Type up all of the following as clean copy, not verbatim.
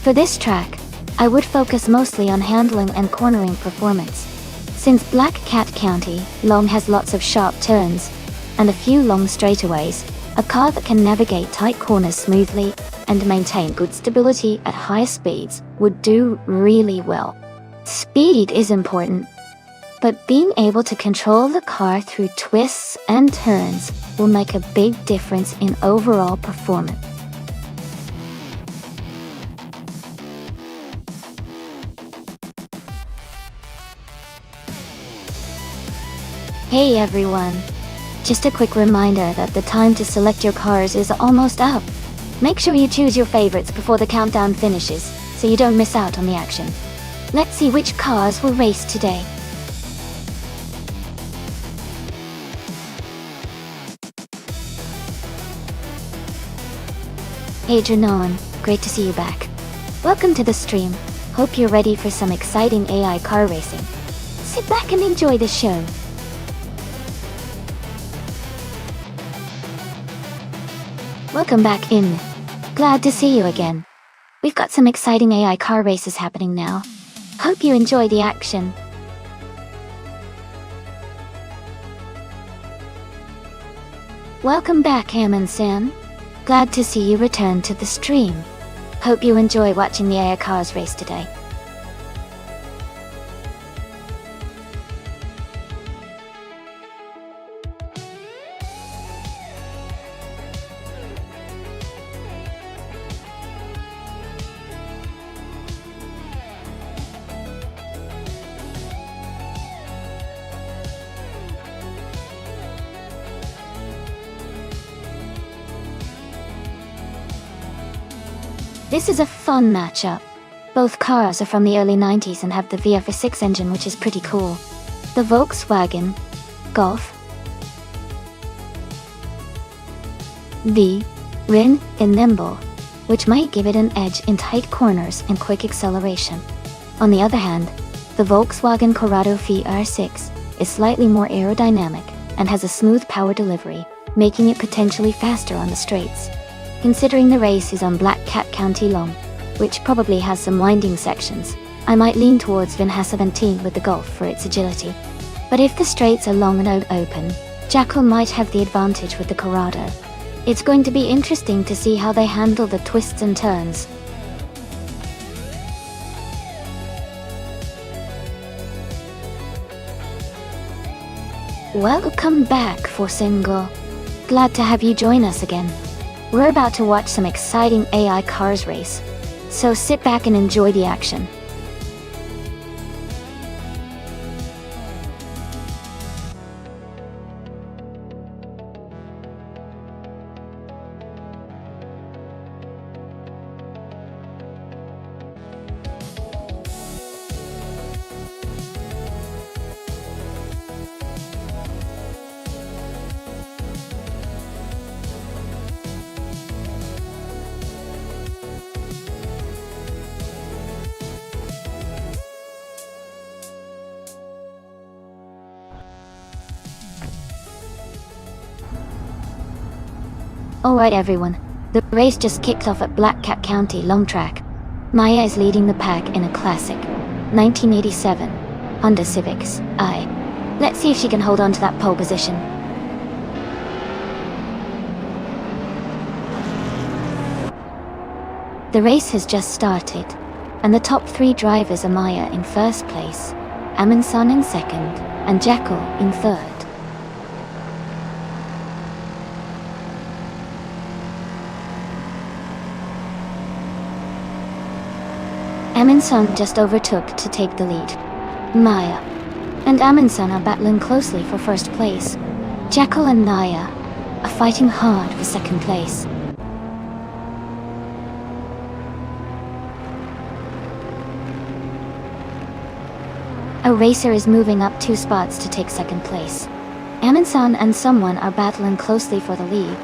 For this track, I would focus mostly on handling and cornering performance. Since Black Cat County long has lots of sharp turns and a few long straightaways, a car that can navigate tight corners smoothly and maintain good stability at high speeds would do really well. Speed is important, but being able to control the car through twists and turns will make a big difference in overall performance. Hey everyone! Just a quick reminder that the time to select your cars is almost up. Make sure you choose your favorites before the countdown finishes, so you don't miss out on the action. Let's see which cars will race today. Hey Janon, great to see you back. Welcome to the stream. Hope you're ready for some exciting AI car racing. Sit back and enjoy the show. Welcome back in. Glad to see you again. We've got some exciting AI car races happening now. Hope you enjoy the action. Welcome back, Ammon-san. Glad to see you return to the stream. Hope you enjoy watching the AI cars race today. This is a fun matchup. Both cars are from the early 90s and have the VF6 engine, which is pretty cool. The Volkswagen Golf V Rin and nimble, which might give it an edge in tight corners and quick acceleration. On the other hand, the Volkswagen Corrado VR6 is slightly more aerodynamic and has a smooth power delivery, making it potentially faster on the straights. Considering the race is on Black Cat County long, which probably has some winding sections, I might lean towards VinH17 with the Golf for its agility. But if the straights are long and open, Jackal might have the advantage with the Corrado. It's going to be interesting to see how they handle the twists and turns. Welcome back, Forsingle. Glad to have you join us again. We're about to watch some exciting AI cars race, so sit back and enjoy the action. Alright everyone, the race just kicked off at Black Cat County long track. Maya is leading the pack in a classic 1987 Honda Civics I. Let's see if she can hold on to that pole position. The race has just started, and the top three drivers are Maya in first place, Ammon-san in second, and Jackal in third. Ammon-san just overtook to take the lead. Maya and Ammon-san are battling closely for first place. Jackal and Naya are fighting hard for second place. A racer is moving up 2 spots to take second place. Ammon-san and someone are battling closely for the lead.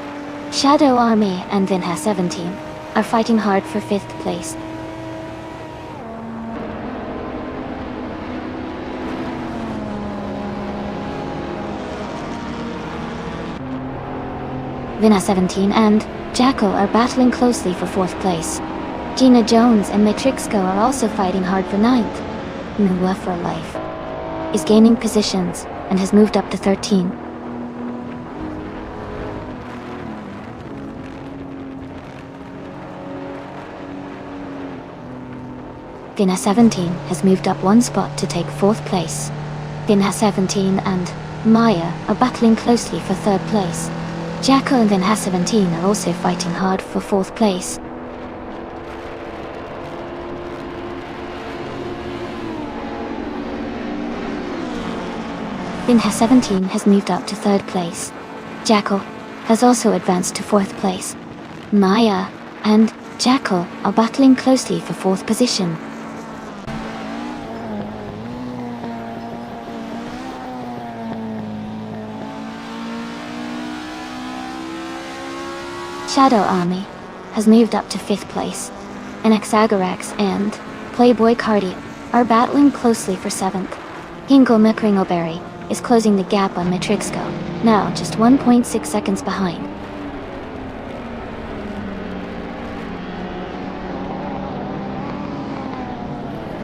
Shadow Army and VinH17 are fighting hard for 5th place. VinH17 and Jackal are battling closely for 4th place. Gina Jones and Matrixco are also fighting hard for ninth. Nua for Life is gaining positions and has moved up to 13. Dinha 17 has moved up one spot to take 4th place. Dinha 17 and Maya are battling closely for 3rd place. Jacko and Dinha 17 are also fighting hard for 4th place. Dinha 17 has moved up to 3rd place. Jackal has also advanced to 4th place. Maya and Jackal are battling closely for 4th position. Shadow Army has moved up to 5th place, and Exagarax and Playboy Cardi are battling closely for 7th. Hingle McRingleberry is closing the gap on Matrixco, now just 1.6 seconds behind.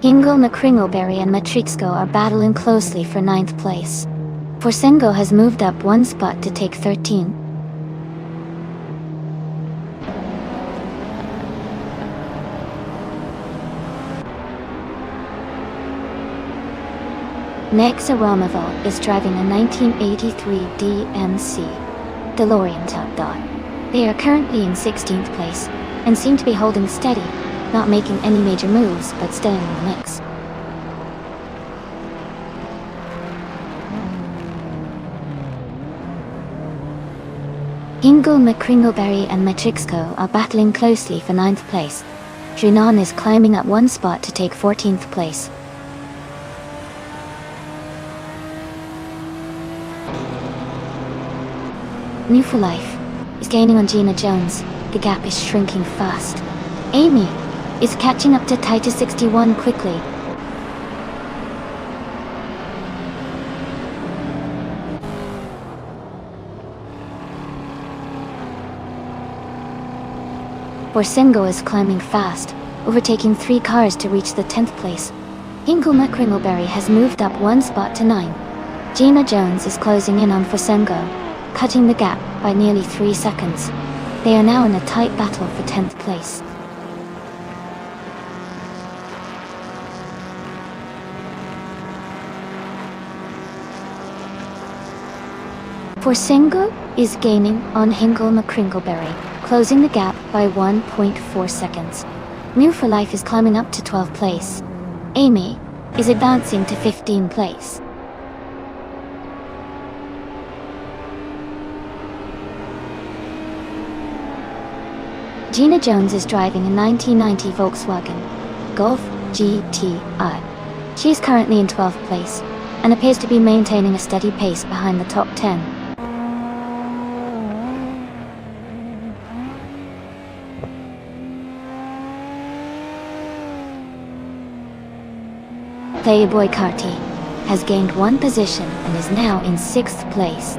Hingle McRingleberry and Matrixco are battling closely for 9th place. Forsengo has moved up one spot to take 13. Nexa Romaval is driving a 1983 DMC DeLorean Top Dot. They are currently in 16th place and seem to be holding steady, not making any major moves but staying in the mix. Hingle McCringleberry and Matrixco are battling closely for 9th place. Junon is climbing up one spot to take 14th place. New for Life is gaining on Gina Jones. The gap is shrinking fast. Amy is catching up to Titus 61 quickly. Forsengo is climbing fast, overtaking 3 cars to reach the 10th place. Hingle McCringleberry has moved up one spot to 9. Gina Jones is closing in on Forsengo, cutting the gap by nearly 3 seconds. They are now in a tight battle for 10th place. Forsengo is gaining on Hingle McCringleberry, closing the gap by 1.4 seconds. New for Life is climbing up to 12th place. Amy is advancing to 15th place. Gina Jones is driving a 1990 Volkswagen Golf GTI. She is currently in 12th place and appears to be maintaining a steady pace behind the top 10. Playboy Carti has gained one position and is now in 6th place.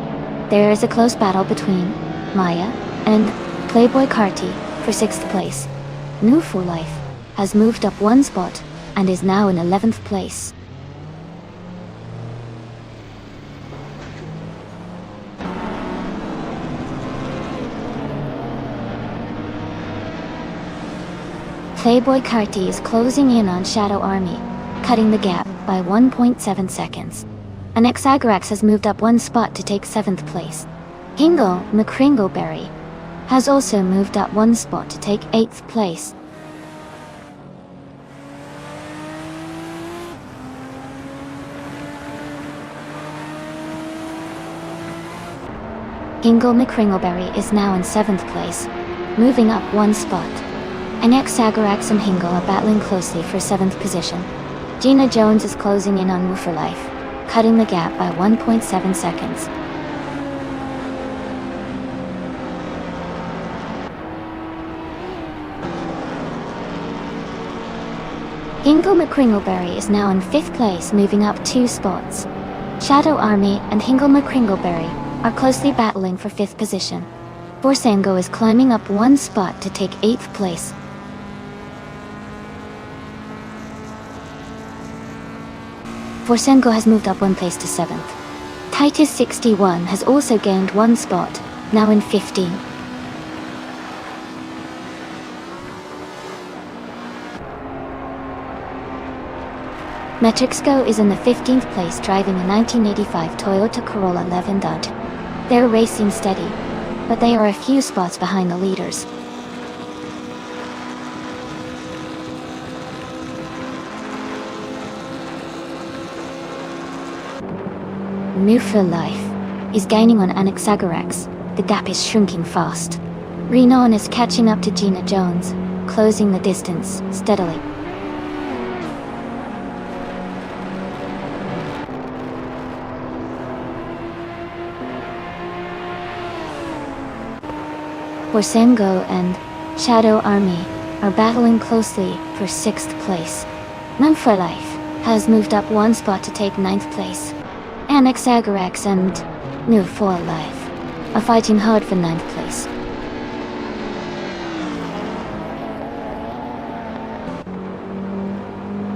There is a close battle between Maya and Playboy Carti for 6th place. New for Life has moved up one spot and is now in 11th place. Playboy Carti is closing in on Shadow Army, cutting the gap by 1.7 seconds. And Exagarax has moved up one spot to take 7th place. Hingle McCringleberry has also moved up one spot to take 8th place. Hingle McCringleberry is now in 7th place, moving up one spot. And Exagarax and Hingle are battling closely for 7th position. Gina Jones is closing in on New for Life, cutting the gap by 1.7 seconds. Hingle McCringleberry is now in 5th place, moving up 2 spots. Shadow Army and Hingle McCringleberry are closely battling for 5th position. Forsengo is climbing up one spot to take 8th place. Forsengo has moved up 1 place to 7th. Titus 61 has also gained 1 spot, now in 15. Metrixco is in the 15th place driving a 1985 Toyota Corolla Levendad. They're racing steady, but they are a few spots behind the leaders. New for Life is gaining on Anaxagorax. The gap is shrinking fast. Renon is catching up to Gina Jones, closing the distance steadily. Forsengo and Shadow Army are battling closely for 6th place. None for Life has moved up 1 spot to take 9th place. Anaxagorax and New for Life are fighting hard for 9th place.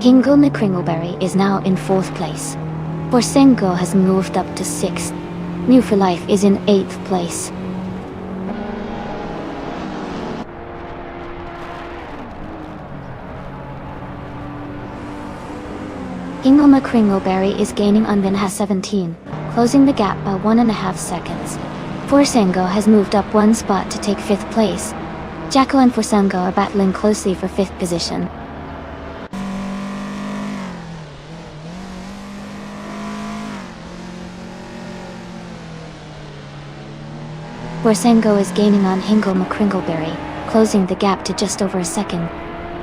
Kingle McCringleberry is now in 4th place. Forsengo has moved up to 6th. New for Life is in 8th place. Kingle McCringleberry is gaining on Vinha 17, closing the gap by 1.5 seconds. Forsengo has moved up 1 spot to take 5th place. Jacko and Forsengo are battling closely for 5th position. Forsengo is gaining on Hingle McCringleberry, closing the gap to just over a second.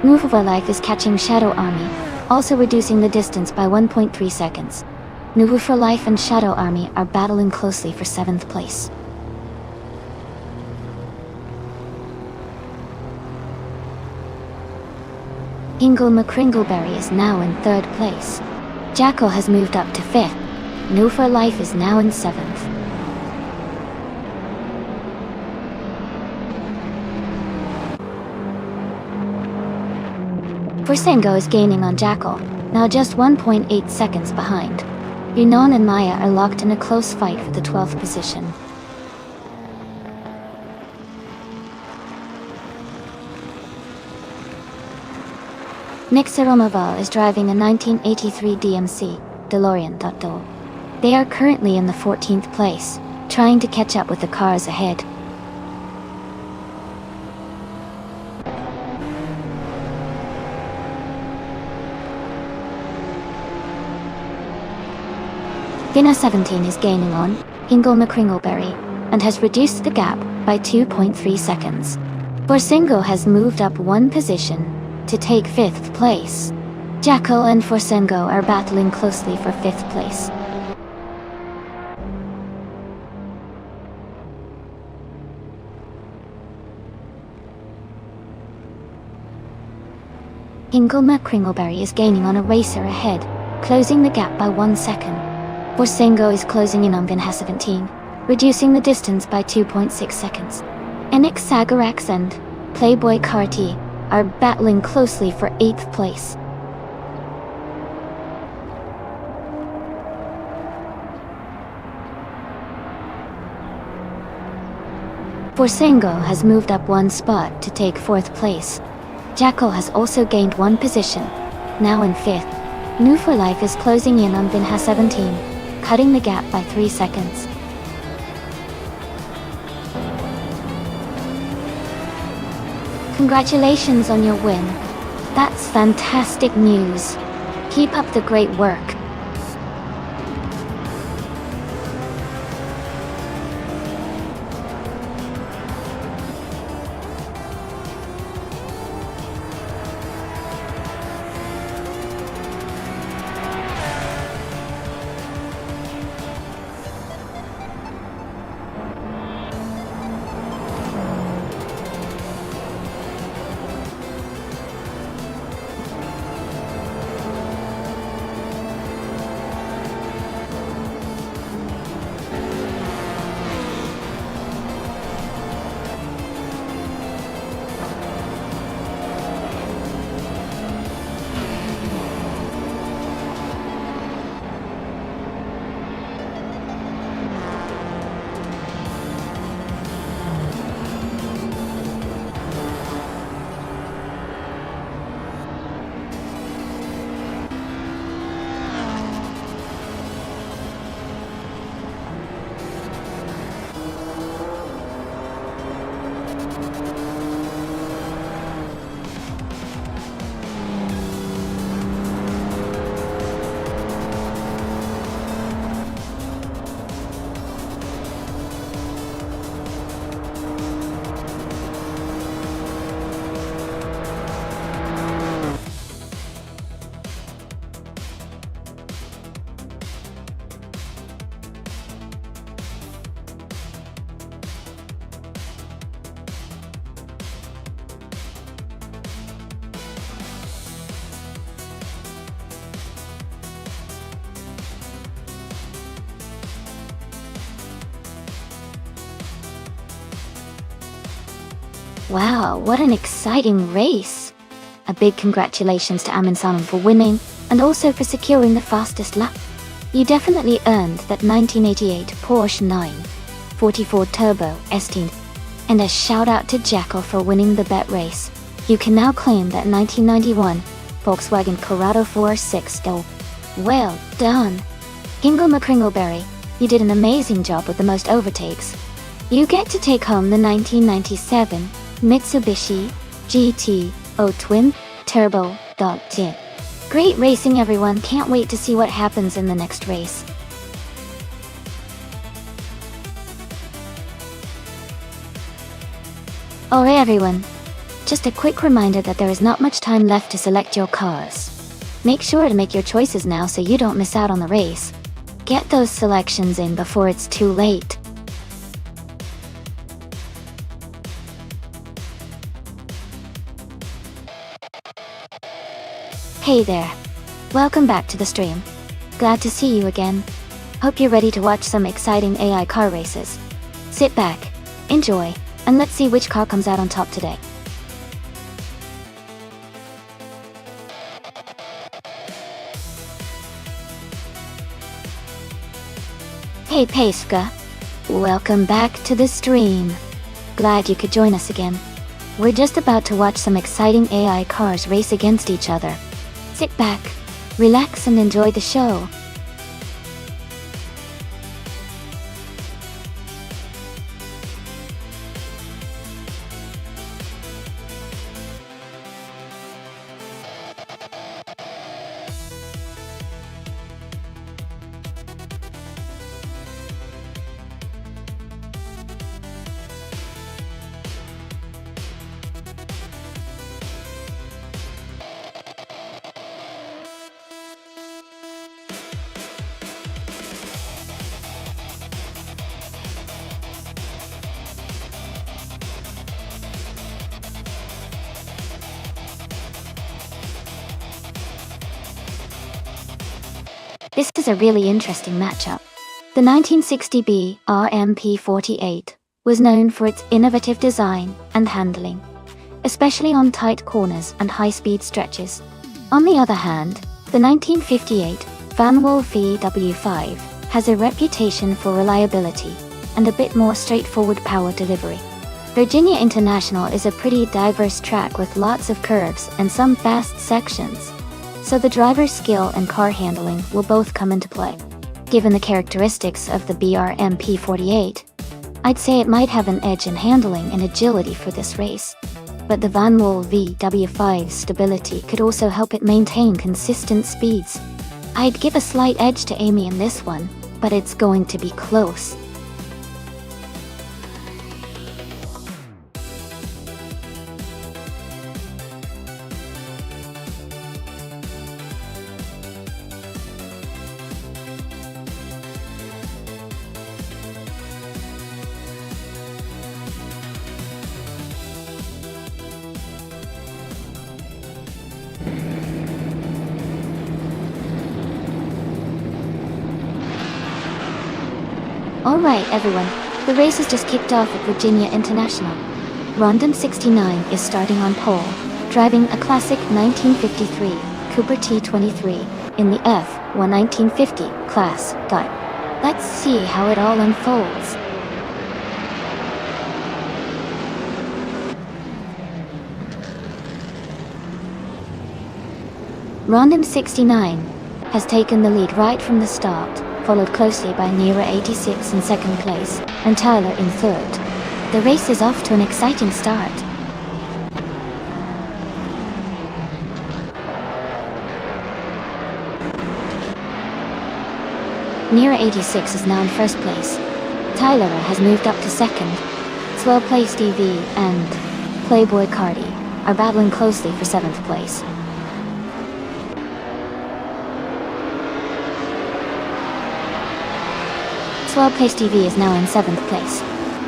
Move of Our Life is catching Shadow Army, also reducing the distance by 1.3 seconds. Nuvu for Life and Shadow Army are battling closely for 7th place. Hingle McCringleberry is now in 3rd place. Jacko has moved up to 5th. Nuvu for Life is now in 7th. Forsengo is gaining on Jackal, now just 1.8 seconds behind. Yunon and Maya are locked in a close fight for the 12th position. Nick Saromaval is driving a 1983 DMC, DeLorean. They are currently in the 14th place, trying to catch up with the cars ahead. Vinha 17 is gaining on Hingle McCringleberry and has reduced the gap by 2.3 seconds. Forsengo has moved up 1 position to take 5th place. Jacko and Forsengo are battling closely for 5th place. Hingle McCringleberry is gaining on a racer ahead, closing the gap by 1 second. Forsengo is closing in on Vinha 17, reducing the distance by 2.6 seconds. Anaxagorax and Playboy Carti are battling closely for 8th place. Forsengo has moved up 1 spot to take 4th place. Jackal has also gained 1 position, now in 5th. New for Life is closing in on Vinha 17, cutting the gap by 3 seconds. Congratulations on your win. That's fantastic news. Keep up the great work. Wow, what an exciting race! A big congratulations to Amin Salman for winning, and also for securing the fastest lap. You definitely earned that 1988 Porsche 944 Turbo S10. And a shout out to Jackal for winning the bet race. You can now claim that 1991 Volkswagen Corrado 4R6 though. Well done! Kingle McCringleberry, you did an amazing job with the most overtakes. You get to take home the 1997 Mitsubishi GT-O Twin Turbo Dog. Great racing everyone, can't wait to see what happens in the next race. Alright everyone, just a quick reminder that there is not much time left to select your cars. Make sure to make your choices now so you don't miss out on the race. Get those selections in before it's too late. Hey there. Welcome back to the stream. Glad to see you again. Hope you're ready to watch some exciting AI car races. Sit back, enjoy, and let's see which car comes out on top today. Hey Paiska. Welcome back to the stream. Glad you could join us again. We're just about to watch some exciting AI cars race against each other. Sit back, relax and enjoy the show. This is a really interesting matchup. The 1960B RMP48 was known for its innovative design and handling, especially on tight corners and high-speed stretches. On the other hand, the 1958 Vanwall VW5 has a reputation for reliability and a bit more straightforward power delivery. Virginia International is a pretty diverse track with lots of curves and some fast sections, so the driver's skill and car handling will both come into play. Given the characteristics of the BRMP48, I'd say it might have an edge in handling and agility for this race. But the Vanwall VW5's stability could also help it maintain consistent speeds. I'd give a slight edge to Amy in this one, but it's going to be close. Alright everyone, the race has just kicked off at Virginia International. Rondon 69 is starting on pole, driving a classic 1953 Cooper T23 in the F1 1950 class. Let's see how it all unfolds. Rondon 69 has taken the lead right from the start, followed closely by Nira 86 in second place, and Tyler in third. The race is off to an exciting start. Nira 86 is now in first place. Tyler has moved up to second. Swell Place TV and Playboy Cardi are battling closely for seventh place. Swell Place TV is now in 7th place.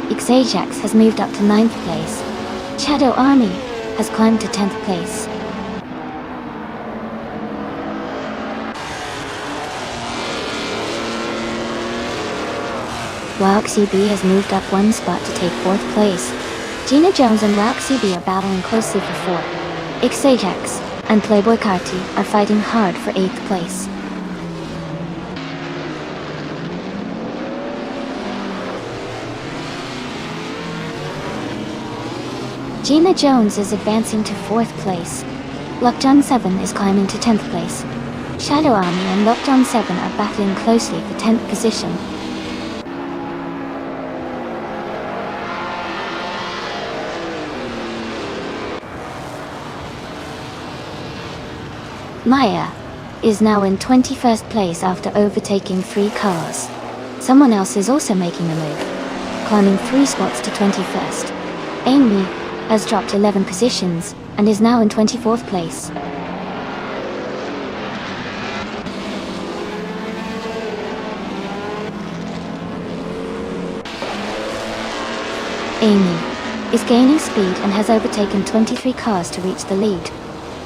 Xajax has moved up to 9th place. Shadow Army has climbed to 10th place. While XCB has moved up one spot to take 4th place. Gina Jones and Roxy B are battling closely for 4. Xajax and Playboy Carti are fighting hard for 8th place. Gina Jones is advancing to 4th place. Lockdown 7 is climbing to 10th place. Shadow Army and Lockdown 7 are battling closely for 10th position. Maya is now in 21st place after overtaking 3 cars. Someone else is also making a move, climbing 3 spots to 21st. Amy has dropped 11 positions and is now in 24th place. Amy is gaining speed and has overtaken 23 cars to reach the lead.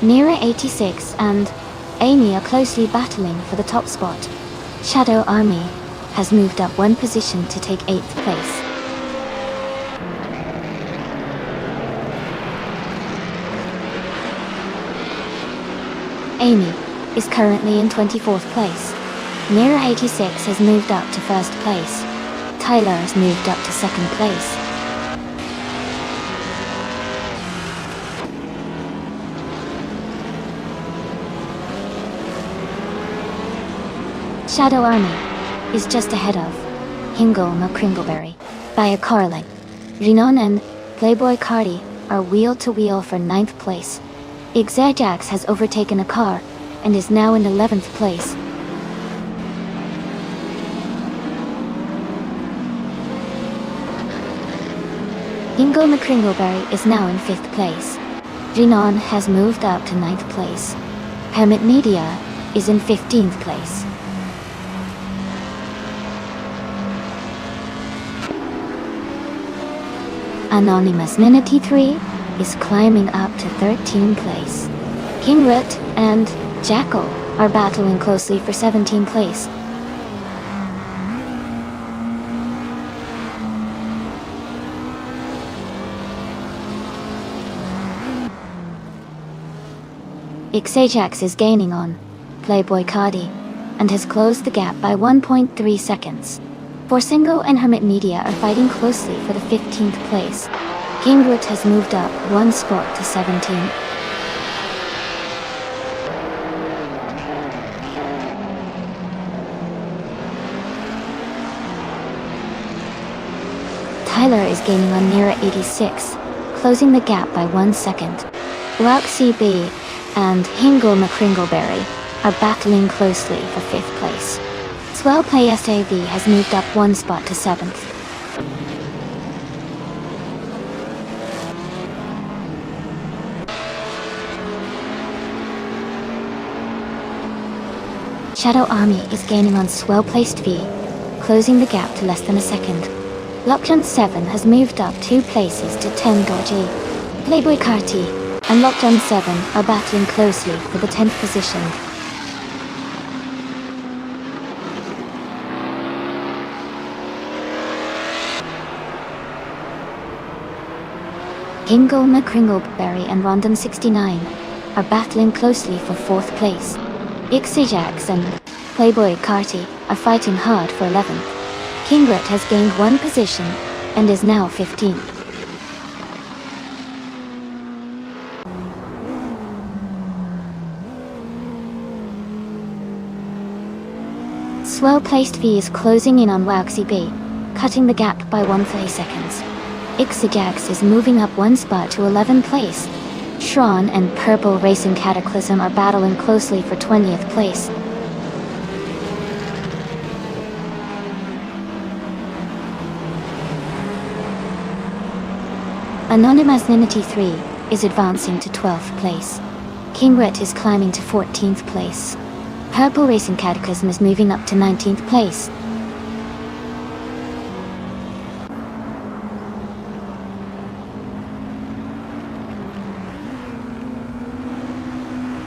Nira 86 and Amy are closely battling for the top spot. Shadow Army has moved up 1 position to take 8th place. Amy is currently in 24th place. Nira 86 has moved up to 1st place. Tyler has moved up to 2nd place. Shadow Army is just ahead of Hingle McCringleberry by a car length. Rinon and Playboy Carti are wheel to wheel for 9th place. Xajax has overtaken a car and is now in 11th place. Hingle McCringleberry is now in 5th place. Rinon has moved up to 9th place. Hermit Media is in 15th place. Anonymous Ninety 3 is climbing up to 13th place. King Root and Jackal are battling closely for 17th place. Xajax is gaining on Playboy Carti and has closed the gap by 1.3 seconds. Forsingo and Hermit Media are fighting closely for the 15th place. King Root has moved up 1 spot to 17. Tyler is gaining on Nira 86, closing the gap by 1 second. Roxy B and Hingle McCringleberry are battling closely for 5th place. Swell Play SAV has moved up 1 spot to 7th. Shadow Army is gaining on Swell Placed V, closing the gap to less than a second. Lockdown 7 has moved up 2 places to 10 Gorgie. Playboy Carti and Lockdown 7 are battling closely for the 10th position. Hingle McCringleberry and Rondon 69 are battling closely for 4th place. Xajax and Playboy Carti are fighting hard for 11th. Kingrit has gained 1 position and is now 15th. Swell Placed V is closing in on Waxy B, cutting the gap by 1 seconds. Xajax is moving up 1 spot to 11th place. Shron and Purple Racing Cataclysm are battling closely for 20th place. Anonymous Ninity 3 is advancing to 12th place. Kingrit is climbing to 14th place. Purple Racing Cataclysm is moving up to 19th place.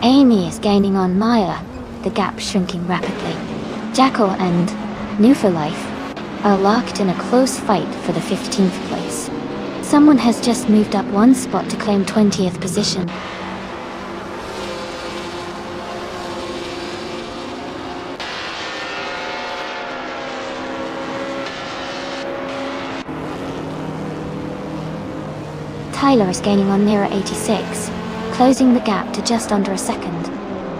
Amy is gaining on Maya, the gap shrinking rapidly. Jackal and New for Life are locked in a close fight for the 15th place. Someone has just moved up one spot to claim 20th position. Tyler is gaining on Nira 86, closing the gap to just under a second.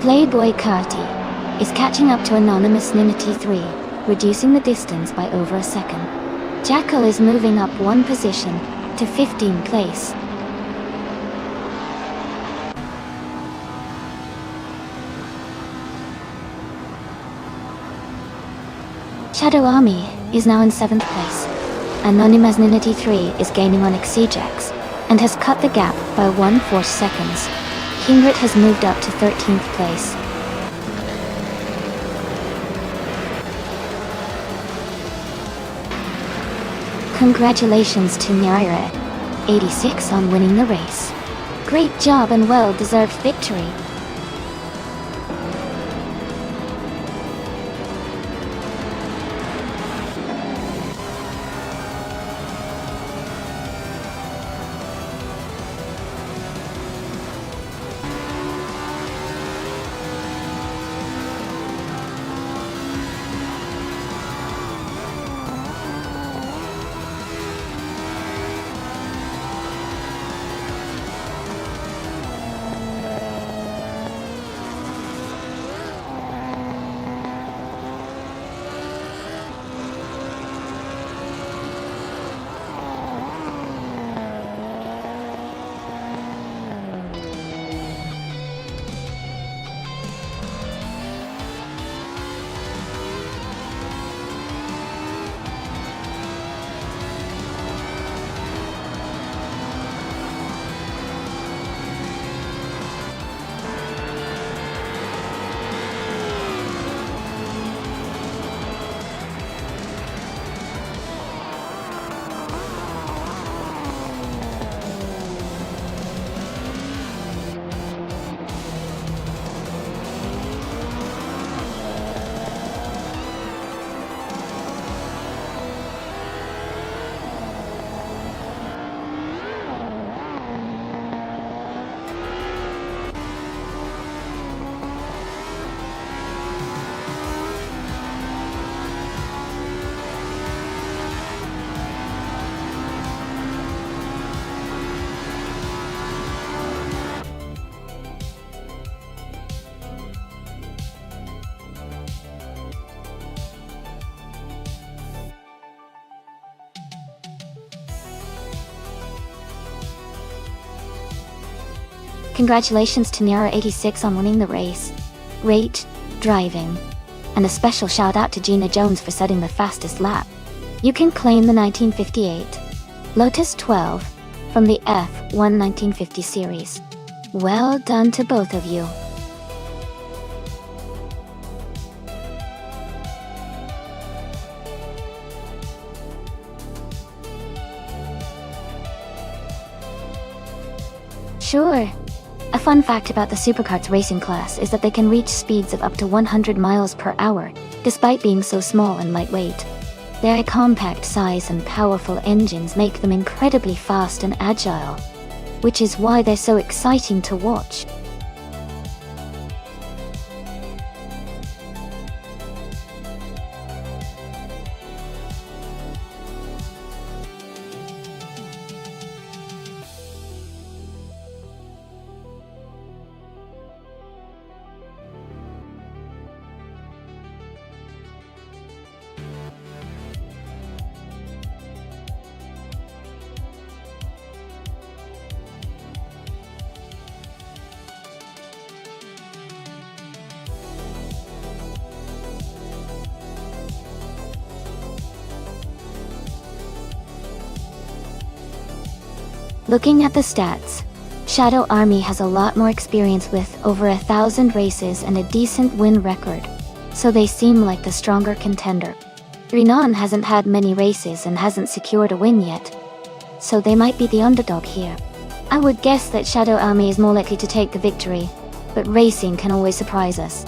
Playboy Curti is catching up to Anonymous Ninity 3, reducing the distance by over a second. Jackal is moving up one position to 15th place. Shadow Army is now in 7th place. Anonymous Ninity 3 is gaining on Exegex and has cut the gap by 1/4 seconds. Kingrit has moved up to 13th place. Congratulations to Nira 86 on winning the race. Great job and well-deserved victory. Congratulations to Nira 86 on winning the race. Great driving. And a special shout out to Gina Jones for setting the fastest lap. You can claim the 1958 Lotus 12 from the F1 1950 series. Well done to both of you. Sure. A fun fact about the supercarts racing class is that they can reach speeds of up to 100 miles per hour, despite being so small and lightweight. Their compact size and powerful engines make them incredibly fast and agile, which is why they're so exciting to watch. Looking at the stats, Shadow Army has a lot more experience with over 1,000 races and a decent win record, so they seem like the stronger contender. Renan hasn't had many races and hasn't secured a win yet, so they might be the underdog here. I would guess that Shadow Army is more likely to take the victory, but racing can always surprise us.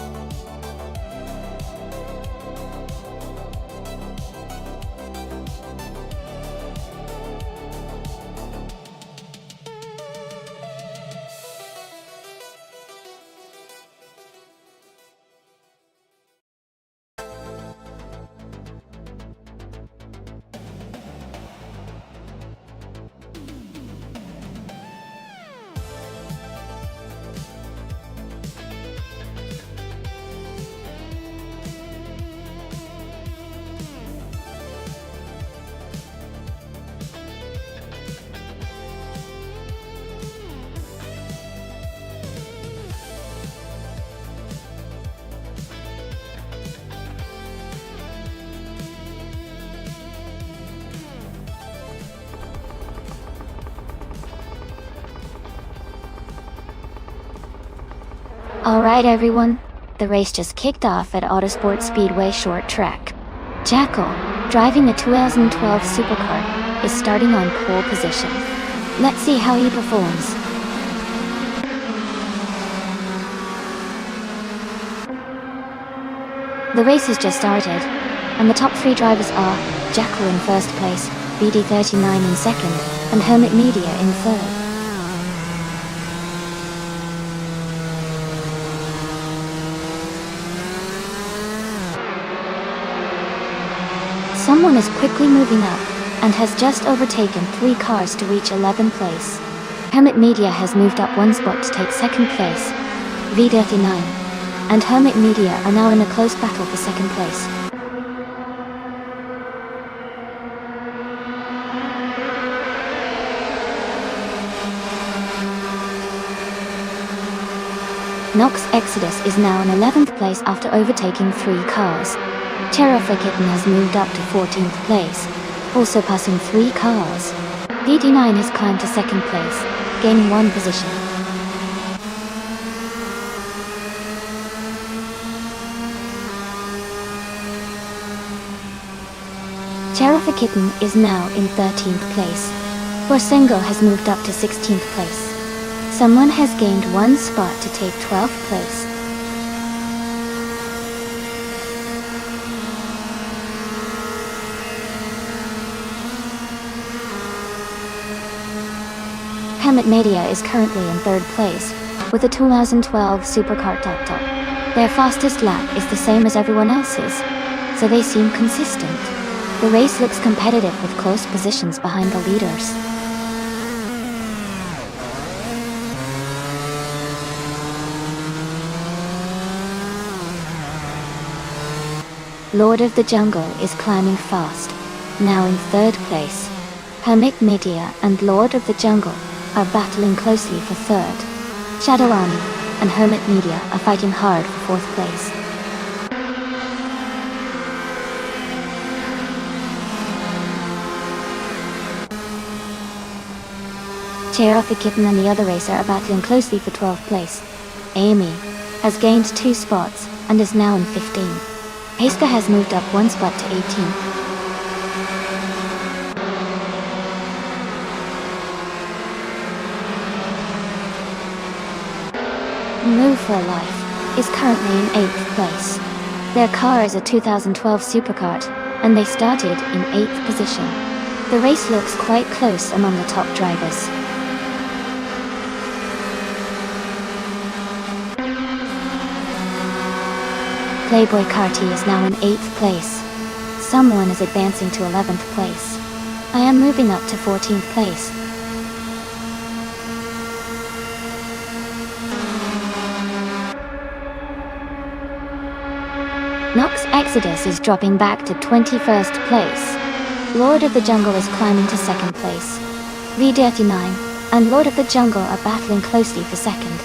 Alright everyone, the race just kicked off at Autosport Speedway short track. Jackal, driving a 2012 supercar, is starting on pole position. Let's see how he performs. The race has just started, and the top three drivers are Jackal in first place, BD39 in second, and Hermit Media in third. Someone is quickly moving up, and has just overtaken 3 cars to reach 11th place. Hermit Media has moved up 1 spot to take second place. V39 and Hermit Media are now in a close battle for second place. Nox Exodus is now in 11th place after overtaking 3 cars. Terrific Kitten has moved up to 14th place, also passing 3 cars. DD9 has climbed to second place, gaining 1 position. Terrific Kitten is now in 13th place. Borsengo has moved up to 16th place. Someone has gained 1 spot to take 12th place. Hermit Media is currently in 3rd place, with a 2012 supercar top. Their fastest lap is the same as everyone else's, so they seem consistent. The race looks competitive with close positions behind the leaders. Lord of the Jungle is climbing fast, now in 3rd place. Hermit Media and Lord of the Jungle are battling closely for 3rd. Shadow Army and Hermit Media are fighting hard for 4th place. Terrific Kitten and the other racer are battling closely for 12th place. Amy has gained 2 spots and is now in 15. Heiska has moved up 1 spot to 18. Move for Life is currently in 8th place. Their car is a 2012 supercar, and they started in 8th position. The race looks quite close among the top drivers. Playboy Carty is now in 8th place. Someone is advancing to 11th place. I am moving up to 14th place. Nox Exodus is dropping back to 21st place. Lord of the Jungle is climbing to 2nd place. V39 and Lord of the Jungle are battling closely for 2nd.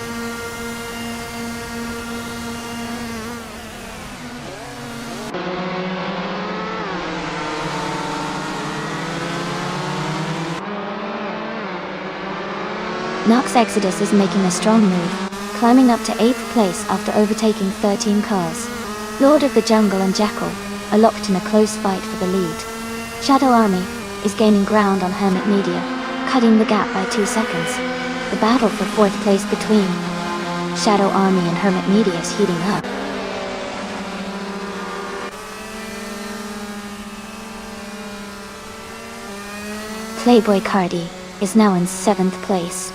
Nox Exodus is making a strong move, climbing up to 8th place after overtaking 13 cars. Lord of the Jungle and Jackal are locked in a close fight for the lead. Shadow Army is gaining ground on Hermit Media, cutting the gap by 2 seconds. The battle for 4th place between Shadow Army and Hermit Media is heating up. Playboy Cardi is now in 7th place.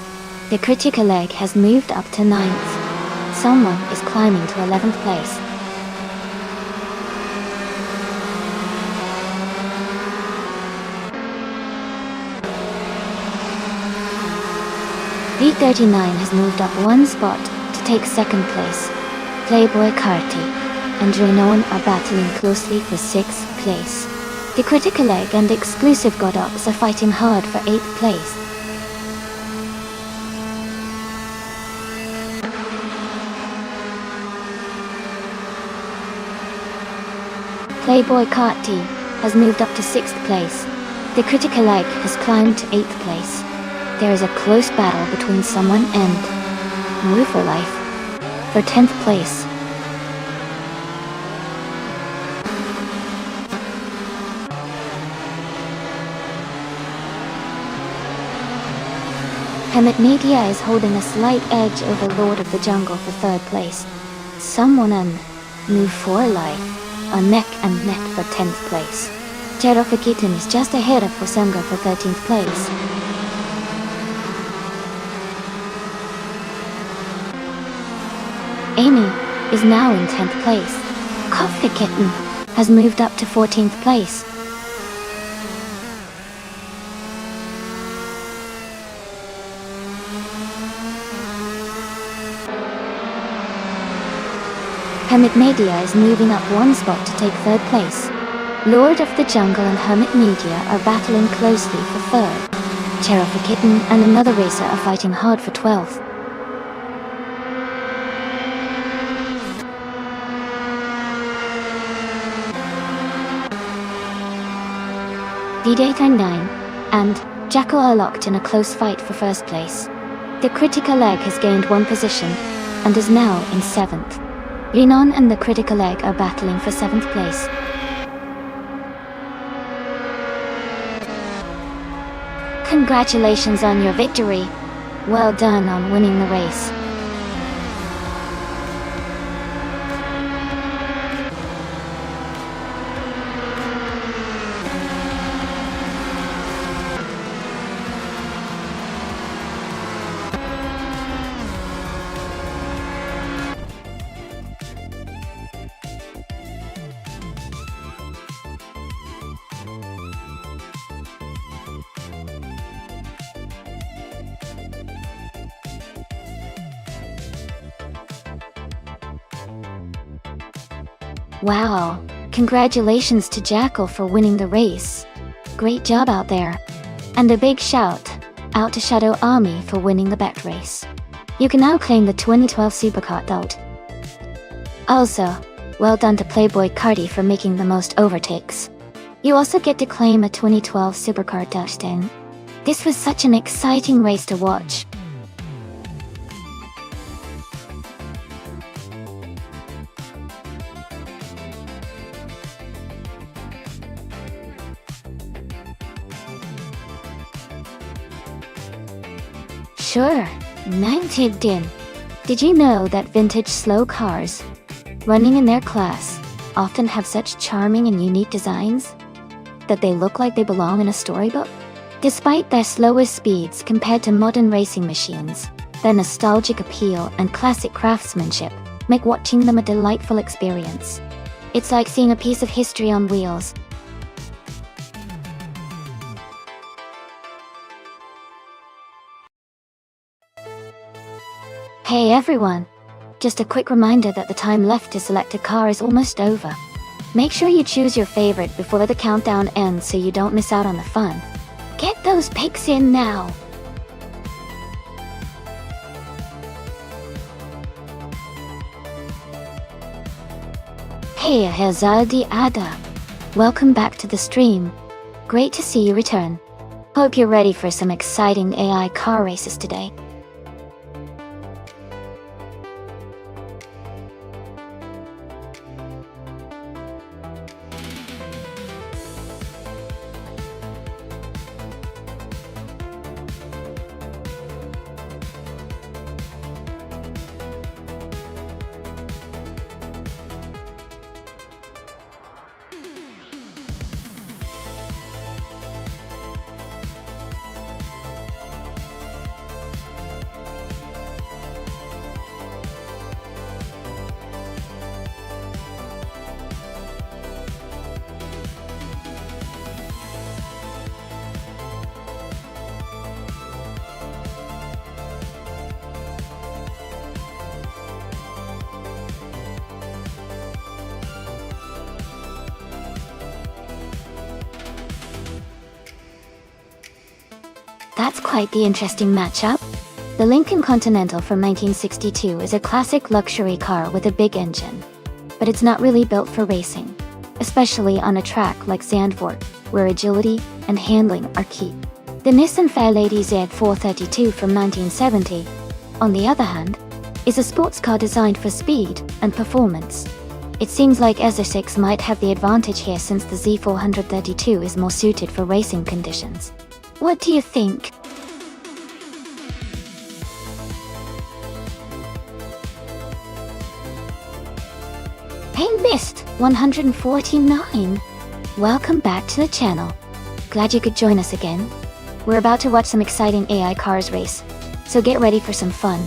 The Critical Leg has moved up to 9th. Someone is climbing to 11th place. V39 has moved up 1 spot to take 2nd place. Playboy Carty and Drenon are battling closely for 6th place. The Critical Leg and Exclusive Godox are fighting hard for 8th place. Playboy Carty has moved up to 6th place. The Critical Leg has climbed to 8th place. There is a close battle between someone and Move for Life. for 10th place. Hermit Media is holding a slight edge over Lord of the Jungle for 3rd place. Someone and Move for Life are neck and neck for 10th place. Kitten is just ahead of Fosenga for 13th place. Amy is now in 10th place. Coffee Kitten has moved up to 14th place. Hermit Media is moving up 1 spot to take 3rd place. Lord of the Jungle and Hermit Media are battling closely for 3rd. Kitten and another racer are fighting hard for 12th. D-Day9 and Jackal are locked in a close fight for 1st place. The Critical Egg has gained 1 position and is now in 7th. Rinon and the Critical Egg are battling for 7th place. Congratulations on your victory. Well done on winning the race. Wow, congratulations to Jackal for winning the race. Great job out there. And a big shout out to Shadow Army for winning the bet race. You can now claim the 2012 Supercar Dot. Also, well done to Playboy Cardi for making the most overtakes. You also get to claim a 2012 Supercar Dot. This was such an exciting race to watch. Sure, 90 din. Did you know that vintage slow cars, running in their class, often have such charming and unique designs that they look like they belong in a storybook? Despite their slower speeds compared to modern racing machines, their nostalgic appeal and classic craftsmanship make watching them a delightful experience. It's like seeing a piece of history on wheels. Hey everyone! Just a quick reminder that the time left to select a car is almost over. Make sure you choose your favorite before the countdown ends so you don't miss out on the fun. Get those picks in now! Hey Hazadi Ada! Welcome back to the stream. Great to see you return. Hope you're ready for some exciting AI car races today. That's quite the interesting matchup. The Lincoln Continental from 1962 is a classic luxury car with a big engine. But it's not really built for racing, especially on a track like Zandvoort, where agility and handling are key. The Nissan Fairlady Z432 from 1970, on the other hand, is a sports car designed for speed and performance. It seems like EZ6 might have the advantage here since the Z432 is more suited for racing conditions. What do you think? Hey Mist 149! Welcome back to the channel. Glad you could join us again. We're about to watch some exciting AI cars race, so get ready for some fun.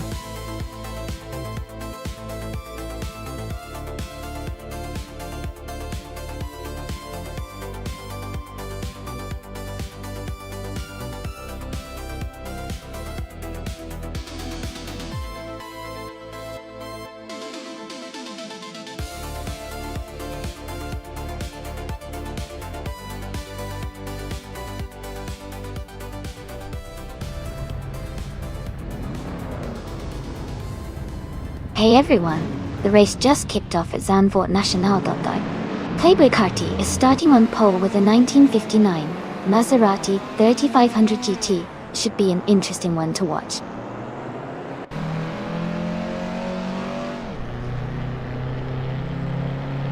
Hey everyone, the race just kicked off at Zandvoort Nationale. Playboy Karty is starting on pole with a 1959 Maserati 3500 GT. Should be an interesting one to watch.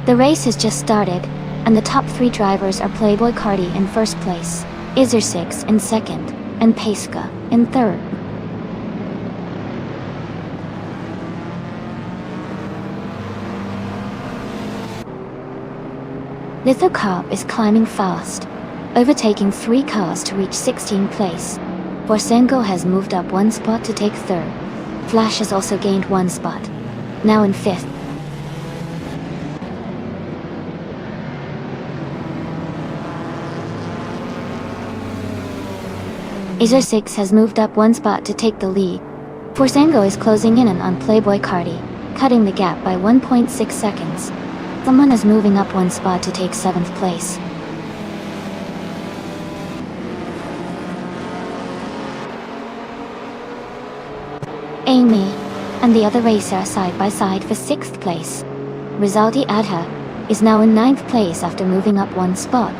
The race has just started, and the top three drivers are Playboy Karty in first place, EZ6 in second, and Pejska in third. Lithocarp is climbing fast, overtaking 3 cars to reach 16th place. Forsengo has moved up 1 spot to take third. Flash has also gained 1 spot, now in 5th. EZ6 has moved up 1 spot to take the lead. Forsengo is closing in on Playboy Karty, cutting the gap by 1.6 seconds. Someone is moving up 1 spot to take 7th place. Amy and the other racer are side by side for 6th place. Rizaldi Adha is now in 9th place after moving up 1 spot.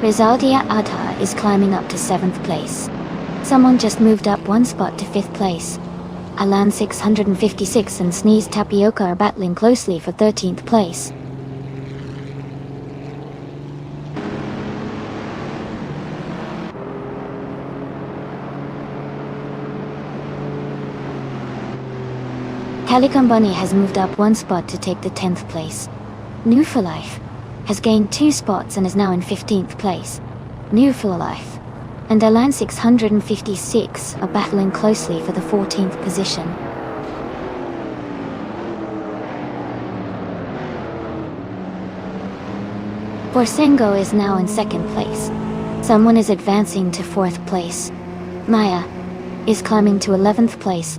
Rizaldi Adha is climbing up to 7th place. Someone just moved up 1 spot to 5th place. Alan 656 and Sneeze Tapioca are battling closely for 13th place. Calico Bunny has moved up 1 spot to take the 10th place. New for Life has gained 2 spots and is now in 15th place. New for Life and Alan 656 are battling closely for the 14th position. Forsengo is now in 2nd place. Someone is advancing to 4th place. Maya is climbing to 11th place.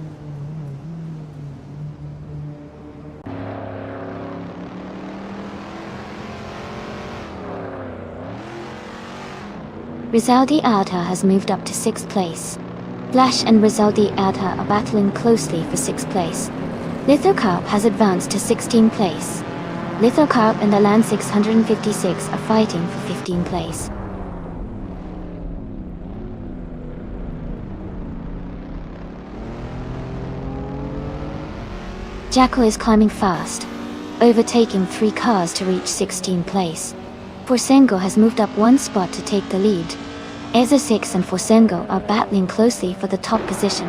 Rizaldi Adha has moved up to 6th place. Flash and Rizaldi Adha are battling closely for 6th place. Lithocarp has advanced to 16th place. Lithocarp and Alan 656 are fighting for 15th place. Jackal is climbing fast, overtaking 3 cars to reach 16th place. Forsengo has moved up 1 spot to take the lead. EZ6 and Forsengo are battling closely for the top position.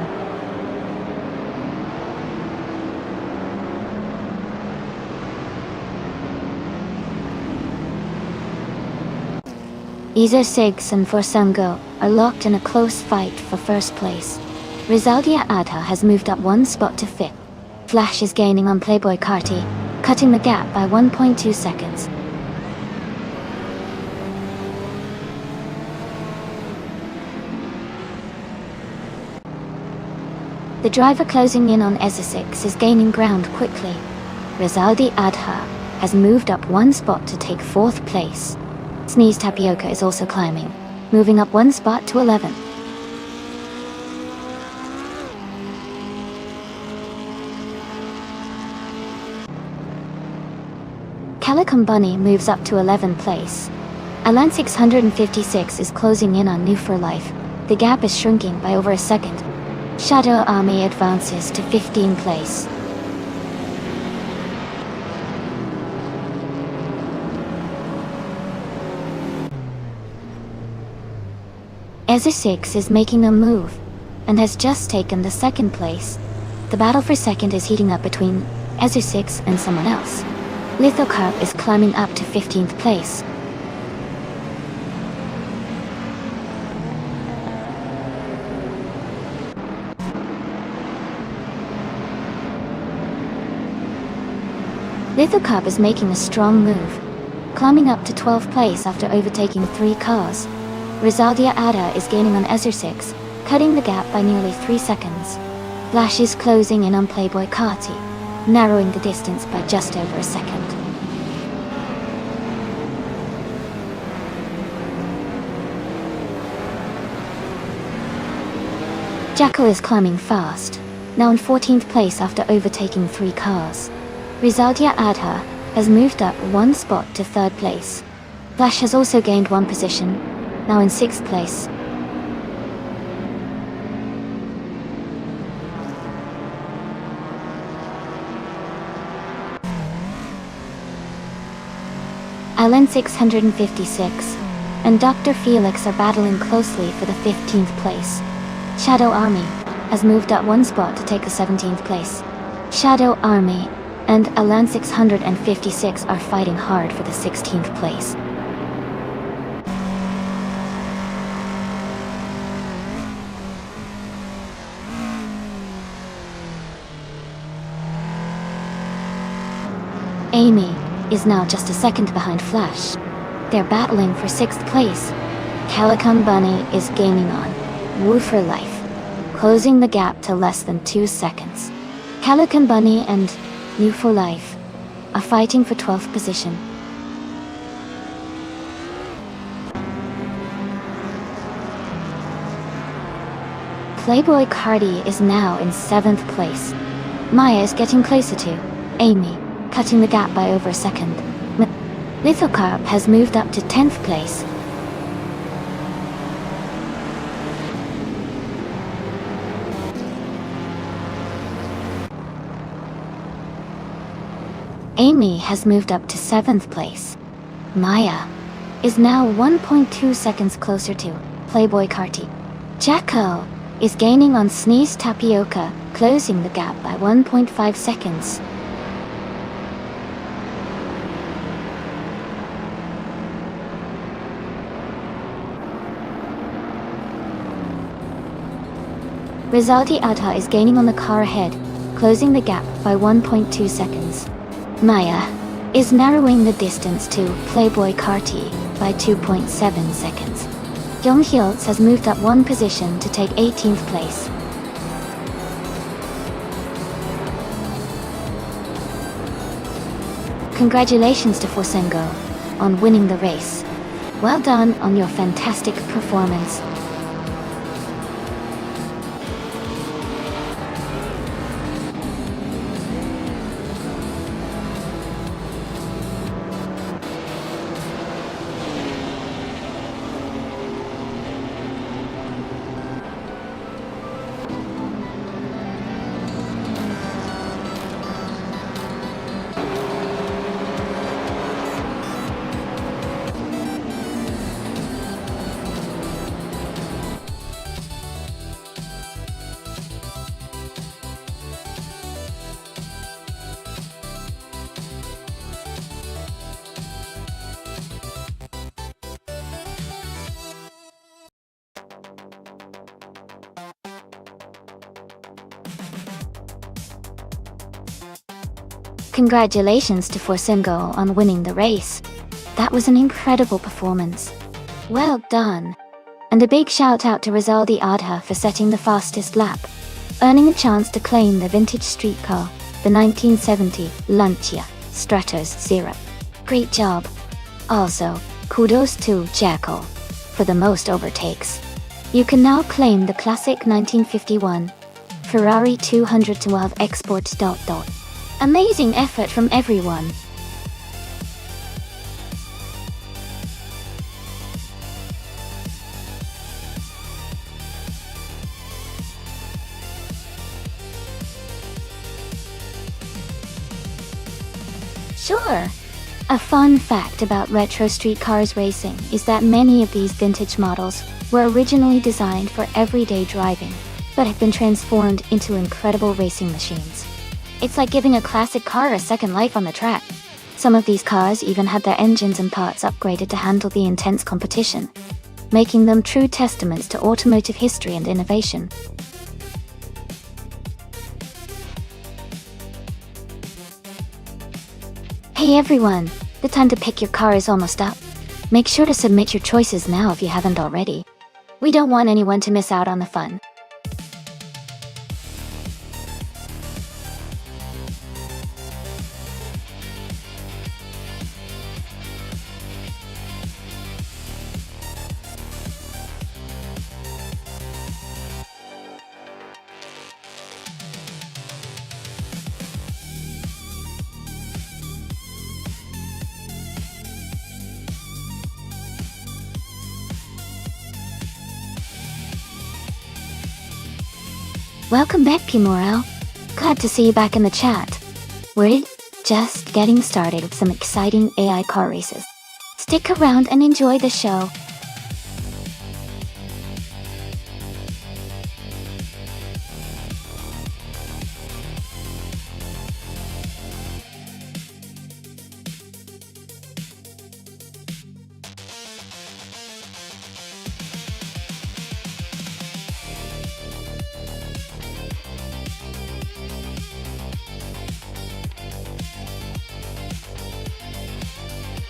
EZ6 and Forsengo are locked in a close fight for first place. Rizaldi Adha has moved up 1 spot to 5th. Flash is gaining on Playboy Karty, cutting the gap by 1.2 seconds. The driver closing in on EZ6 is gaining ground quickly. Rizaldi Adha has moved up 1 spot to take 4th place. Sneeze Tapioca is also climbing, moving up 1 spot to 11th. Calico Bunny moves up to 11th place. Alan 656 is closing in on New for Life. The gap is shrinking by over a second. Shadow Army advances to 15th place. Ezu6 is making a move, and has just taken the second place. The battle for second is heating up between Ezu6 and someone else. Lithocarp is climbing up to 15th place. Lithocarp is making a strong move, climbing up to 12th place after overtaking 3 cars. Rizaldia Ada is gaining on Ezu6, cutting the gap by nearly 3 seconds. Flash is closing in on Playboy Carti, narrowing the distance by just over a second. Jackal is climbing fast, now in 14th place after overtaking 3 cars. Rizaldia Adha has moved up 1 spot to 3rd place. Flash has also gained 1 position, now in 6th place. Alan 656 and Dr. Felix are battling closely for the 15th place. Shadow Army has moved up 1 spot to take the 17th place. Shadow Army and Alan 656 are fighting hard for the 16th place. Amy is now just a second behind Flash. They're battling for 6th place. Calico Bunny is gaining on Woo for Life, closing the gap to less than 2 seconds. Calico Bunny and New for Life are fighting for 12th position. Playboy Cardi is now in 7th place. Maya is getting closer to Amy, cutting the gap by over a second. Lithocarp has moved up to 10th place. Amy has moved up to 7th place. Maya is now 1.2 seconds closer to Playboy Carti. Jacko is gaining on Sneeze Tapioca, closing the gap by 1.5 seconds. Rizaldi Adha is gaining on the car ahead, closing the gap by 1.2 seconds. Maya is narrowing the distance to Playboy Carti by 2.7 seconds. Young Hiltz has moved up 1 position to take 18th place. Congratulations to Forsengo on winning the race. Well done on your fantastic performance. Congratulations to Forsengo on winning the race. That was an incredible performance. Well done. And a big shout out to Rizaldi Adha for setting the fastest lap, earning a chance to claim the vintage street car, the 1970 Lancia Stratos Zero. Great job. Also, kudos to Jackal for the most overtakes. You can now claim the classic 1951 Ferrari 212 Export. Amazing effort from everyone. Sure. A fun fact about retro street cars racing is that many of these vintage models were originally designed for everyday driving, but have been transformed into incredible racing machines. It's like giving a classic car a second life on the track. Some of these cars even had their engines and parts upgraded to handle the intense competition, making them true testaments to automotive history and innovation. Hey everyone, the time to pick your car is almost up. Make sure to submit your choices now if you haven't already. We don't want anyone to miss out on the fun. Welcome back, Kimorel. Glad to see you back in the chat. We're just getting started with some exciting AI car races. Stick around and enjoy the show.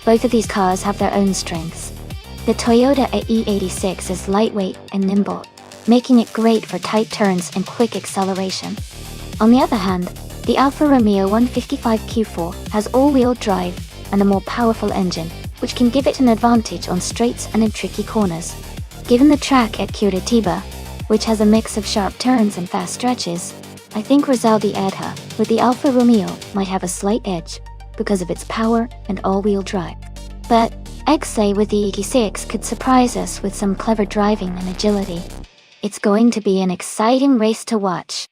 Both of these cars have their own strengths. The Toyota E86 is lightweight and nimble, making it great for tight turns and quick acceleration. On the other hand, the Alfa Romeo 155 Q4 has all-wheel drive and a more powerful engine, which can give it an advantage on straights and in tricky corners. Given the track at Curitiba, which has a mix of sharp turns and fast stretches, I think Rosaldi Edha with the Alfa Romeo might have a slight edge because of its power and all-wheel drive. But XA with the E86 could surprise us with some clever driving and agility. It's going to be an exciting race to watch.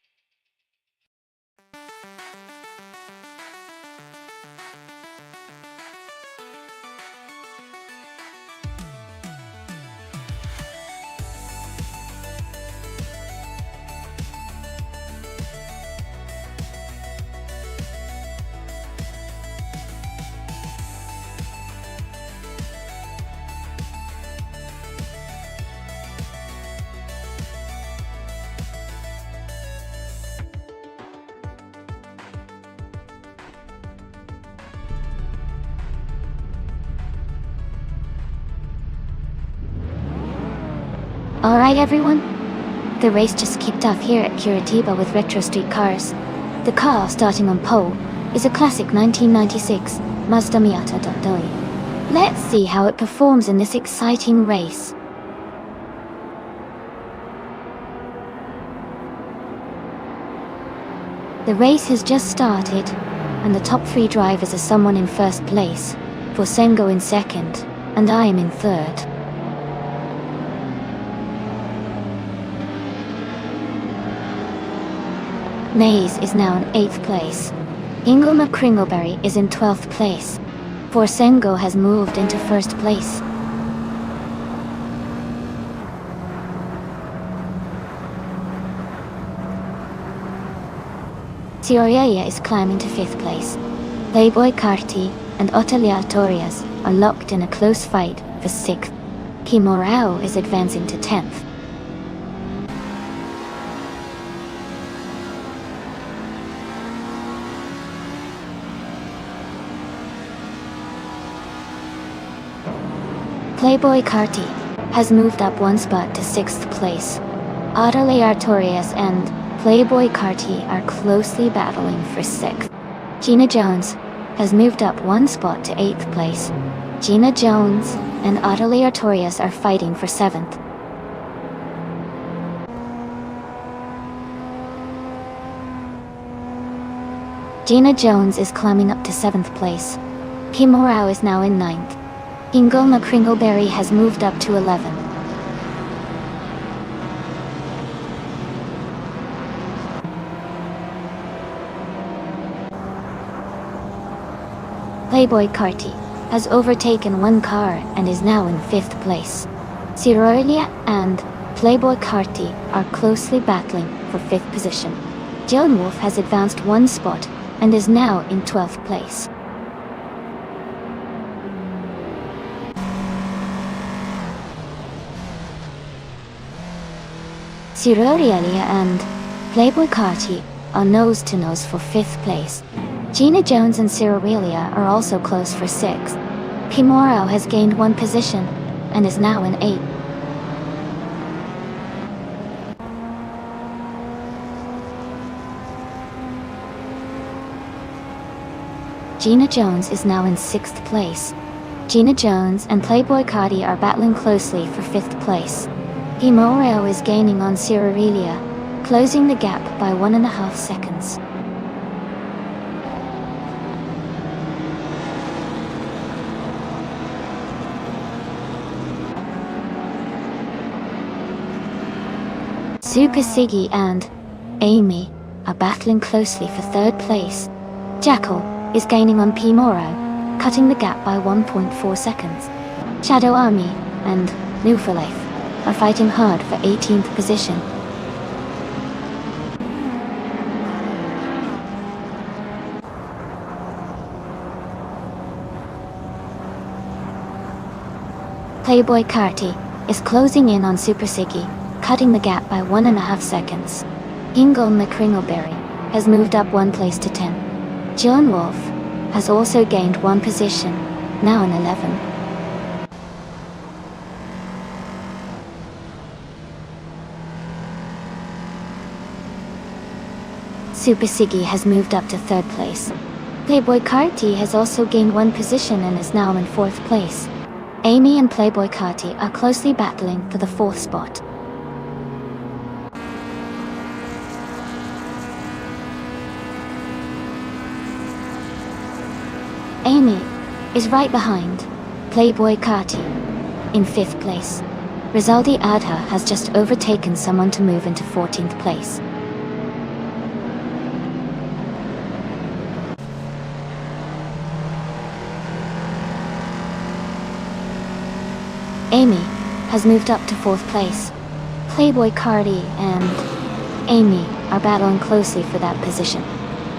Alright everyone, the race just kicked off here at Curitiba with retro street cars. The car starting on pole is a classic 1996 Mazda Miata Doi. Let's see how it performs in this exciting race. The race has just started, and the top three drivers are someone in first place, Forsengo in second, and I am in third. Mays is now in 8th place. Ingoma Kringleberry is in 12th place. Forsengo has moved into 1st place. Cioriaya is climbing to 5th place. Playboy Carti and Otelia Torias are locked in a close fight for 6th. Kimorao is advancing to 10th. Playboy Carti has moved up one spot to 6th place. Adale Artorias and Playboy Carti are closely battling for 6th. Gina Jones has moved up one spot to 8th place. Gina Jones and Adale Artorias are fighting for 7th. Gina Jones is climbing up to 7th place. Kimorao is now in 9th. Ingoma Kringleberry has moved up to 11th. Playboy Carti has overtaken one car and is now in 5th place. Cerealia and Playboy Carti are closely battling for 5th position. Joan Wolf has advanced one spot and is now in 12th place. Cerealia and Playboy Carti are nose-to-nose for 5th place. Gina Jones and Cerealia are also close for 6th. Pimoro has gained one position and is now in 8th. Gina Jones is now in 6th place. Gina Jones and Playboy Carti are battling closely for 5th place. Pimoro is gaining on Cerealia, closing the gap by 1.5 seconds. Super Siggy and Amy are battling closely for 3rd place. Jackal is gaining on Pimoro, cutting the gap by 1.4 seconds. Shadow Army and New for Life are fighting hard for 18th position. Playboy Carti is closing in on Super Siggy, cutting the gap by 1.5 seconds. Ingle McCringleberry has moved up 1 place to 10. Joan Wolf has also gained 1 position, now in 11. Super Siggy has moved up to 3rd place. Playboy Carti has also gained 1 position and is now in 4th place. Amy and Playboy Carti are closely battling for the 4th spot. Amy is right behind Playboy Carti in 5th place. Rizaldi Adha has just overtaken someone to move into 14th place. Amy has moved up to 4th place. Playboy Carti and Amy are battling closely for that position.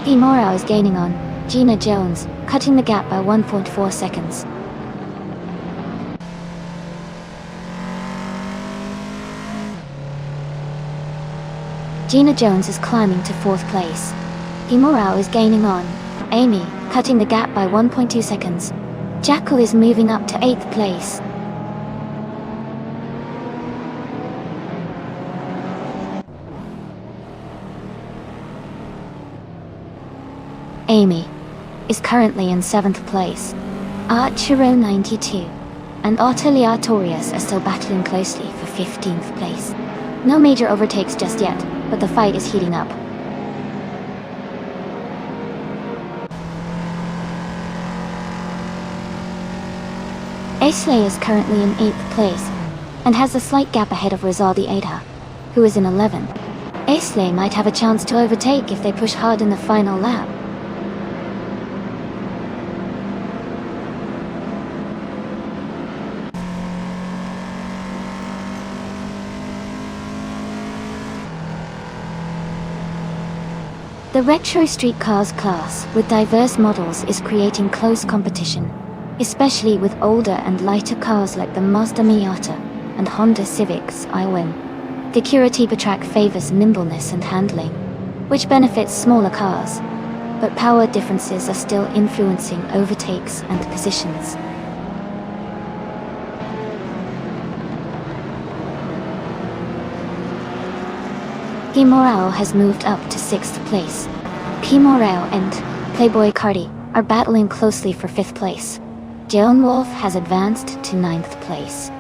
Pimoro is gaining on Gina Jones, cutting the gap by 1.4 seconds. Gina Jones is climbing to 4th place. Pimoro is gaining on Amy, cutting the gap by 1.2 seconds. Jackal is moving up to 8th place. Amy is currently in 7th place. Archero 92 and Otelia Torius are still battling closely for 15th place. No major overtakes just yet, but the fight is heating up. Aisley is currently in 8th place and has a slight gap ahead of Rizaldi Ada, who is in 11th. Aisley might have a chance to overtake if they push hard in the final lap. The retro street cars class with diverse models is creating close competition, especially with older and lighter cars like the Mazda Miata and Honda Civic's iWin. The Curitiba track favors nimbleness and handling, which benefits smaller cars, but power differences are still influencing overtakes and positions. Pimoro has moved up to 6th place. Pimoro and Playboy Carti are battling closely for 5th place. Joan Wolf has advanced to 9th place.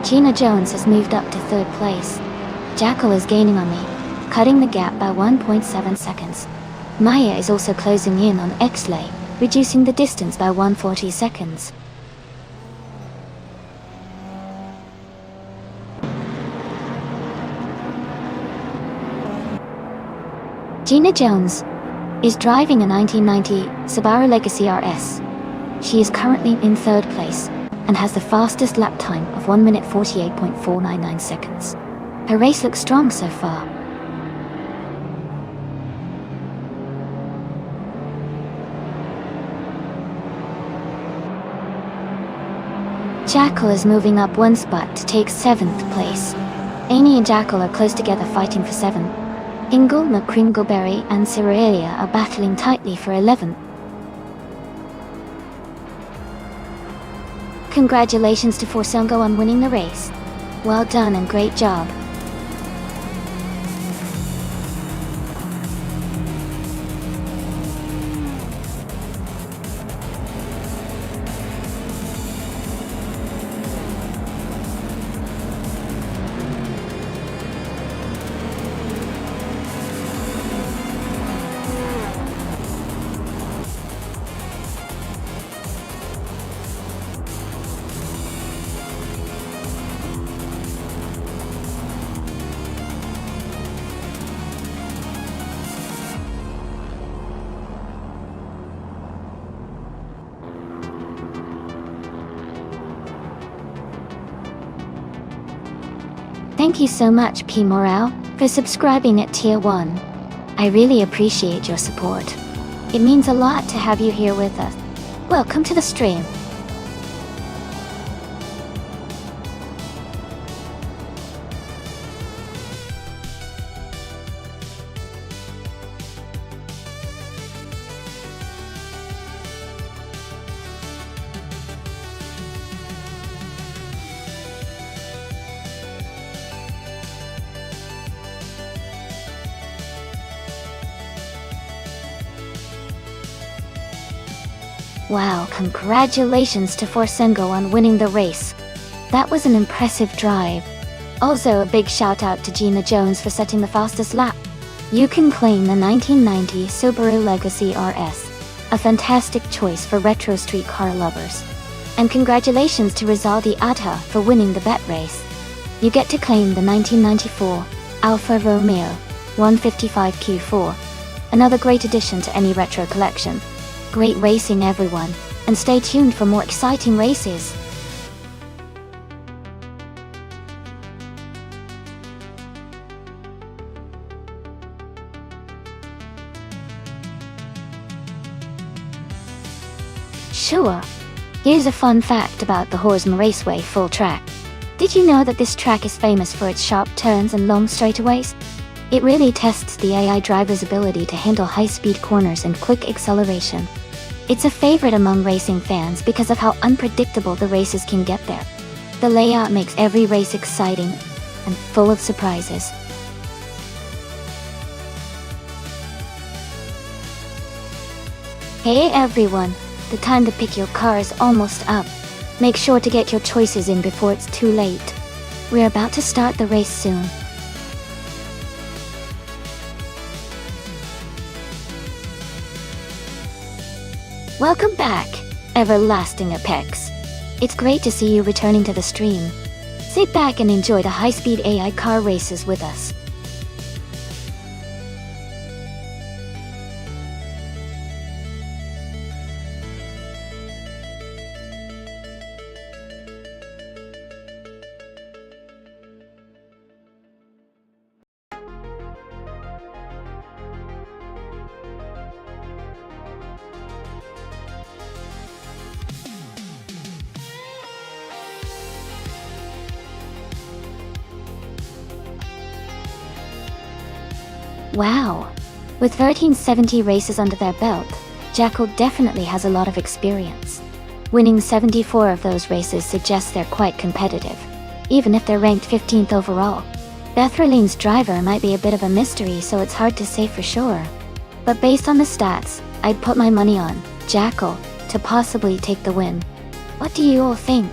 Gina Jones has moved up to 3rd place. Jackal is gaining on me, cutting the gap by 1.7 seconds. Maya is also closing in on Exley, reducing the distance by 140 seconds. Gina Jones is driving a 1990 Subaru Legacy RS. She is currently in 3rd place and has the fastest lap time of 1 minute 48.499 seconds. Her race looks strong so far. Jackal is moving up 1 spot to take 7th place. Amy and Jackal are close together fighting for 7th. Ingle, McCringleberry and Cyrelia are battling tightly for 11th. Congratulations to Forsongo on winning the race. Well done and great job. Thank you so much, P. Morale, for subscribing at Tier 1. I really appreciate your support. It means a lot to have you here with us. Welcome to the stream. Wow, congratulations to Forsongo on winning the race. That was an impressive drive. Also a big shout out to Gina Jones for setting the fastest lap. You can claim the 1990 Subaru Legacy RS, a fantastic choice for retro street car lovers. And congratulations to Rizaldi Adha for winning the bet race. You get to claim the 1994 Alfa Romeo 155 Q4, another great addition to any retro collection. Great racing everyone, and stay tuned for more exciting races. Sure. Here's a fun fact about the Horsman Raceway full track. Did you know that this track is famous for its sharp turns and long straightaways? It really tests the AI driver's ability to handle high-speed corners and quick acceleration. It's a favorite among racing fans because of how unpredictable the races can get there. The layout makes every race exciting and full of surprises. Hey everyone, the time to pick your car is almost up. Make sure to get your choices in before it's too late. We're about to start the race soon. Welcome back, Everlasting Apex. It's great to see you returning to the stream. Sit back and enjoy the high-speed AI car races with us. Wow! With 1370 races under their belt, Jackal definitely has a lot of experience. Winning 74 of those races suggests they're quite competitive, even if they're ranked 15th overall. Bethraline's driver might be a bit of a mystery, so it's hard to say for sure. But based on the stats, I'd put my money on Jackal to possibly take the win. What do you all think?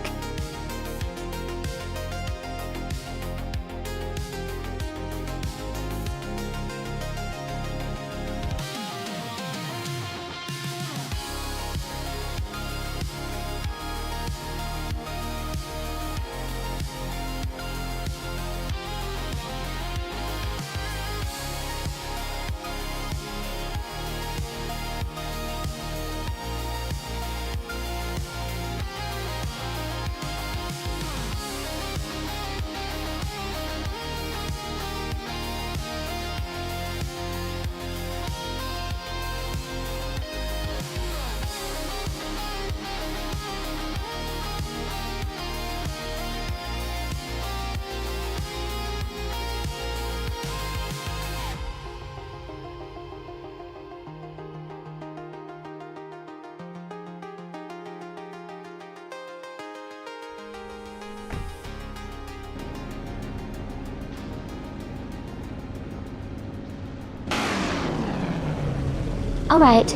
Alright,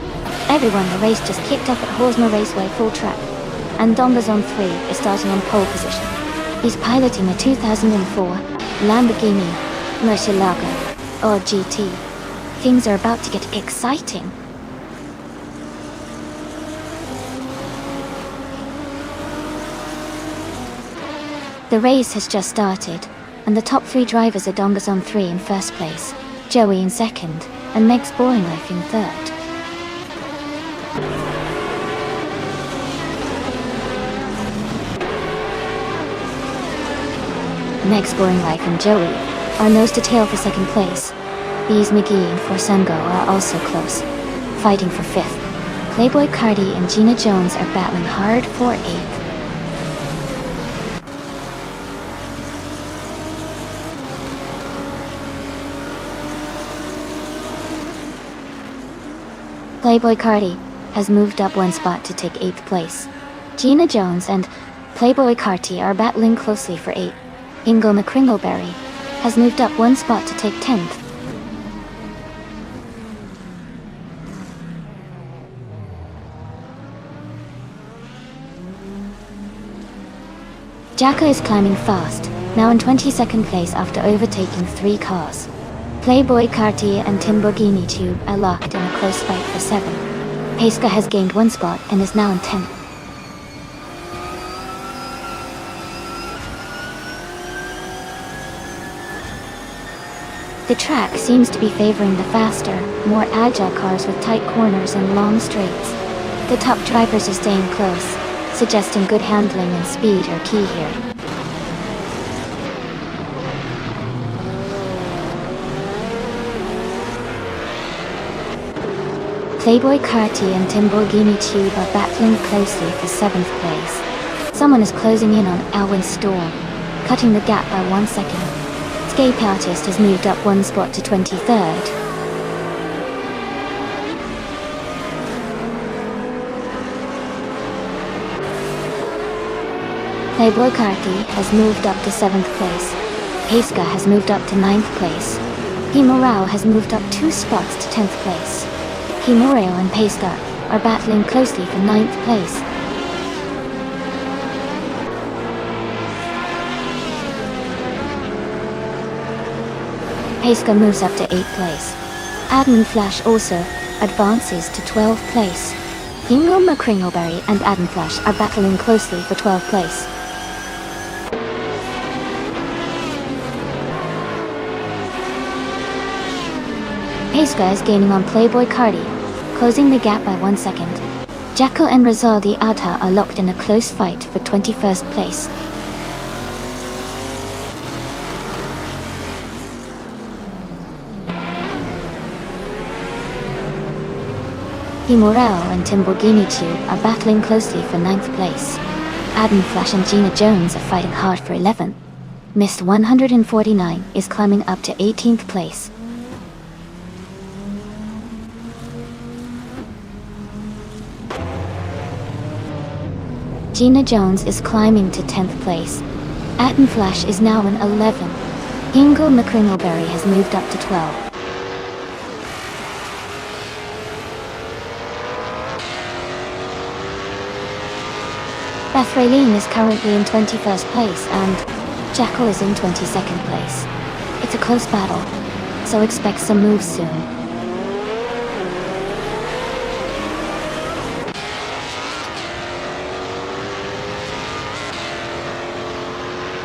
everyone, the race just kicked off at Horsma Raceway full track, and Dongas on 3 is starting on pole position. He's piloting a 2004 Lamborghini Murcielago, or GT. Things are about to get exciting. The race has just started, and the top 3 drivers are Dongas on 3 in first place, Joey in second, and Meg's Boring Life in third. Meg's Boring Life and Joey are nose to tail for second place. Bees McGee and Forsengo are also close, fighting for fifth. Playboy Cardi and Gina Jones are battling hard for eighth. Playboy Cardi has moved up 1 spot to take 8th place. Gina Jones and Playboy Carti are battling closely for 8th. Ingo McCringleberry has moved up 1 spot to take 10th. Jacka is climbing fast, now in 22nd place after overtaking 3 cars. Playboy Carti and Timborghini Tube are locked in a close fight for 7th. Paiska has gained 1 spot and is now in 10th. The track seems to be favoring the faster, more agile cars with tight corners and long straights. The top drivers are staying close, suggesting good handling and speed are key here. Playboy Carti and Timborghini Tube are battling closely for 7th place. Someone is closing in on Alwyn Storm, cutting the gap by 1 second. Scape Artist has moved up 1 spot to 23rd. Playboy Carti has moved up to 7th place. Paiska has moved up to 9th place. Himorao has moved up 2 spots to 10th place. Himorao and Paiska are battling closely for 9th place. Paiska moves up to 8th place. Admin Flash also advances to 12th place. Ingo McCringleberry and Admin Flash are battling closely for 12th place. Paiska is gaining on Playboy Cardi, closing the gap by 1 second. Jacko and Rizaldi Ata are locked in a close fight for 21st place. Himorao and Timborghini Tube are battling closely for 9th place. Adam Flash and Gina Jones are fighting hard for 11th. Mist 149 is climbing up to 18th place. Gina Jones is climbing to 10th place. Atten Flash is now in 11th. Ingo McCringleberry has moved up to 12th. Beth Raylene is currently in 21st place and Jackal is in 22nd place. It's a close battle, so expect some moves soon.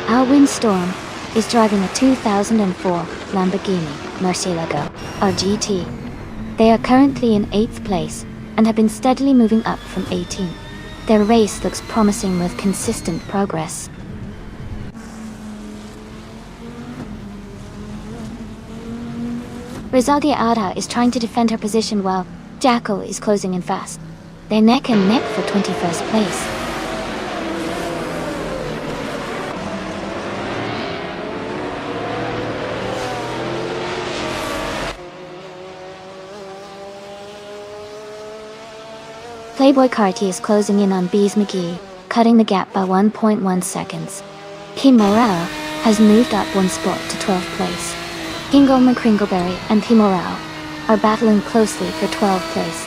Alwyn Storm is driving a 2004 Lamborghini Murcielago, or GT. They are currently in 8th place and have been steadily moving up from 18th. Their race looks promising with consistent progress. Rizaldia Ada is trying to defend her position while Jackal is closing in fast. They're neck and neck for 21st place. Playboy Carti is closing in on Bees McGee, cutting the gap by 1.1 seconds. Kim Morale has moved up 1 spot to 12th place. Ingo McCringleberry and Kim Morale are battling closely for 12th place.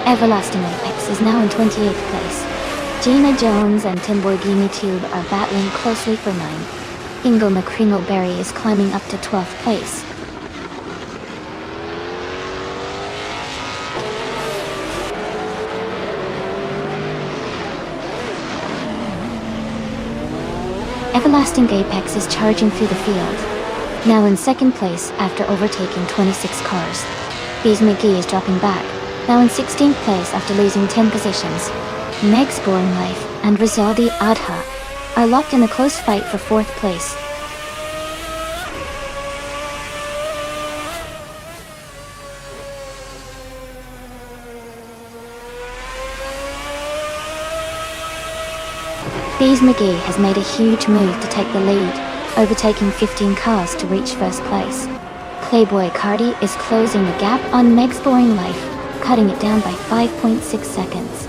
Everlasting Apex is now in 28th place. Gina Jones and Timborghini Tube are battling closely for 9. Ingle McCringleberry is climbing up to 12th place. Everlasting Apex is charging through the field, now in 2nd place after overtaking 26 cars. Bees McGee is dropping back, now in 16th place after losing 10 positions. Meg's Boring Life and Rizaldi Adha are locked in a close fight for 4th place. Bees McGee has made a huge move to take the lead, overtaking 15 cars to reach 1st place. Playboy Cardi is closing the gap on Meg's Boring Life, cutting it down by 5.6 seconds.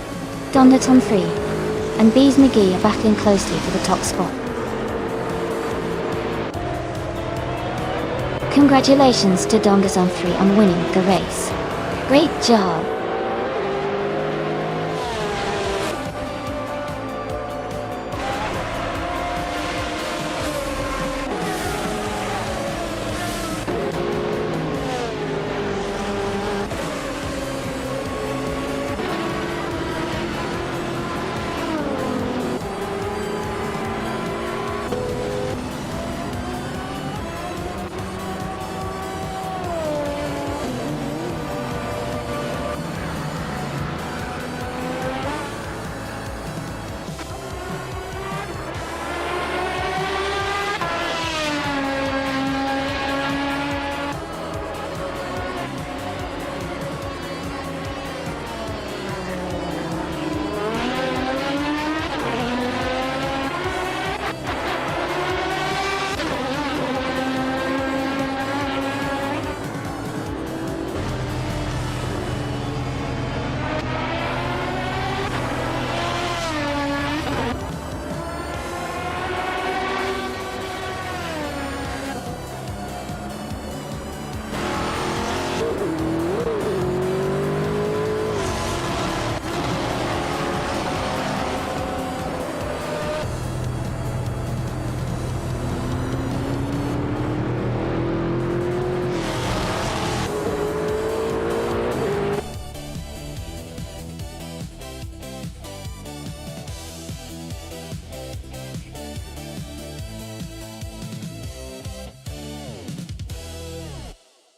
Donda's on 3, and Bees McGee are battling closely for the top spot. Congratulations to Donda's on 3 on winning the race. Great job!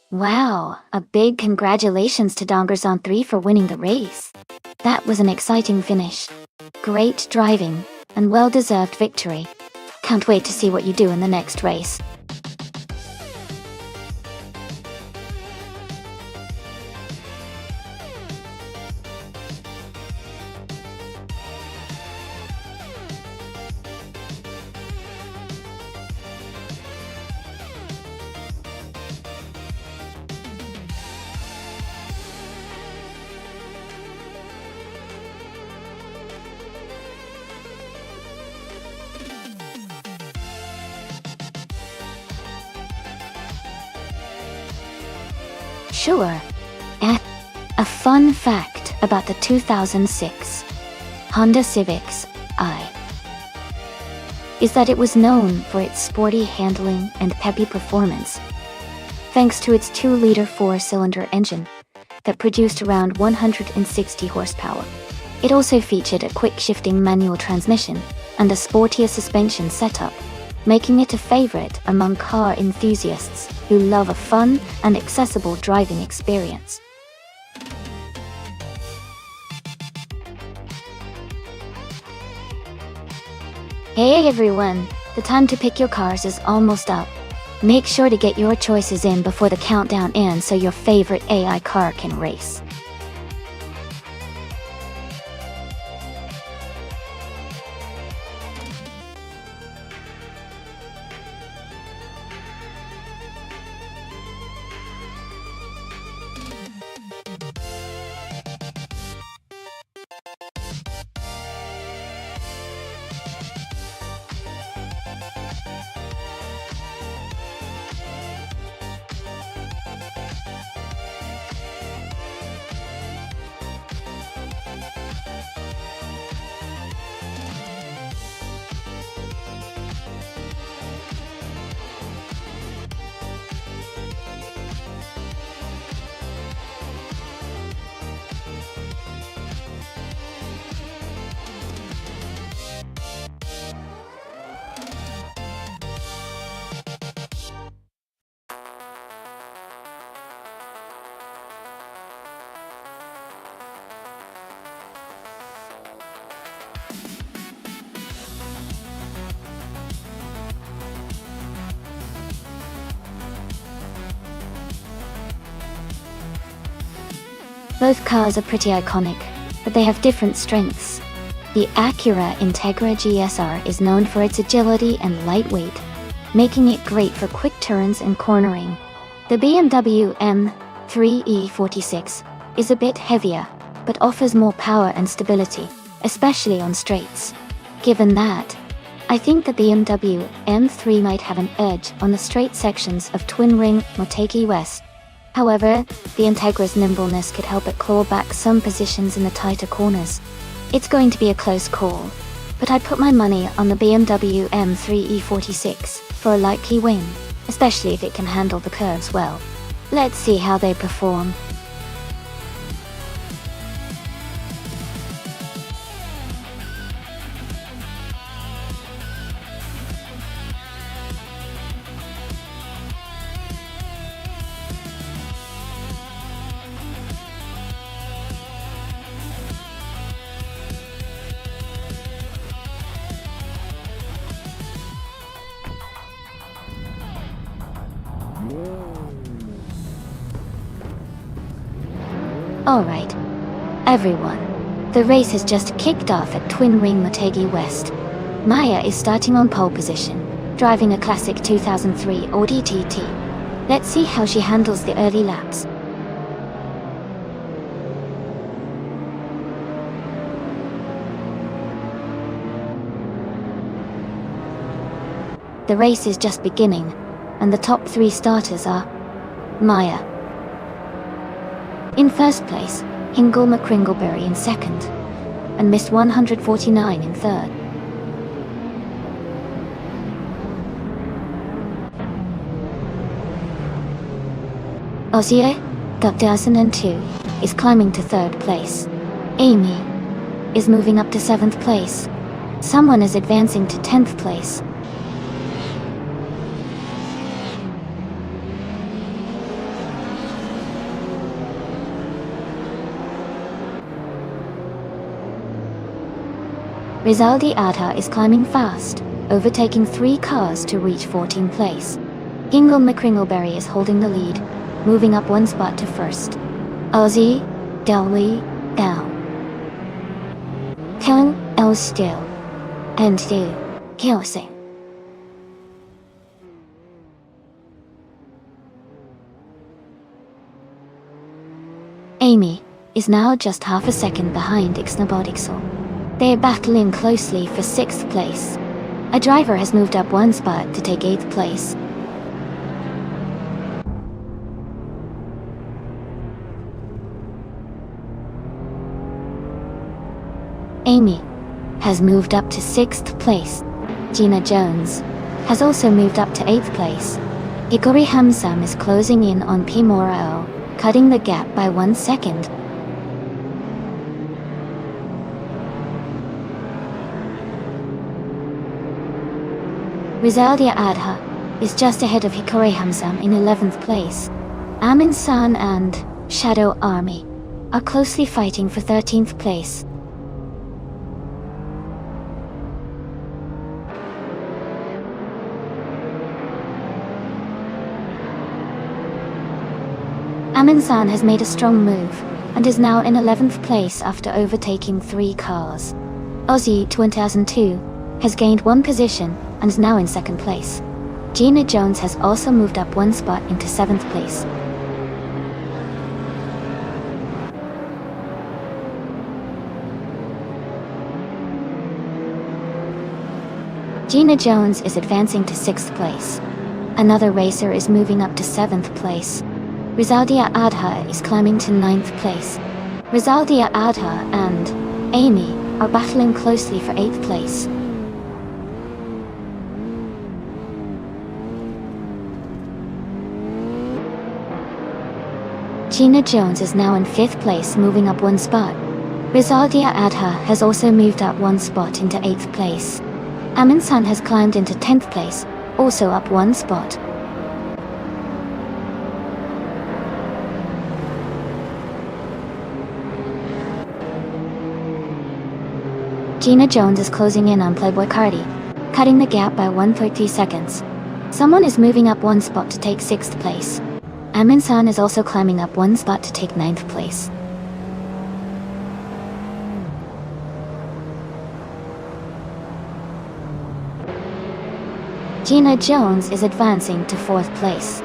Wow, a big congratulations to Dongers on 3 for winning the race. That was an exciting finish. Great driving, and well-deserved victory. Can't wait to see what you do in the next race. Sure. A fun fact about the 2006 Honda Civics I is that it was known for its sporty handling and peppy performance, thanks to its 2-liter 4-cylinder engine that produced around 160 horsepower. It also featured a quick-shifting manual transmission and a sportier suspension setup, making it a favorite among car enthusiasts who love a fun and accessible driving experience. Hey everyone, the time to pick your cars is almost up. Make sure to get your choices in before the countdown ends so your favorite AI car can race. Both cars are pretty iconic, but they have different strengths. The Acura Integra GSR is known for its agility and lightweight, making it great for quick turns and cornering. The BMW M3 E46 is a bit heavier, but offers more power and stability, especially on straights. Given that, I think the BMW M3 might have an edge on the straight sections of twin-ring Motegi West. However, the Integra's nimbleness could help it claw back some positions in the tighter corners. It's going to be a close call, but I'd put my money on the BMW M3 E46 for a likely win, especially if it can handle the curves well. Let's see how they perform. Alright, everyone, the race has just kicked off at Twin Ring Motegi West. Maya is starting on pole position, driving a classic 2003 Audi TT. Let's see how she handles the early laps. The race is just beginning, and the top 3 starters are Maya. In first place, Hingle McCringleberry in second, and Miss 149 in third. Ozier, 2002, is climbing to third place. Amy is moving up to 7th place. Someone is advancing to 10th place. Rizaldi Adha is climbing fast, overtaking 3 cars to reach 14th place. Hingle McCringleberry is holding the lead, moving up 1 spot to first. Ozzy, Delwy, down. Kellen, L still. And do, Kelsey. Amy is now just half a second behind Ixnabodixel. They are battling closely for 6th place. A driver has moved up 1 spot to take 8th place. Amy has moved up to 6th place. Gina Jones has also moved up to 8th place. Hikori Hamsam is closing in on P. Morao, cutting the gap by 1 second. Rizaldia Adha is just ahead of Hikori Hamsam in 11th place. Amin San and Shadow Army are closely fighting for 13th place. Amin San has made a strong move and is now in 11th place after overtaking 3 cars. Aussie 2002 has gained 1 position and is now in 2nd place. Gina Jones has also moved up 1 spot into 7th place. Gina Jones is advancing to 6th place. Another racer is moving up to 7th place. Rizaldia Adha is climbing to 9th place. Rizaldia Adha and Amy are battling closely for 8th place. Gina Jones is now in 5th place, moving up 1 spot. Rizaldia Adha has also moved up 1 spot into 8th place. Amin San has climbed into 10th place, also up 1 spot. Gina Jones is closing in on Playboy Cardi, cutting the gap by 1.3 seconds. Someone is moving up 1 spot to take 6th place. Amin San is also climbing up 1 spot to take 9th place. Gina Jones is advancing to 4th place.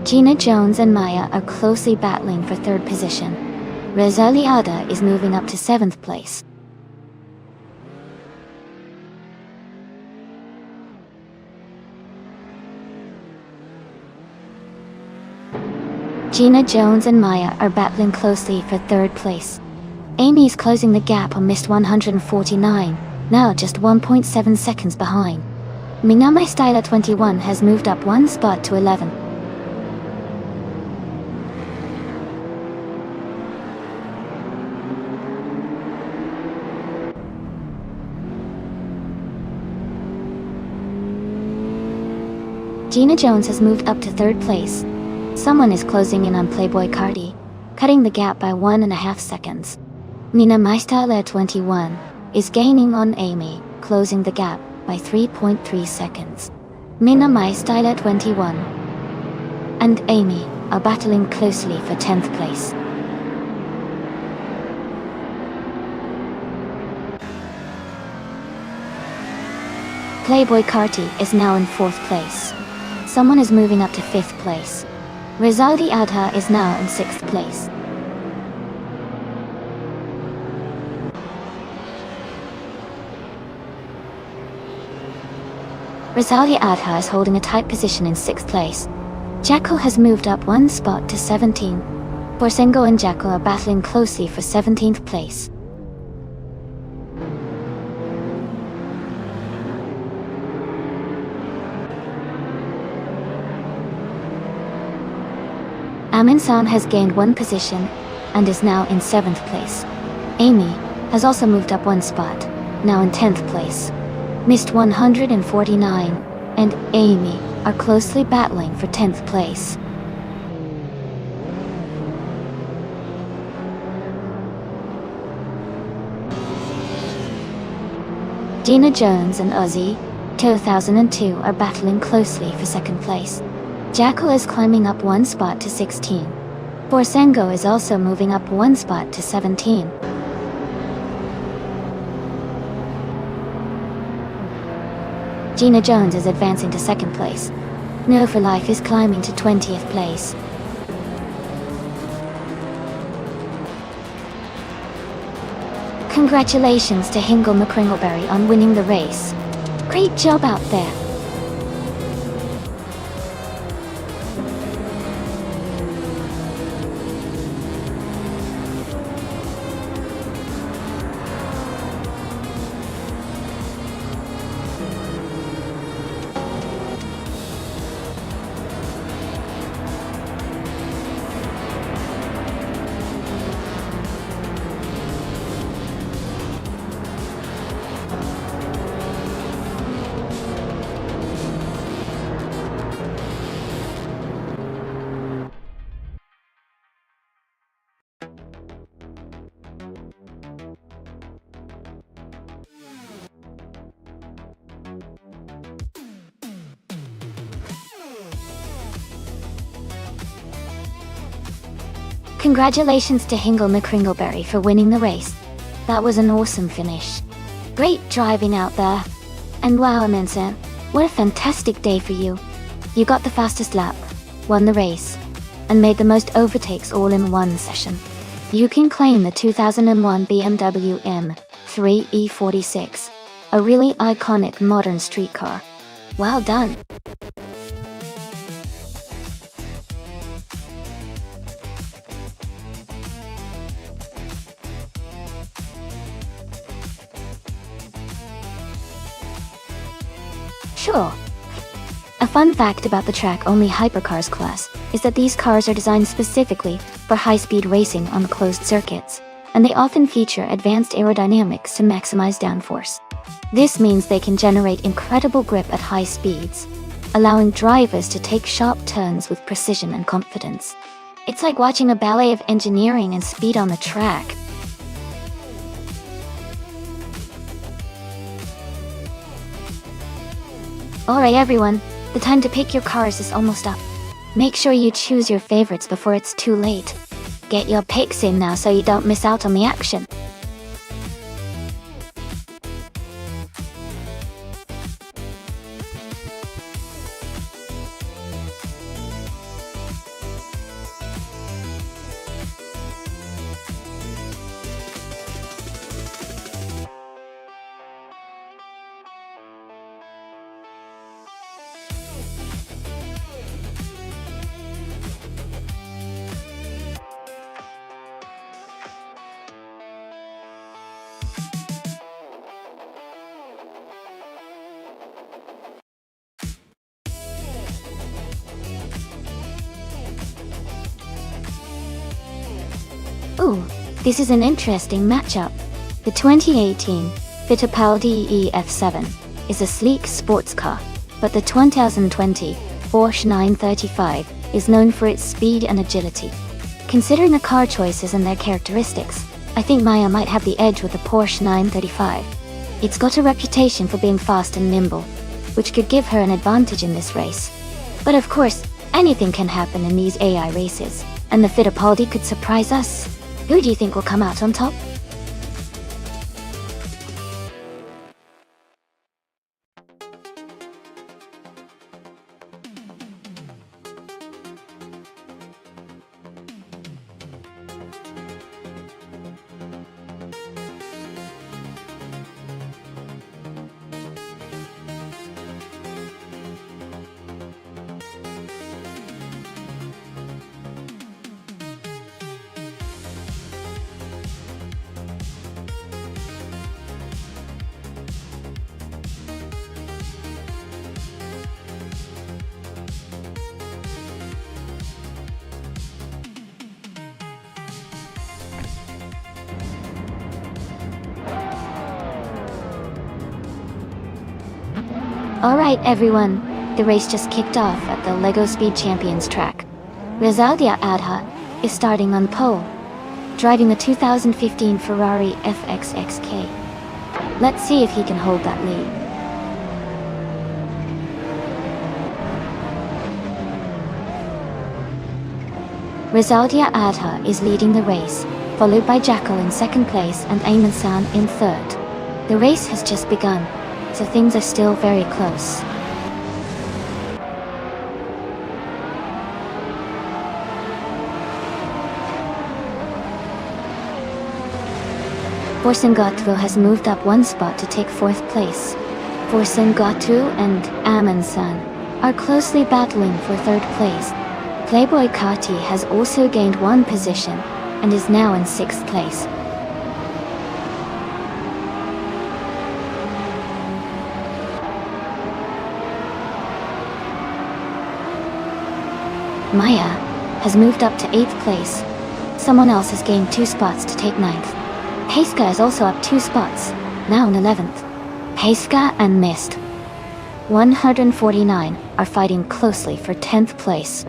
Gina Jones and Maya are closely battling for 3rd position. Rezaliada is moving up to 7th place. Gina Jones and Maya are battling closely for 3rd place. Amy is closing the gap on missed 149, now just 1.7 seconds behind. Mina My Styler 21 has moved up 1 spot to 11. Gina Jones has moved up to 3rd place. Someone is closing in on Playboy Cardi, cutting the gap by 1.5 seconds. Mina My Styler 21 is gaining on Amy, closing the gap by 3.3 seconds. Mina My Styler 21 and Amy are battling closely for 10th place. Playboy Carti is now in 4th place. Someone is moving up to 5th place. Rizaldi Adha is now in 6th place. Rizaldi Adha is holding a tight position in 6th place. Jackal has moved up 1 spot to 17. Borsengo and Jackal are battling closely for 17th place. Amin San has gained 1 position and is now in 7th place. Amy has also moved up 1 spot, now in 10th place. Missed 149 and Amy are closely battling for 10th place. Gina Jones and Ozzy 2002 are battling closely for 2nd place. Jackal is climbing up 1 spot to 16. Borsengo is also moving up 1 spot to 17. Gina Jones is advancing to 2nd place. No for Life is climbing to 20th place. Congratulations to Hingle McCringleberry on winning the race. Great job out there. Congratulations to Hingle McCringleberry for winning the race. That was an awesome finish. Great driving out there. And wow, Amensa, what a fantastic day for you. You got the fastest lap, won the race, and made the most overtakes all in one session. You can claim the 2001 BMW M3 E46, a really iconic modern street car. Well done. Sure. A fun fact about the track-only hypercars class is that these cars are designed specifically for high-speed racing on closed circuits, and they often feature advanced aerodynamics to maximize downforce. This means they can generate incredible grip at high speeds, allowing drivers to take sharp turns with precision and confidence. It's like watching a ballet of engineering and speed on the track. Alright everyone, the time to pick your cars is almost up. Make sure you choose your favorites before it's too late. Get your picks in now so you don't miss out on the action. Ooh, this is an interesting matchup. The 2018 Fittipaldi EF7 is a sleek sports car, but the 2020 Porsche 935 is known for its speed and agility. Considering the car choices and their characteristics, I think Maya might have the edge with the Porsche 935. It's got a reputation for being fast and nimble, which could give her an advantage in this race. But of course, anything can happen in these AI races, and the Fittipaldi could surprise us. Who do you think will come out on top? Alright everyone, the race just kicked off at the LEGO Speed Champions track. Rizaldia Adha is starting on pole, driving the 2015 Ferrari FXXK. Let's see if he can hold that lead. Rizaldia Adha is leading the race, followed by Jackal in second place and Ayman-san in third. The race has just begun, so things are still very close. Forsengatu has moved up one spot to take fourth place. Forsengatu and Ayman-san are closely battling for third place. Playboy Kati has also gained one position and is now in sixth place. Maya has moved up to 8th place. Someone else has gained 2 spots to take 9th. Heiska is also up 2 spots, now in 11th. Heiska and Mist 149 are fighting closely for 10th place.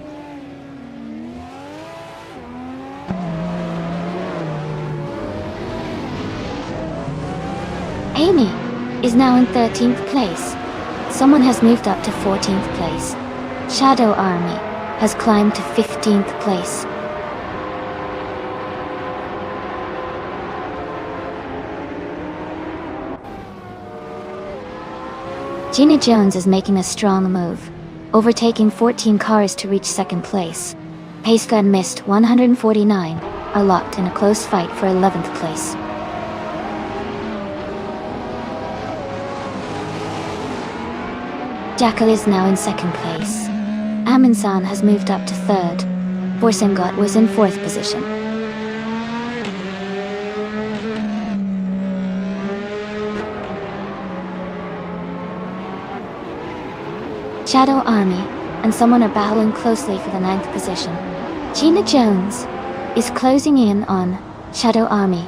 Amy is now in 13th place. Someone has moved up to 14th place. Shadow Army has climbed to 15th place. Gina Jones is making a strong move, overtaking 14 cars to reach second place. Heiska and Mist 149 are locked in a close fight for 11th place. Jackal is now in second place. Ayman-san has moved up to third. Forsengot was in 4th position. Shadow Army and someone are battling closely for the 9th position. Gina Jones is closing in on Shadow Army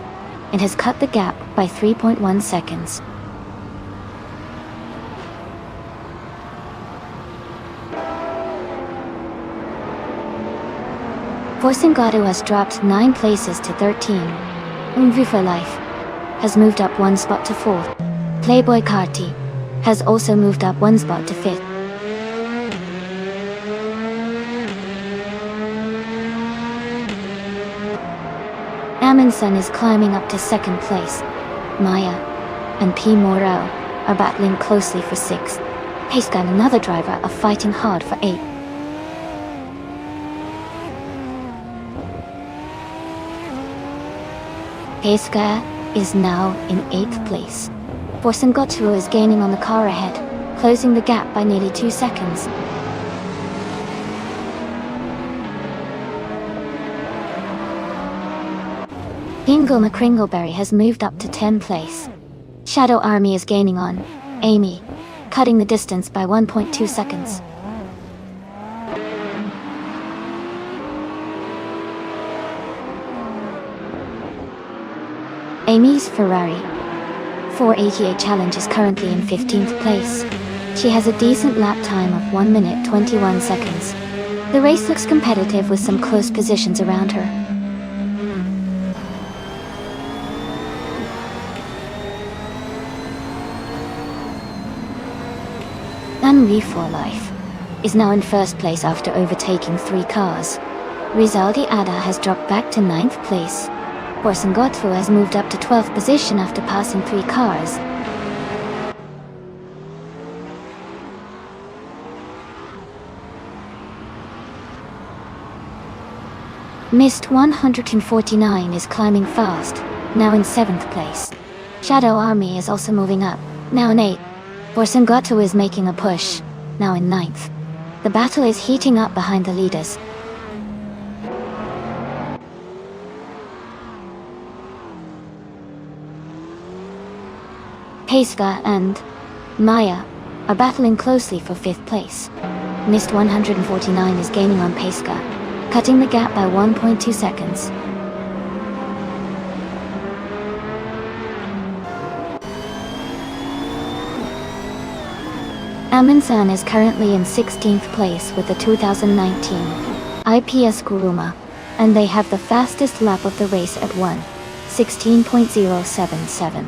and has cut the gap by 3.1 seconds. Forsengatu has dropped 9 places to 13. Umvu for Life has moved up 1 spot to 4th. Playboy Karti has also moved up 1 spot to 5th. Ayman-san is climbing up to 2nd place. Maya and P. Morel are battling closely for 6th. Heiska and another driver are fighting hard for 8th. Heiska is now in 8th place. Forsengatu is gaining on the car ahead, closing the gap by nearly 2 seconds. Bingo McCringleberry has moved up to 10th place. Shadow Army is gaining on Amy, cutting the distance by 1.2 seconds. Amy's Ferrari 488 Challenge is currently in 15th place. She has a decent lap time of 1 minute 21 seconds. The race looks competitive with some close positions around her. Henry for Life is now in first place after overtaking 3 cars. Rizaldi Ada has dropped back to 9th place. Borsengotfu has moved up to 12th position after passing 3 cars. Mist 149 is climbing fast, now in 7th place. Shadow Army is also moving up, now in 8th. Borsengotfu is making a push, now in 9th. The battle is heating up behind the leaders. Paiska and Maya are battling closely for 5th place. Mist 149 is gaining on Paiska, cutting the gap by 1.2 seconds. Amundsen is currently in 16th place with the 2019 IPS Kuruma, and they have the fastest lap of the race at 1:16.077.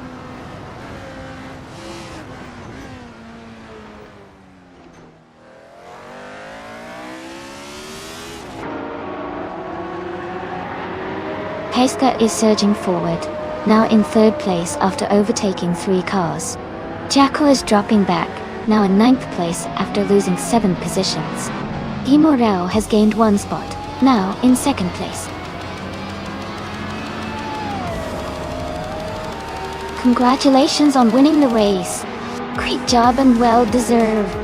Paiska is surging forward, now in 3rd place after overtaking 3 cars. Jackal is dropping back, now in 9th place after losing 7 positions. Guy Morel has gained 1 spot, now in 2nd place. Congratulations on winning the race. Great job and well deserved.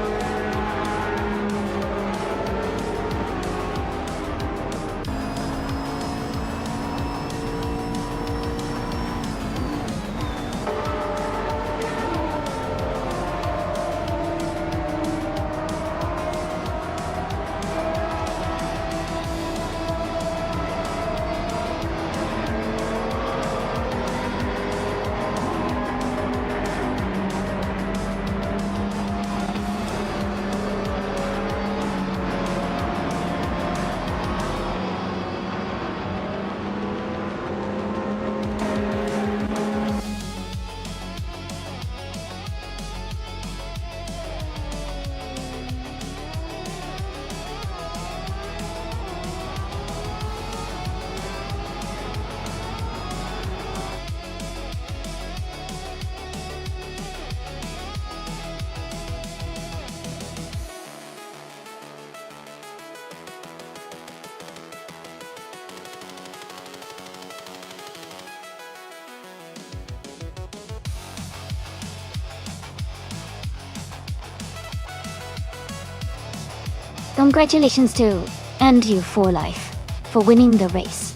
Congratulations to and you for life for winning the race.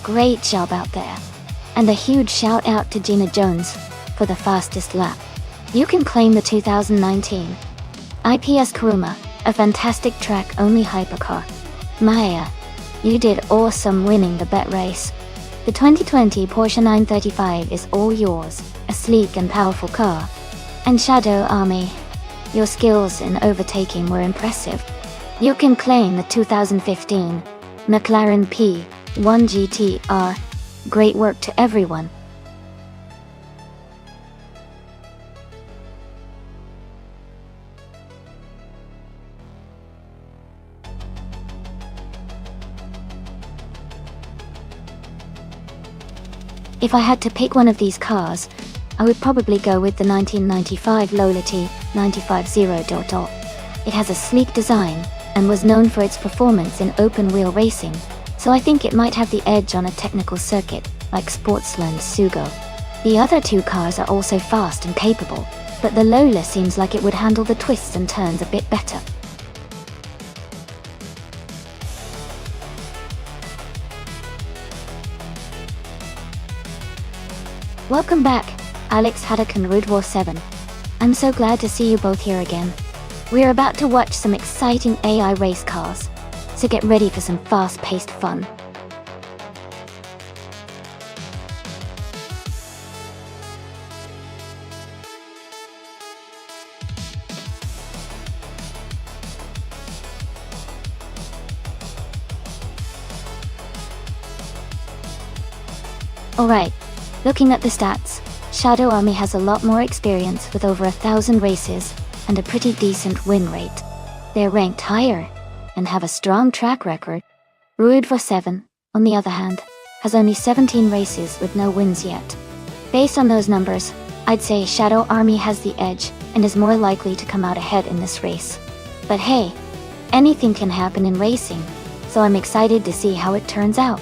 Great job out there. And a huge shout out to Gina Jones for the fastest lap. You can claim the 2019 IPS Kuruma, a fantastic track-only hypercar. Maya, you did awesome winning the bet race. The 2020 Porsche 935 is all yours, a sleek and powerful car. And Shadow Army, your skills in overtaking were impressive. You can claim the 2015 McLaren P1 GTR. Great work to everyone. If I had to pick one of these cars, I would probably go with the 1995 Lola T950. It has a sleek design and was known for its performance in open-wheel racing, so I think it might have the edge on a technical circuit like Sportsland Sugo. The other 2 cars are also fast and capable, but the Lola seems like it would handle the twists and turns a bit better. Welcome back, Alex Haddock and Rudwar 7. I'm so glad to see you both here again. We're about to watch some exciting AI race cars, so get ready for some fast-paced fun. Alright, looking at the stats, Shadow Army has a lot more experience with over 1,000 races and a pretty decent win rate. They're ranked higher and have a strong track record. Ruidva 7, on the other hand, has only 17 races with no wins yet. Based on those numbers, I'd say Shadow Army has the edge and is more likely to come out ahead in this race. But hey, anything can happen in racing, so I'm excited to see how it turns out.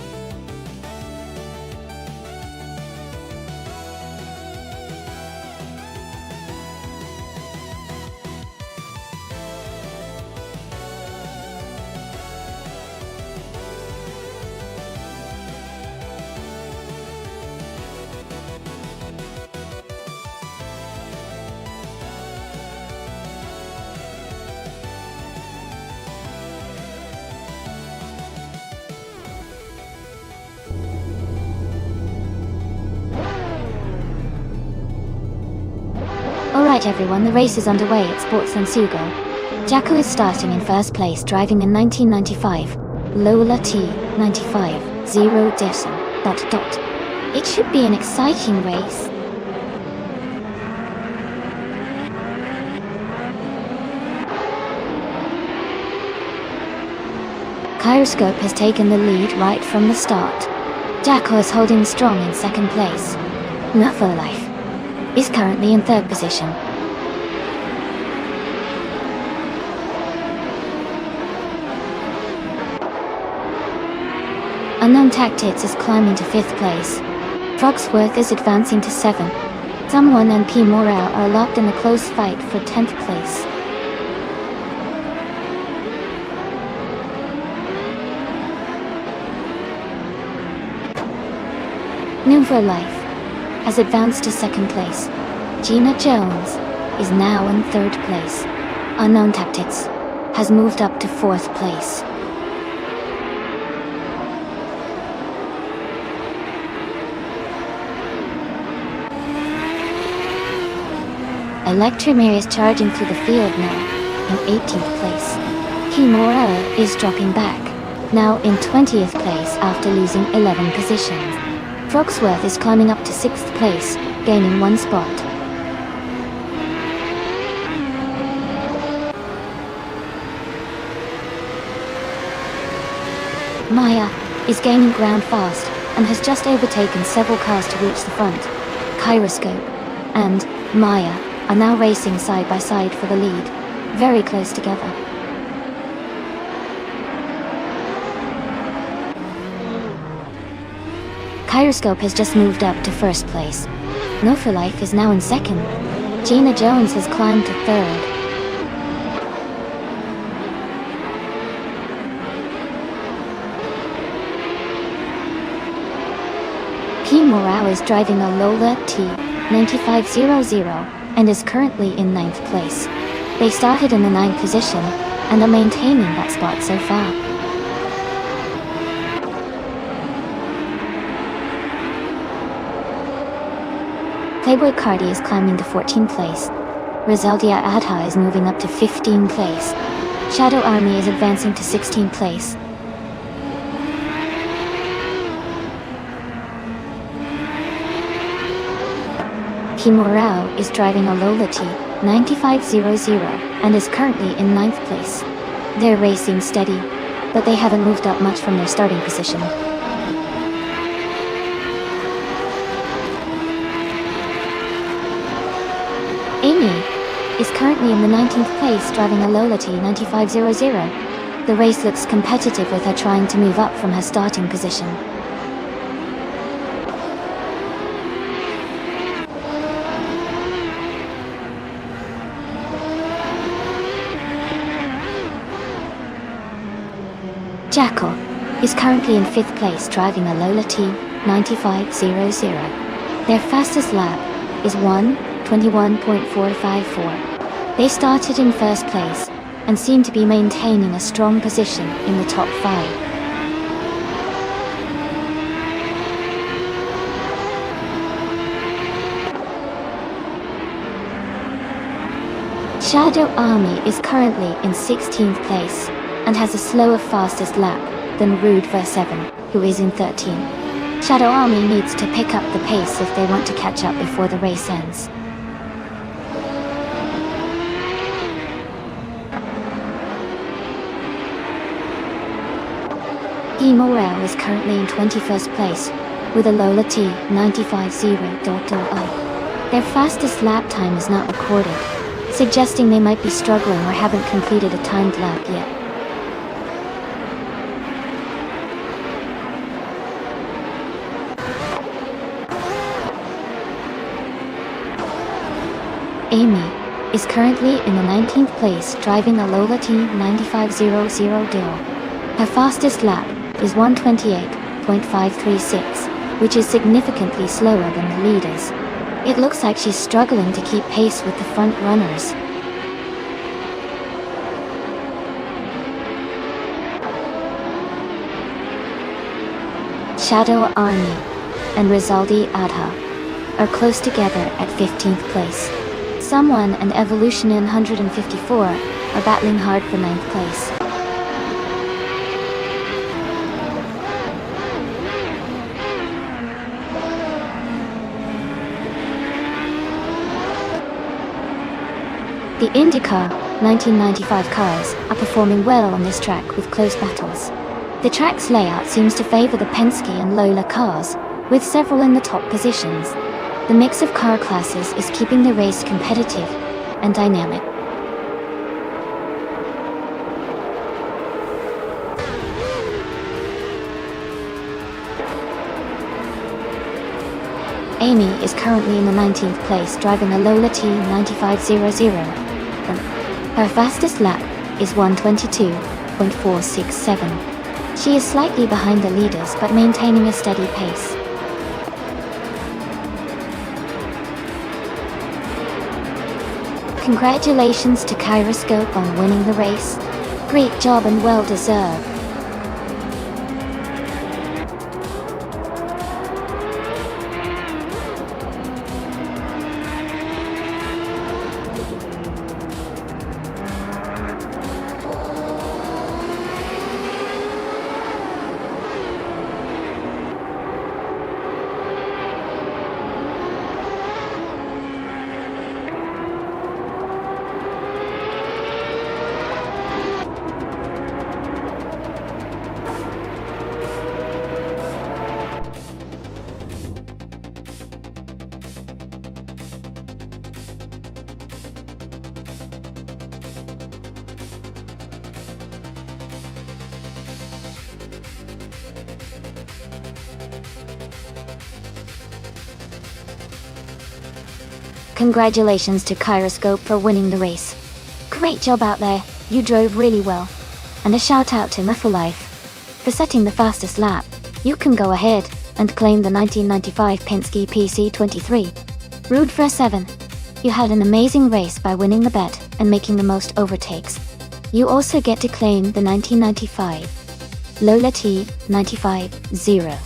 Alright everyone, the race is underway at Sports Sugo. Jacko is starting in first place, driving a 1995 Lola T95 0 dot. It should be an exciting race. Gyroscope has taken the lead right from the start. Jacko is holding strong in second place. Nuffle Life is currently in third position. Unknown Tactics is climbing to 5th place. Frogsworth is advancing to 7th. Someone and P. Morale are locked in a close fight for 10th place. New for Life has advanced to 2nd place. Gina Jones is now in 3rd place. Unknown Tactics has moved up to 4th place. Electromere is charging through the field now, in 18th place. Kimura is dropping back, now in 20th place after losing 11 positions. Frogsworth is climbing up to 6th place, gaining 1 spot. Maya is gaining ground fast and has just overtaken several cars to reach the front. Gyroscope and Maya are now racing side by side for the lead, very close together. Gyroscope has just moved up to 1st place. No for Life is now in 2nd. Gina Jones has climbed to 3rd. P. Morale is driving a Lola T9500 and is currently in 9th place. They started in the 9th position and are maintaining that spot so far. Playboy Cardi is climbing to 14th place. Rizaldia Adha is moving up to 15th place. Shadow Army is advancing to 16th place. Kimurao is driving a Lola T9500 and is currently in 9th place. They're racing steady, but they haven't moved up much from their starting position. Amy is currently in the 19th place driving a Lola T9500. The race looks competitive with her trying to move up from her starting position. Jackal is currently in 5th place driving a Lola T9500. Their fastest lap is 1:21.454. They started in first place and seem to be maintaining a strong position in the top 5. Shadow Army is currently in 16th place and has a slower fastest lap than Rude vs 7, who is in 13th. Shadow Army needs to pick up the pace if they want to catch up before the race ends. Morale is currently in 21st place with a Lola T 950.0. Their fastest lap time is not recorded, suggesting they might be struggling or haven't completed a timed lap yet. Amy is currently in the 19th place driving a Lola T 9500. Her fastest lap is 1:28.536, which is significantly slower than the leaders. It looks like she's struggling to keep pace with the front runners. Shadow Army and Rizaldi Adha are close together at 15th place. Someone and Evolution in 154 are battling hard for 9th place. The IndyCar 1995 cars are performing well on this track with close battles. The track's layout seems to favor the Penske and Lola cars, with several in the top positions. The mix of car classes is keeping the race competitive and dynamic. Amy is currently in the 19th place driving a Lola T 9500. Her fastest lap is 1:22.467. She is slightly behind the leaders but maintaining a steady pace. Congratulations to Kyroscope on winning the race. Great job and well deserved. Congratulations to Kyroscope for winning the race. Great job out there, you drove really well. And a shout out to Life for setting the fastest lap. You can go ahead and claim the 1995 Penske PC23. Rude for 7. You had an amazing race by winning the bet and making the most overtakes. You also get to claim the 1995 Lola T 9500.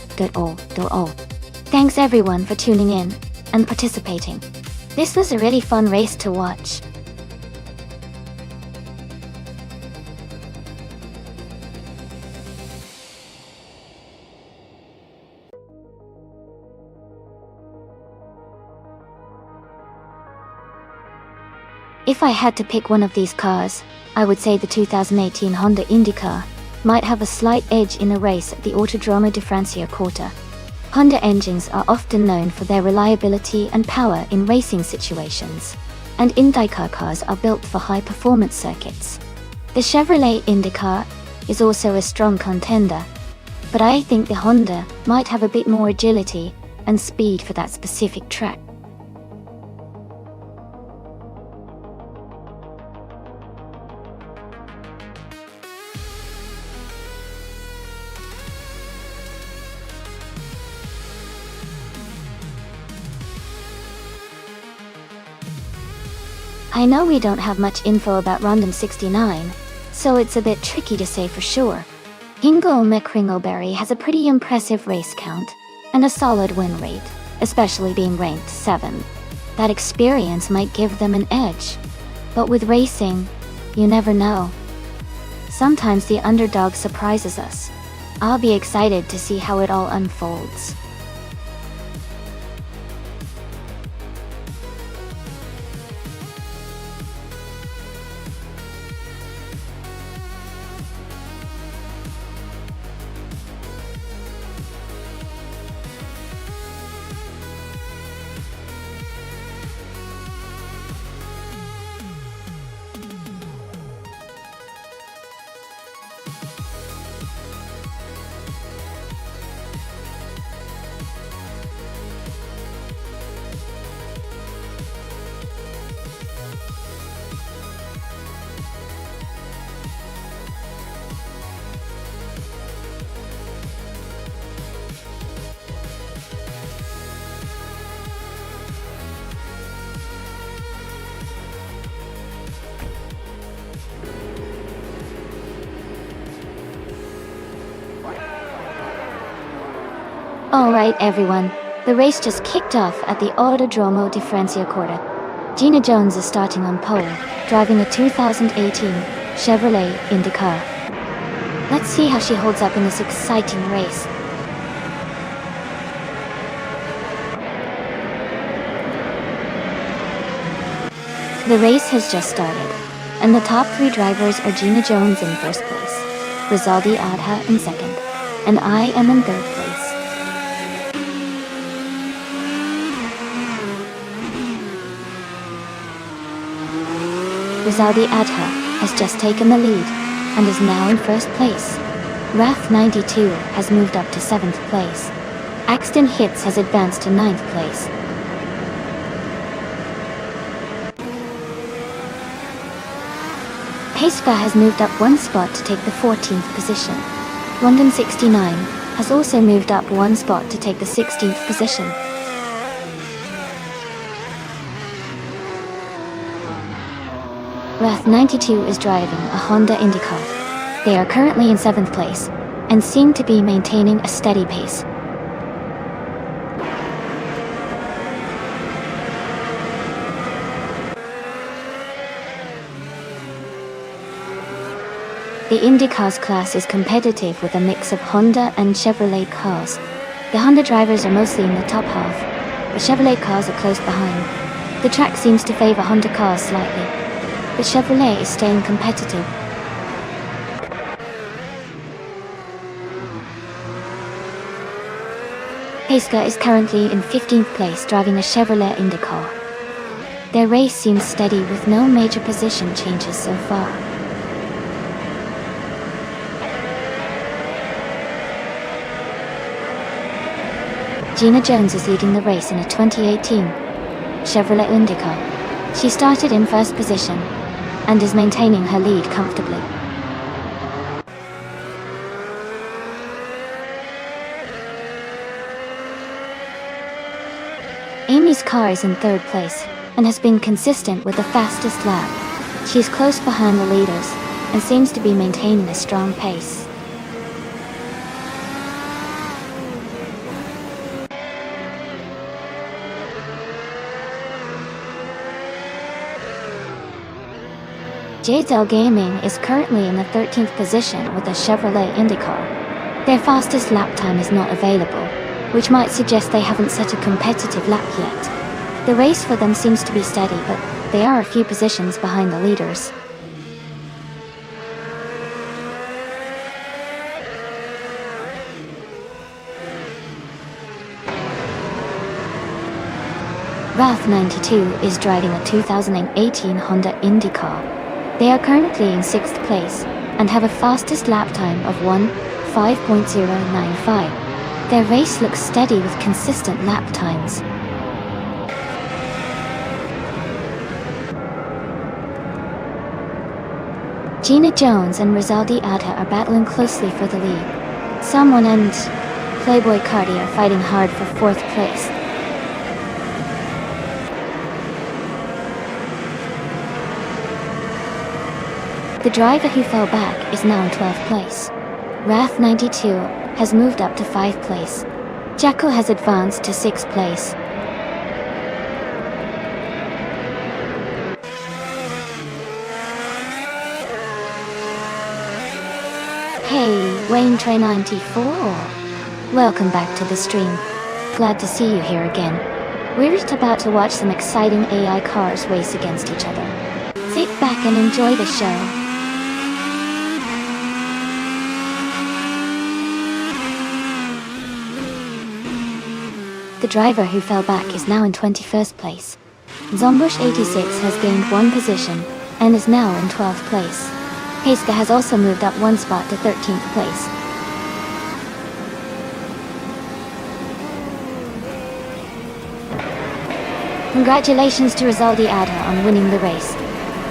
Thanks everyone for tuning in and participating. This was a really fun race to watch. If I had to pick one of these cars, I would say the 2018 Honda IndyCar might have a slight edge in a race at the Autodromo di Francia Corta. Honda engines are often known for their reliability and power in racing situations, and IndyCar cars are built for high-performance circuits. The Chevrolet IndyCar is also a strong contender, but I think the Honda might have a bit more agility and speed for that specific track. I know we don't have much info about Rondon 69, so it's a bit tricky to say for sure. Hingo McRingleberry has a pretty impressive race count and a solid win rate, especially being ranked 7. That experience might give them an edge. But with racing, you never know. Sometimes the underdog surprises us. I'll be excited to see how it all unfolds. Alright everyone, the race just kicked off at the Autodromo di Franciacorta. Gina Jones is starting on pole, driving a 2018 Chevrolet IndyCar. Let's see how she holds up in this exciting race. The race has just started, and the top 3 drivers are Gina Jones in first place, Rizaldi Adha in second, and I am in third place. Rizaldi Adha has just taken the lead and is now in first place. Rath 92 has moved up to 7th place. Axton Hitz has advanced to 9th place. Pesca has moved up 1 spot to take the 14th position. Rondon 69 has also moved up 1 spot to take the 16th position. Rath 92 is driving a Honda IndyCar. They are currently in 7th place and seem to be maintaining a steady pace. The IndyCars class is competitive with a mix of Honda and Chevrolet cars. The Honda drivers are mostly in the top half. The Chevrolet cars are close behind. The track seems to favor Honda cars slightly, but Chevrolet is staying competitive. Pesca is currently in 15th place driving a Chevrolet IndyCar. Their race seems steady with no major position changes so far. Gina Jones is leading the race in a 2018 Chevrolet IndyCar. She started in first position and is maintaining her lead comfortably. Amy's car is in third place and has been consistent with the fastest lap. She is close behind the leaders and seems to be maintaining a strong pace. JDL Gaming is currently in the 13th position with a Chevrolet IndyCar. Their fastest lap time is not available, which might suggest they haven't set a competitive lap yet. The race for them seems to be steady, but they are a few positions behind the leaders. Rath 92 is driving a 2018 Honda IndyCar. They are currently in 6th place and have a fastest lap time of 1:5.095. Their race looks steady with consistent lap times. Gina Jones and Rizaldi Adha are battling closely for the lead. Someone and Playboy Cardi are fighting hard for 4th place. The driver who fell back is now in 12th place. Wrath 92 has moved up to 5th place. Jackal has advanced to 6th place. Hey, Wayne Trey 94. Welcome back to the stream. Glad to see you here again. We're just about to watch some exciting AI cars race against each other. Sit back and enjoy the show. The driver who fell back is now in 21st place. Zombush 86 has gained 1 position and is now in 12th place. Heiska has also moved up 1 spot to 13th place. Congratulations to Rizaldi Ada on winning the race.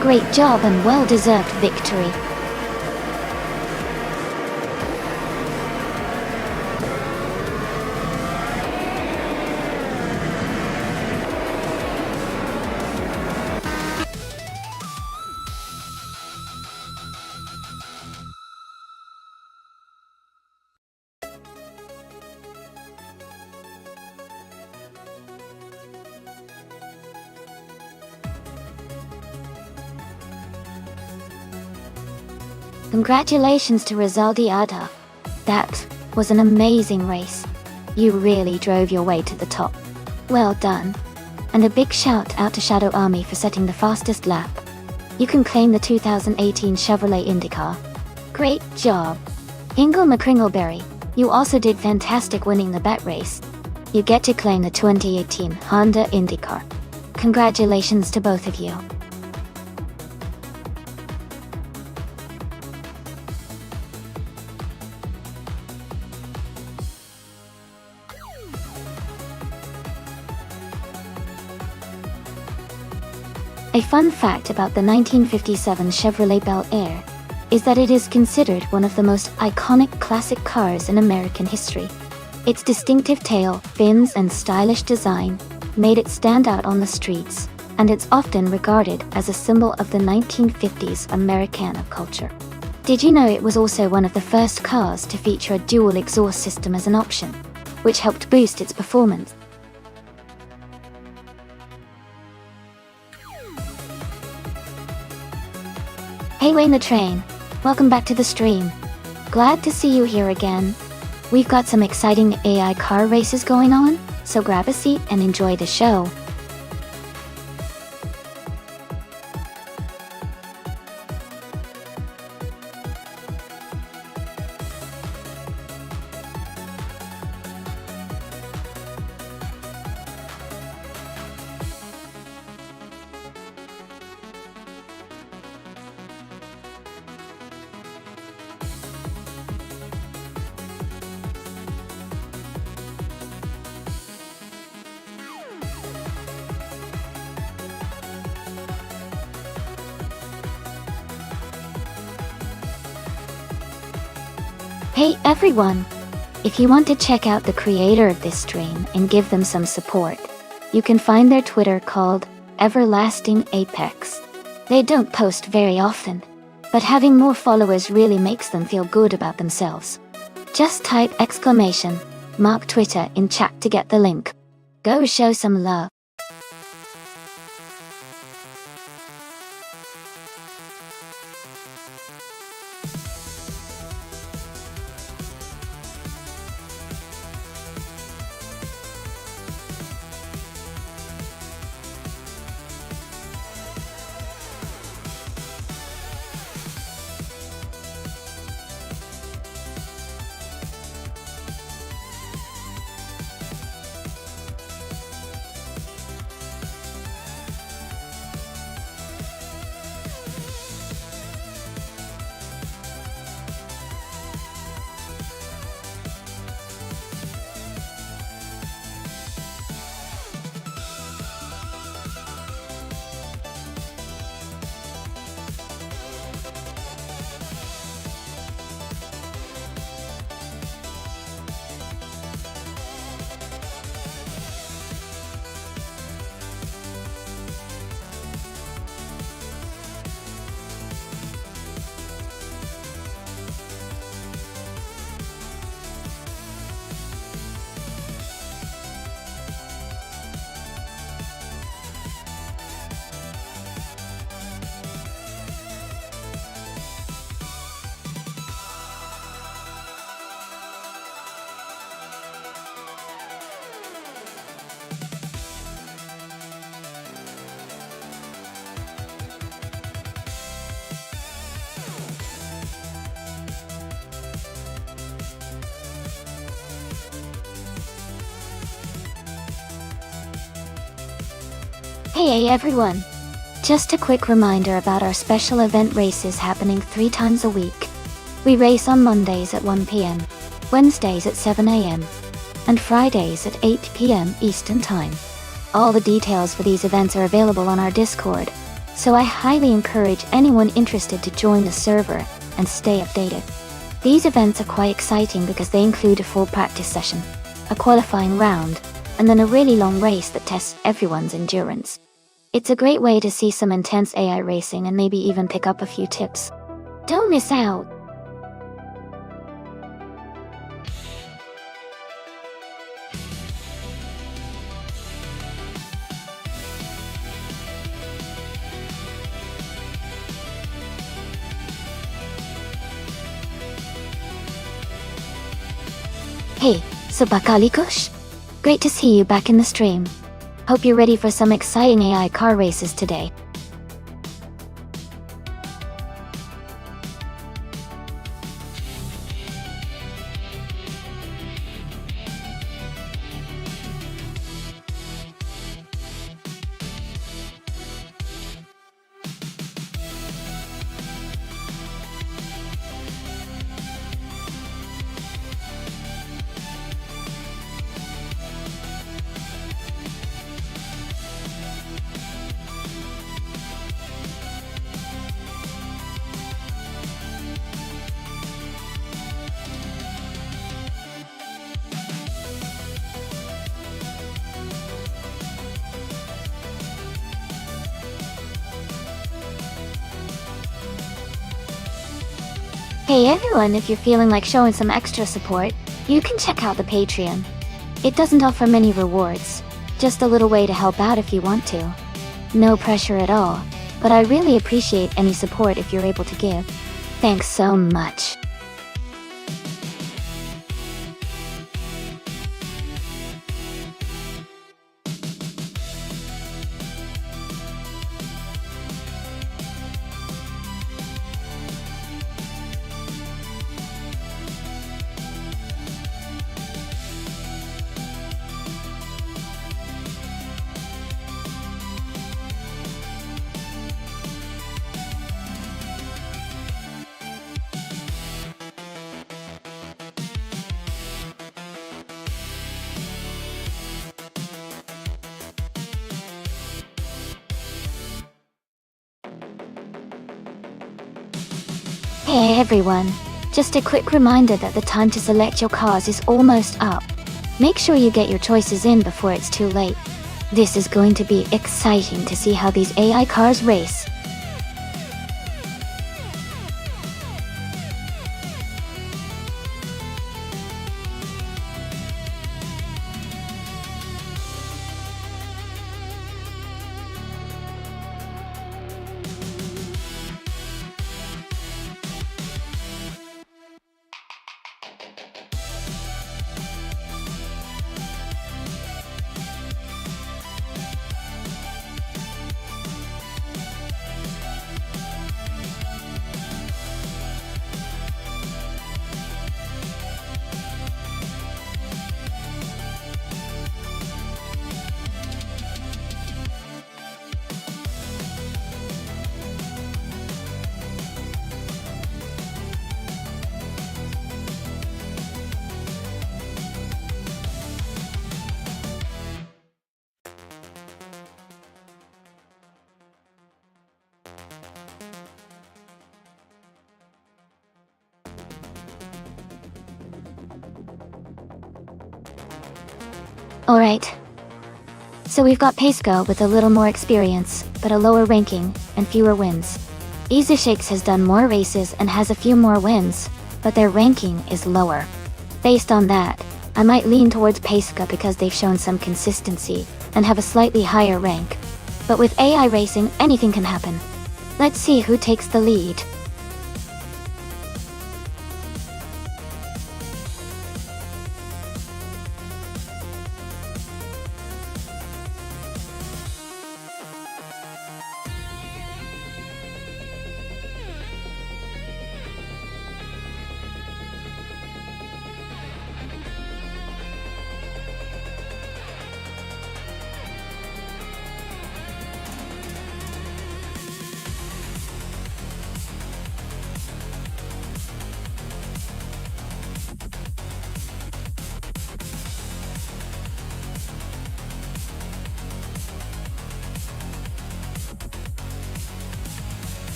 Great job and well-deserved victory. Congratulations to Rizaldi Ada. That was an amazing race. You really drove your way to the top. Well done. And a big shout out to Shadow Army for setting the fastest lap. You can claim the 2018 Chevrolet IndyCar. Great job. Ingle McCringleberry, you also did fantastic winning the bet race. You get to claim the 2018 Honda IndyCar. Congratulations to both of you. A fun fact about the 1957 Chevrolet Bel Air is that it is considered one of the most iconic classic cars in American history. Its distinctive tail, fins and stylish design made it stand out on the streets, and it's often regarded as a symbol of the 1950s Americana culture. Did you know it was also one of the first cars to feature a dual exhaust system as an option, which helped boost its performance? Hey Wayne the Train, welcome back to the stream. Glad to see you here again. We've got some exciting AI car races going on, so grab a seat and enjoy the show. Hey everyone! If you want to check out the creator of this stream and give them some support, you can find their Twitter called Everlasting Apex. They don't post very often, but having more followers really makes them feel good about themselves. Just type !Mark Twitter in chat to get the link. Go show some love. Hey everyone! Just a quick reminder about our special event races happening 3 times a week. We race on Mondays at 1 p.m., Wednesdays at 7 a.m., and Fridays at 8 p.m. Eastern Time. All the details for these events are available on our Discord, so I highly encourage anyone interested to join the server and stay updated. These events are quite exciting because they include a full practice session, a qualifying round, and then a really long race that tests everyone's endurance. It's a great way to see some intense AI racing and maybe even pick up a few tips. Don't miss out! Hey, Subakalikos? Great to see you back in the stream. Hope you're ready for some exciting AI car races today. Hey everyone, if you're feeling like showing some extra support, you can check out the Patreon. It doesn't offer many rewards, just a little way to help out if you want to. No pressure at all, but I really appreciate any support if you're able to give. Thanks so much. Hey everyone, just a quick reminder that the time to select your cars is almost up. Make sure you get your choices in before it's too late. This is going to be exciting to see how these AI cars race. Alright. So we've got Pesco with a little more experience, but a lower ranking, and fewer wins. Easy Shakes has done more races and has a few more wins, but their ranking is lower. Based on that, I might lean towards Pesco because they've shown some consistency, and have a slightly higher rank. But with AI racing, anything can happen. Let's see who takes the lead.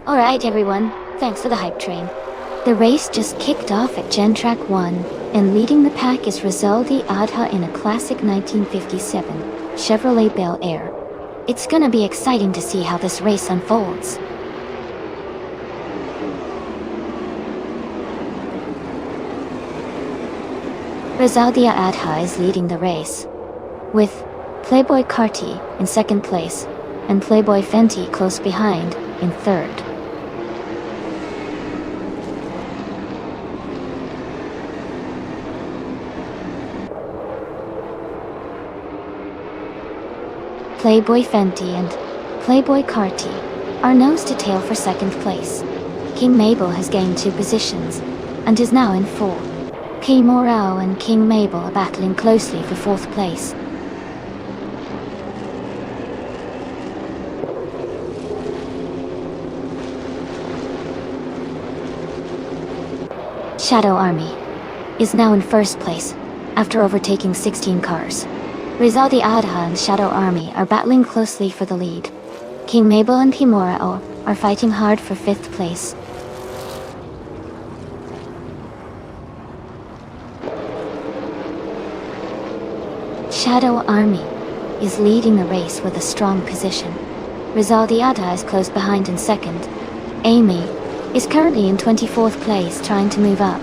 Alright everyone, thanks for the hype train. The race just kicked off at Gen Track 1, and leading the pack is Rizaldi Adha in a classic 1957 Chevrolet Bel Air. It's gonna be exciting to see how this race unfolds. Rizaldi Adha is leading the race, with Playboy Carti in second place, and Playboy Fenty close behind in third. Playboy Fenty and Playboy Carti are nose to tail for second place. King Mabel has gained 2 positions, and is now in 4. King Morale and King Mabel are battling closely for 4th place. Shadow Army is now in 1st place, after overtaking 16 cars. Rizaldi Adha and Shadow Army are battling closely for the lead. King Mabel and Timorao are fighting hard for 5th place. Shadow Army is leading the race with a strong position. Rizaldi Adha is close behind in 2nd. Amy is currently in 24th place, trying to move up.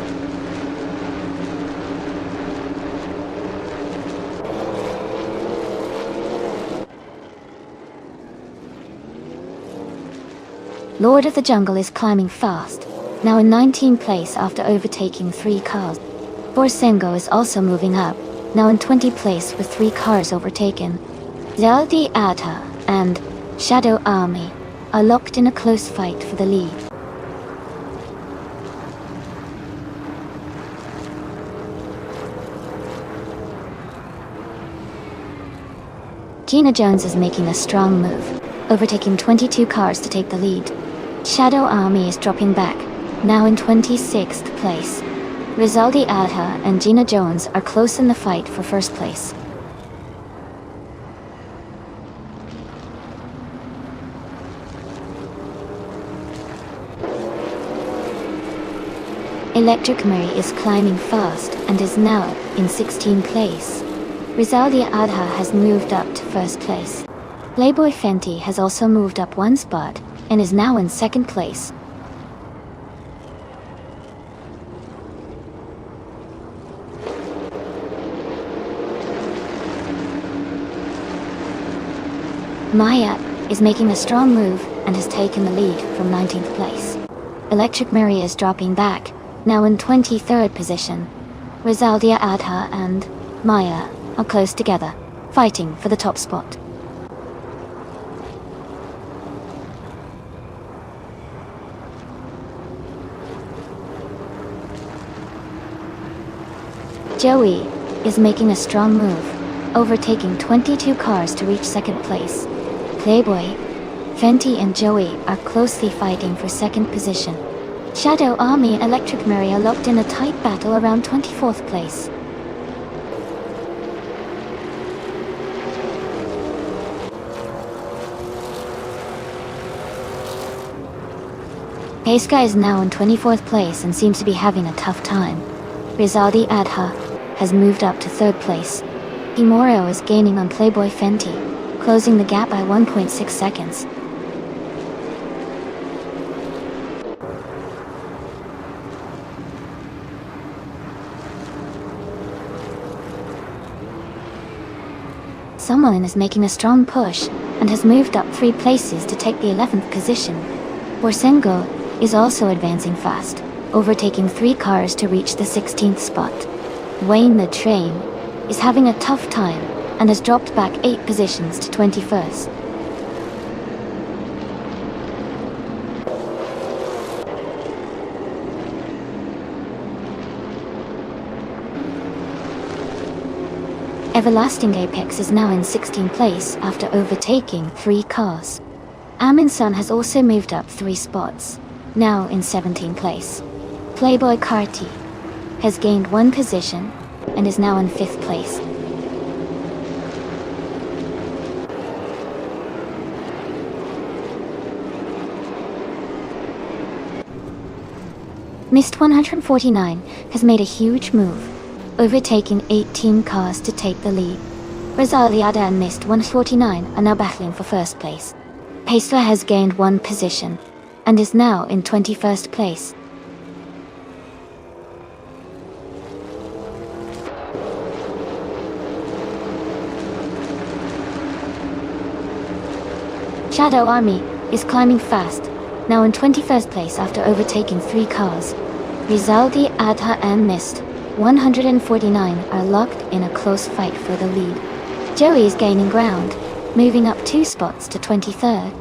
Lord of the Jungle is climbing fast, now in 19th place after overtaking 3 cars. Borsengo is also moving up, now in 20th place with 3 cars overtaken. Rizaldi Adha and Shadow Army are locked in a close fight for the lead. Gina Jones is making a strong move, overtaking 22 cars to take the lead. Shadow Army is dropping back, now in 26th place. Rizaldi Adha and Gina Jones are close in the fight for 1st place. Electric Mary is climbing fast and is now in 16th place. Rizaldi Adha has moved up to 1st place. Playboy Fenty has also moved up 1 spot and is now in 2nd place. Maya is making a strong move and has taken the lead from 19th place. Electric Mary is dropping back, now in 23rd position. Rizaldi Adha and Maya are close together, fighting for the top spot. Joey is making a strong move, overtaking 22 cars to reach 2nd place. Playboy, Fenty and Joey are closely fighting for 2nd position. Shadow Army and Electric Mary are locked in a tight battle around 24th place. Paiska is now in 24th place and seems to be having a tough time. Rizaldi Adha has moved up to 3rd place. Imoro is gaining on Playboy Fenty, closing the gap by 1.6 seconds. Someone is making a strong push and has moved up 3 places to take the 11th position. Borsengo is also advancing fast, overtaking 3 cars to reach the 16th spot. Wayne the Train is having a tough time and has dropped back 8 positions to 21st. Everlasting Apex is now in 16th place after overtaking 3 cars. Aminson has also moved up 3 spots, now in 17th place. Playboy Carti has gained 1 position and is now in 5th place. Mist 149 has made a huge move, overtaking 18 cars to take the lead. Rizaliada and Mist 149 are now battling for first place. Pacela has gained one position, and is now in 21st place. Shadow Army is climbing fast, now in 21st place after overtaking 3 cars. Rizaldi, Adha and Mist 149 are locked in a close fight for the lead. Joey is gaining ground, moving up 2 spots to 23rd.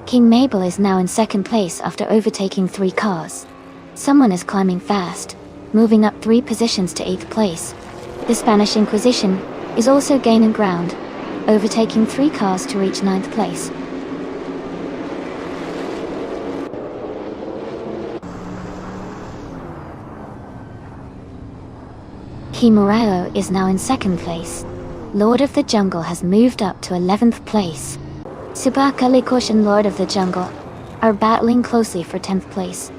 King Mabel is now in 2nd place after overtaking 3 cars. Someone is climbing fast, moving up 3 positions to 8th place. The Spanish Inquisition is also gaining ground, overtaking 3 cars to reach 9th place. Kimurao is now in 2nd place. Lord of the Jungle has moved up to 11th place. Subaka Likosh and Lord of the Jungle are battling closely for 10th place.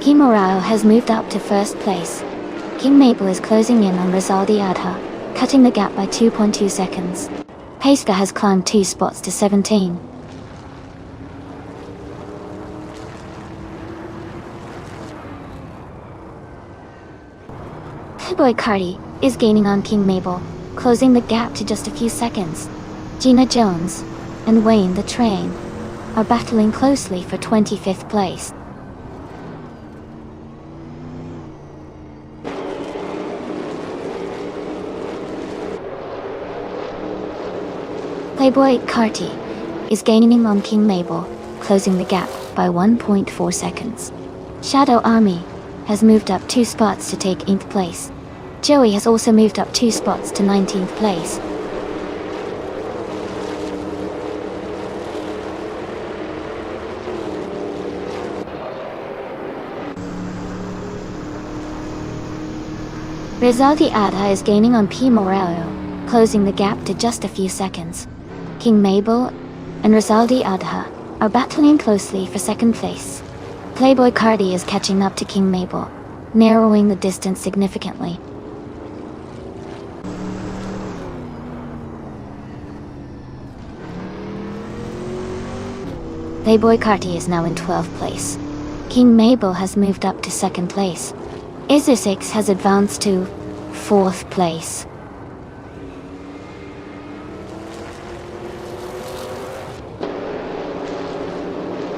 Kimurao has moved up to 1st place. King Mabel is closing in on Rizaldi Adha, cutting the gap by 2.2 seconds. Pacela has climbed 2 spots to 17. Playboy Cardi is gaining on King Mabel, closing the gap to just a few seconds. Gina Jones and Wayne the Train are battling closely for 25th place. Playboy Carti is gaining on King Mabel, closing the gap by 1.4 seconds. Shadow Army has moved up 2 spots to take 8th place. Joey has also moved up 2 spots to 19th place. Rizaldi Adha is gaining on P. Morello, closing the gap to just a few seconds. King Mabel and Rizaldi Adha are battling closely for 2nd place. Playboy Cardi is catching up to King Mabel, narrowing the distance significantly. Playboy Carti is now in 12th place. King Mabel has moved up to 2nd place. Izusix has advanced to 4th place.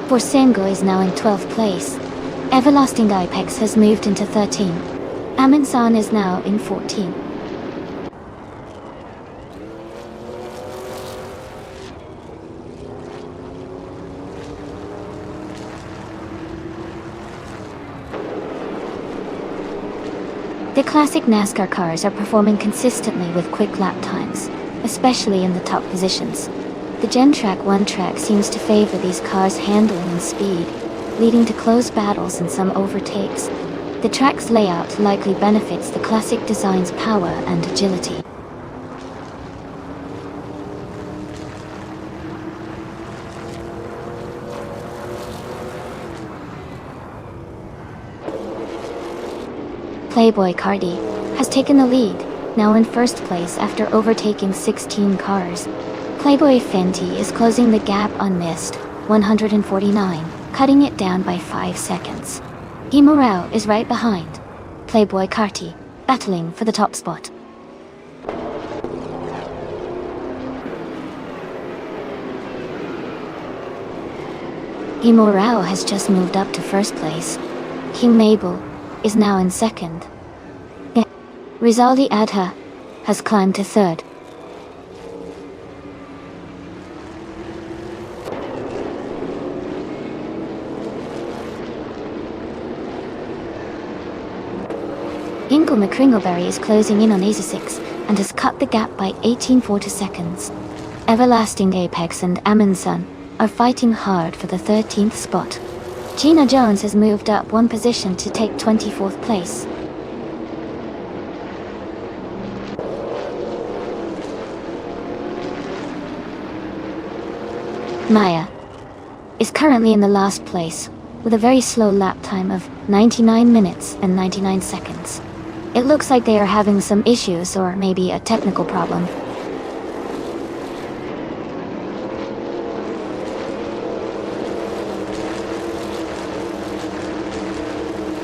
Forsengo is now in 12th place. Everlasting Ipex has moved into 13. Aminsan is now in 14. The classic NASCAR cars are performing consistently with quick lap times, especially in the top positions. The Gen Track 1 track seems to favor these cars' handling and speed, leading to close battles and some overtakes. The track's layout likely benefits the classic design's power and agility. Playboy Cardi has taken the lead, now in 1st place after overtaking 16 cars. Playboy Fenty is closing the gap on Mist 149, cutting it down by 5 seconds. Himurao is right behind Playboy Carti, battling for the top spot. Himurao has just moved up to 1st place. King Mabel is now in 2nd. Rizaldi Adha has climbed to 3rd. Inkle McCringleberry is closing in on Azusix and has cut the gap by 18.4 seconds. Everlasting Apex and Aminsun are fighting hard for the 13th spot. Gina Jones has moved up one position to take 24th place. Maya is currently in the last place, with a very slow lap time of 99 minutes and 99 seconds. It looks like they are having some issues or maybe a technical problem.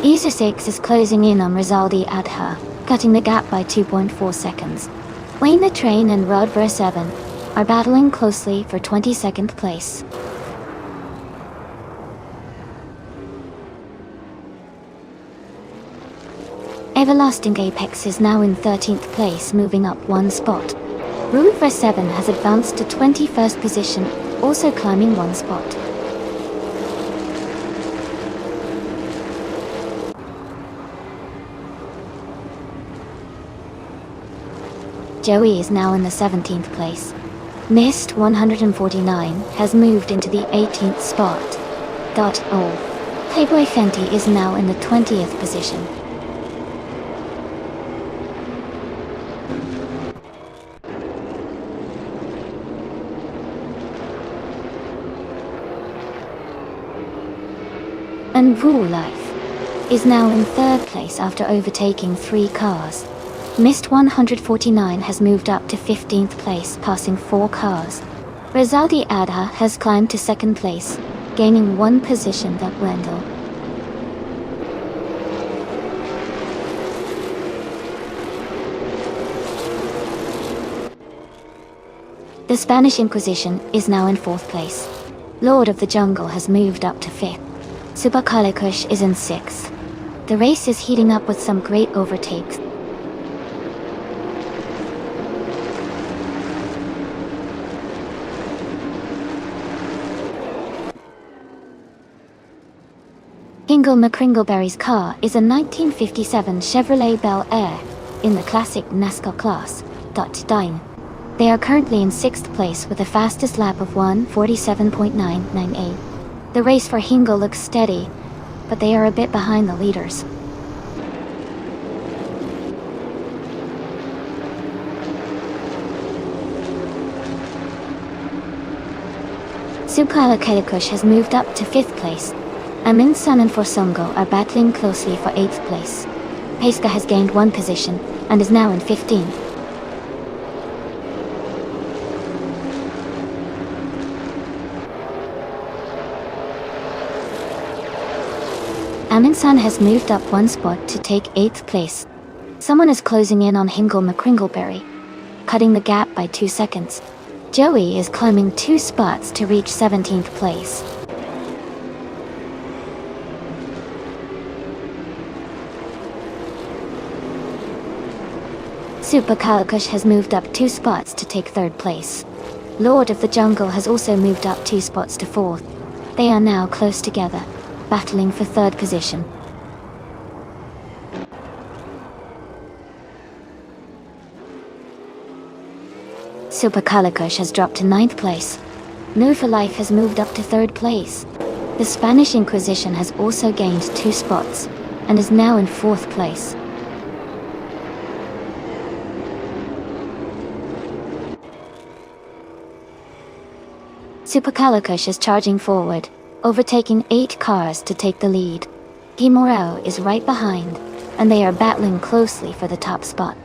ESA 6 is closing in on Rizaldi Adha, cutting the gap by 2.4 seconds. Wayne the Train and Rodver 7 are battling closely for 22nd place. Everlasting Apex is now in 13th place, moving up one spot. Rodver 7 has advanced to 21st position, also climbing one spot. Joey is now in the 17th place. Mist 149 has moved into the 18th spot. Playboy Fenty is now in the 20th position. And Rule Life is now in 3rd place after overtaking 3 cars. Mist 149 has moved up to 15th place, passing 4 cars. Rizaldi Adha has climbed to 2nd place, gaining 1 position at Wendell. The Spanish Inquisition is now in 4th place. Lord of the Jungle has moved up to 5th. Super Kalikush is in 6th. The race is heating up with some great overtakes. Hingle McCringleberry's car is a 1957 Chevrolet Bel Air in the classic NASCAR class. They are currently in 6th place with the fastest lap of 1:47.998. The race for Hingle looks steady, but they are a bit behind the leaders. Supala Kelikush has moved up to 5th place. Amin Sun and Forsongo are battling closely for 8th place. Peiska has gained 1 position and is now in 15th. Amin Sun has moved up 1 spot to take 8th place. Someone is closing in on Hingle McCringleberry, cutting the gap by 2 seconds. Joey is climbing 2 spots to reach 17th place. Super Kalikush has moved up 2 spots to take 3rd place. Lord of the Jungle has also moved up 2 spots to 4th. They are now close together, battling for 3rd position. Super Kalikush has dropped to 9th place. No for Life has moved up to 3rd place. The Spanish Inquisition has also gained 2 spots, and is now in 4th place. Super Kalikush is charging forward, overtaking 8 cars to take the lead. Kimorao is right behind, and they are battling closely for the top spot.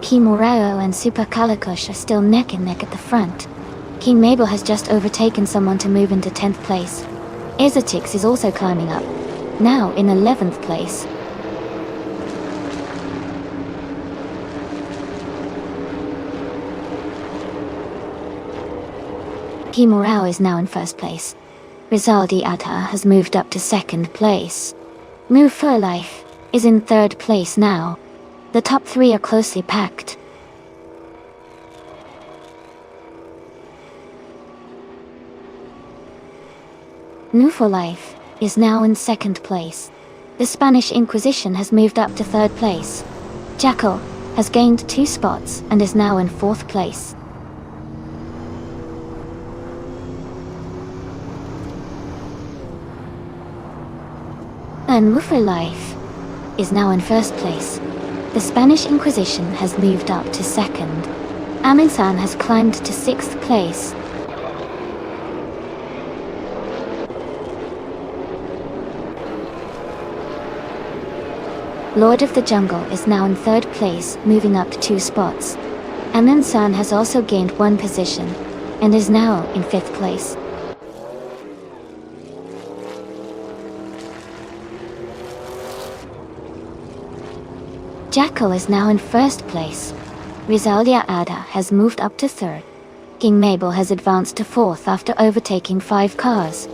Kimorao and Super Kalikush are still neck and neck at the front. King Mabel has just overtaken someone to move into 10th place. Ezotix is also climbing up, now in 11th place. Kimorao is now in 1st place. Rizaldi Adha has moved up to 2nd place. Move for Life is in 3rd place now. The top 3 are closely packed. New for Life is now in 2nd place. The Spanish Inquisition has moved up to 3rd place. Jackal has gained 2 spots and is now in 4th place. And for Life is now in 1st place. The Spanish Inquisition has moved up to 2nd. Amin-san has climbed to 6th place. Lord of the Jungle is now in 3rd place, moving up 2 spots. Amin-san has also gained 1 position and is now in 5th place. Jackal is now in 1st place. Rizaldia Ada has moved up to 3rd. King Mabel has advanced to 4th after overtaking 5 cars.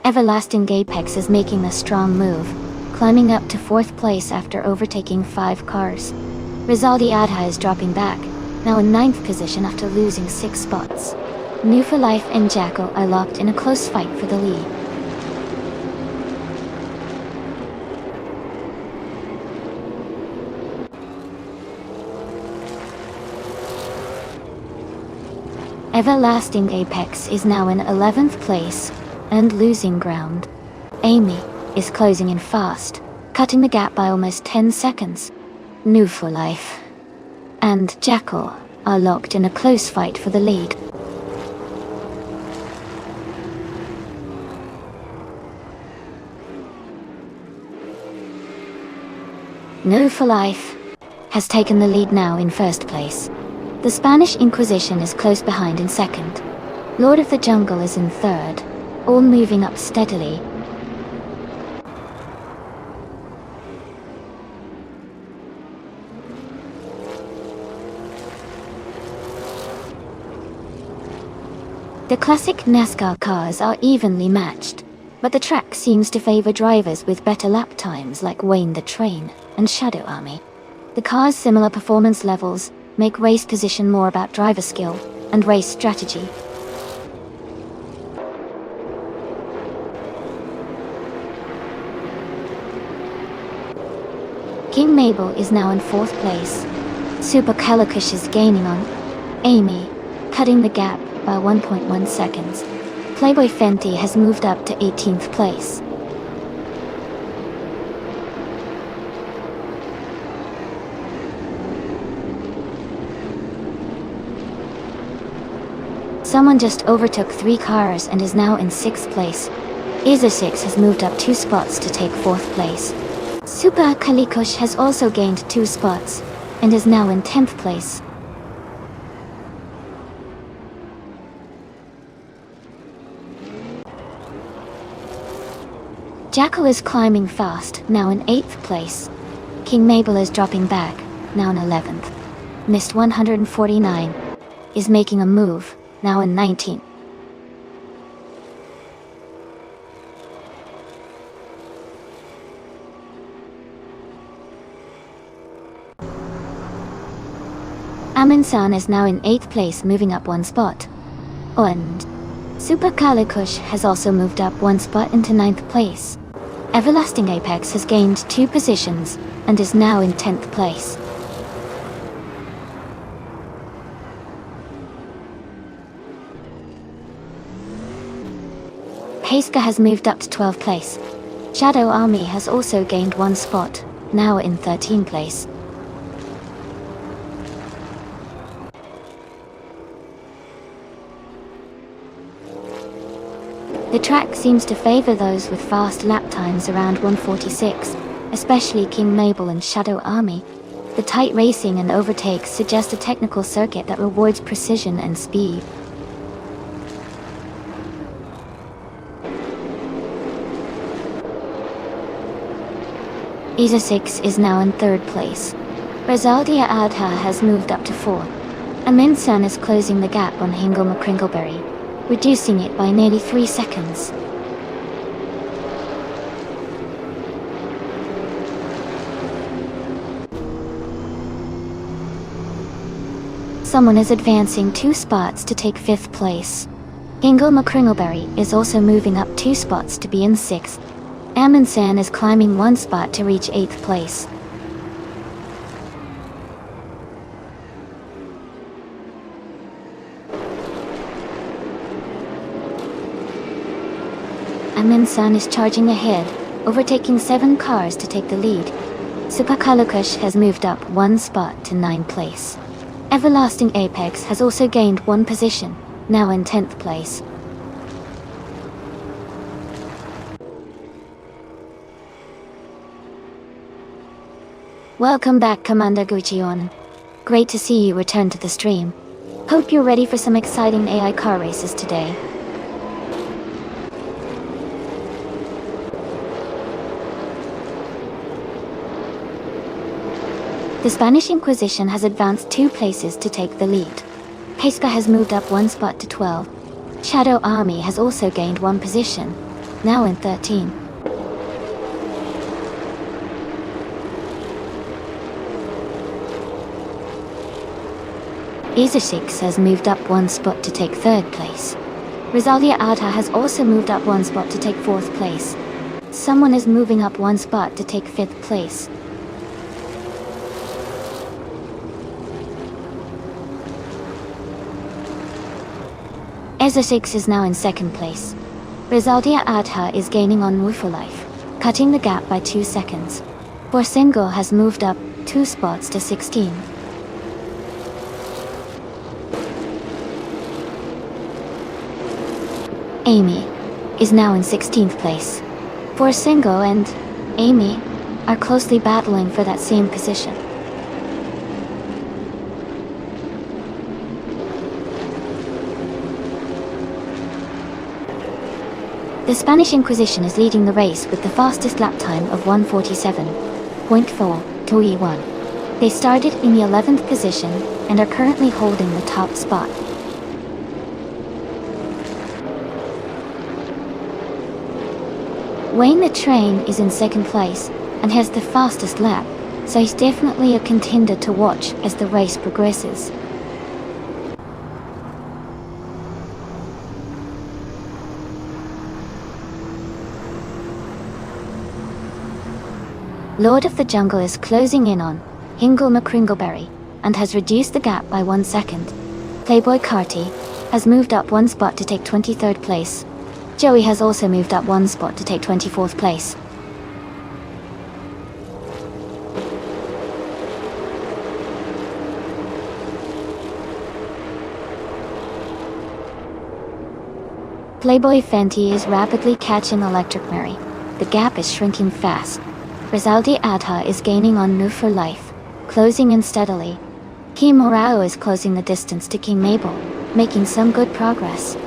Everlasting Apex is making a strong move, climbing up to 4th place after overtaking 5 cars. Rizaldi Adha is dropping back, now in 9th position after losing 6 spots. New for Life and Jackal are locked in a close fight for the lead. Everlasting Apex is now in 11th place and losing ground. Amy is closing in fast, cutting the gap by almost 10 seconds. New for Life and Jackal are locked in a close fight for the lead. New for Life has taken the lead now in 1st place. The Spanish Inquisition is close behind in 2nd. Lord of the Jungle is in 3rd, all moving up steadily. The classic NASCAR cars are evenly matched, but the track seems to favor drivers with better lap times like Wayne the Train and Shadow Army. The cars' similar performance levels make race position more about driver skill and race strategy. King Mabel is now in 4th place. Super Calicush is gaining on Amy, cutting the gap by 1.1 seconds. Playboy Fenty has moved up to 18th place. Someone just overtook 3 cars and is now in 6th place. Isa6 has moved up 2 spots to take 4th place. Super Kalikush has also gained 2 spots and is now in 10th place. Jackal is climbing fast, now in 8th place. King Mabel is dropping back, now in 11th. Missed 149 is making a move, now in 19th. Amin-san is now in 8th place, moving up 1 spot. And Super Kalikush has also moved up 1 spot into 9th place. Everlasting Apex has gained 2 positions and is now in 10th place. Heiska has moved up to 12th place. Shadow Army has also gained 1 spot, now in 13th place. The track seems to favor those with fast lap times around 146, especially King Mabel and Shadow Army. The tight racing and overtakes suggest a technical circuit that rewards precision and speed. Isa6 is now in 3rd place. Rizaldia Adha has moved up to 4th. Amin-san is closing the gap on Hingle McCringleberry, reducing it by nearly 3 seconds. Someone is advancing 2 spots to take 5th place. Ingle McCringleberry is also moving up 2 spots to be in 6th. Amundsen is climbing 1 spot to reach 8th place. Amundsen is charging ahead, overtaking 7 cars to take the lead. Superkalukush has moved up 1 spot to 9th place. Everlasting Apex has also gained 1 position, now in 10th place. Welcome back, Commander Guichion. Great to see you return to the stream. Hope you're ready for some exciting AI car races today. The Spanish Inquisition has advanced 2 places to take the lead. Pesca has moved up 1 spot to 12. Shadow Army has also gained 1 position, now in 13. Isosix has moved up 1 spot to take 3rd place. Rizaldia Adha has also moved up 1 spot to take 4th place. Someone is moving up 1 spot to take 5th place. Isosix is now in 2nd place. Rizaldia Adha is gaining on Wufolife, cutting the gap by 2 seconds. Borsingo has moved up 2 spots to 16. Amy is now in 16th place. Borsingo and Amy are closely battling for that same position. The Spanish Inquisition is leading the race with the fastest lap time of 1:47.4 to E1. They started in the 11th position and are currently holding the top spot. Wayne the Train is in 2nd place and has the fastest lap, so he's definitely a contender to watch as the race progresses. Lord of the Jungle is closing in on Hingle McCringleberry and has reduced the gap by 1 second. Playboy Carty has moved up 1 spot to take 23rd place. Joey has also moved up 1 spot to take 24th place. Playboy Fenty is rapidly catching Electric Mary. The gap is shrinking fast. Rizaldi Adha is gaining on New for Life, closing in steadily. King Morao is closing the distance to King Mabel, making some good progress.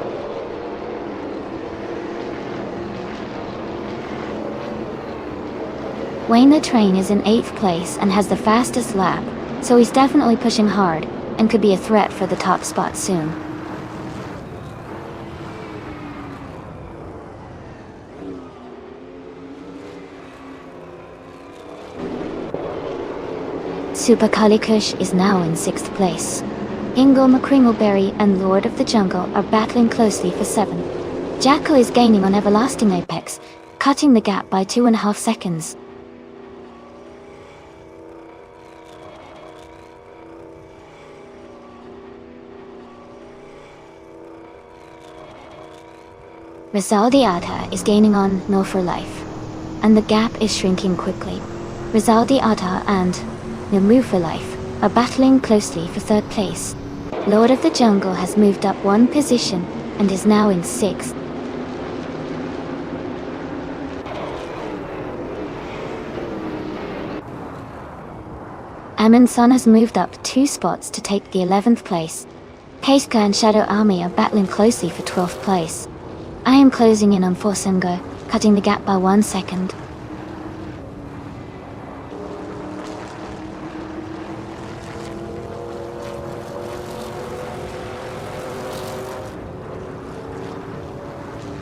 Wayne the Train is in 8th place and has the fastest lap, so he's definitely pushing hard and could be a threat for the top spot soon. Super Kalikush is now in 6th place. Ingle McCringleberry and Lord of the Jungle are battling closely for 7. Jacko is gaining on Everlasting Apex, cutting the gap by 2.5 seconds. Rizaldi Adha is gaining on No for Life, and the gap is shrinking quickly. Rizaldi Adha and Move for Life are battling closely for 3rd place. Lord of the Jungle has moved up 1 position and is now in 6th. Amundsen has moved up 2 spots to take the 11th place. Pesca and Shadow Army are battling closely for 12th place. I am closing in on Forsungo, cutting the gap by 1 second.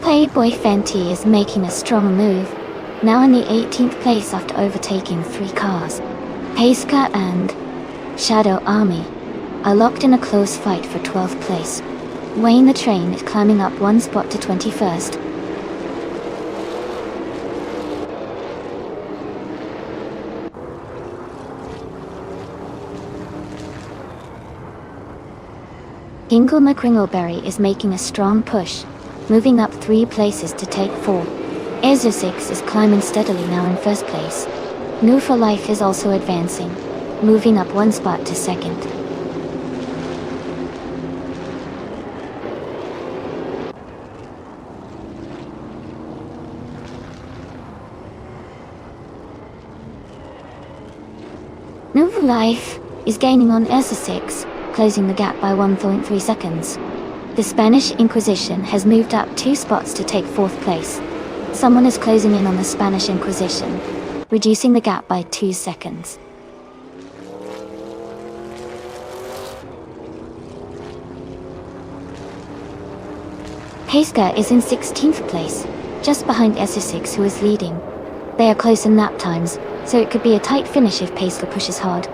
Playboy Fenty is making a strong move, now in the 18th place after overtaking 3 cars. Pesca and Shadow Army are locked in a close fight for 12th place. Wayne the Train is climbing up one spot to 21st. Hingle McCringleberry is making a strong push, moving up 3 places to take 4. Ezra 6 is climbing steadily now in 1st place. New for Life is also advancing, moving up 1 spot to 2nd. New for Life is gaining on Ezra 6, closing the gap by 1.3 seconds. The Spanish Inquisition has moved up 2 spots to take 4th place. Someone is closing in on the Spanish Inquisition, reducing the gap by 2 seconds. Pesca is in 16th place, just behind Essex, who is leading. They are close in lap times, so it could be a tight finish if Pesca pushes hard.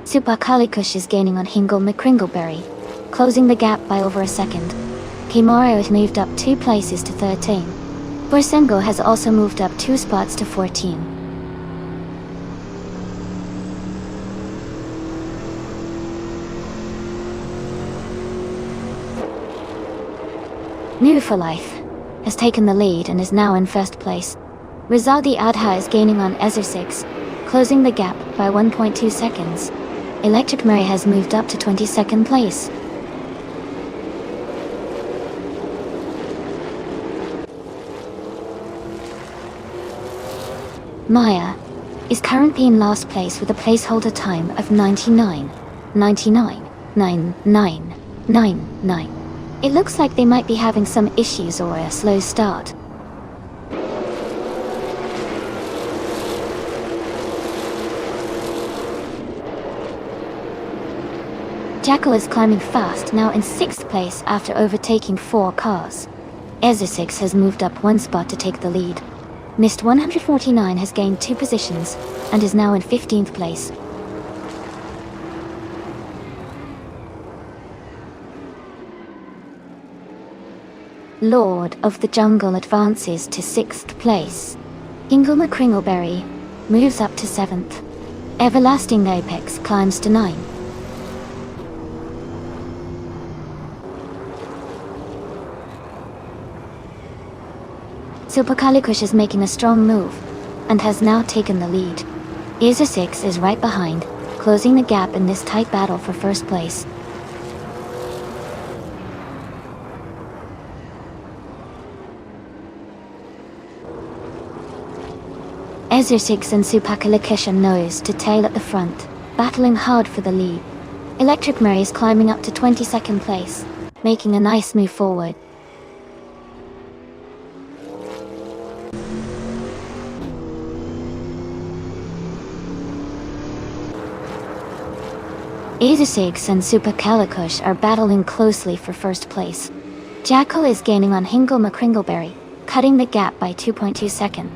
Supercalikush is gaining on Hingle McCringleberry, closing the gap by over a second. Kimaro has moved up 2 places to 13. Borsengo has also moved up 2 spots to 14. New for Life has taken the lead and is now in 1st place. Rizadi Adha is gaining on Ezra 6, closing the gap by 1.2 seconds. Electric Mary has moved up to 22nd place. Maya is currently in last place with a placeholder time of 99.999999. It looks like they might be having some issues or a slow start. Jackal is climbing fast, now in 6th place after overtaking 4 cars. Ezra 6 has moved up 1 spot to take the lead. Mist 149 has gained 2 positions and is now in 15th place. Lord of the Jungle advances to 6th place. Hingle McCringleberry moves up to 7th. Everlasting Apex climbs to 9. Supercalikush is making a strong move, and has now taken the lead. Ezra 6 is right behind, closing the gap in this tight battle for 1st place. Ezra 6 and Supercalikush are nose to tail at the front, battling hard for the lead. Electric Mary is climbing up to 22nd place, making a nice move forward. Ezra 6 and Supercalikush are battling closely for 1st place. Jackal is gaining on Hingle McCringleberry, cutting the gap by 2.2 seconds.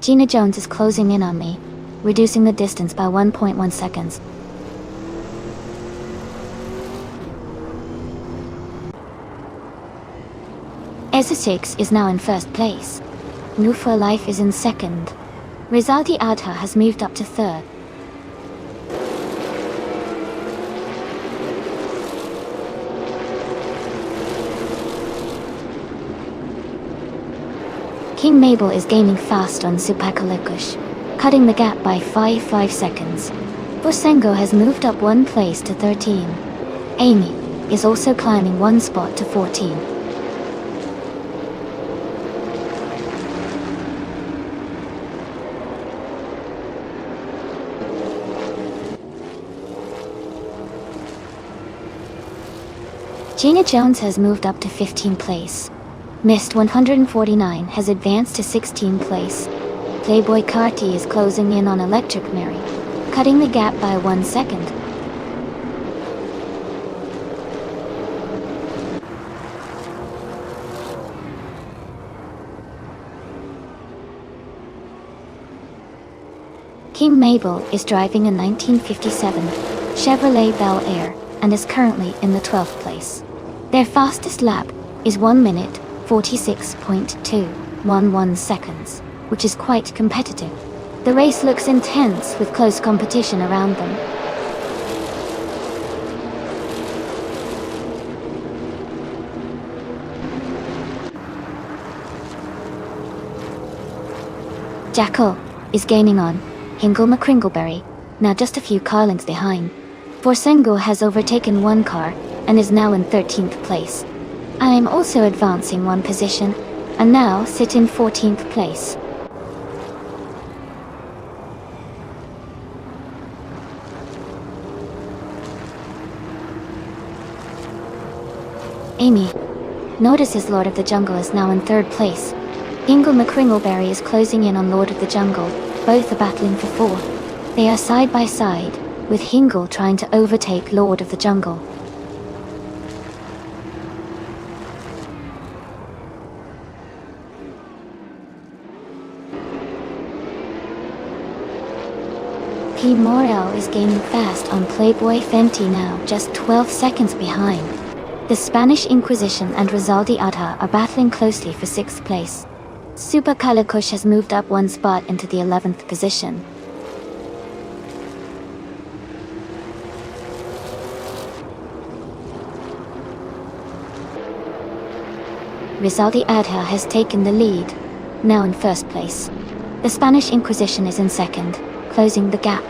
Gina Jones is closing in on me, reducing the distance by 1.1 seconds. Ezra 6 is now in 1st place. New for Life is in 2nd. Rizaldi Adha has moved up to 3rd. King Mabel is gaining fast on Supercalikush, cutting the gap by 5 seconds. Borsengo has moved up 1 place to 13. Amy is also climbing 1 spot to 14. Gina Jones has moved up to 15th place. Mist 149 has advanced to 16th place. Playboy Carty is closing in on Electric Mary, cutting the gap by 1 second. King Mabel is driving a 1957 Chevrolet Bel Air and is currently in the 12th place. Their fastest lap is 1 minute 46.211 seconds, which is quite competitive. The race looks intense with close competition around them. Jackal is gaining on Hingle McCringleberry, now just a few car lengths behind. Forsengo has overtaken one car and is now in 13th place. I am also advancing one position and now sit in 14th place. Amy notices Lord of the Jungle is now in 3rd place. Hingle McCringleberry is closing in on Lord of the Jungle, both are battling for 4th. They are side by side, with Hingle trying to overtake Lord of the Jungle. P. Morel is gaining fast on Playboy Fenty now, just 12 seconds behind. The Spanish Inquisition and Rizaldi Adha are battling closely for 6th place. Super Kalikush has moved up one spot into the 11th position. Rizaldi Adha has taken the lead, now in 1st place. The Spanish Inquisition is in 2nd, closing the gap.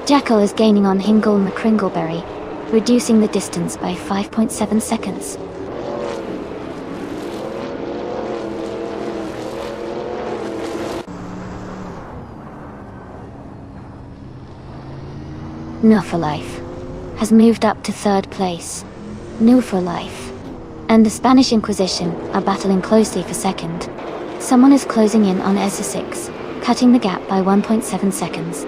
Jackal is gaining on Hingle McCringleberry, reducing the distance by 5.7 seconds. New for Life has moved up to 3rd place. New for Life and the Spanish Inquisition are battling closely for 2nd. Someone is closing in on Essex, cutting the gap by 1.7 seconds.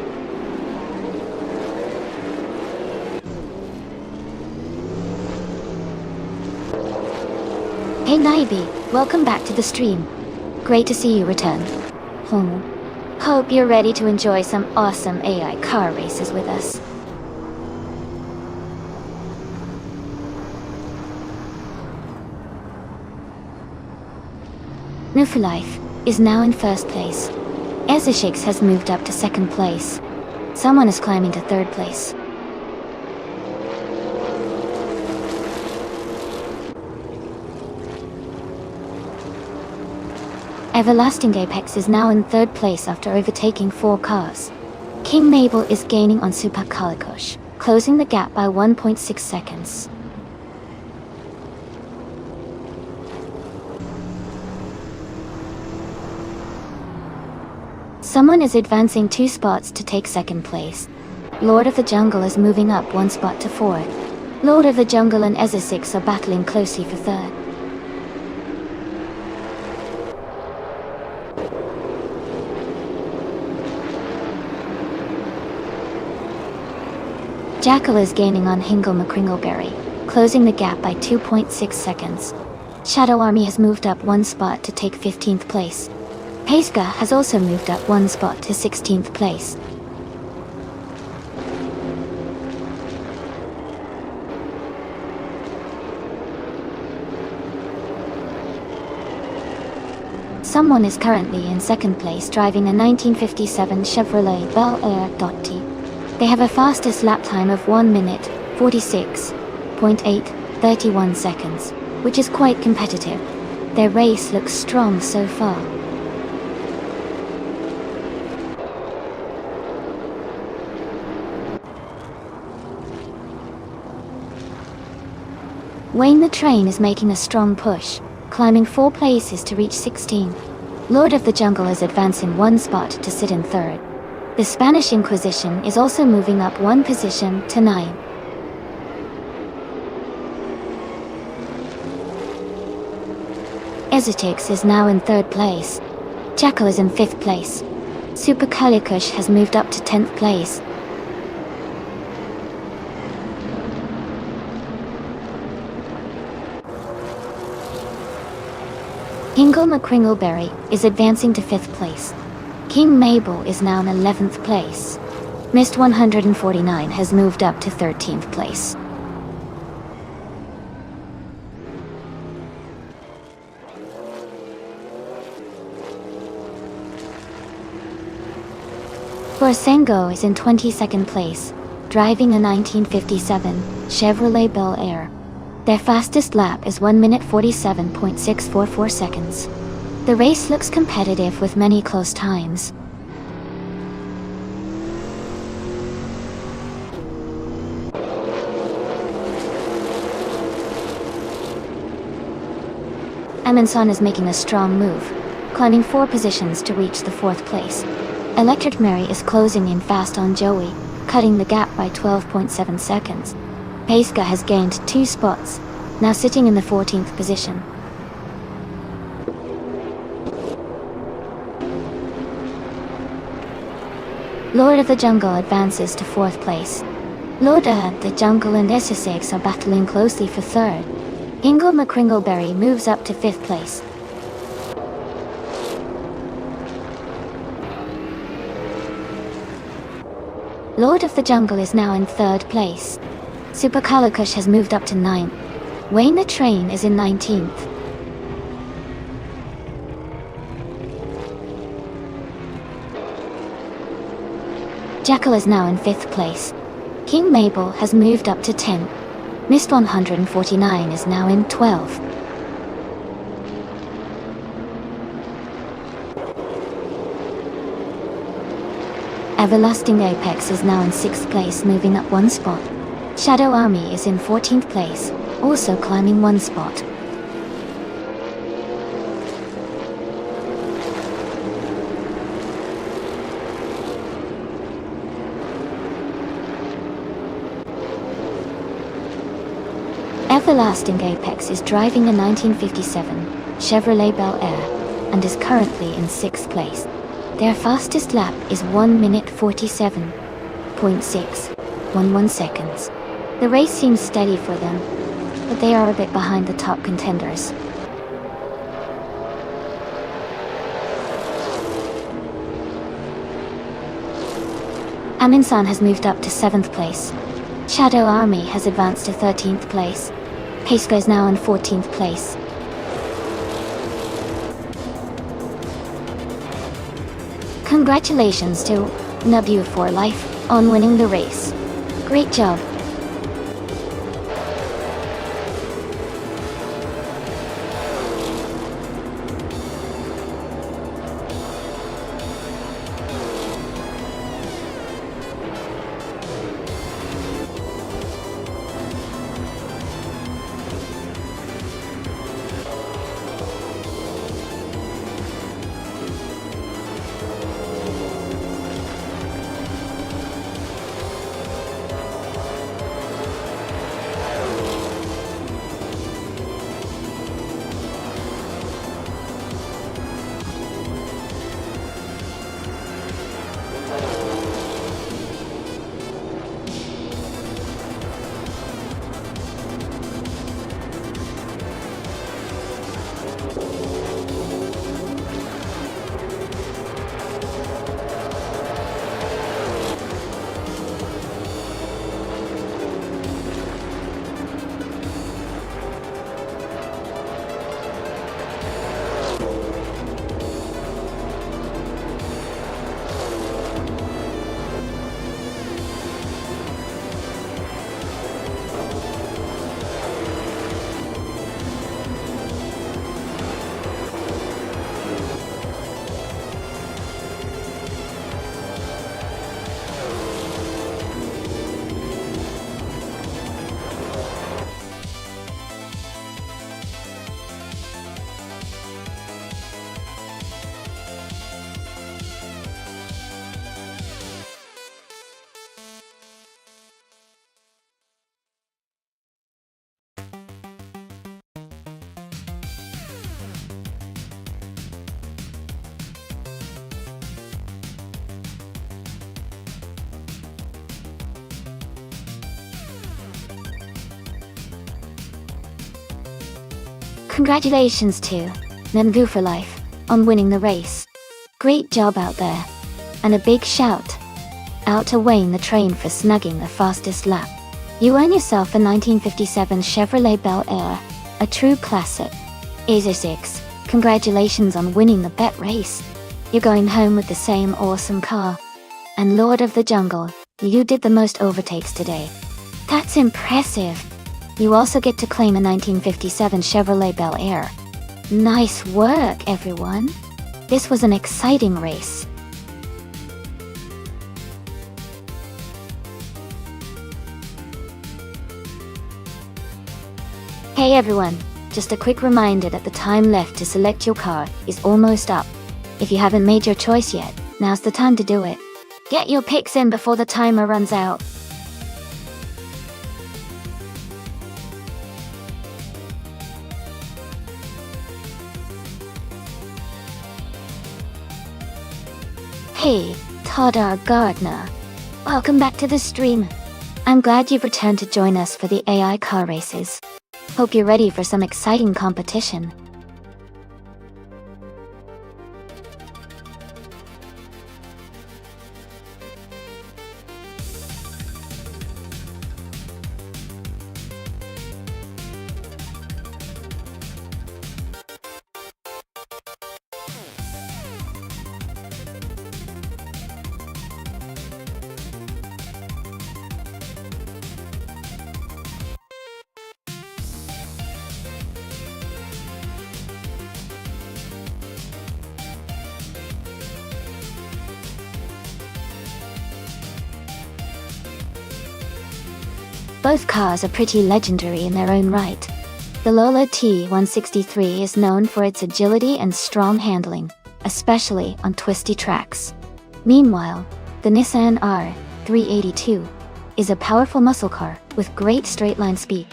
Hey Naibi, welcome back to the stream. Great to see you return. Hope you're ready to enjoy some awesome AI car races with us. New for Life is now in 1st place. Essex has moved up to 2nd place. Someone is climbing to 3rd place. Everlasting Apex is now in 3rd place after overtaking 4 cars. King Mabel is gaining on Super Kalikosh, closing the gap by 1.6 seconds. Someone is advancing 2 spots to take 2nd place. Lord of the Jungle is moving up 1 spot to 4th. Lord of the Jungle and Essex are battling closely for 3rd. Jackal is gaining on Hingle McCringleberry, closing the gap by 2.6 seconds. Shadow Army has moved up 1 spot to take 15th place. Pesca has also moved up 1 spot to 16th place. Someone is currently in 2nd place driving a 1957 Chevrolet Bel Air T. They have a fastest lap time of 1 minute 46.831 seconds, which is quite competitive. Their race looks strong so far. Wayne the Train is making a strong push, climbing 4 places to reach 16. Lord of the Jungle is advancing 1 spot to sit in 3rd. The Spanish Inquisition is also moving up 1 position to 9. Essex is now in 3rd place. Jackal is in 5th place. Super Kalikush has moved up to 10th place. Hingle McCringleberry is advancing to 5th place. King Mabel is now in 11th place. Missed 149 has moved up to 13th place. Borsengo is in 22nd place, driving a 1957 Chevrolet Bel Air. Their fastest lap is 1 minute 47.644 seconds. The race looks competitive with many close times. Amundsen is making a strong move, climbing 4 positions to reach the 4th place. Electric Mary is closing in fast on Joey, cutting the gap by 12.7 seconds. Paiska has gained 2 spots, now sitting in the 14th position. Lord of the Jungle advances to 4th place. Lord of the Jungle and Essex are battling closely for 3rd. Ingle McCringleberry moves up to 5th place. Lord of the Jungle is now in 3rd place. Supercalakush has moved up to 9th. Wayne the Train is in 19th. Jackal is now in 5th place. King Mabel has moved up to 10th. Missed 149 is now in 12th. Everlasting Apex is now in 6th place, moving up 1 spot. Shadow Army is in 14th place, also climbing 1 spot. Everlasting Apex is driving a 1957 Chevrolet Bel Air and is currently in 6th place. Their fastest lap is 1 minute 47.611 seconds. The race seems steady for them, but they are a bit behind the top contenders. Amundsen has moved up to 7th place. Shadow Army has advanced to 13th place. Paiska is now in 14th place. Congratulations to Nabu for Life on winning the race. Great job. Congratulations to Nabu for Life on winning the race. Great job out there. And a big shout out to Wayne the train for snugging the fastest lap. You earn yourself a 1957 Chevrolet Bel Air, a true classic. Azer 6, congratulations on winning the bet race. You're going home with the same awesome car. And Lord of the Jungle, you did the most overtakes today. That's impressive. You also get to claim a 1957 Chevrolet Bel Air. Nice work, everyone. This was an exciting race. Hey everyone, just a quick reminder that the time left to select your car is almost up. If you haven't made your choice yet, now's the time to do it. Get your picks in before the timer runs out. Hey, Todd R. Gardner. Welcome back to the stream. I'm glad you've returned to join us for the AI car races. Hope you're ready for some exciting competition. Both cars are pretty legendary in their own right. The Lola T163 is known for its agility and strong handling, especially on twisty tracks. Meanwhile, the Nissan R382 is a powerful muscle car with great straight-line speed.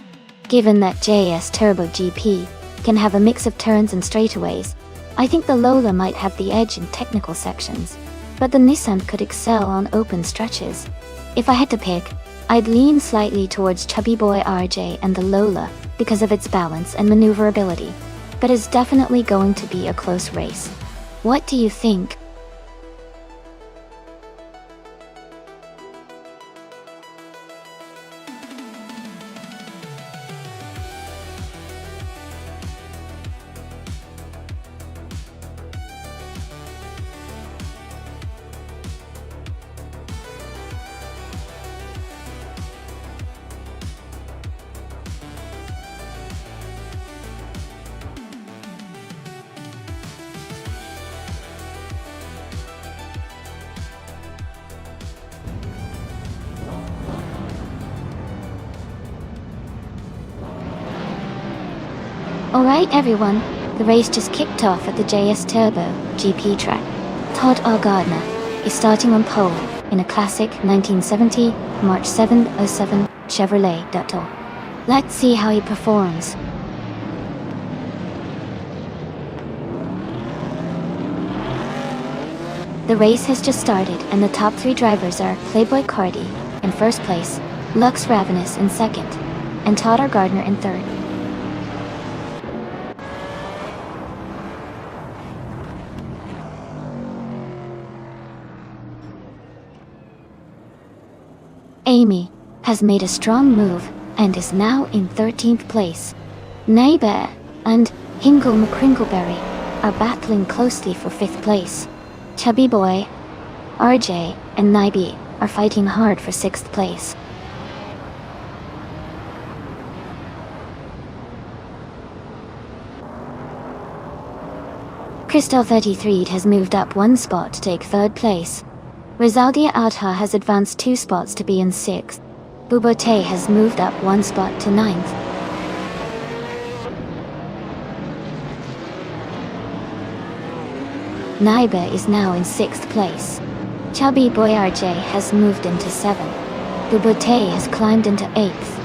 Given that JS Turbo GP can have a mix of turns and straightaways, I think the Lola might have the edge in technical sections, but the Nissan could excel on open stretches. If I had to pick, I'd lean slightly towards Chubby Boy RJ and the Lola because of its balance and maneuverability, but it's definitely going to be a close race. What do you think? Alright everyone, the race just kicked off at the JS Turbo GP track. Todd R. Gardner is starting on pole in a classic 1970 March 707 Chevrolet Dutto. Let's see how he performs. The race has just started and the top three drivers are Playboy Cardi in first place, Lux Ravenous in second, and Todd R. Gardner in third. Amy has made a strong move and is now in 13th place. Neighbor and Hingle McCringleberry are battling closely for 5th place. Chubby Boy, RJ, and Naibi are fighting hard for 6th place. Crystal 33 has moved up 1 spot to take 3rd place. Rizaldia Autha has advanced 2 spots to be in 6th. Bubote has moved up 1 spot to 9th. Naiba is now in 6th place. Chubby Boy RJ has moved into 7th. Bubote has climbed into 8th.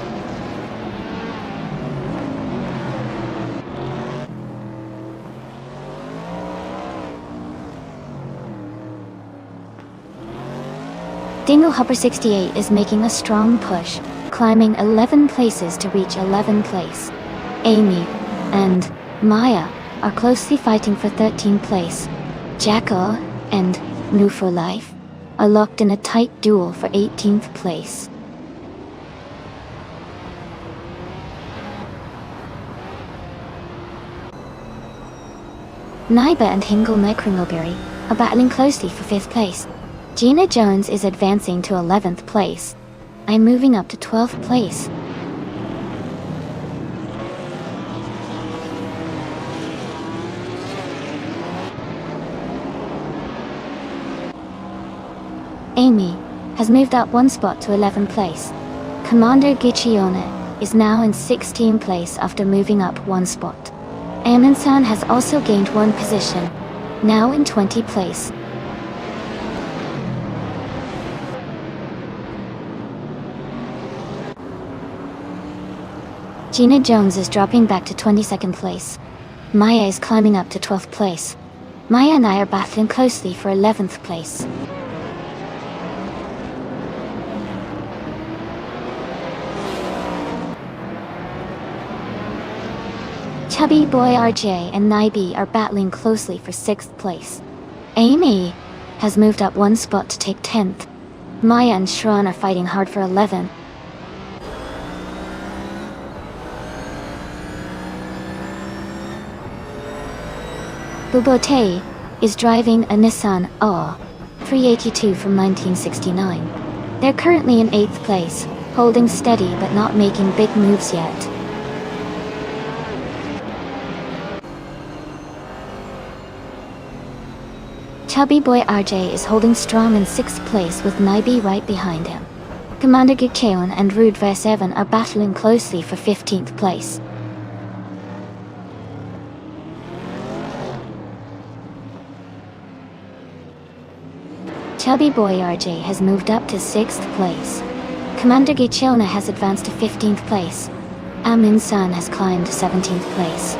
Dinglehopper 68 is making a strong push, climbing 11 places to reach 11th place. Amy and Maya are closely fighting for 13th place. Jackal and New for Life are locked in a tight duel for 18th place. Naiba and Kringleberry are battling closely for 5th place. Gina Jones is advancing to 11th place. I'm moving up to 12th place. Amy has moved up 1 spot to 11th place. Commander Gichione is now in 16th place after moving up 1 spot. Amin-san has also gained 1 position, now in 20th place. Gina Jones is dropping back to 22nd place. Maya is climbing up to 12th place. Maya and I are battling closely for 11th place. Chubby Boy RJ and Naibi are battling closely for 6th place. Amy has moved up 1 spot to take 10th. Maya and Shran are fighting hard for 11th. Bubote is driving a Nissan A 382 from 1969. They're currently in 8th place, holding steady but not making big moves yet. Chubby Boy RJ is holding strong in 6th place with Naibi right behind him. Commander Gikcheon and Rude Verseven are battling closely for 15th place. Chubby Boy RJ has moved up to 6th place. Commander Gichona has advanced to 15th place. Amin-san has climbed to 17th place.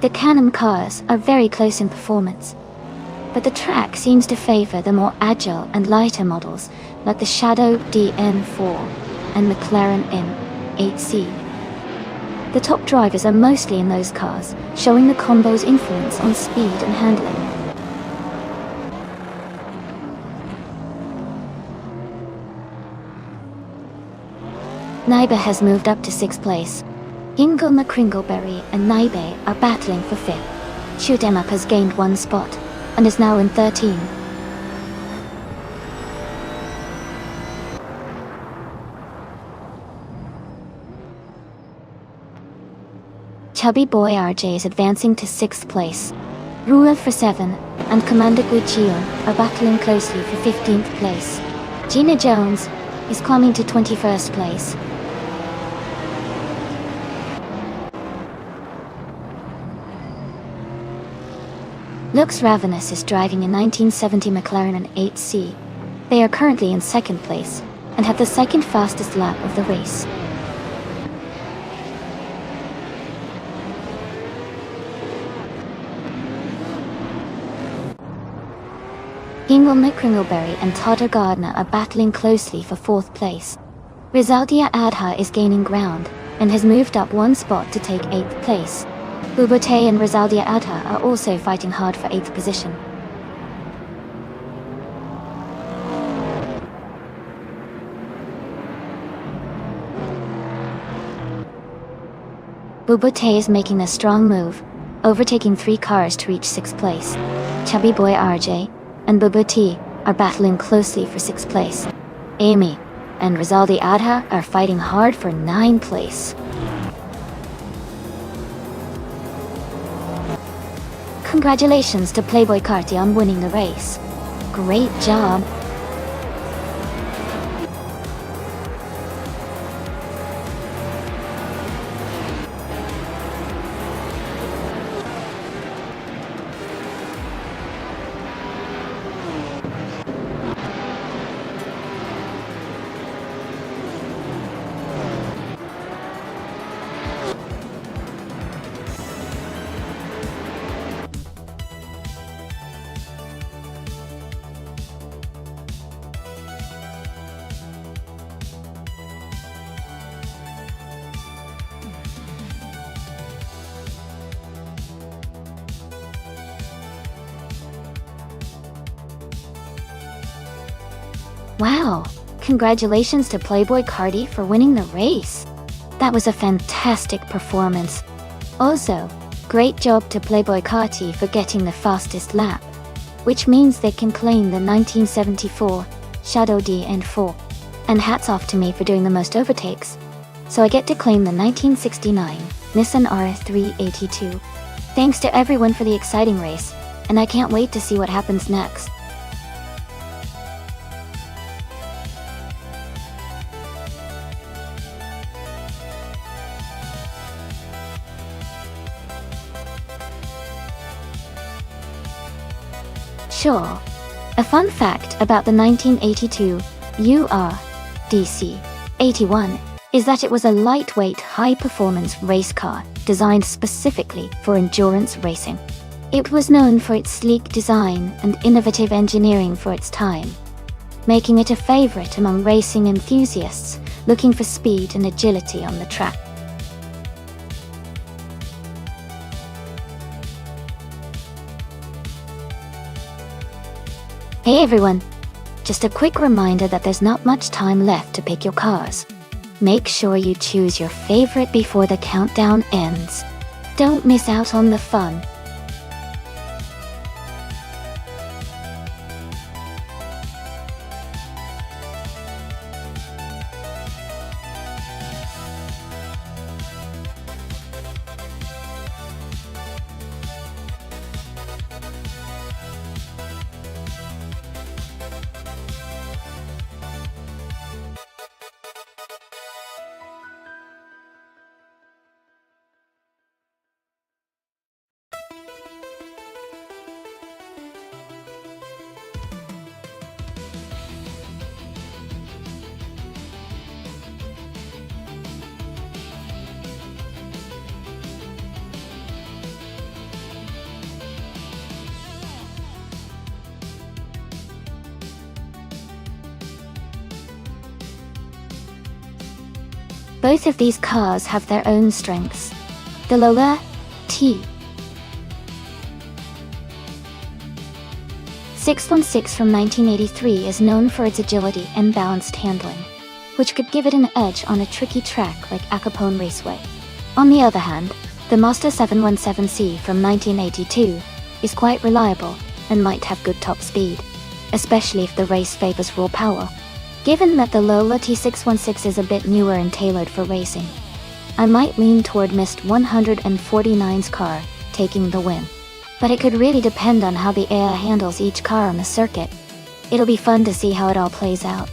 The Can-Am cars are very close in performance, but the track seems to favor the more agile and lighter models like the Shadow DN4 and McLaren M8C. The top drivers are mostly in those cars, showing the combo's influence on speed and handling. Naiba has moved up to 6th place. Ingoma Kringleberry and Naibe are battling for 5th. Shoot 'em Up has gained 1 spot and is now in 13. Chubby Boy RJ is advancing to 6th place. Rule for 7 and Commander Guichion are battling closely for 15th place. Gina Jones is climbing to 21st place. Lux Ravenous is driving a 1970 McLaren 8C. They are currently in 2nd place and have the 2nd fastest lap of the race. Ingolme Kringleberry and Totter Gardner are battling closely for 4th place. Rizaldia Adha is gaining ground and has moved up 1 spot to take 8th place. Bubote and Rizaldia Adha are also fighting hard for 8th position. Bubote is making a strong move, overtaking 3 cars to reach 6th place. Chubby Boy RJ and Bubote are battling closely for 6th place. Amy and Rizaldi Adha are fighting hard for 9th place. Congratulations to Playboy Carty on winning the race. Great job. Wow, congratulations to Playboy Cardi for winning the race. That was a fantastic performance. Also, great job to Playboy Cardi for getting the fastest lap, which means they can claim the 1974 Shadow D&4. And hats off to me for doing the most overtakes. So I get to claim the 1969 Nissan R382. Thanks to everyone for the exciting race, and I can't wait to see what happens next. Sure. A fun fact about the 1982 UR-DC-81 is that it was a lightweight, high-performance race car designed specifically for endurance racing. It was known for its sleek design and innovative engineering for its time, making it a favorite among racing enthusiasts looking for speed and agility on the track. Hey everyone! Just a quick reminder that there's not much time left to pick your cars. Make sure you choose your favorite before the countdown ends. Don't miss out on the fun. Both of these cars have their own strengths. The Lola T 616 from 1983 is known for its agility and balanced handling, which could give it an edge on a tricky track like Acapone Raceway. On the other hand, the Mazda 717C from 1982 is quite reliable and might have good top speed, especially if the race favors raw power. Given that the Lola T616 is a bit newer and tailored for racing, I might lean toward Mist 149's car taking the win. But it could really depend on how the AI handles each car on the circuit. It'll be fun to see how it all plays out.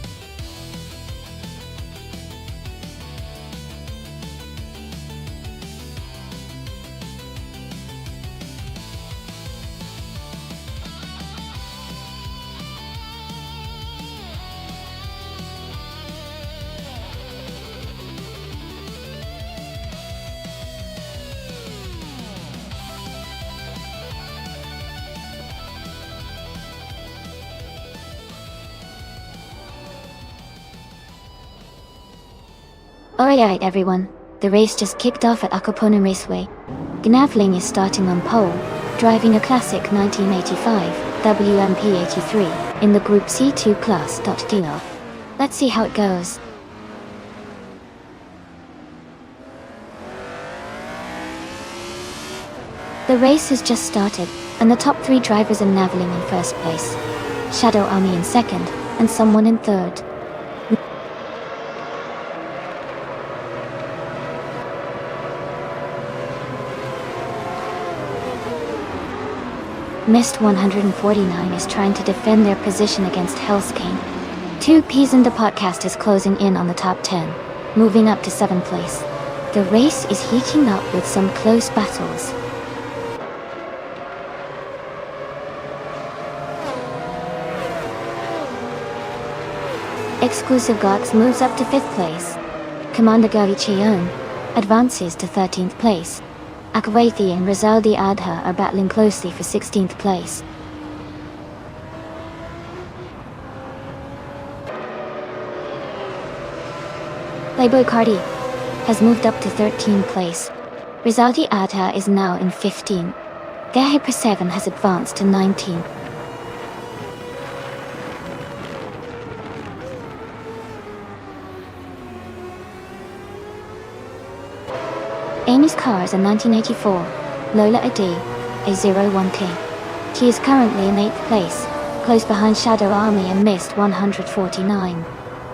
Alright everyone, the race just kicked off at Acapone Raceway. Gnavling is starting on pole, driving a classic 1985 WMP83 in the Group C2 class. Let's see how it goes. The race has just started, and the top three drivers are Gnavling in first place, Shadow Army in second, and someone in third. Mist 149 is trying to defend their position against Hell's King. 2Ps and the podcast is closing in on the top 10, moving up to 7th place. The race is heating up with some close battles. Exclusive Gox moves up to 5th place. Commander Gavichion advances to 13th place. Akwathi and Rizaldi Adha are battling closely for 16th place. Playboy Cardi has moved up to 13th place. Rizaldi Adha is now in 15th. Gahyper 7 has advanced to 19th. Amy's car is a 1984 Lola AD A01K. She is currently in 8th place, close behind Shadow Army and Mist 149.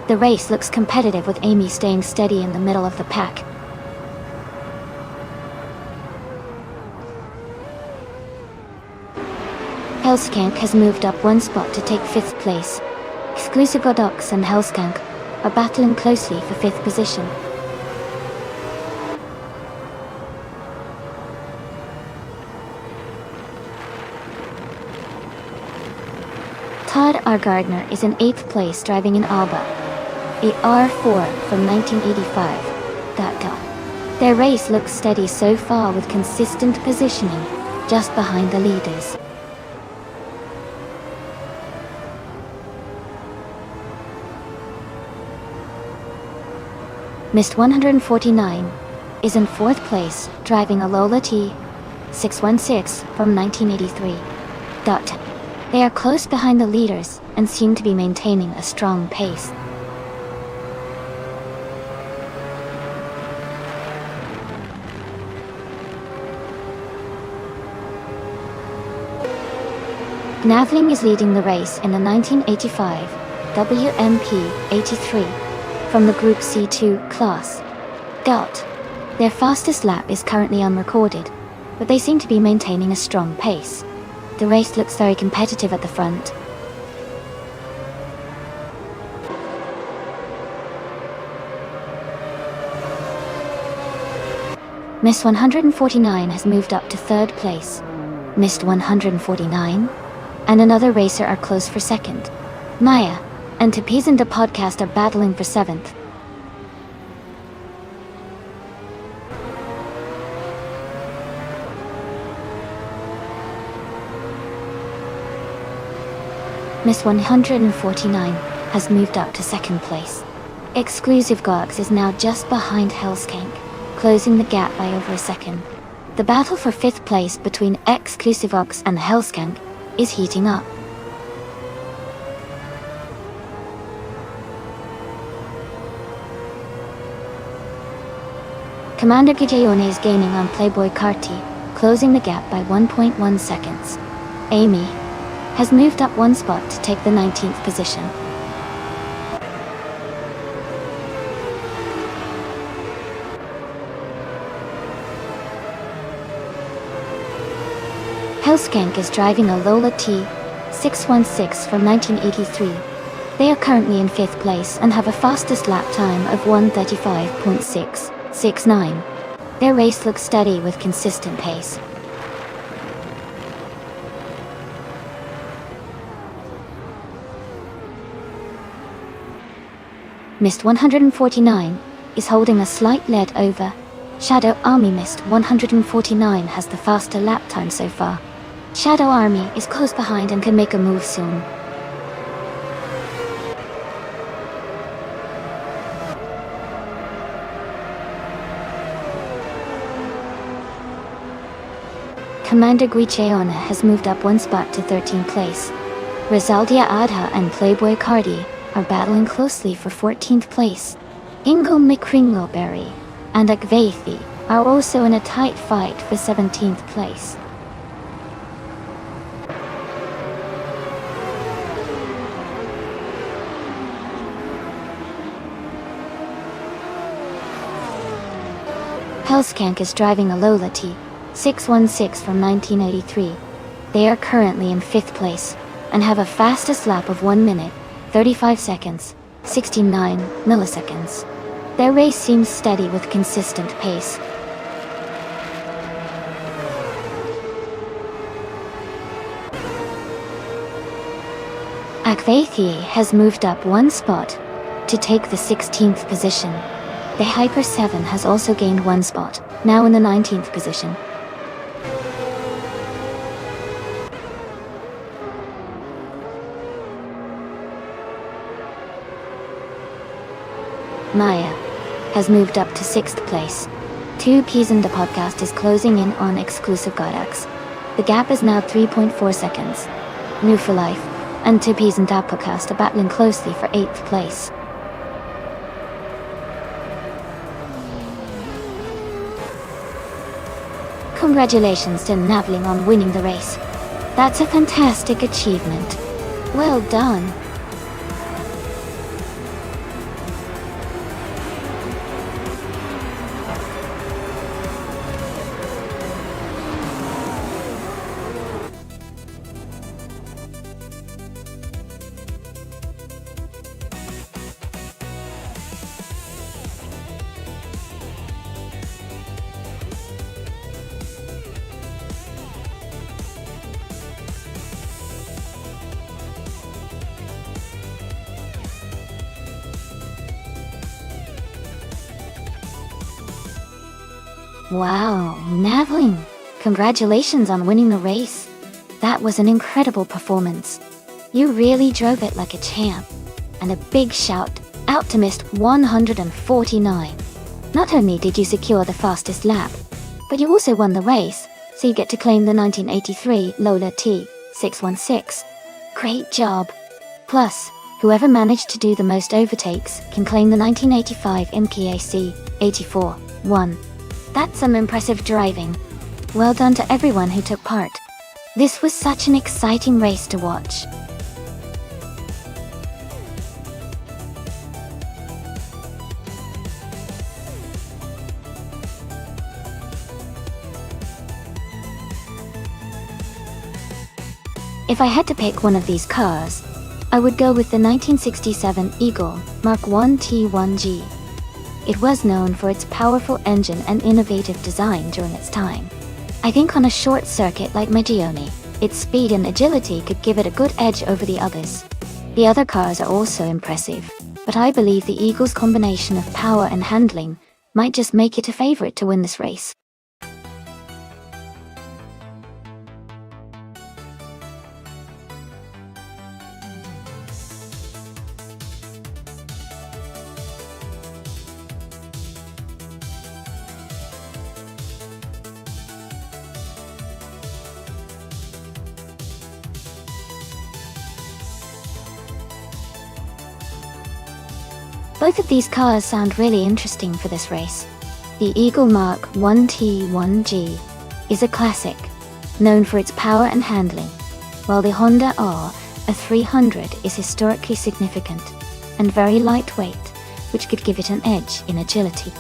The race looks competitive with Amy staying steady in the middle of the pack. Hellskank has moved up one spot to take 5th place. Exclusive Godox and Hellskank are battling closely for 5th position. Todd R. Gardner is in 8th place driving an Alba, a R4 from 1985. Their race looks steady so far with consistent positioning just behind the leaders. Mist 149 is in 4th place driving a Lola T616 from 1983. They are close behind the leaders and seem to be maintaining a strong pace. Navling is leading the race in the 1985 WMP 83 from the Group C2 class. Their fastest lap is currently unrecorded, but they seem to be maintaining a strong pace. The race looks very competitive at the front. Mist 149 has moved up to 3rd place. Mist 149 and another racer are close for 2nd. Maya and Tapis and the podcast are battling for 7th. Mist 149 has moved up to 2nd place. Exclusive Gox is now just behind Hellskank, closing the gap by over a second. The battle for 5th place between Exclusive Gox and Hellskank is heating up. Commander Gideone is gaining on Playboy Carti, closing the gap by 1.1 seconds. Amy has moved up one spot to take the 19th position. Hellskank is driving a Lola T616 from 1983. They are currently in 5th place and have a fastest lap time of 1:35.669. Their race looks steady with consistent pace. Mist 149 is holding a slight lead over Shadow Army. Mist 149 has the faster lap time so far. Shadow Army is close behind and can make a move soon. Commander Guicheona has moved up one spot to 13th place. Rizaldia Adha and Playboy Cardi are battling closely for 14th place. Ingo McCringleberry and Akvaithi are also in a tight fight for 17th place. Hellskank is driving a Lola T616 from 1983. They are currently in 5th place and have a fastest lap of 1 minute, 35 seconds, 69 milliseconds. Their race seems steady with consistent pace. Akvaithi has moved up one spot to take the 16th position. The Hyper 7 has also gained one spot, now in the 19th position. Maya has moved up to 6th place. 2Ps in the podcast is closing in on Exclusive Godax. The gap is now 3.4 seconds. New for Life and 2Ps in the podcast are battling closely for 8th place. Congratulations to Navling on winning the race. That's a fantastic achievement. Well done. Wow, Navling! Congratulations on winning the race. That was an incredible performance. You really drove it like a champ. And a big shout out to Mist 149. Not only did you secure the fastest lap, but you also won the race, so you get to claim the 1983 Lola T616. Great job! Plus, whoever managed to do the most overtakes can claim the 1985 MKAC 84-1. That's some impressive driving. Well done to everyone who took part. This was such an exciting race to watch. If I had to pick one of these cars, I would go with the 1967 Eagle Mark 1 T1G. It was known for its powerful engine and innovative design during its time. I think on a short circuit like Magione, its speed and agility could give it a good edge over the others. The other cars are also impressive, but I believe the Eagle's combination of power and handling might just make it a favorite to win this race. Both of these cars sound really interesting for this race. The Eagle Mark 1 T1G is a classic, known for its power and handling, while the Honda R300 is historically significant and very lightweight, which could give it an edge in agility.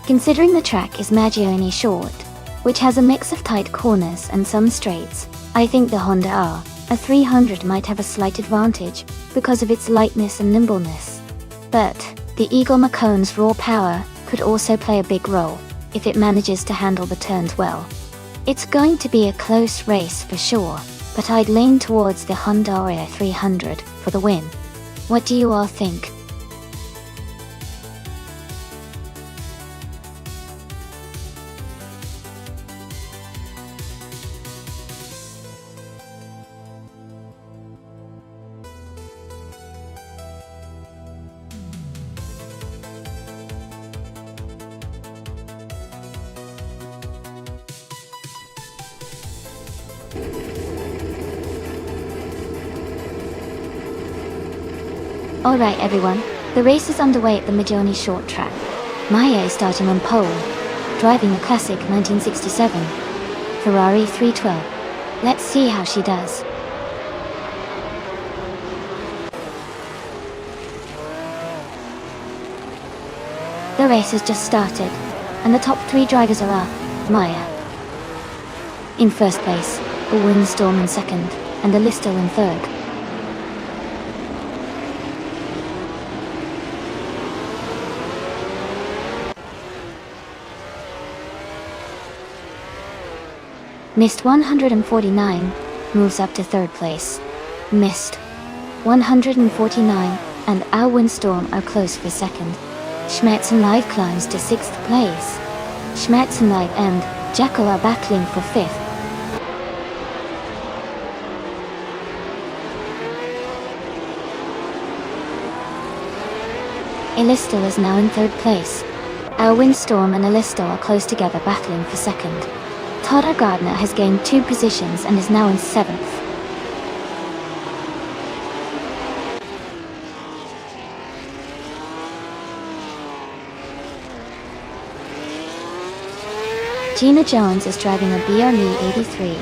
Considering the track is Magione short, which has a mix of tight corners and some straights, I think the Honda R300 might have a slight advantage because of its lightness and nimbleness. But the Eagle Macone's raw power could also play a big role if it manages to handle the turns well. It's going to be a close race for sure, but I'd lean towards the Honda R300 for the win. What do you all think? Alright everyone, the race is underway at the Magione short track. Maya is starting on pole, driving a classic 1967 Ferrari 312. Let's see how she does. The race has just started, and the top three drivers are Maya in first place, a Windstorm in second, and a Listo in third. Mist 149 moves up to third place. Mist 149 and our Windstorm are close for second. Schmerzen Live climbs to sixth place. Schmerzen Live and Jackal are battling for fifth. Elisto is now in third place. Our Windstorm and Elisto are close together battling for second. Tara Gardner has gained 2 positions and is now in 7th. Gina Jones is driving a BRE 83,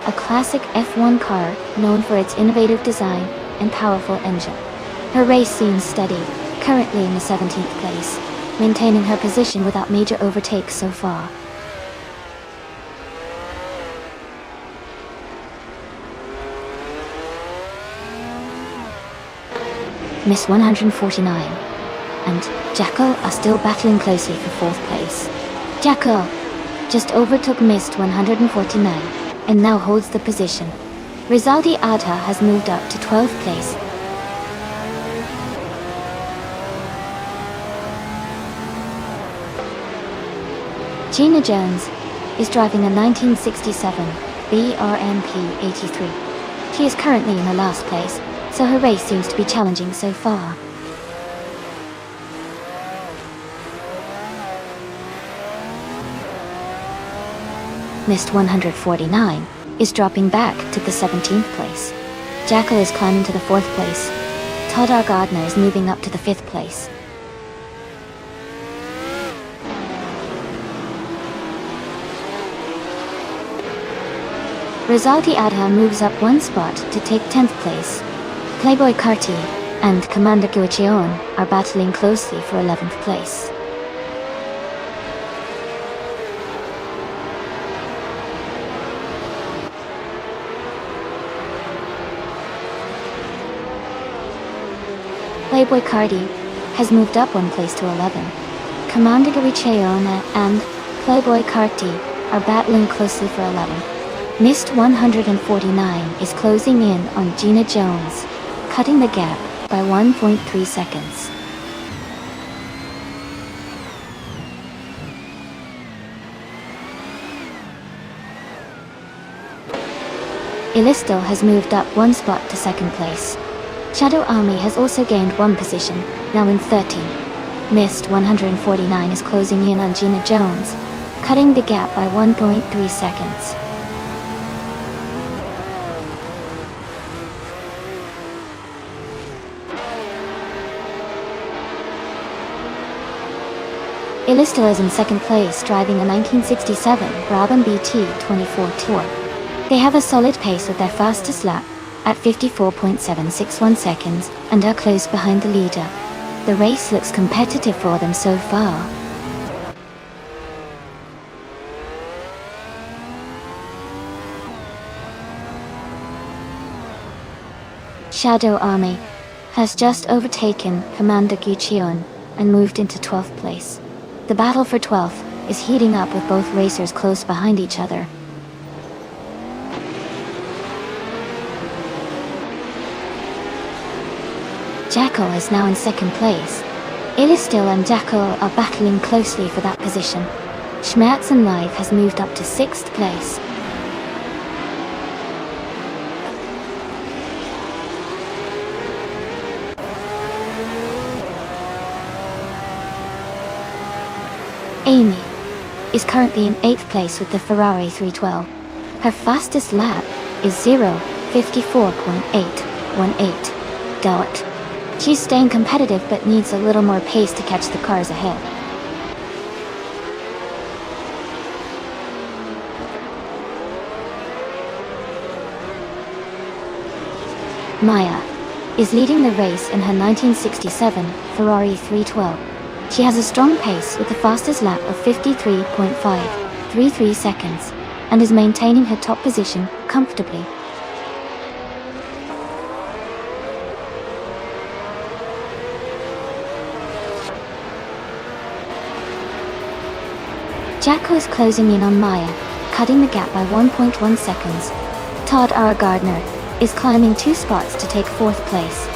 a classic F1 car known for its innovative design and powerful engine. Her race seems steady, currently in the 17th place, maintaining her position without major overtakes so far. Miss 149 and Jackal are still battling closely for 4th place. Jackal just overtook Miss 149 and now holds the position. Rizaldi Adha has moved up to 12th place. Gina Jones is driving a 1967 BRMP 83. She is currently in the last place, so her race seems to be challenging so far. Missed 149 is dropping back to the 17th place. Jackal is climbing to the 4th place. Todd R. Gardner is moving up to the 5th place. Rizaldi Adha moves up 1 spot to take 10th place. Playboy Carti and Commander Guicheon are battling closely for 11th place. Playboy Cardi has moved up 1 place to 11. Commander Guicheon and Playboy Carti are battling closely for 11th. Missed 149 is closing in on Gina Jones, cutting the gap by 1.3 seconds. Illistil has moved up 1 spot to 2nd place. Shadow Army has also gained 1 position, now in 13th. Missed 149 is closing in on Gina Jones, cutting the gap by 1.3 seconds. Illistil is in 2nd place, driving a 1967 Brabham BT 24 Tour. They have a solid pace with their fastest lap at 54.761 seconds and are close behind the leader. The race looks competitive for them so far. Shadow Army has just overtaken Commander Guicheon and moved into 12th place. The battle for 12th is heating up with both racers close behind each other. Jackal is now in 2nd place. Illistil and Jackal are battling closely for that position. Schmerzen Live has moved up to 6th place. Amy is currently in 8th place with the Ferrari 312. Her fastest lap is 0:54.818. She's staying competitive but needs a little more pace to catch the cars ahead. Maya is leading the race in her 1967 Ferrari 312. She has a strong pace with the fastest lap of 53.533 seconds and is maintaining her top position comfortably. Jacko is closing in on Maya, cutting the gap by 1.1 seconds. Todd R. Gardner is climbing 2 spots to take 4th place.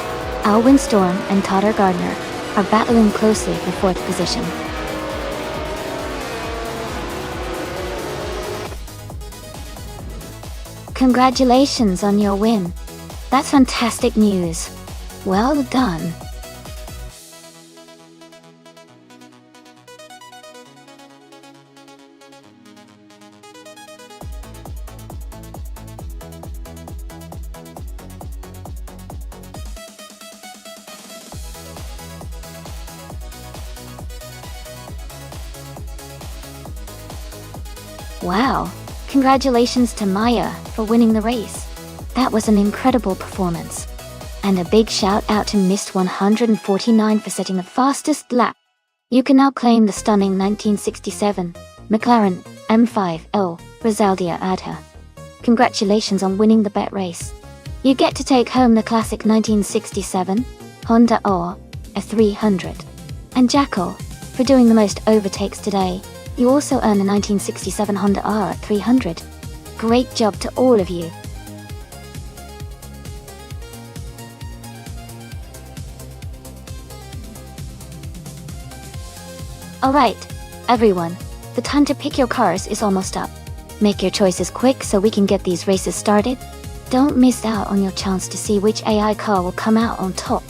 Alwyn Storm and Todd R. Gardner are battling closely for 4th position. Congratulations on your win. That's fantastic news. Well done. Wow! Congratulations to Maya for winning the race. That was an incredible performance. And a big shout out to Mist 149 for setting the fastest lap. You can now claim the stunning 1967 McLaren M5L Rosaldia Adha. Congratulations on winning the bet race. You get to take home the classic 1967 Honda R A300. And Jackal, for doing the most overtakes today, you also earn a 1967 Honda R A300. Great job to all of you. Alright, everyone, the time to pick your cars is almost up. Make your choices quick so we can get these races started. Don't miss out on your chance to see which AI car will come out on top.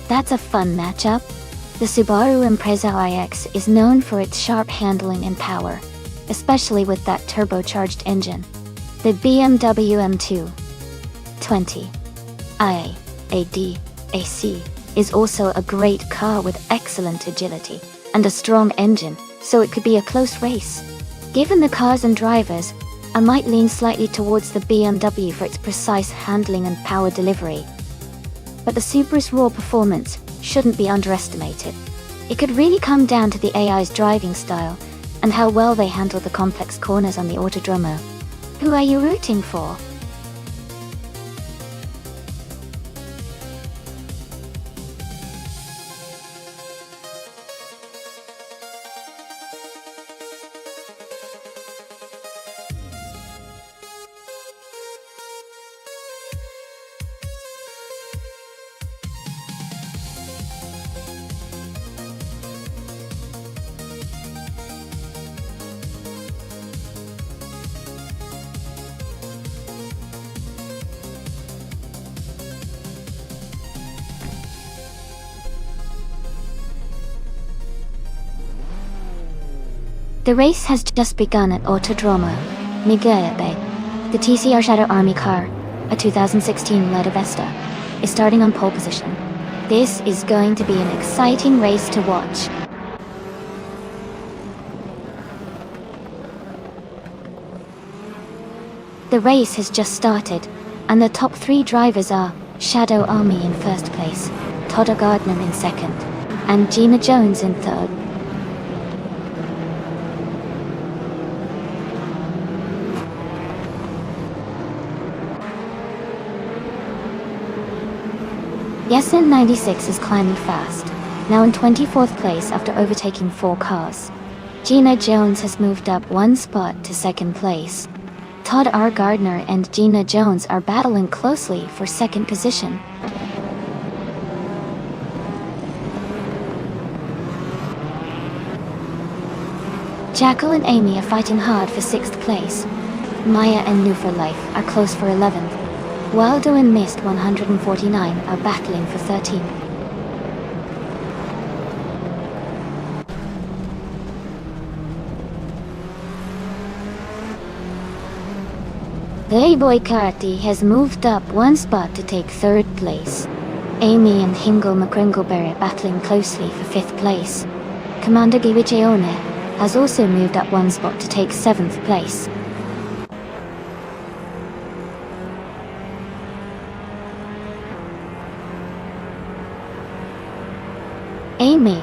That's a fun matchup. The Subaru Impreza iX is known for its sharp handling and power, especially with that turbocharged engine. The BMW M220 IADAC is also a great car with excellent agility and a strong engine, so it could be a close race. Given the cars and drivers, I might lean slightly towards the BMW for its precise handling and power delivery. But the Subaru's raw performance shouldn't be underestimated. It could really come down to the AI's driving style and how well they handle the complex corners on the Autodromo. Who are you rooting for? The race has just begun at Autodromo Miguel Bay. The TCR Shadow Army car, a 2016 Lada Vesta, is starting on pole position. This is going to be an exciting race to watch. The race has just started, and the top three drivers are Shadow Army in first place, Todd Gardner in second, and Gina Jones in third. Yesen 96 is climbing fast, now in 24th place after overtaking 4 cars. Gina Jones has moved up 1 spot to second place. Todd R. Gardner and Gina Jones are battling closely for second position. Jackal and Amy are fighting hard for 6th place. Maya and New for Life are close for 11th. Waldo and Mist 149 are battling for 13th. Playboy Karty has moved up 1 spot to take 3rd place. Amy and Hingo McCringleberry battling closely for 5th place. Commander Giwicheone has also moved up 1 spot to take 7th place. Amy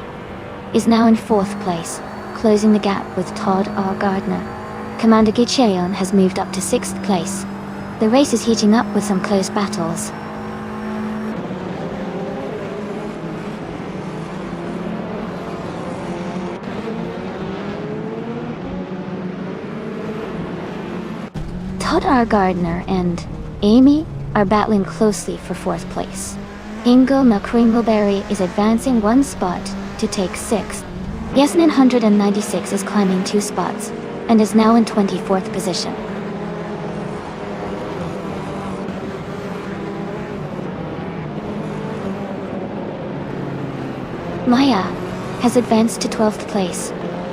is now in 4th place, closing the gap with Todd R. Gardner. Commander Gicheon has moved up to 6th place. The race is heating up with some close battles. Todd R. Gardner and Amy are battling closely for 4th place. Ingo McCringleberry is advancing 1 spot to take 6th. Yasmin 196 is climbing 2 spots and is now in 24th position. Maya has advanced to 12th place.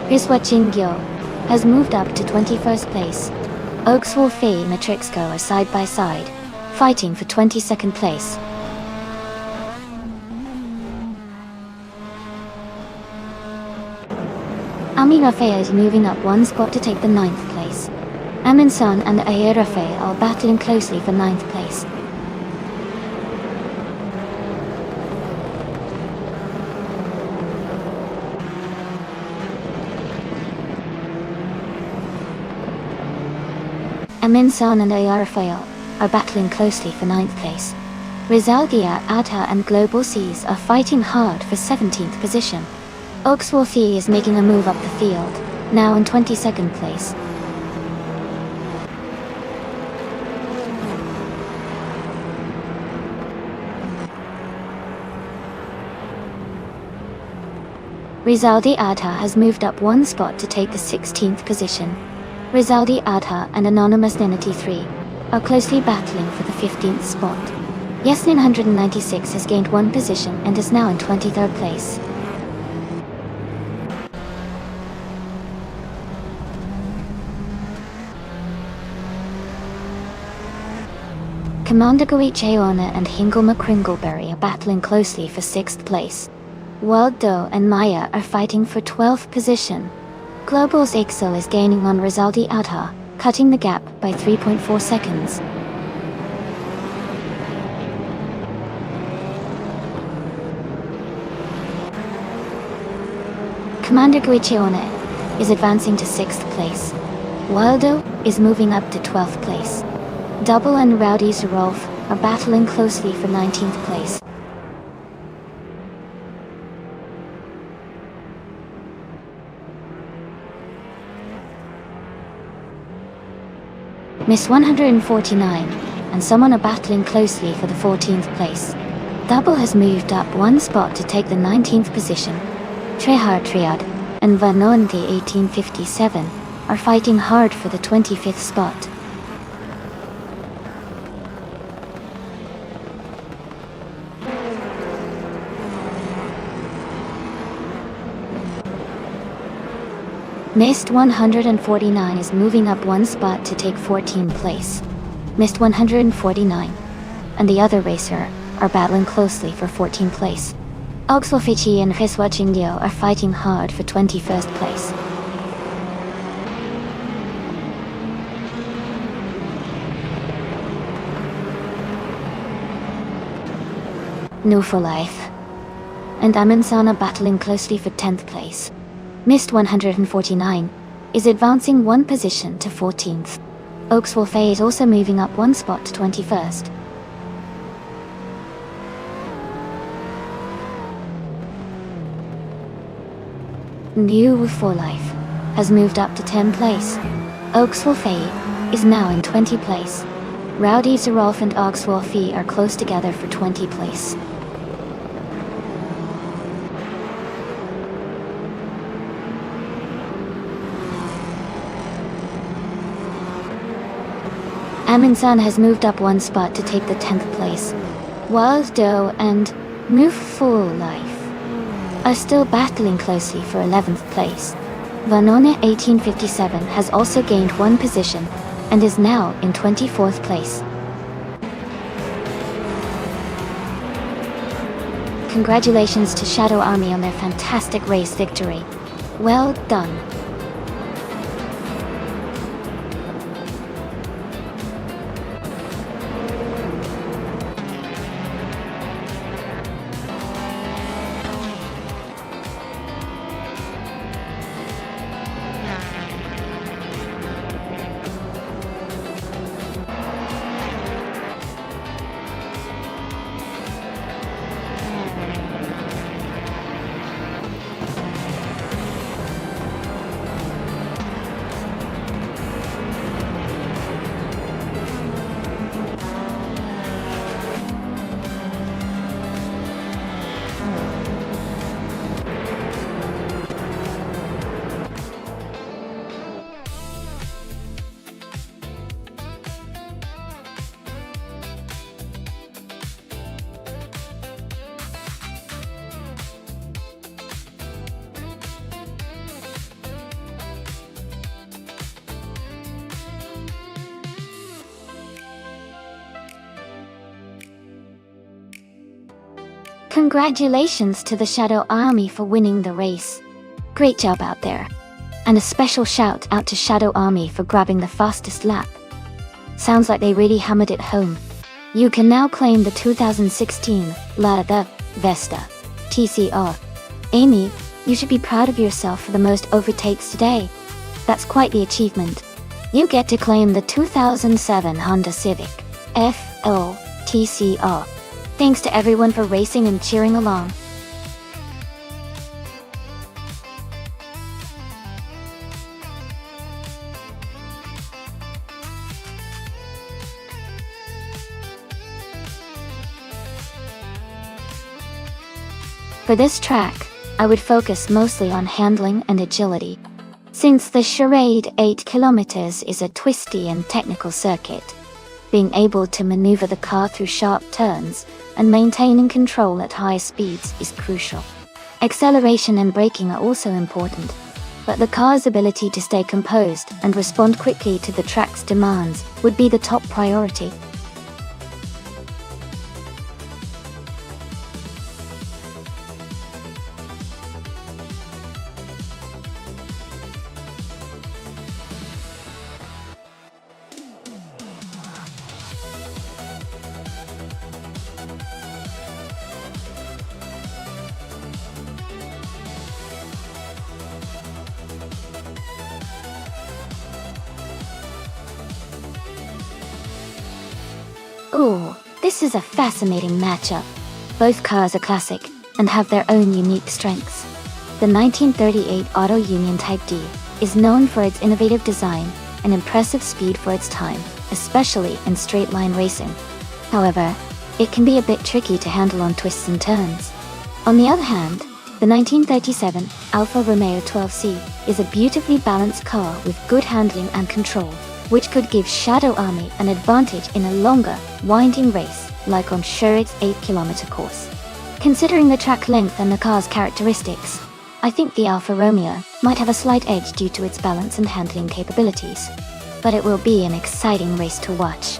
Riswa Chingyo has moved up to 21st place. Oakswolfei and Matrixco are side by side, fighting for 22nd place. Ami Rafea is moving up 1 spot to take the 9th place. Aminsan and Aye Rafea are battling closely for 9th place. Aminsan and Aye Rafea are battling closely for 9th place. Rizalgia, Atta and Global Seas are fighting hard for 17th position. Oaksworthy is making a move up the field, now in 22nd place. Rizaldi Atta has moved up 1 spot to take the 16th position. Rizaldi Atta and Anonymous Ninety 3 are closely battling for the 15th spot. Yasmin 196 has gained 1 position and is now in 23rd place. Commander Goicheona and Hingle McCringleberry are battling closely for 6th place. Waldo and Maya are fighting for 12th position. Global's Ixel is gaining on Rizaldi Atta, cutting the gap by 3.4 seconds. Commander Goicheona is advancing to 6th place. Waldo is moving up to 12th place. Double and Rowdy Zerolf are battling closely for 19th place. Miss 149 and someone are battling closely for the 14th place. Double has moved up 1 spot to take the 19th position. Trehar Triad and Vanonti 1857 are fighting hard for the 25th spot. Mist 149 is moving up 1 spot to take 14th place. Mist 149 and the other racer are battling closely for 14th place. Oxwafichi and Riswa Chingyo are fighting hard for 21st place. New for Life and Aminsan are battling closely for 10th place. Mist 149 is advancing 1 position to 14th. Oakswolfei is also moving up 1 spot to 21st. New for Life has moved up to 10th place. Oakswolfei is now in 20th place. Rowdy Zerolf and Oakswolfei are close together for 20th place. Aminsan has moved up 1 spot to take the 10th place. Wild Doe and Move Full Life are still battling closely for 11th place. Vanone 1857 has also gained 1 position and is now in 24th place. Congratulations to Shadow Army on their fantastic race victory. Well done. Congratulations to the Shadow Army for winning the race. Great job out there. And a special shout out to Shadow Army for grabbing the fastest lap. Sounds like they really hammered it home. You can now claim the 2016 the Vesta TCR. Amy, you should be proud of yourself for the most overtakes today. That's quite the achievement. You get to claim the 2007 Honda Civic FO TCR. Thanks to everyone for racing and cheering along. For this track, I would focus mostly on handling and agility. Since the Charade 8 kilometers is a twisty and technical circuit, being able to maneuver the car through sharp turns and maintaining control at high speeds is crucial. Acceleration and braking are also important, but the car's ability to stay composed and respond quickly to the track's demands would be the top priority. Ooh, this is a fascinating matchup. Both cars are classic and have their own unique strengths. The 1938 Auto Union Type D is known for its innovative design and impressive speed for its time, especially in straight-line racing. However, it can be a bit tricky to handle on twists and turns. On the other hand, the 1937 Alfa Romeo 12C is a beautifully balanced car with good handling and control, which could give Shadow Army an advantage in a longer, winding race, like on Charade's 8-kilometer course. Considering the track length and the car's characteristics, I think the Alfa Romeo might have a slight edge due to its balance and handling capabilities. But it will be an exciting race to watch.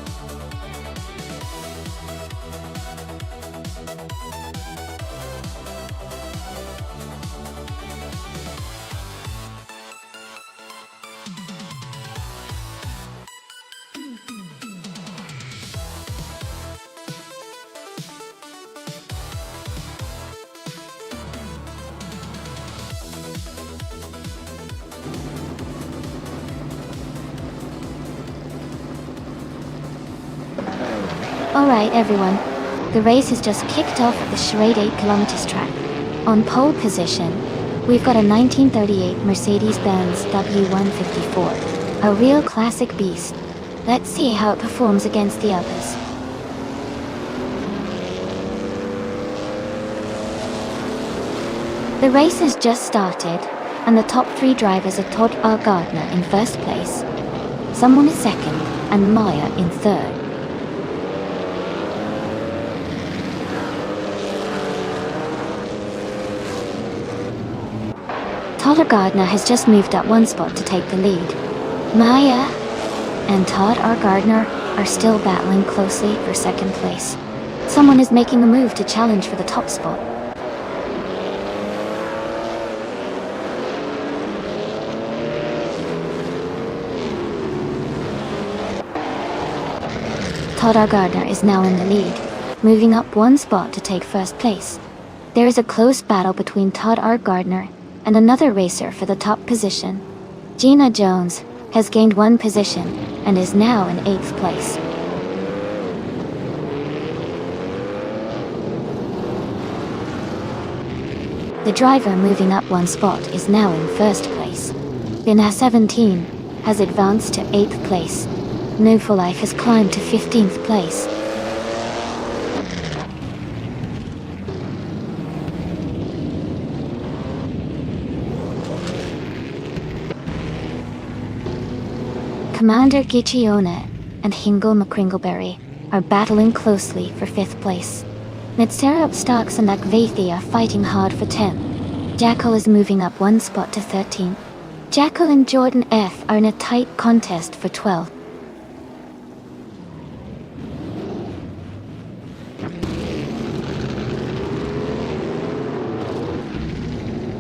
Alright everyone, the race has just kicked off at the Charade 8 kilometers track. On pole position, we've got a 1938 Mercedes-Benz W154, a real classic beast. Let's see how it performs against the others. The race has just started, and the top three drivers are Todd R. Gardner in first place, someone is second, and Maya in third. Todd Gardner has just moved up one spot to take the lead. Maya and Todd R. Gardner are still battling closely for second place. Someone is making a move to challenge for the top spot. Todd R. Gardner is now in the lead, moving up one spot to take first place. There is a close battle between Todd R. Gardner and another racer for the top position. Gina Jones has gained one position and is now in 8th place. The driver moving up one spot is now in first place. Bina 17 has advanced to 8th place. No For Life has climbed to 15th place. Commander Gichione and Hingle McCringleberry are battling closely for 5th place. Nitserap Starks and Akvathi are fighting hard for 10th. Jackal is moving up one spot to 13th. Jackal and Jordan F are in a tight contest for 12th.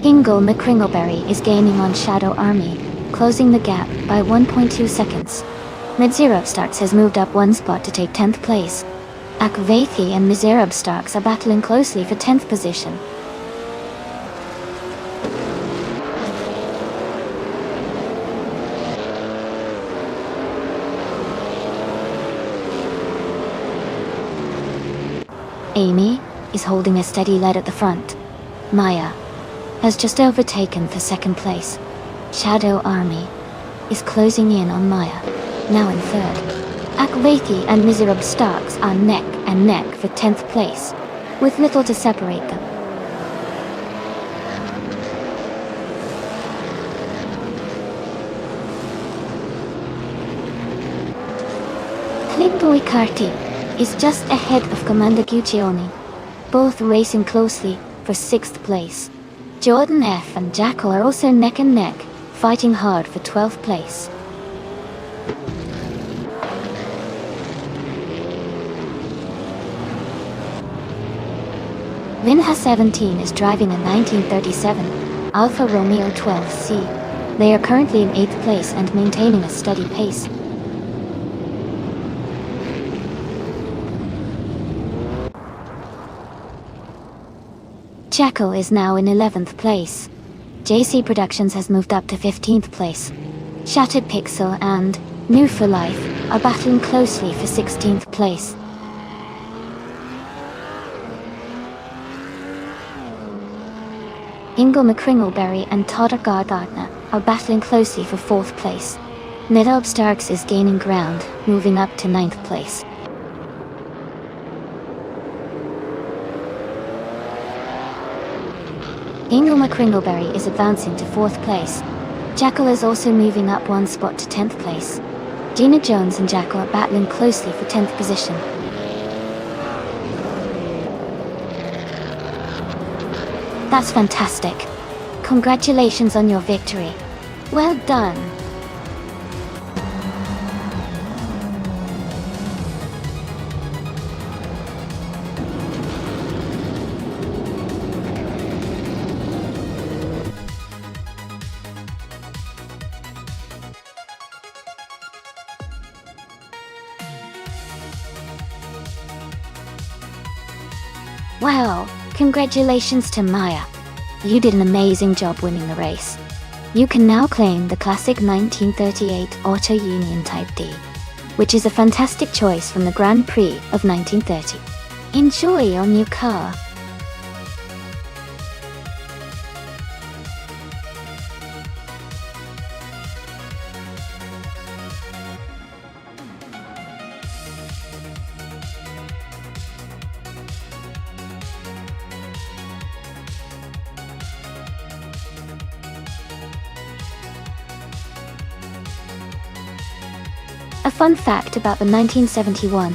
Ingle McCringleberry is gaining on Shadow Army, closing the gap by 1.2 seconds. Mid-Zero Starks has moved up one spot to take 10th place. Akvathi and Mizerab Starks are battling closely for 10th position. Amy is holding a steady lead at the front. Maya has just overtaken for second place. Shadow Army is closing in on Maya, now in third. Akvathi and Mizerab Starks are neck and neck for 10th place, with little to separate them. Klingboy Karti is just ahead of Commander Guccione, both racing closely for 6th place. Jordan F and Jackal are also neck and neck, fighting hard for 12th place. Vinha 17 is driving a 1937 Alfa Romeo 12C. They are currently in 8th place and maintaining a steady pace. Jackal is now in 11th place. JC Productions has moved up to 15th place. Shattered Pixel and New for Life are battling closely for 16th place. Ingle McCringleberry and Todd Gardner are battling closely for 4th place. Nidalb Starks is gaining ground, moving up to 9th place. Ingle McCringleberry is advancing to 4th place. Jackal is also moving up one spot to 10th place. Gina Jones and Jackal are battling closely for 10th position. That's fantastic. Congratulations on your victory. Well done. Wow, congratulations to Maya. You did an amazing job winning the race. You can now claim the classic 1938 Auto Union Type D, which is a fantastic choice from the Grand Prix of 1930. Enjoy your new car. A fun fact about the 1971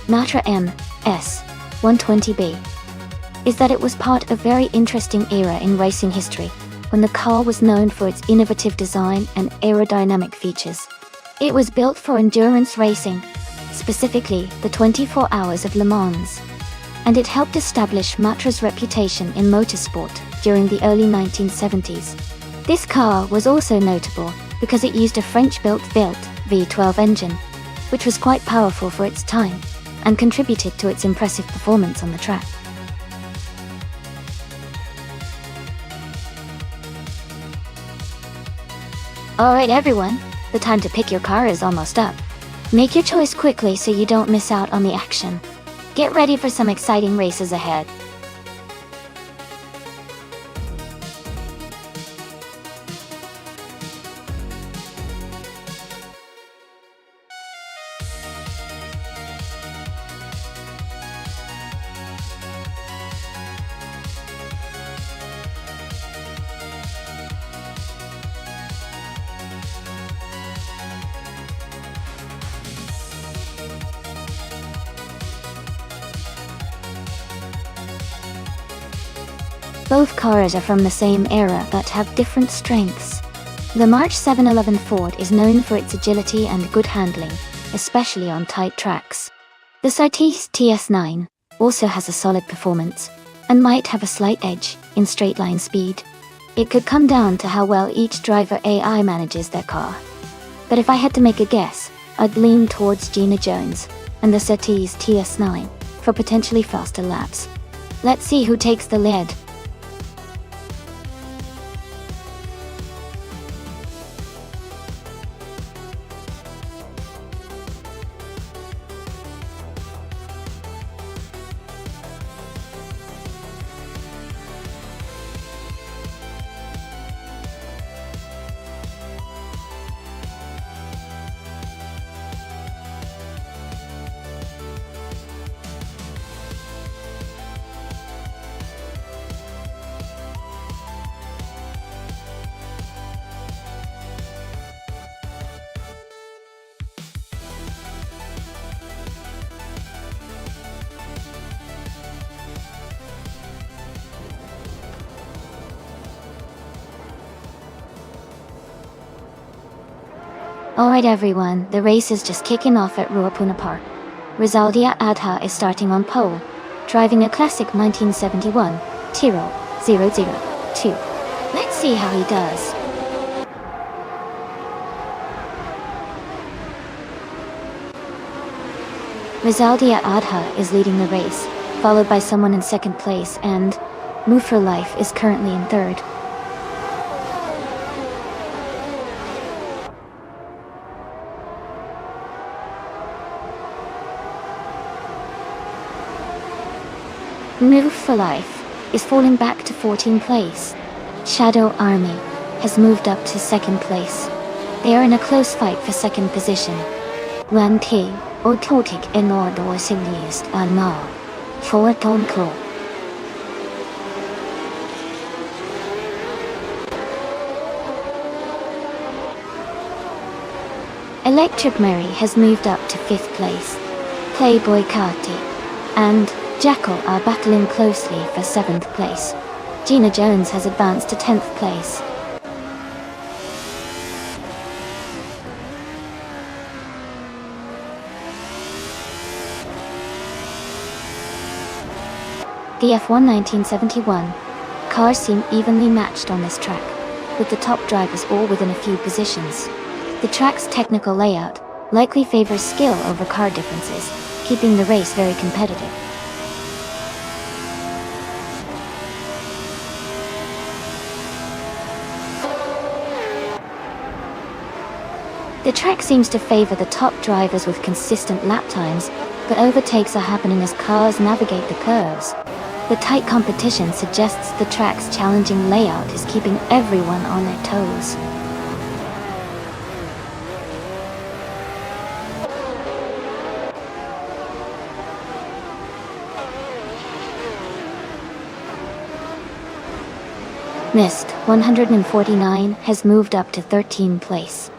Matra MS 120B is that it was part of a very interesting era in racing history, when the car was known for its innovative design and aerodynamic features. It was built for endurance racing, specifically the 24 Hours of Le Mans, and it helped establish Matra's reputation in motorsport during the early 1970s. This car was also notable because it used a French-built V12 engine, which was quite powerful for its time, and contributed to its impressive performance on the track. Alright everyone, the time to pick your car is almost up. Make your choice quickly so you don't miss out on the action. Get ready for some exciting races ahead. Both cars are from the same era but have different strengths. The March 711 Ford is known for its agility and good handling, especially on tight tracks. The Surtees TS9 also has a solid performance, and might have a slight edge in straight-line speed. It could come down to how well each driver AI manages their car. But if I had to make a guess, I'd lean towards Gina Jones and the Surtees TS9 for potentially faster laps. Let's see who takes the lead. Alright everyone, the race is just kicking off at Ruapuna Park. Rizaldia Adha is starting on pole, driving a classic 1971 Tyrrell 002. Let's see how he does. Rizaldia Adha is leading the race, followed by someone in second place, and Move for Life is currently in third. Move for Life is falling back to 14th place. Shadow Army has moved up to second place. They are in a close fight for second position. Wanti Ototic Enordor Silist Alma for Tonko. Electric Mary has moved up to 5th place. Playboy Kati and Jackal are battling closely for 7th place. Gina Jones has advanced to 10th place. The F1 1971 cars seem evenly matched on this track, with the top drivers all within a few positions. The track's technical layout likely favors skill over car differences, keeping the race very competitive. The track seems to favor the top drivers with consistent lap times, but overtakes are happening as cars navigate the curves. The tight competition suggests the track's challenging layout is keeping everyone on their toes. Mist 149 has moved up to 13th place.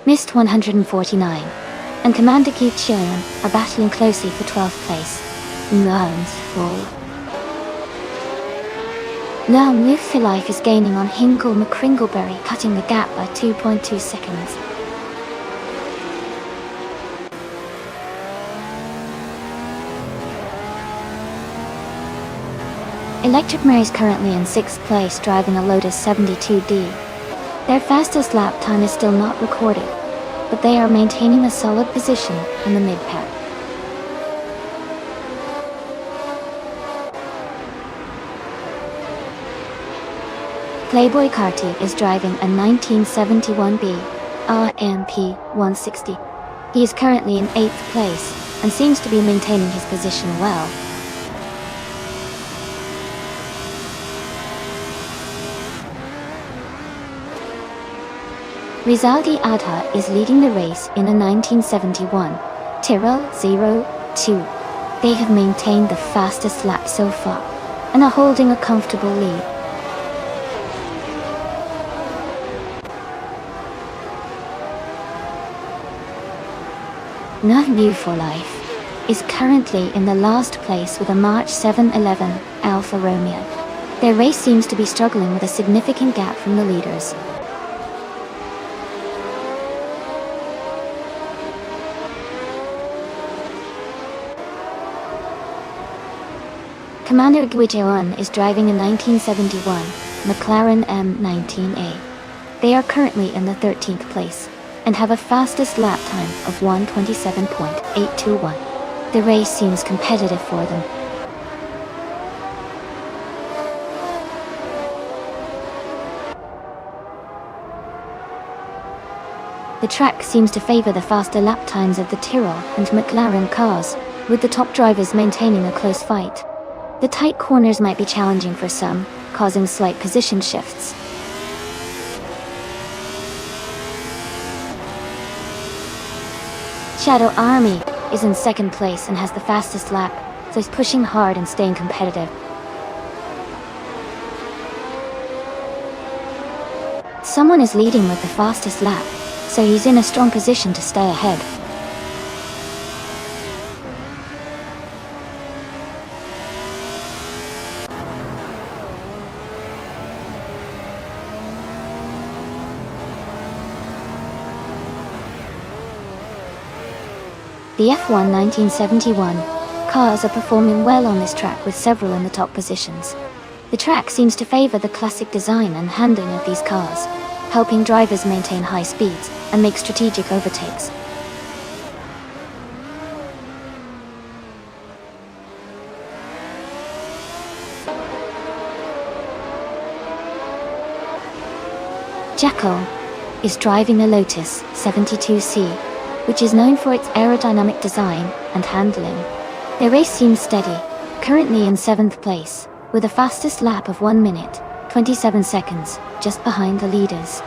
Mist 149 and Commander Ki Cheon are battling closely for 12th place. Now Move for Life is gaining on Hingle McCringleberry, cutting the gap by 2.2 seconds. Electric Mary is currently in 6th place, driving a Lotus 72D. Their fastest lap time is still not recorded, but they are maintaining a solid position in the mid-pack. Playboy Carty is driving a 1971B RMP 160. He is currently in 8th place and seems to be maintaining his position well. Rizaldi Adha is leading the race in a 1971 Tyrrell 02. They have maintained the fastest lap so far and are holding a comfortable lead. Not New for Life is currently in the last place with a March 711 Alfa Romeo. Their race seems to be struggling with a significant gap from the leaders. Commander Guijeon is driving a 1971 McLaren M19A. They are currently in the 13th place and have a fastest lap time of 1:27.821. The race seems competitive for them. The track seems to favor the faster lap times of the Tyrrell and McLaren cars, with the top drivers maintaining a close fight. The tight corners might be challenging for some, causing slight position shifts. Shadow Army is in second place and has the fastest lap, so he's pushing hard and staying competitive. Someone is leading with the fastest lap, so he's in a strong position to stay ahead. The F1 1971 cars are performing well on this track with several in the top positions. The track seems to favor the classic design and handling of these cars, helping drivers maintain high speeds and make strategic overtakes. Jacko is driving the Lotus 72C, which is known for its aerodynamic design and handling. Their race seems steady, currently in 7th place, with a fastest lap of 1 minute, 27 seconds, just behind the leaders.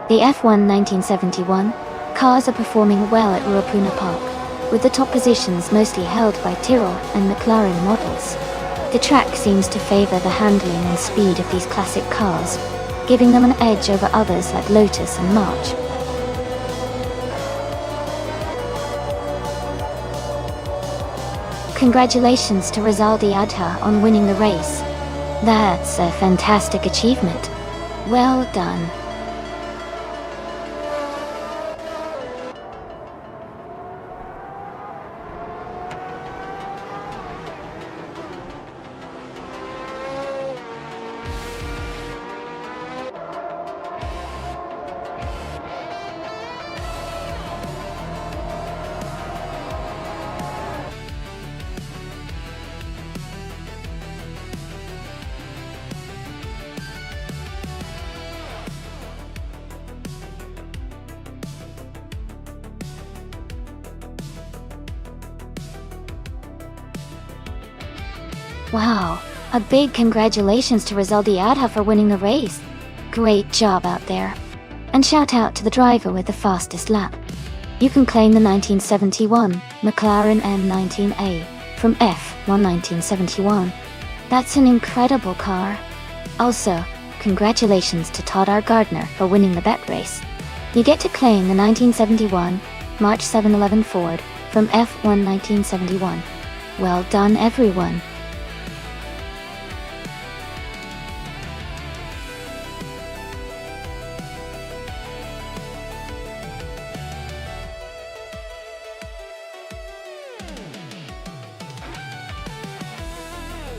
The F1 1971 cars are performing well at Ruapuna Park, with the top positions mostly held by Tyrrell and McLaren models. The track seems to favor the handling and speed of these classic cars, giving them an edge over others like Lotus and March. Congratulations to Rizaldi Adha on winning the race. That's a fantastic achievement. Well done. Wow, a big congratulations to Rizaldi Adha for winning the race. Great job out there. And shout out to the driver with the fastest lap. You can claim the 1971 McLaren M19A from F1 1971. That's an incredible car. Also, congratulations to Todd R. Gardner for winning the bet race. You get to claim the 1971 March 711 Ford from F1 1971. Well done, everyone.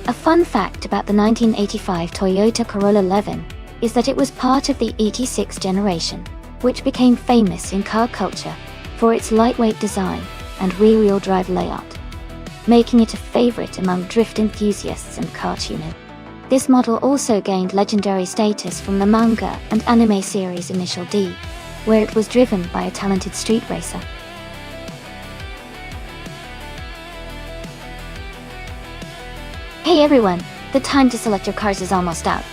A fun fact about the 1985 Toyota Corolla 11 is that it was part of the 86 generation, which became famous in car culture for its lightweight design and rear-wheel drive layout, making it a favorite among drift enthusiasts and car tuning. This model also gained legendary status from the manga and anime series Initial D, where it was driven by a talented street racer. Hey everyone, the time to select your cars is almost up.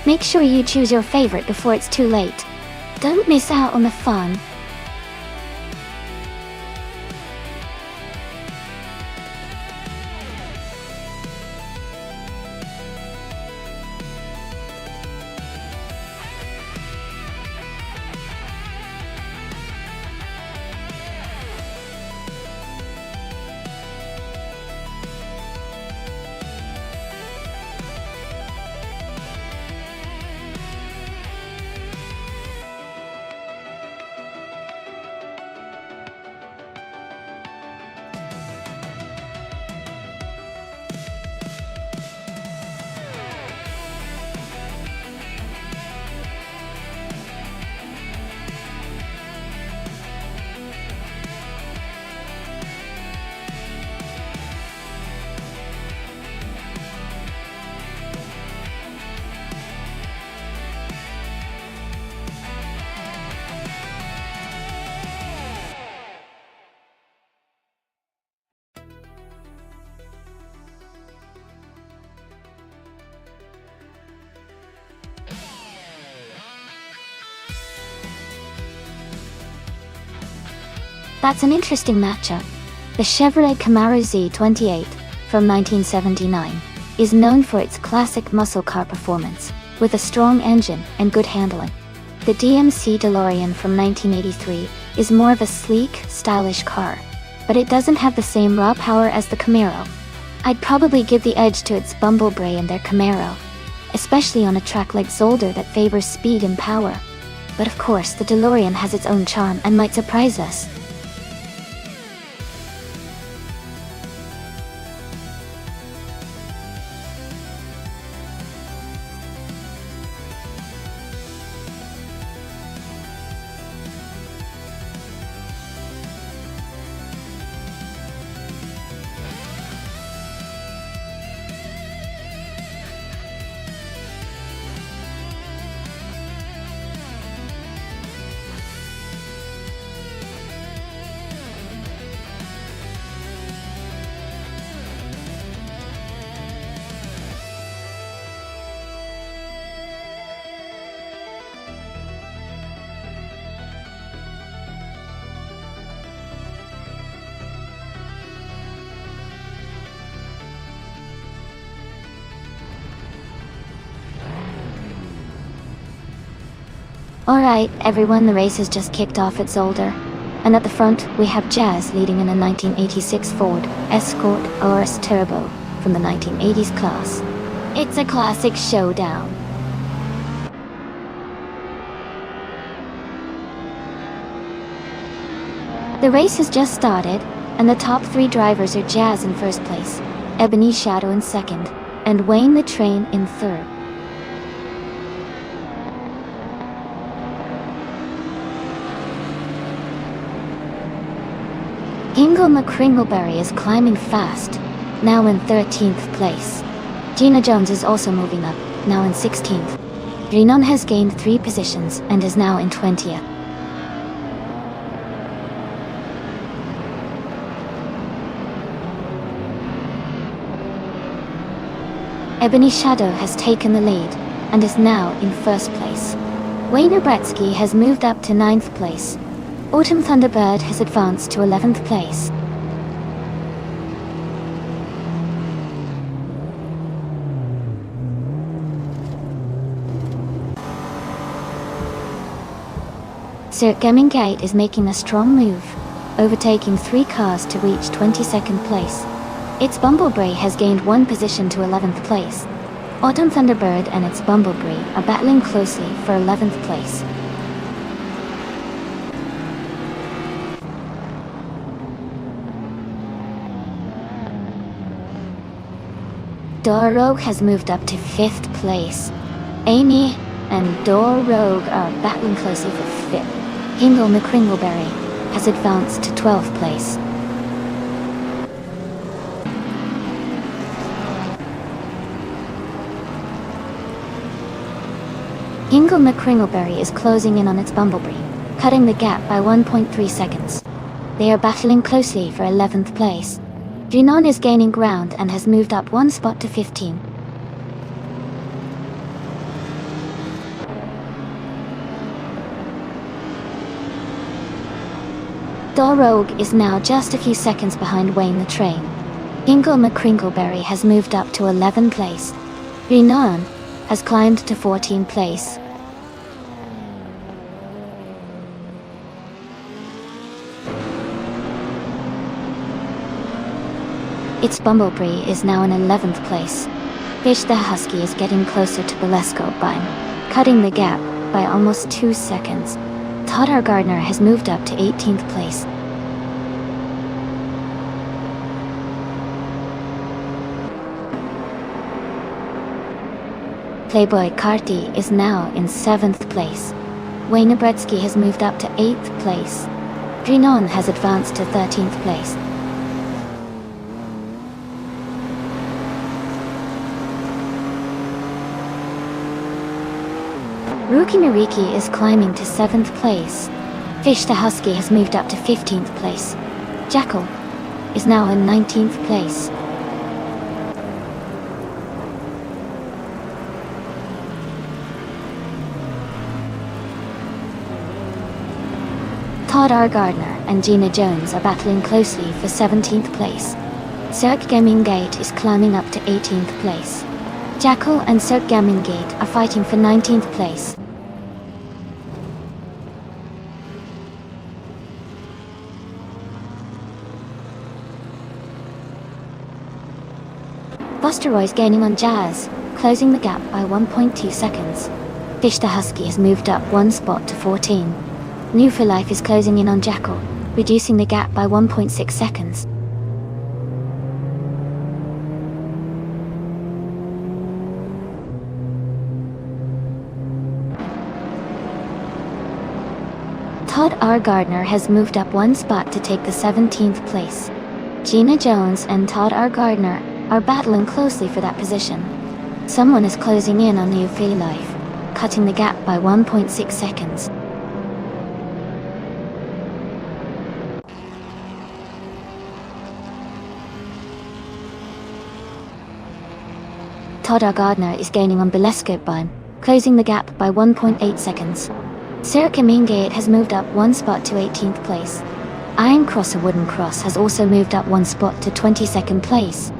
Make sure you choose your favorite before it's too late. Don't miss out on the fun. That's an interesting matchup. The Chevrolet Camaro Z28 from 1979 is known for its classic muscle car performance, with a strong engine and good handling. The DMC DeLorean from 1983 is more of a sleek, stylish car, but it doesn't have the same raw power as the Camaro. I'd probably give the edge to its Bumblebee and their Camaro, especially on a track like Zolder that favors speed and power. But of course, the DeLorean has its own charm and might surprise us. Alright, everyone, the race has just kicked off at Zolder. And at the front, we have Jazz leading in a 1986 Ford Escort ORS Turbo from the 1980s class. It's a classic showdown. The race has just started, and the top three drivers are Jazz in first place, Ebony Shadow in second, and Wayne the Train in third. Hingle McCringleberry is climbing fast, now in 13th place. Gina Jones is also moving up, now in 16th. Renan has gained 3 positions and is now in 20th. Ebony Shadow has taken the lead and is now in first place. Wayne Obretsky has moved up to 9th place. Autumn Thunderbird has advanced to 11th place. Sir Gemingate is making a strong move, overtaking 3 cars to reach 22nd place. Its Bumblebee has gained 1 position to 11th place. Autumn Thunderbird and its Bumblebee are battling closely for 11th place. Dor Rogue has moved up to 5th place. Amy and Dor Rogue are battling closely for 5th. Hingle McCringleberry has advanced to 12th place. Hingle McCringleberry is closing in on its Bumblebee, cutting the gap by 1.3 seconds. They are battling closely for 11th place. Renan is gaining ground and has moved up 1 spot to 15. Dor Rogue is now just a few seconds behind Wayne the Train. Hingle McCringleberry has moved up to 11th place. Renan has climbed to 14th place. Its Bumblebee is now in 11th place. Fish the Husky is getting closer to Bolesco Bime, cutting the gap by almost 2 seconds. Todd R. Gardner has moved up to 18th place. Playboy Carty is now in 7th place. Wayne Obretsky has moved up to 8th place. Renan has advanced to 13th place. Rookie Mariki is climbing to 7th place. Fish the Husky has moved up to 15th place. Jackal is now in 19th place. Todd R. Gardner and Gina Jones are battling closely for 17th place. Cirque Gamingate is climbing up to 18th place. Jackal and Cirque Gamingate are fighting for 19th place. Buster is gaining on Jazz, closing the gap by 1.2 seconds. Fish the Husky has moved up one spot to 14. New for Life is closing in on Jackal, reducing the gap by 1.6 seconds. Todd R. Gardner has moved up one spot to take the 17th place. Gina Jones and Todd R. Gardner are battling closely for that position. Someone is closing in on New for Life, cutting the gap by 1.6 seconds. Todd R. Gardner is gaining on Belescope Beam, closing the gap by 1.8 seconds. Cirque Gamingate has moved up one spot to 18th place. Iron Cross, a wooden cross, has also moved up one spot to 22nd place.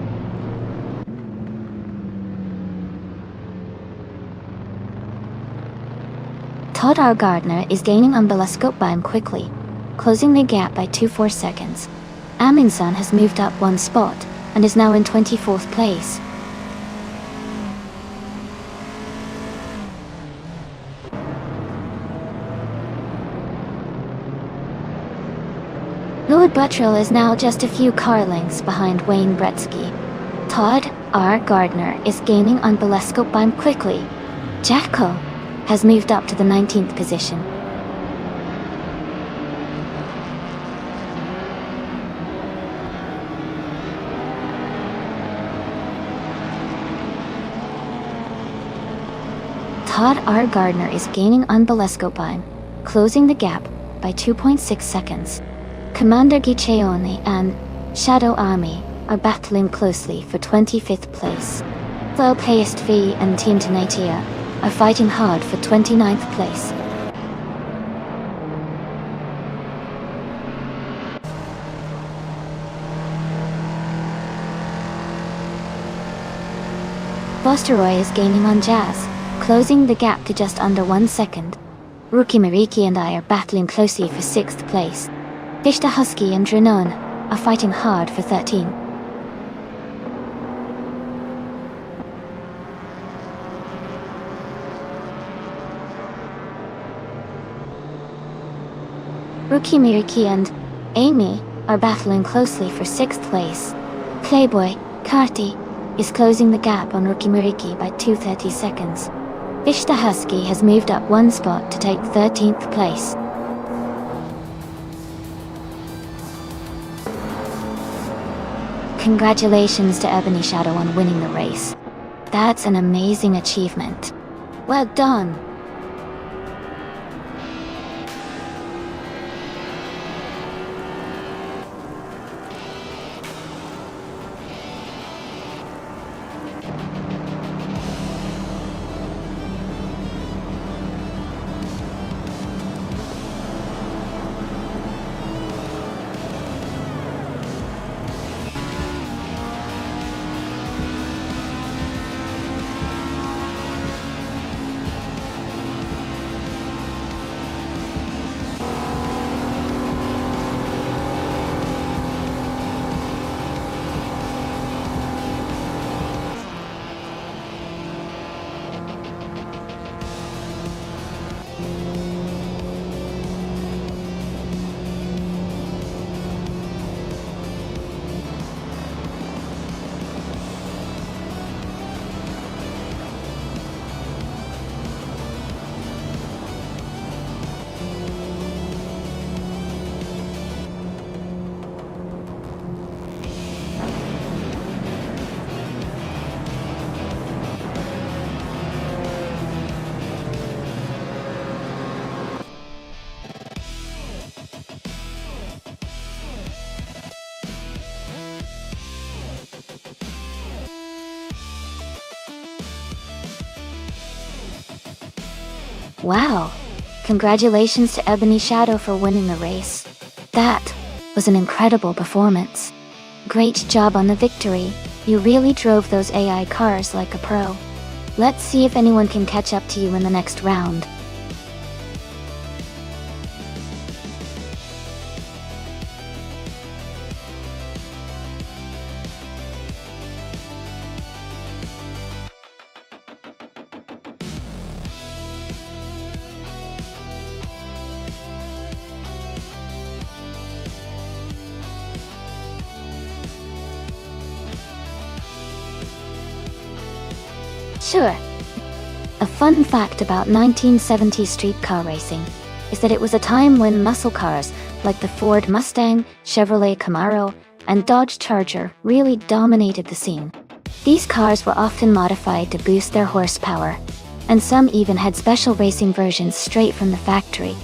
Todd R. Gardner is gaining on Belescope Beam quickly, closing the gap by 2.4 seconds. Amundsen has moved up one spot and is now in 24th place. Lord Buttrill is now just a few car lengths behind Wayne Gretzky. Todd R. Gardner is gaining on Belescope Beam quickly. Jackal has moved up to the 19th position. Todd R. Gardner is gaining on Belescope Beam, closing the gap by 2.6 seconds. Commander Gicheoni and Shadow Army are battling closely for 25th place. Though Payest V and Team Tenatia are fighting hard for 29th place. Bosteroy is gaining on Jazz, closing the gap to just under 1 second. Rookie Mariki and I are battling closely for 6th place. Fish the Husky and Dranon are fighting hard for 13. Rookie Miriki and Amy are battling closely for 6th place. Playboy Carty is closing the gap on Rookie Miriki by 2.30 seconds. Fish the Husky has moved up one spot to take 13th place. Congratulations to Ebony Shadow on winning the race. That's an amazing achievement. Well done. Wow, Congratulations to Ebony Shadow for winning the race. That was an incredible performance. Great job on the victory. You really drove those AI cars like a pro. Let's see if anyone can catch up to you in the next round. Sure. A fun fact about 1970s streetcar racing is that it was a time when muscle cars like the Ford Mustang, Chevrolet Camaro, and Dodge Charger really dominated the scene. These cars were often modified to boost their horsepower, and some even had special racing versions straight from the factory.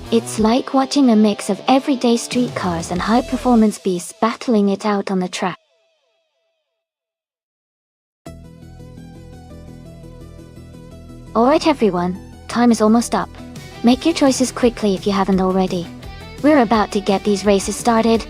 It's like watching a mix of everyday street cars and high-performance beasts battling it out on the track. Alright everyone, time is almost up. Make your choices quickly if you haven't already. We're about to get these races started.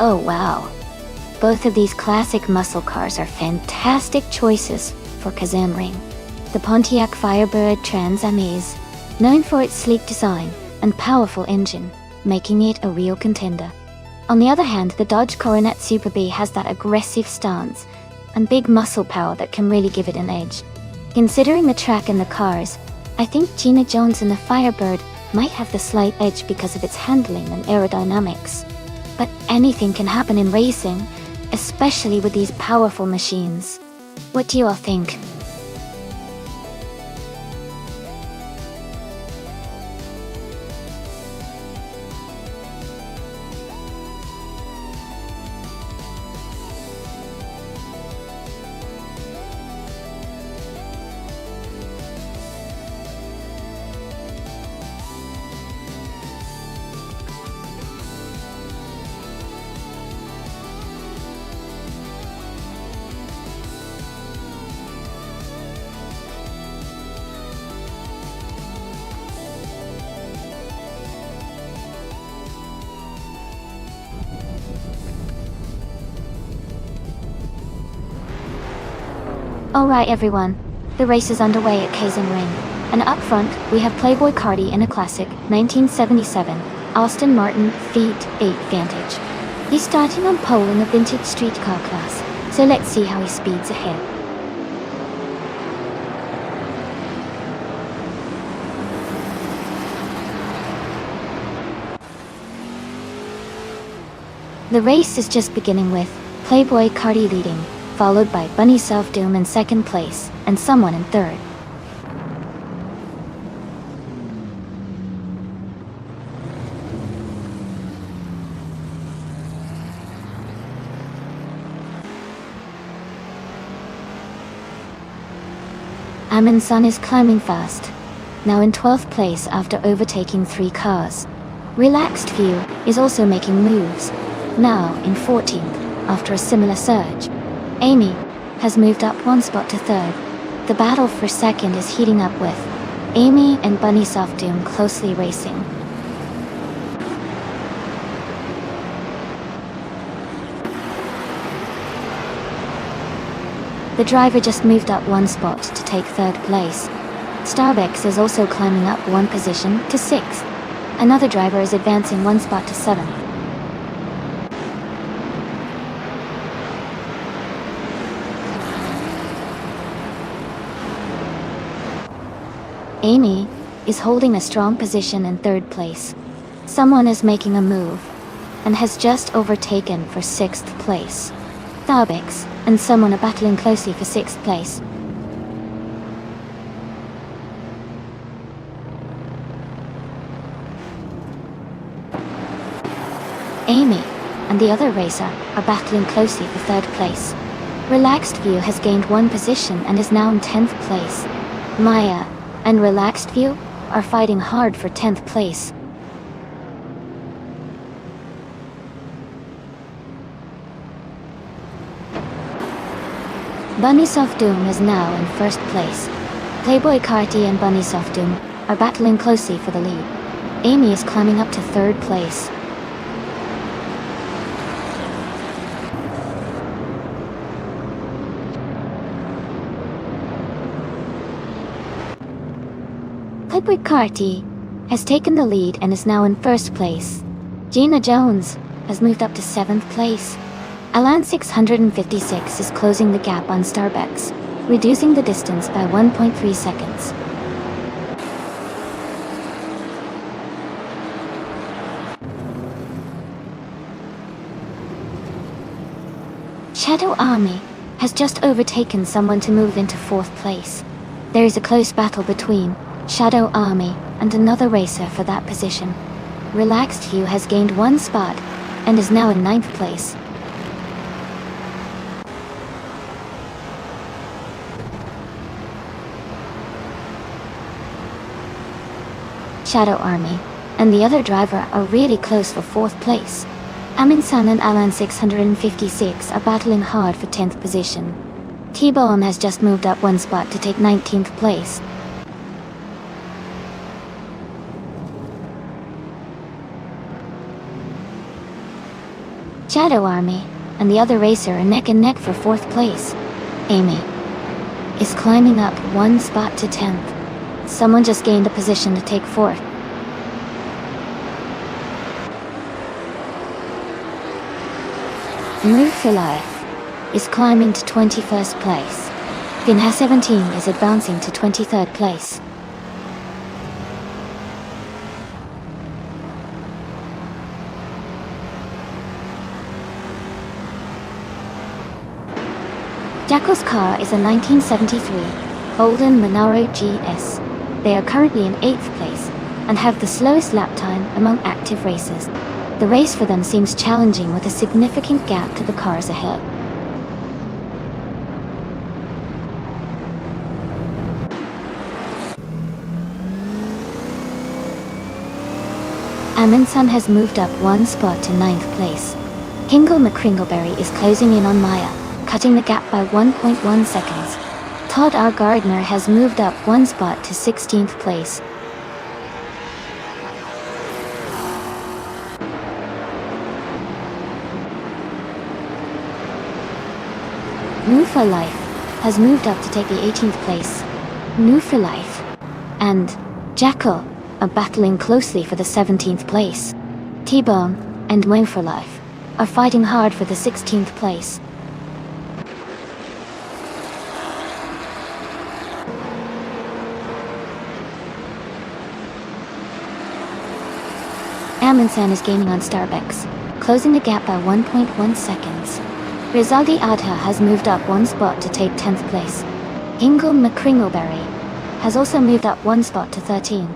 Oh wow. Both of these classic muscle cars are fantastic choices for Kazan Ring. The Pontiac Firebird Trans Am is known for its sleek design and powerful engine, making it a real contender. On the other hand, the Dodge Coronet Super B has that aggressive stance and big muscle power that can really give it an edge. Considering the track and the cars, I think Gina Jones in the Firebird might have the slight edge because of its handling and aerodynamics. But anything can happen in racing, especially with these powerful machines. What do you all think? Alright everyone, the race is underway at Kazan Ring, and up front we have Playboy Cardi in a classic 1977 Aston Martin V8 Vantage. He's starting on pole in the vintage streetcar class, so let's see how he speeds ahead. The race is just beginning with Playboy Cardi leading, followed by Bunny Self-Doom in second place, and someone in third. Amin Sun is climbing fast, now in 12th place after overtaking 3 cars. Relaxed View is also making moves, now in 14th after a similar surge. Amy, has moved up one spot to third. The battle for second is heating up with Amy and Bunny Soft Doom closely racing. The driver just moved up one spot to take third place. Starbucks is also climbing up one position to sixth. Another driver is advancing one spot to seventh. Amy is holding a strong position in third place. Someone is making a move and has just overtaken for sixth place. Starbucks and someone are battling closely for sixth place. Amy and the other racer are battling closely for third place. Relaxed View has gained one position and is now in 10th place. Maya and Relaxed View are fighting hard for 10th place. Bunny Soft Doom is now in first place. Playboy Carti and Bunny Soft Doom are battling closely for the lead. Amy is climbing up to third place. Playboy Carti has taken the lead and is now in first place. Gina Jones has moved up to 7th place. Alan 656 is closing the gap on Starbucks, reducing the distance by 1.3 seconds. Shadow Army has just overtaken someone to move into 4th place. There is a close battle between Shadow Army and another racer for that position. Relaxed View has gained one spot and is now in 9th place. Shadow Army and the other driver are really close for 4th place. Amin-san and Alan 656 are battling hard for 10th position. T-Bomb has just moved up one spot to take 19th place. Shadow Army and the other racer are neck and neck for 4th place. Amy is climbing up one spot to 10th. Someone just gained a position to take 4th. Move for Life is climbing to 21st place. Vinha 17 is advancing to 23rd place. Jacko's car is a 1973 Holden Monaro GS. They are currently in 8th place and have the slowest lap time among active racers. The race for them seems challenging with a significant gap to the cars ahead. Amundsen has moved up one spot to 9th place. Kingle McCringleberry is closing in on Maya, cutting the gap by 1.1 seconds. Todd R. Gardner has moved up one spot to 16th place. New for Life has moved up to take the 18th place. New for Life and Jackal are battling closely for the 17th place. T-Bone and Wayne for Life are fighting hard for the 16th place. Amundsen is gaining on Starbucks, closing the gap by 1.1 seconds. Rizaldi Adha has moved up one spot to take 10th place. Kingle McCringleberry has also moved up one spot to 13.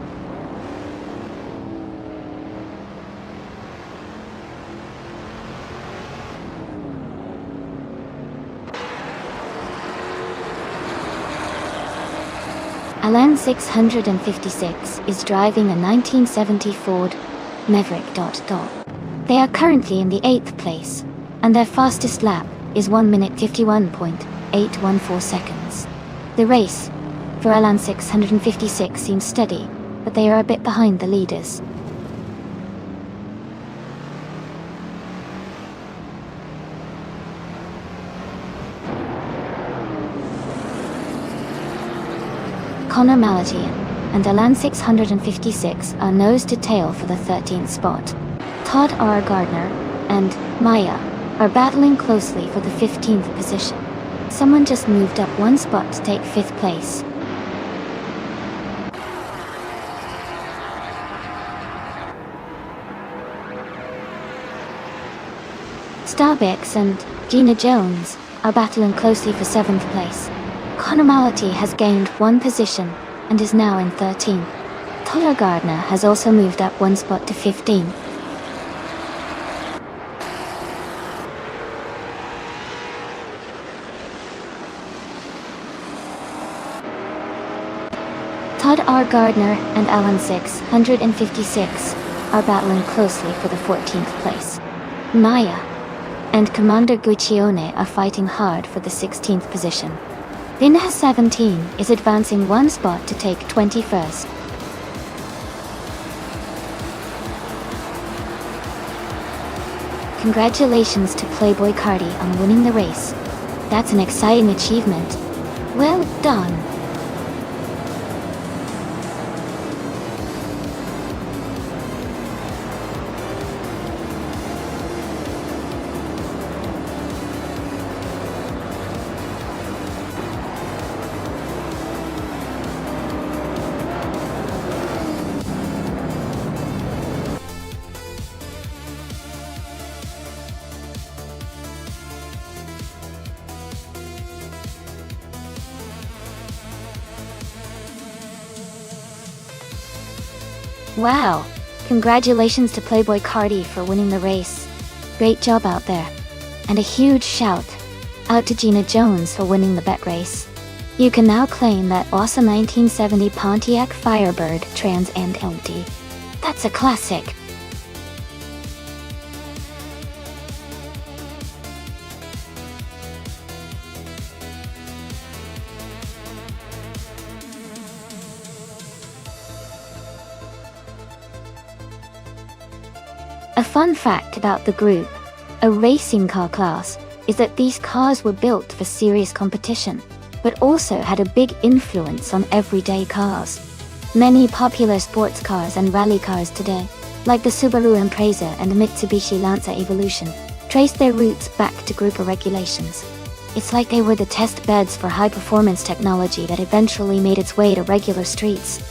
Alan 656 is driving a 1970 Ford Maverick. They are currently in the 8th place, and their fastest lap is 1 minute 51.0 0.814 seconds. The race for Elan 656 seems steady, but they are a bit behind the leaders. Connor Malatian and Elan 656 are nose to tail for the 13th spot. Todd R. Gardner and Maya are battling closely for the 15th position. Someone just moved up one spot to take 5th place. Starbucks and Gina Jones are battling closely for 7th place. Connor Malati has gained one position and is now in 13th. Todd Gardner has also moved up one spot to 15th. Todd R. Gardner and Elan 656 are battling closely for the 14th place. Maya and Commander Guccione are fighting hard for the 16th position. Vinha 17 is advancing one spot to take 21st. Congratulations to Playboy Cardi on winning the race. That's an exciting achievement. Well done. Wow! Congratulations to Playboy Cardi for winning the race. Great job out there. And a huge shout out to Gina Jones for winning the bet race. You can now claim that awesome 1970 Pontiac Firebird Trans Am empty. That's a classic. A fun fact about the group, a racing car class, is that these cars were built for serious competition, but also had a big influence on everyday cars. Many popular sports cars and rally cars today, like the Subaru Impreza and Mitsubishi Lancer Evolution, trace their roots back to group regulations. It's like they were the test beds for high-performance technology that eventually made its way to regular streets.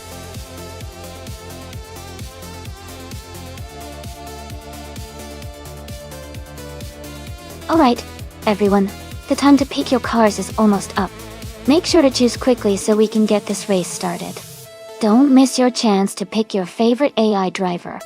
Alright, everyone, the time to pick your cars is almost up. Make sure to choose quickly so we can get this race started. Don't miss your chance to pick your favorite AI driver.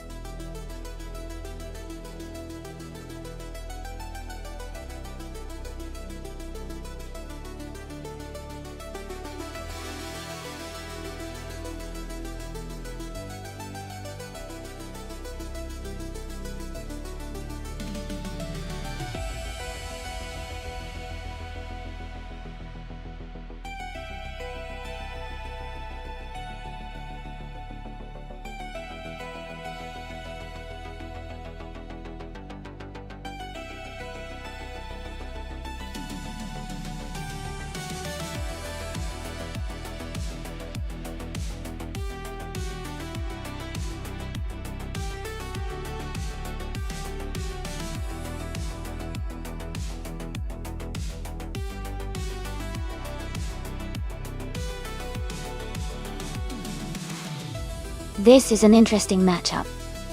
This is an interesting matchup.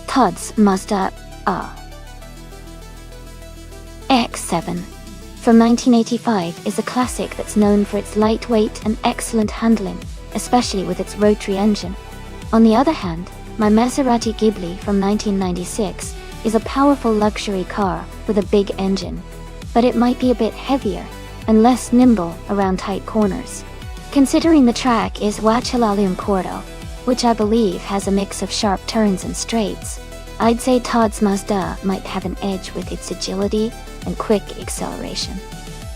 Todd's Mazda RX-7 from 1985 is a classic that's known for its lightweight and excellent handling, especially with its rotary engine. On the other hand, my Maserati Ghibli from 1996 is a powerful luxury car with a big engine, but it might be a bit heavier and less nimble around tight corners. Considering the track is Huachilalum Cordo, which I believe has a mix of sharp turns and straights, I'd say Todd's Mazda might have an edge with its agility and quick acceleration.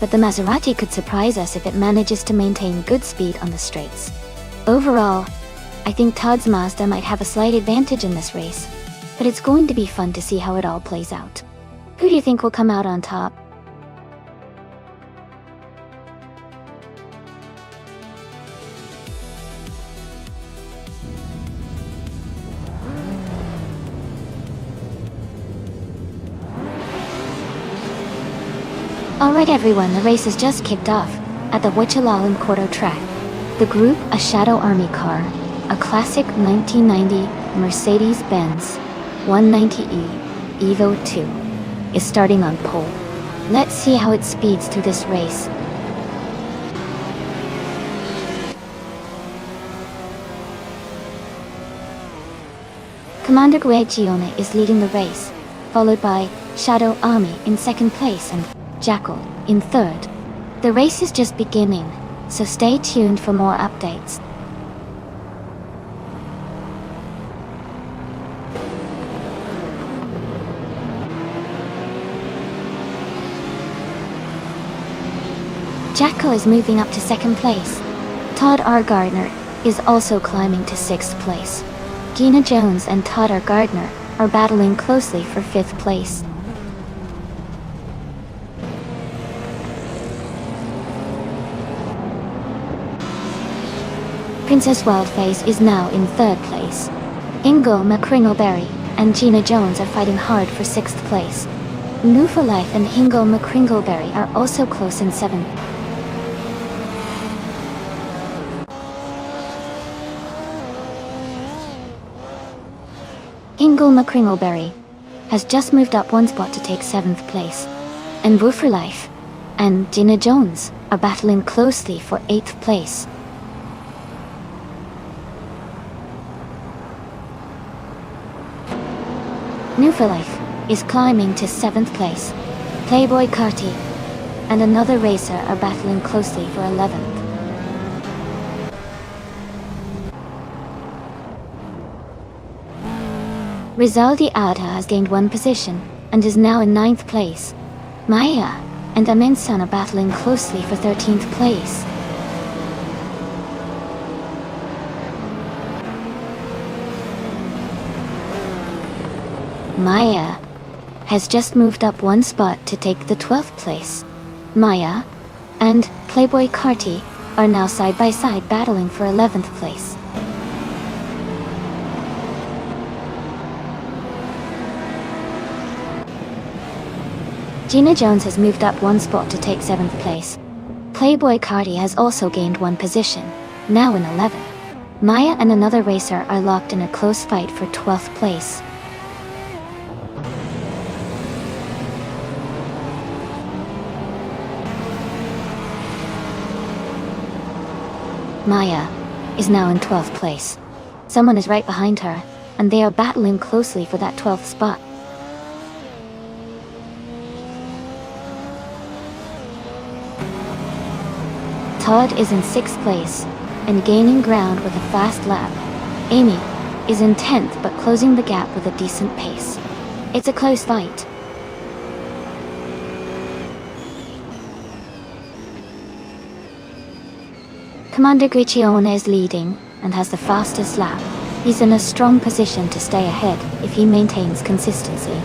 but the Maserati could surprise us if it manages to maintain good speed on the straights. Overall, I think Todd's Mazda might have a slight advantage in this race, but it's going to be fun to see how it all plays out. Who do you think will come out on top? Alright everyone, the race has just kicked off at the Wichita Quarto track. The group, a Shadow Army car, a classic 1990 Mercedes-Benz 190e Evo 2, is starting on pole. Let's see how it speeds through this race. Commander Guegione is leading the race, followed by Shadow Army in second place and Jackal in third. The race is just beginning, so stay tuned for more updates. Jackal is moving up to second place. Todd R. Gardner is also climbing to sixth place. Gina Jones and Todd R. Gardner are battling closely for fifth place. Princess Wildface is now in third place. Ingo McCringleberry and Gina Jones are fighting hard for sixth place. New for Life and Ingo McCringleberry are also close in seventh. Ingo McCringleberry has just moved up one spot to take seventh place, and New for Life and Gina Jones are battling closely for eighth place. New for Life is climbing to seventh place. Playboy Carty and another racer are battling closely for 11th. Rizaldi Ada has gained one position and is now in 9th place. Maya and Aminsan are battling closely for 13th place. Maya has just moved up one spot to take the 12th place. Maya and Playboy Carty are now side by side battling for 11th place. Gina Jones has moved up one spot to take 7th place. Playboy Carty has also gained one position, now in 11th. Maya and another racer are locked in a close fight for 12th place. Maya is now in 12th place. Someone is right behind her, and they are battling closely for that 12th spot. Todd is in 6th place, and gaining ground with a fast lap. Amy is in 10th but closing the gap with a decent pace. It's a close fight. Commander Guiccione is leading and has the fastest lap. He's in a strong position to stay ahead if he maintains consistency.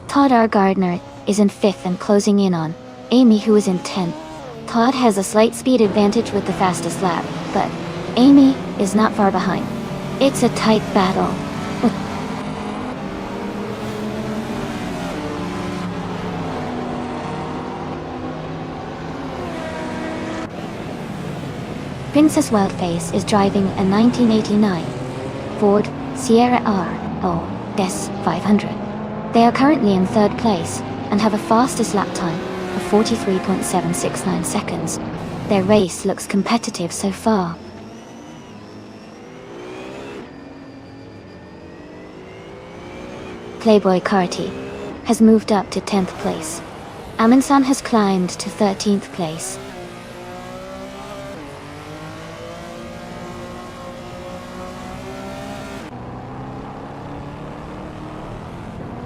Todd R. Gardner is in 5th and closing in on Amy, who is in 10th. Todd has a slight speed advantage with the fastest lap, but Amy is not far behind. It's a tight battle. Princess Wildface is driving a 1989 Ford Sierra RS 500. They are currently in 3rd place and have a fastest lap time of 43.769 seconds. Their race looks competitive so far. Playboy Carty has moved up to 10th place. Aminsan has climbed to 13th place.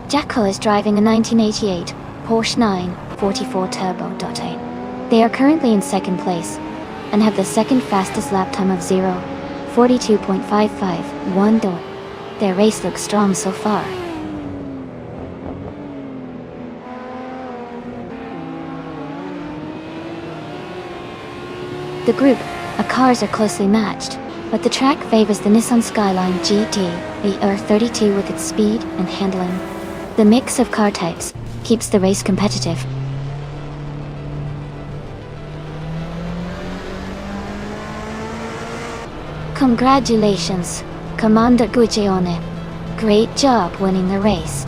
Jacko is driving a 1988 Porsche 944 Turbo. They are currently in second place and have the second fastest lap time of 0:42.551. Their race looks strong so far. The group of cars are closely matched, but the track favors the Nissan Skyline GT VR32 with its speed and handling. The mix of car types keeps the race competitive. Congratulations, Commander Guccione. Great job winning the race.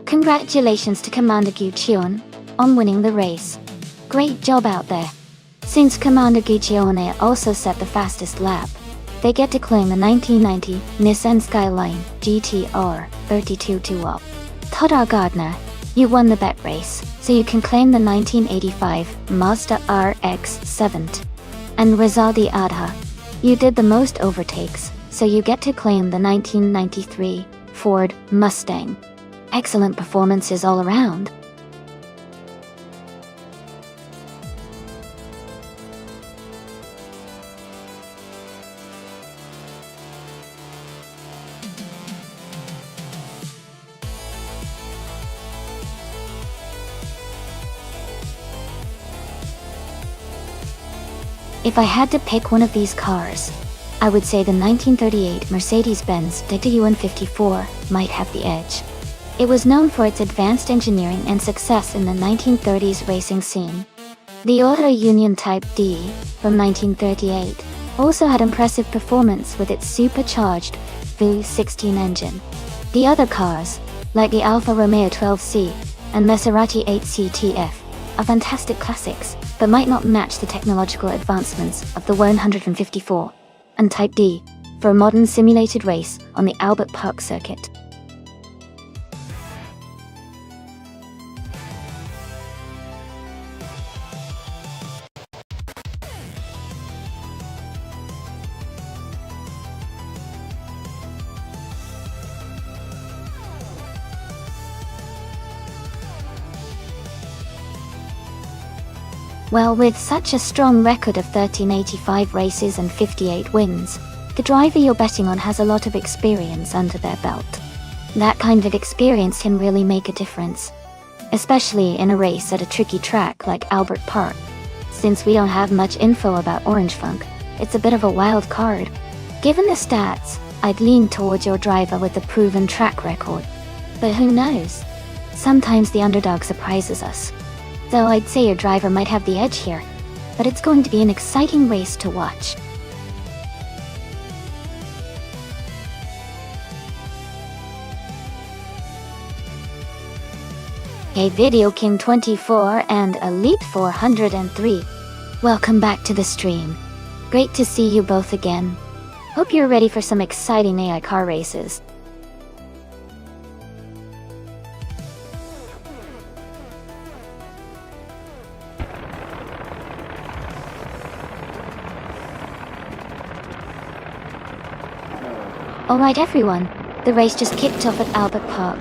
Congratulations to Commander Guccione on winning the race. Great job out there. Since Commander Guccione also set the fastest lap, they get to claim the 1990 Nissan Skyline GTR 3220. Todd Gardner, you won the bet race, so you can claim the 1985 Mazda RX-7. And Rizaldi Adha, you did the most overtakes, so you get to claim the 1993 Ford Mustang. Excellent performances all around. If I had to pick one of these cars, I would say the 1938 Mercedes-Benz Dicta UN54 might have the edge. It was known for its advanced engineering and success in the 1930s racing scene. The Auto Union Type D from 1938 also had impressive performance with its supercharged V16 engine. The other cars, like the Alfa Romeo 12C and Maserati 8CTF, are fantastic classics, but might not match the technological advancements of the 154 and Type D for a modern simulated race on the Albert Park circuit. Well, with such a strong record of 1385 races and 58 wins, the driver you're betting on has a lot of experience under their belt. That kind of experience can really make a difference, especially in a race at a tricky track like Albert Park. Since we don't have much info about Orange Funk, it's a bit of a wild card. Given the stats, I'd lean towards your driver with a proven track record. But who knows? Sometimes the underdog surprises us. Though I'd say your driver might have the edge here, but it's going to be an exciting race to watch. Hey Video King 24 and Elite 403. Welcome back to the stream. Great to see you both again. Hope you're ready for some exciting AI car races. Alright everyone, the race just kicked off at Albert Park.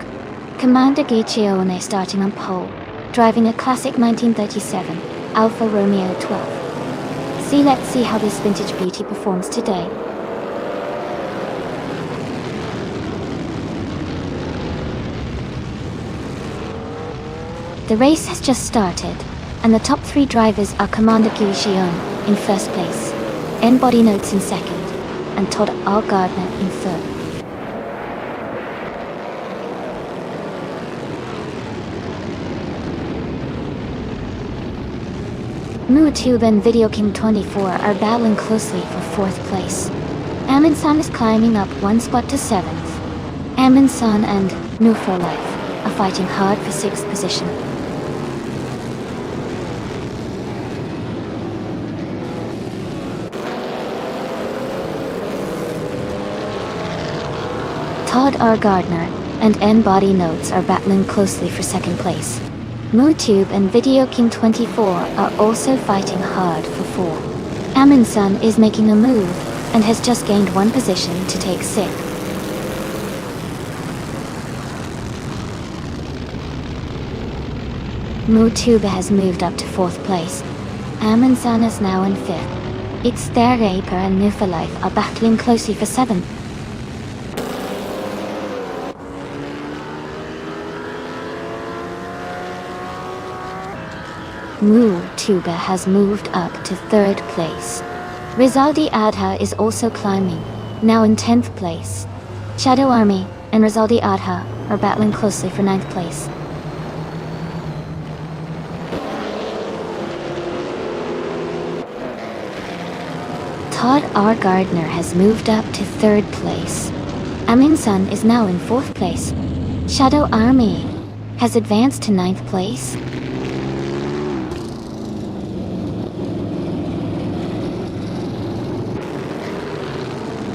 Commander Guccione starting on pole, driving a classic 1937 Alfa Romeo 12. Let's see how this vintage beauty performs today. The race has just started, and the top three drivers are Commander Guccione in first place, N Body Notes in second, and Todd R. Gardner in third. Mutu and Video King 24 are battling closely for fourth place. Amin San is climbing up one spot to seventh. Amin San and Nu for Life are fighting hard for 6th position. Todd R. Gardner and N. Body Notes are battling closely for 2nd place. MooTube and Video King 24 are also fighting hard for 4. Amin-san is making a move and has just gained 1 position to take 6th. MooTube has moved up to 4th place. Amin-san is now in 5th. It's their Raper and Nufalife are battling closely for 7th. MooTube has moved up to 3rd place. Rizaldi Adha is also climbing, now in 10th place. Shadow Army and Rizaldi Adha are battling closely for 9th place. Todd R. Gardner has moved up to 3rd place. Amin-san is now in 4th place. Shadow Army has advanced to 9th place.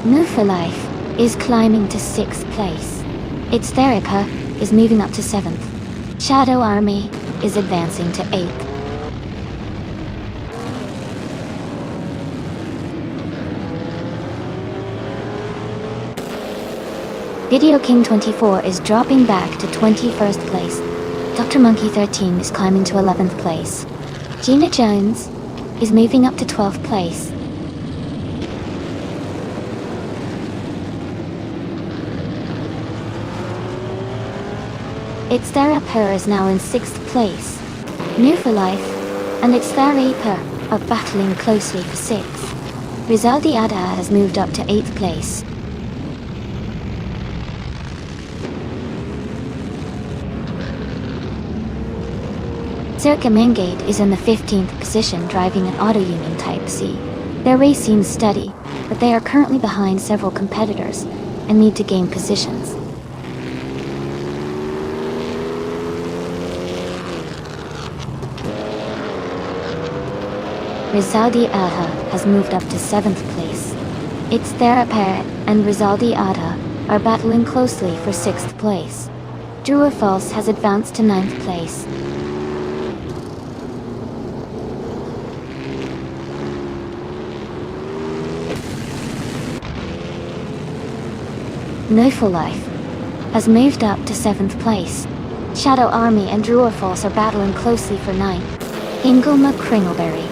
Nufalife is climbing to 6th place. Its Theripa is moving up to 7th. Shadow Army is advancing to 8th. Video King 24 is dropping back to 21st place. Dr. Monkey 13 is climbing to 11th place. Gina Jones is moving up to 12th place. Its Theraper is now in 6th place. Nufalife and its Theraper are battling closely for 6th. Rizaldi Adha has moved up to 8th place. Circa Mengate is in the 15th position driving an Auto Union Type C. Their race seems steady, but they are currently behind several competitors and need to gain positions. Rizaldi Adha has moved up to 7th place. Its Theraper and Rizaldi Adha are battling closely for 6th place. Drua False has advanced to 9th place. Nufalife has moved up to 7th place. Shadow Army and Drua False are battling closely for 9th. Ingolma Kringleberry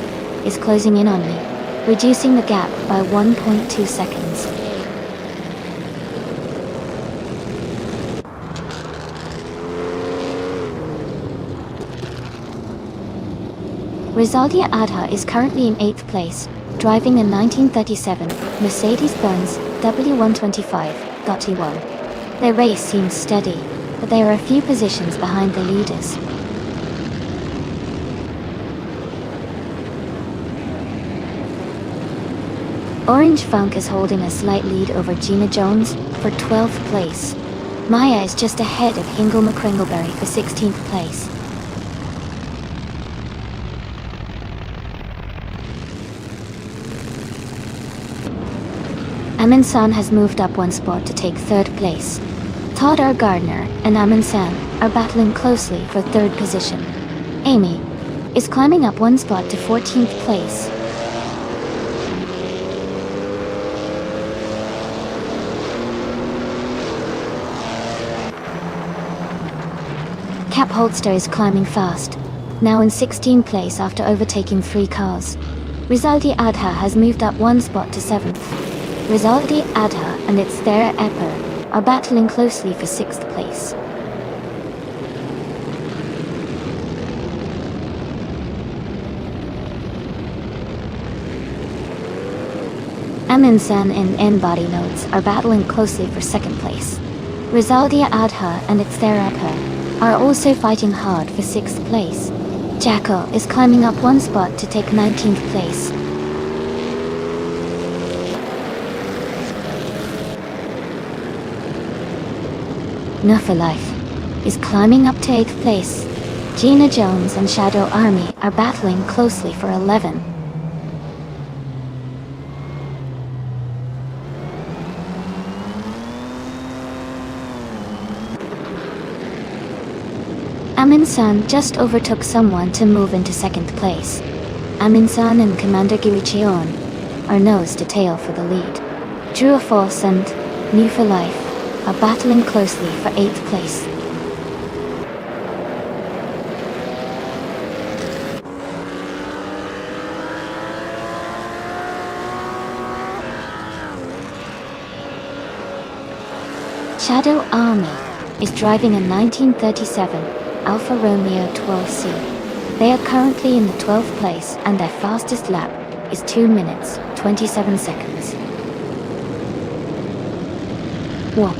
is closing in on me, reducing the gap by 1.2 seconds. Rizaldi Adha is currently in 8th place, driving a 1937 Mercedes-Benz W125.T1. Their race seems steady, but they are a few positions behind the leaders. Orange Funk is holding a slight lead over Gina Jones for 12th place. Maya is just ahead of Ingolma Kringleberry for 16th place. Amin-san has moved up 1 spot to take 3rd place. Todd R. Gardner and Amin-san are battling closely for 3rd position. Amy is climbing up 1 spot to 14th place. Cap Holster is climbing fast, now in 16th place after overtaking 3 cars. Rizaldi Adha has moved up 1 spot to 7th. Rizaldi Adha and its Theraper are battling closely for 6th place. Amin-san and N-Body Notes are battling closely for 2nd place. Rizaldi Adha and its Theraper are also fighting hard for 6th place. Jackal is climbing up 1 spot to take 19th place. Nufalife is climbing up to 8th place. Gina Jones and Shadow Army are battling closely for 11. Amin-san just overtook someone to move into 2nd place. Amin-san and Commander Giricheon are nose to tail for the lead. Drew False and New for Life are battling closely for 8th place. Shadow Army is driving a 1937 Alfa Romeo 12C. They are currently in the 12th place and their fastest lap is 2 minutes, 27 seconds. Whoa,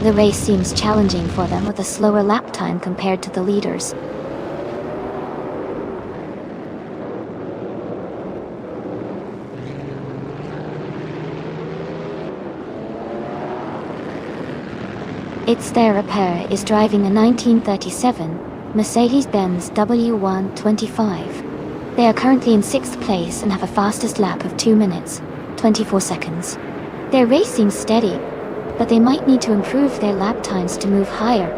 the race seems challenging for them with a slower lap time compared to the leaders. It's their repair is driving a 1937 Mercedes-Benz W125. They are currently in 6th place and have a fastest lap of 2 minutes, 24 seconds. They're racing steady, but they might need to improve their lap times to move higher.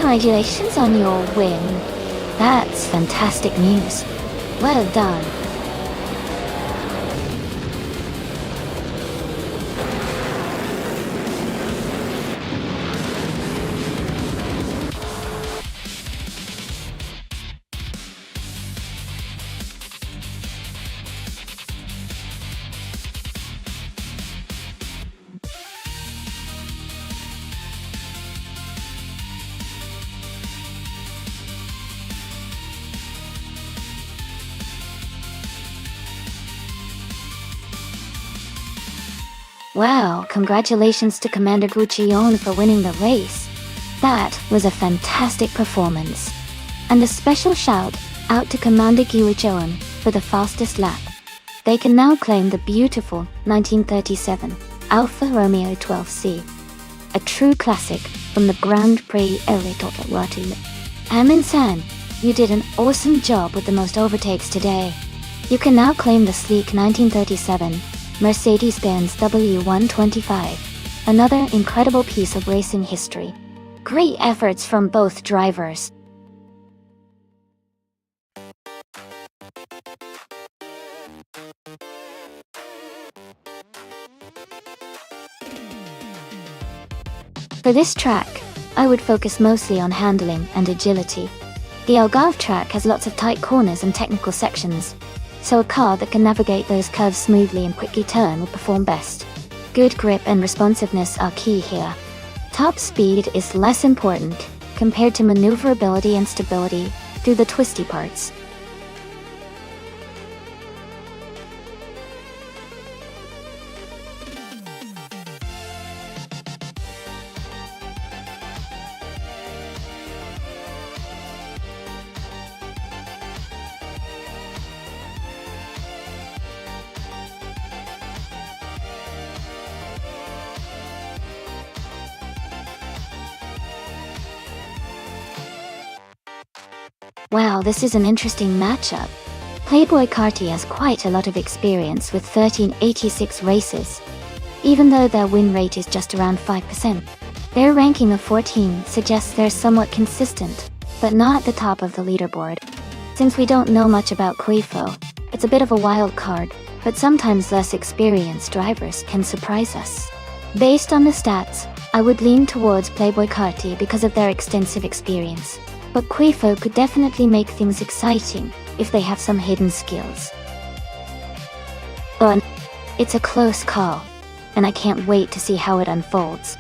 Congratulations on your win. That's fantastic news. Well done. Wow, congratulations to Commander Guccione for winning the race. That was a fantastic performance. And a special shout out to Commander Guccione for the fastest lap. They can now claim the beautiful 1937 Alfa Romeo 12C. A true classic from the Grand Prix Elite. Amin-san, you did an awesome job with the most overtakes today. You can now claim the sleek 1937 Mercedes-Benz W125, another incredible piece of racing history. Great efforts from both drivers. For this track, I would focus mostly on handling and agility. The Algarve track has lots of tight corners and technical sections, so a car that can navigate those curves smoothly and quickly turn will perform best. Good grip and responsiveness are key here. Top speed is less important compared to maneuverability and stability through the twisty parts. Wow, this is an interesting matchup. Playboy Carti has quite a lot of experience with 1386 races. Even though their win rate is just around 5%, their ranking of 14 suggests they're somewhat consistent, but not at the top of the leaderboard. Since we don't know much about Quifo, it's a bit of a wild card, but sometimes less experienced drivers can surprise us. Based on the stats, I would lean towards Playboy Carti because of their extensive experience. But Quifo could definitely make things exciting if they have some hidden skills. But it's a close call, and I can't wait to see how it unfolds.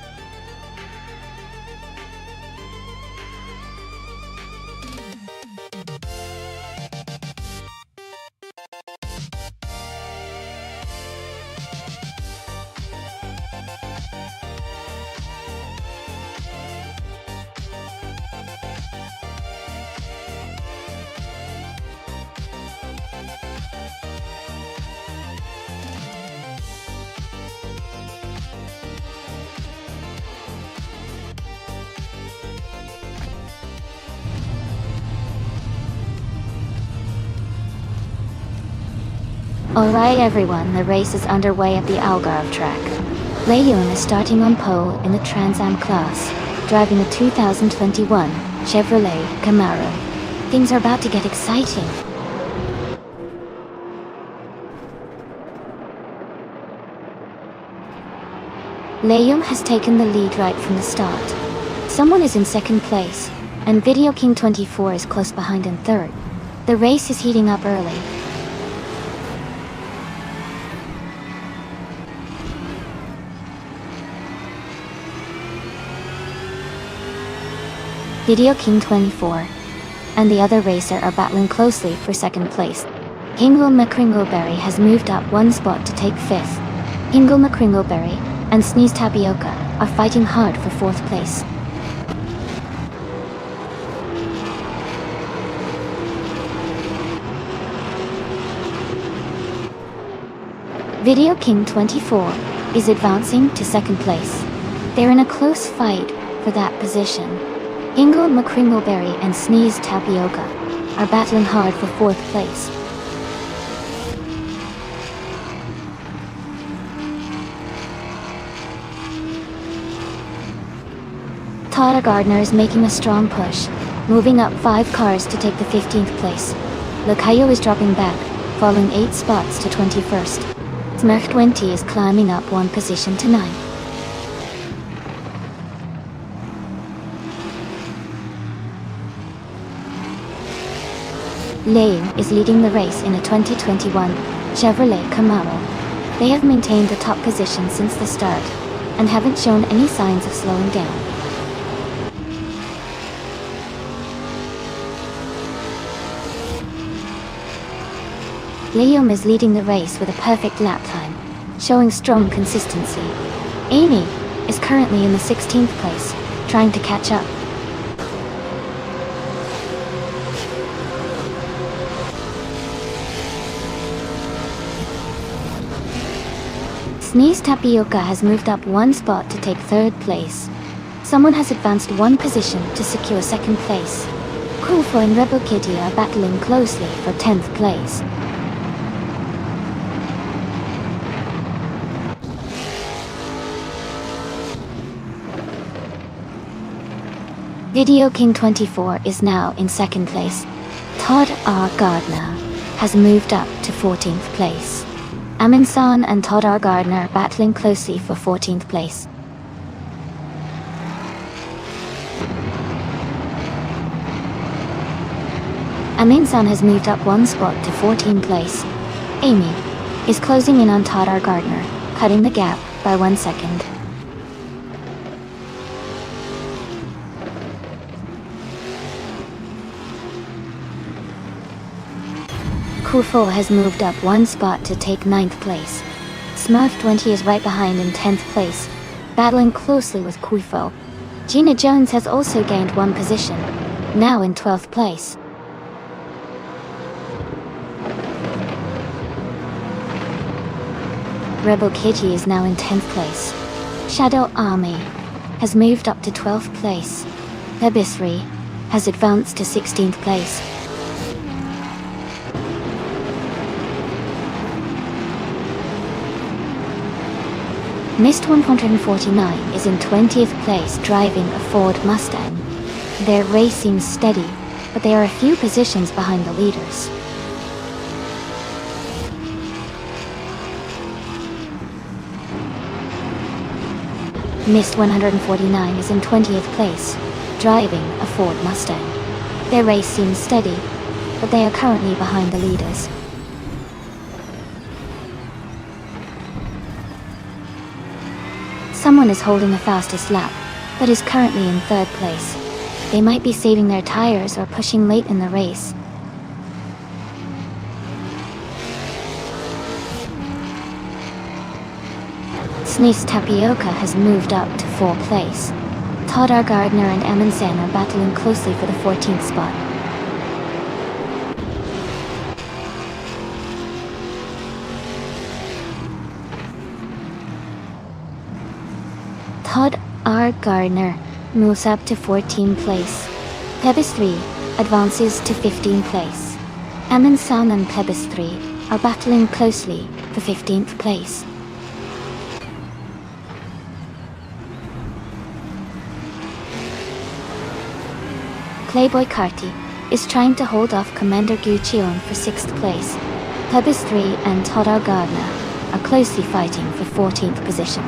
Alright everyone, the race is underway at the Algarve track. Leon is starting on pole in the Trans Am class, driving a 2021 Chevrolet Camaro. Things are about to get exciting. Leon has taken the lead right from the start. Someone is in second place, and Video King 24 is close behind in third. The race is heating up early. Video King 24 and the other racer are battling closely for second place. Hingle McCringleberry has moved up one spot to take fifth. Hingle McCringleberry and Sneeze Tapioca are fighting hard for fourth place. Video King 24 is advancing to second place. They're in a close fight for that position. Hingle McCringleberry and Sneeze Tapioca are battling hard for fourth place. Todd Gardner is making a strong push, moving up 5 cars to take the 15th place. Lacayo is dropping back, falling 8 spots to 21st. Smurf 20 is climbing up 1 position to 9th. Lane is leading the race in a 2021 Chevrolet Camaro. They have maintained the top position since the start and haven't shown any signs of slowing down. Liam is leading the race with a perfect lap time, showing strong consistency. Amy is currently in the 16th place, trying to catch up. Sneeze Tapioca has moved up 1 spot to take 3rd place. Someone has advanced 1 position to secure 2nd place. Kulfo and Rebel Kitty are battling closely for 10th place. Video King 24 is now in 2nd place. Todd R. Gardner has moved up to 14th place. Amin-san and Todd R. Gardner battling closely for 14th place. Amin-san has moved up 1 spot to 14th place. Amy is closing in on Todd R. Gardner, cutting the gap by 1 second. Kufo has moved up 1 spot to take 9th place. Smurf 20 is right behind in 10th place, battling closely with Kufo. Gina Jones has also gained 1 position, now in 12th place. Rebel Kitty is now in 10th place. Shadow Army has moved up to 12th place. Ebisri has advanced to 16th place. Mist 149 is in 20th place driving a Ford Mustang. Their race seems steady, but they are a few positions behind the leaders. Mist 149 is in 20th place, driving a Ford Mustang. Their race seems steady, but they are currently behind the leaders. Someone is holding the fastest lap, but is currently in 3rd place. They might be saving their tires or pushing late in the race. Sneeze Tapioca has moved up to 4th place. Todd R. Gardner and Amin-san are battling closely for the 14th spot. Todd R. Gardner moves up to 14th place. Pebis 3 advances to 15th place. Amin-san and Pebis 3 are battling closely for 15th place. Playboy Carti is trying to hold off Commander Gucheon for 6th place. Pebis 3 and Todar Gardner are closely fighting for 14th position.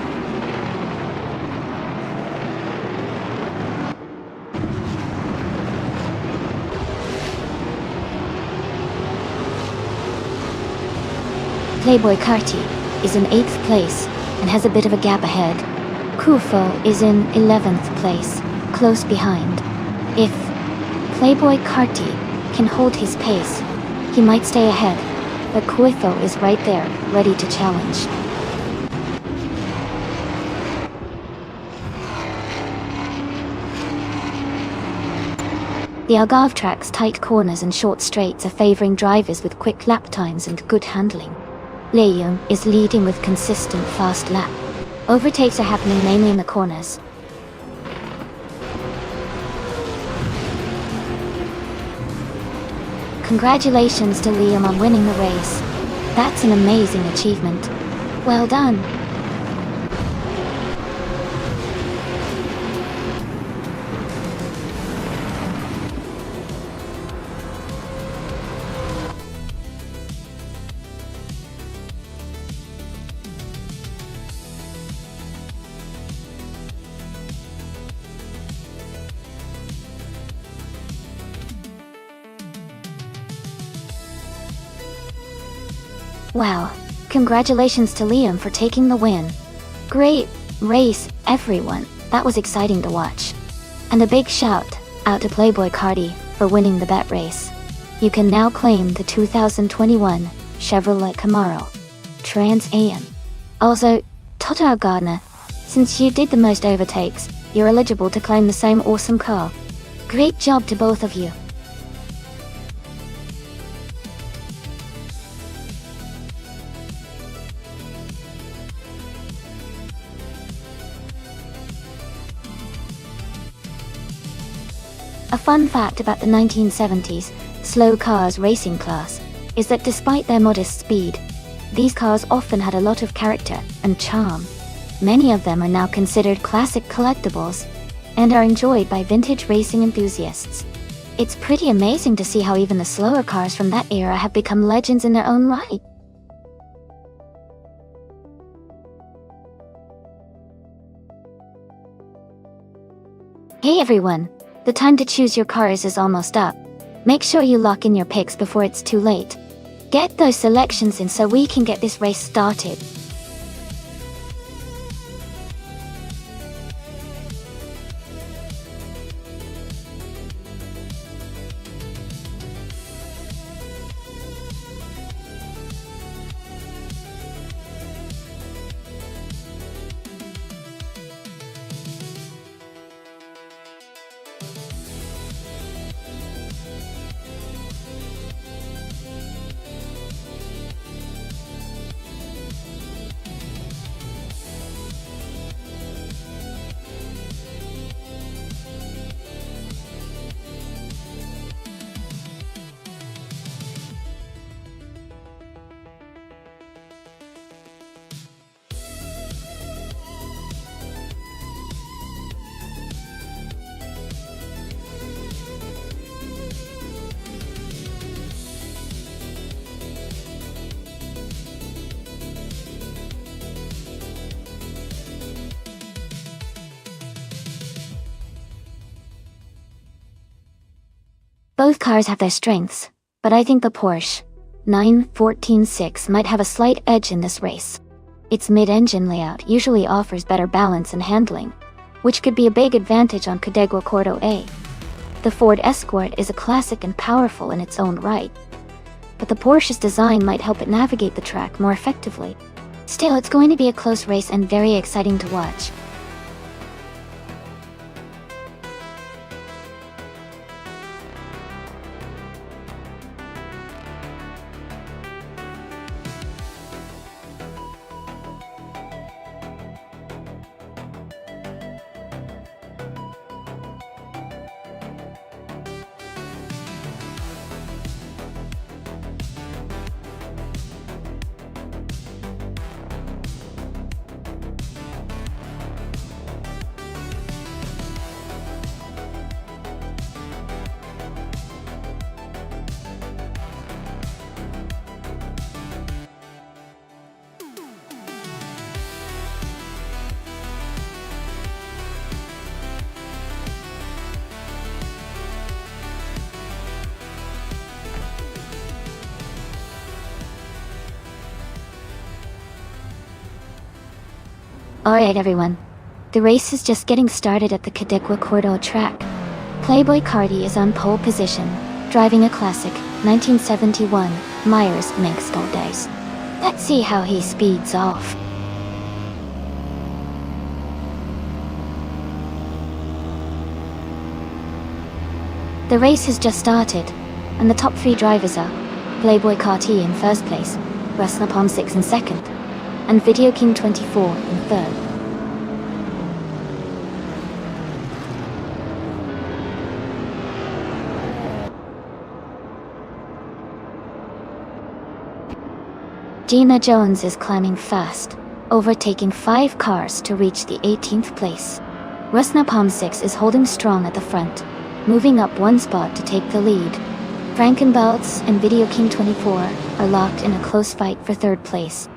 Playboy Carti is in 8th place and has a bit of a gap ahead. Kufo is in 11th place, close behind. If Playboy Carti can hold his pace, he might stay ahead, but Kuifo is right there, ready to challenge. The Algarve track's tight corners and short straights are favoring drivers with quick lap times and good handling. Leung is leading with consistent fast lap. Overtakes are happening mainly in the corners. Congratulations to Liam on winning the race. That's an amazing achievement. Well done. Wow, congratulations to Liam for taking the win. Great race, everyone. That was exciting to watch. And a big shout out to Playboy Carti for winning the bet race. You can now claim the 2021 Chevrolet Camaro Trans Am. Also, Todar Gardner, since you did the most overtakes, you're eligible to claim the same awesome car. Great job to both of you. A fun fact about the 1970s slow cars racing class is that despite their modest speed, these cars often had a lot of character and charm. Many of them are now considered classic collectibles and are enjoyed by vintage racing enthusiasts. It's pretty amazing to see how even the slower cars from that era have become legends in their own right. Hey everyone! The time to choose your cars is almost up. Make sure you lock in your picks before it's too late. Get those selections in so we can get this race started. Both cars have their strengths, but I think the Porsche 914-6 might have a slight edge in this race. Its mid-engine layout usually offers better balance and handling, which could be a big advantage on Cadegua Cordo A. The Ford Escort is a classic and powerful in its own right, but the Porsche's design might help it navigate the track more effectively. Still, it's going to be a close race and very exciting to watch. Alright everyone, the race is just getting started at the Kadikwa Cordo track. Playboy Carti is on pole position, driving a classic 1971 Myers Manx days. Let's see how he speeds off. The race has just started, and the top three drivers are Playboy Carti in first place, Rusnapalm 6 in second, and Video King 24 in third. Gina Jones is climbing fast, overtaking 5 cars to reach the 18th place. Rusnapalm 6 is holding strong at the front, moving up 1 spot to take the lead. Frankenbelts and Video King 24 are locked in a close fight for third place.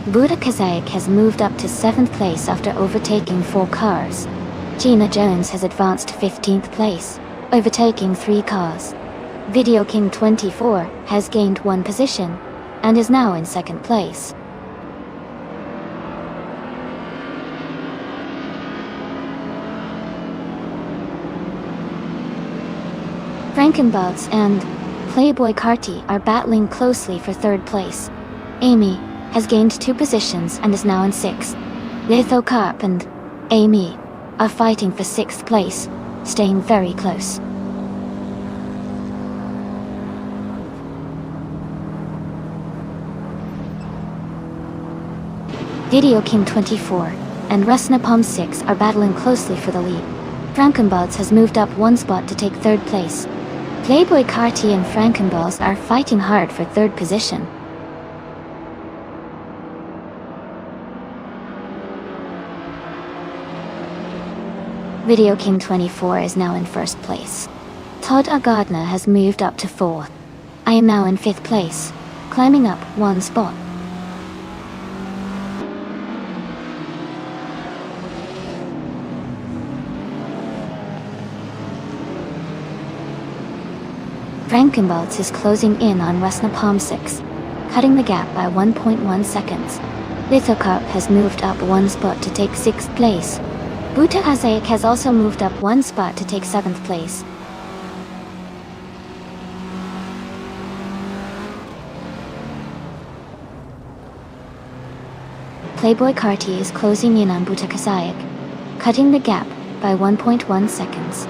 Buddha Kazaic has moved up to 7th place after overtaking 4 cars. Gina Jones has advanced to 15th place, overtaking 3 cars. Video King 24 has gained 1 position, and is now in 2nd place. Frankenbelts and Playboy Carti are battling closely for 3rd place. Amy has gained 2 positions and is now in 6th. Lithocarp and Amy are fighting for 6th place, staying very close. Video King 24 and Rusnapalm 6 are battling closely for the lead. Frankenbelts has moved up 1 spot to take 3rd place. Playboy Carti and Frankenbelts are fighting hard for 3rd position. Video King 24 is now in 1st place. Todd Gardner has moved up to 4th. I am now in 5th place, climbing up 1 spot. Frankenbelts is closing in on Rusnapalm 6, cutting the gap by 1.1 seconds. Lithocarp has moved up 1 spot to take 6th place. Buddha Kazaic has also moved up 1 spot to take 7th place. Playboy Carti is closing in on Buddha Kazaic, cutting the gap by 1.1 seconds.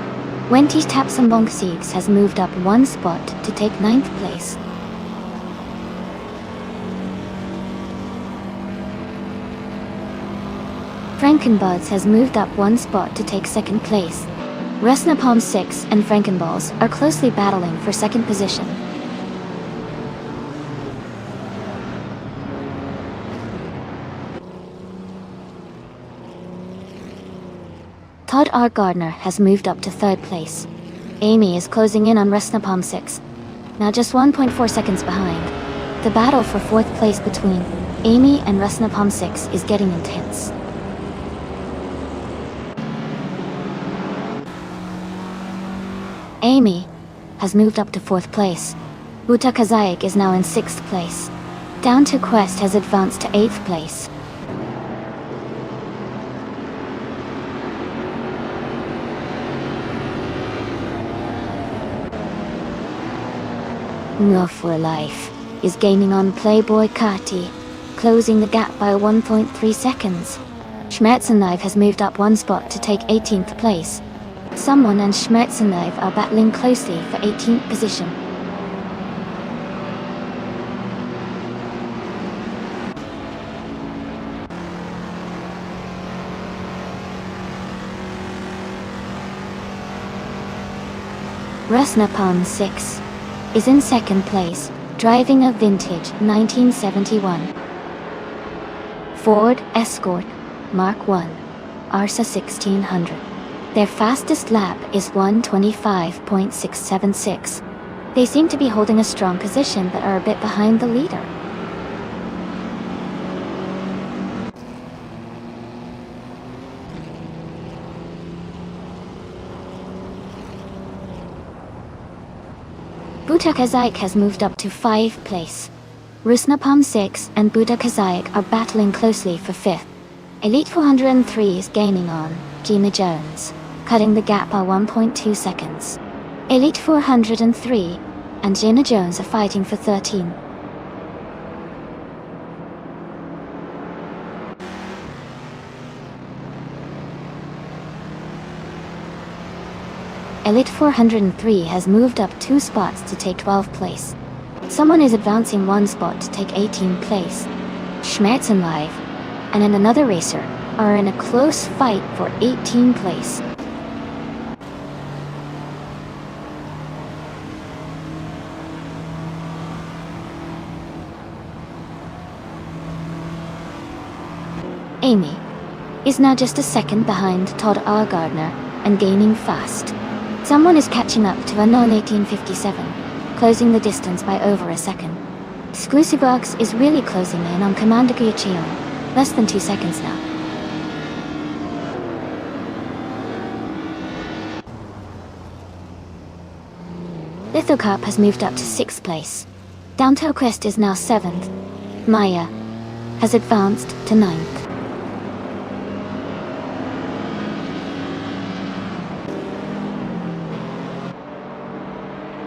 Wenty Tapsambong Siegs has moved up 1 spot to take 9th place. Frankenbelts has moved up 1 spot to take 2nd place. Rusnapalm 6 and Frankenbelts are closely battling for 2nd position. Todd R. Gardner has moved up to 3rd place. Amy is closing in on Rusnapalm 6, now just 1.4 seconds behind. The battle for 4th place between Amy and Rusnapalm 6 is getting intense. Amy has moved up to 4th place. Buddha Kazaic is now in 6th place. Down to Quest has advanced to 8th place. No for Life is gaining on Playboy Carti, closing the gap by 1.3 seconds. Schmerzenlive has moved up 1 spot to take 18th place. Someone and Schmerzenlive are battling closely for 18th position. Rusnapalm 6 is in 2nd place, driving a vintage 1971 Ford Escort Mark 1 ARSA 1600. Their fastest lap is 1:25.676. They seem to be holding a strong position but are a bit behind the leader. Buta Kazakh has moved up to 5th place. Rusnapam 6 and Buta Kazakh are battling closely for 5th. Elite 403 is gaining on Gina Jones, cutting the gap by 1.2 seconds. Elite 403 and Gina Jones are fighting for 13. Elite 403 has moved up 2 spots to take 12th place. Someone is advancing 1 spot to take 18th place. Schmerz and Live, and another racer, are in a close fight for 18th place. Amy is now just a second behind Todd R. Gardner and gaining fast. Someone is catching up to a non-1857, closing the distance by over a second. Exclusivox is really closing in on Commander Guichion, less than 2 seconds now. Lithocup has moved up to 6th place. Downtown Quest is now 7th. Maya has advanced to 9th.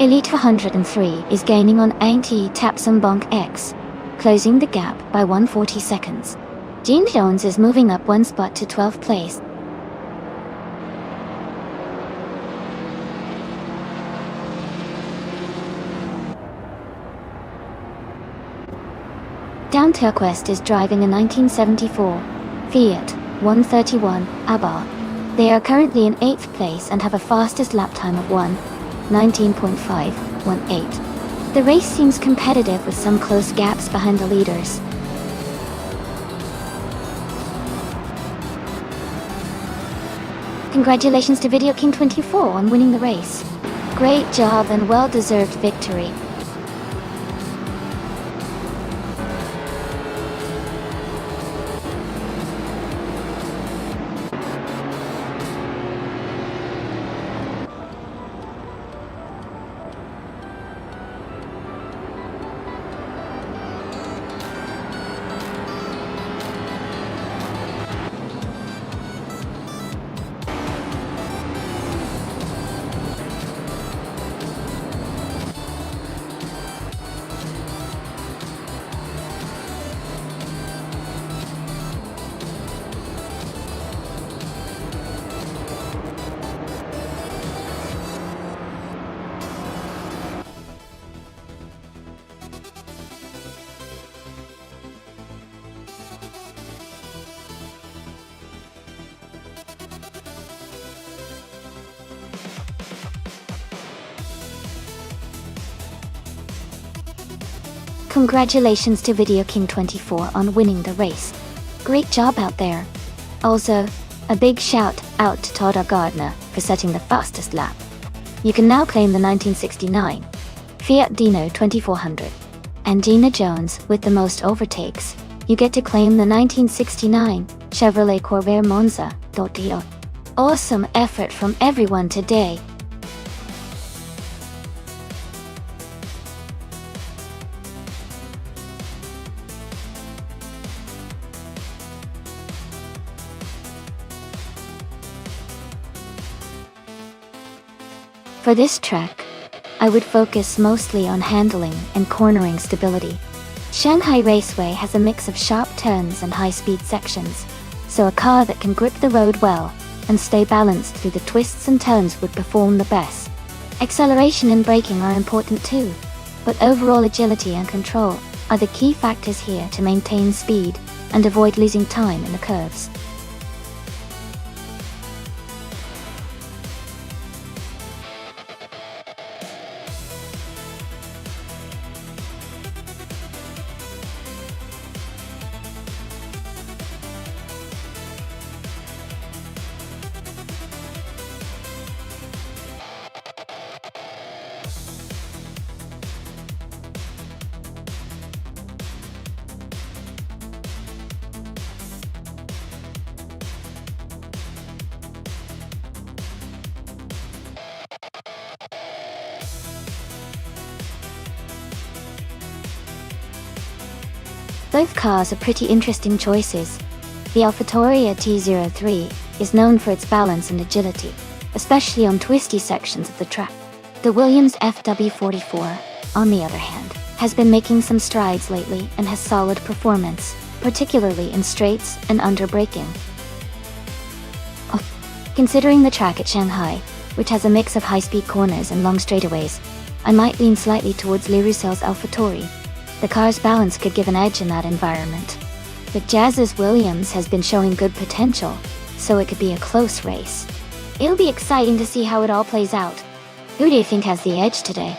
Elite 403 is gaining on Anti Tapsum Bonk X, closing the gap by 140 seconds. Gene Jones is moving up 1 spot to 12th place. Down Turquest is driving a 1974 Fiat 131 Abarth. They are currently in 8th place and have a fastest lap time of 19.518. The race seems competitive with some close gaps behind the leaders. Congratulations to Video King 24 on winning the race. Great job and well-deserved victory. Congratulations to Video King 24 on winning the race. Great job out there. Also, a big shout out to Todd R. Gardner for setting the fastest lap. You can now claim the 1969 Fiat Dino 2400. And Gina Jones with the most overtakes. You get to claim the 1969 Chevrolet Corvair Monza. Awesome effort from everyone today. For this track, I would focus mostly on handling and cornering stability. Shanghai Raceway has a mix of sharp turns and high-speed sections, so a car that can grip the road well and stay balanced through the twists and turns would perform the best. Acceleration and braking are important too, but overall agility and control are the key factors here to maintain speed and avoid losing time in the curves. Both cars are pretty interesting choices. The AlphaTauri T03 is known for its balance and agility, especially on twisty sections of the track. The Williams FW44, on the other hand, has been making some strides lately and has solid performance, particularly in straights and under braking. Considering the track at Shanghai, which has a mix of high-speed corners and long straightaways, I might lean slightly towards Le Roussel's AlphaTauri. The car's balance could give an edge in that environment. But Jazz's Williams has been showing good potential, so it could be a close race. It'll be exciting to see how it all plays out. Who do you think has the edge today?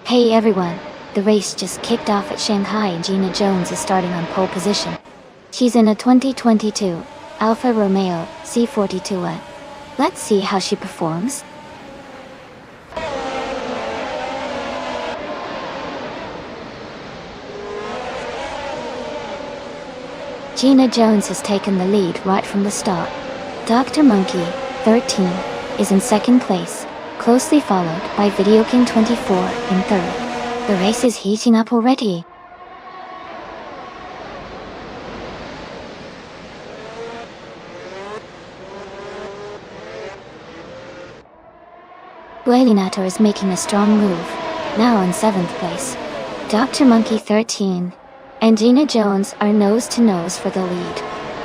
Hey everyone, the race just kicked off at Shanghai and Gina Jones is starting on pole position. She's in a 2022 Alfa Romeo C42. Let's see how she performs. Gina Jones has taken the lead right from the start. Dr. Monkey, 13, is in second place, closely followed by Video King 24 in third. The race is heating up already. Guelinato is making a strong move, now in 7th place. Dr. Monkey 13 and Gina Jones are nose-to-nose for the lead.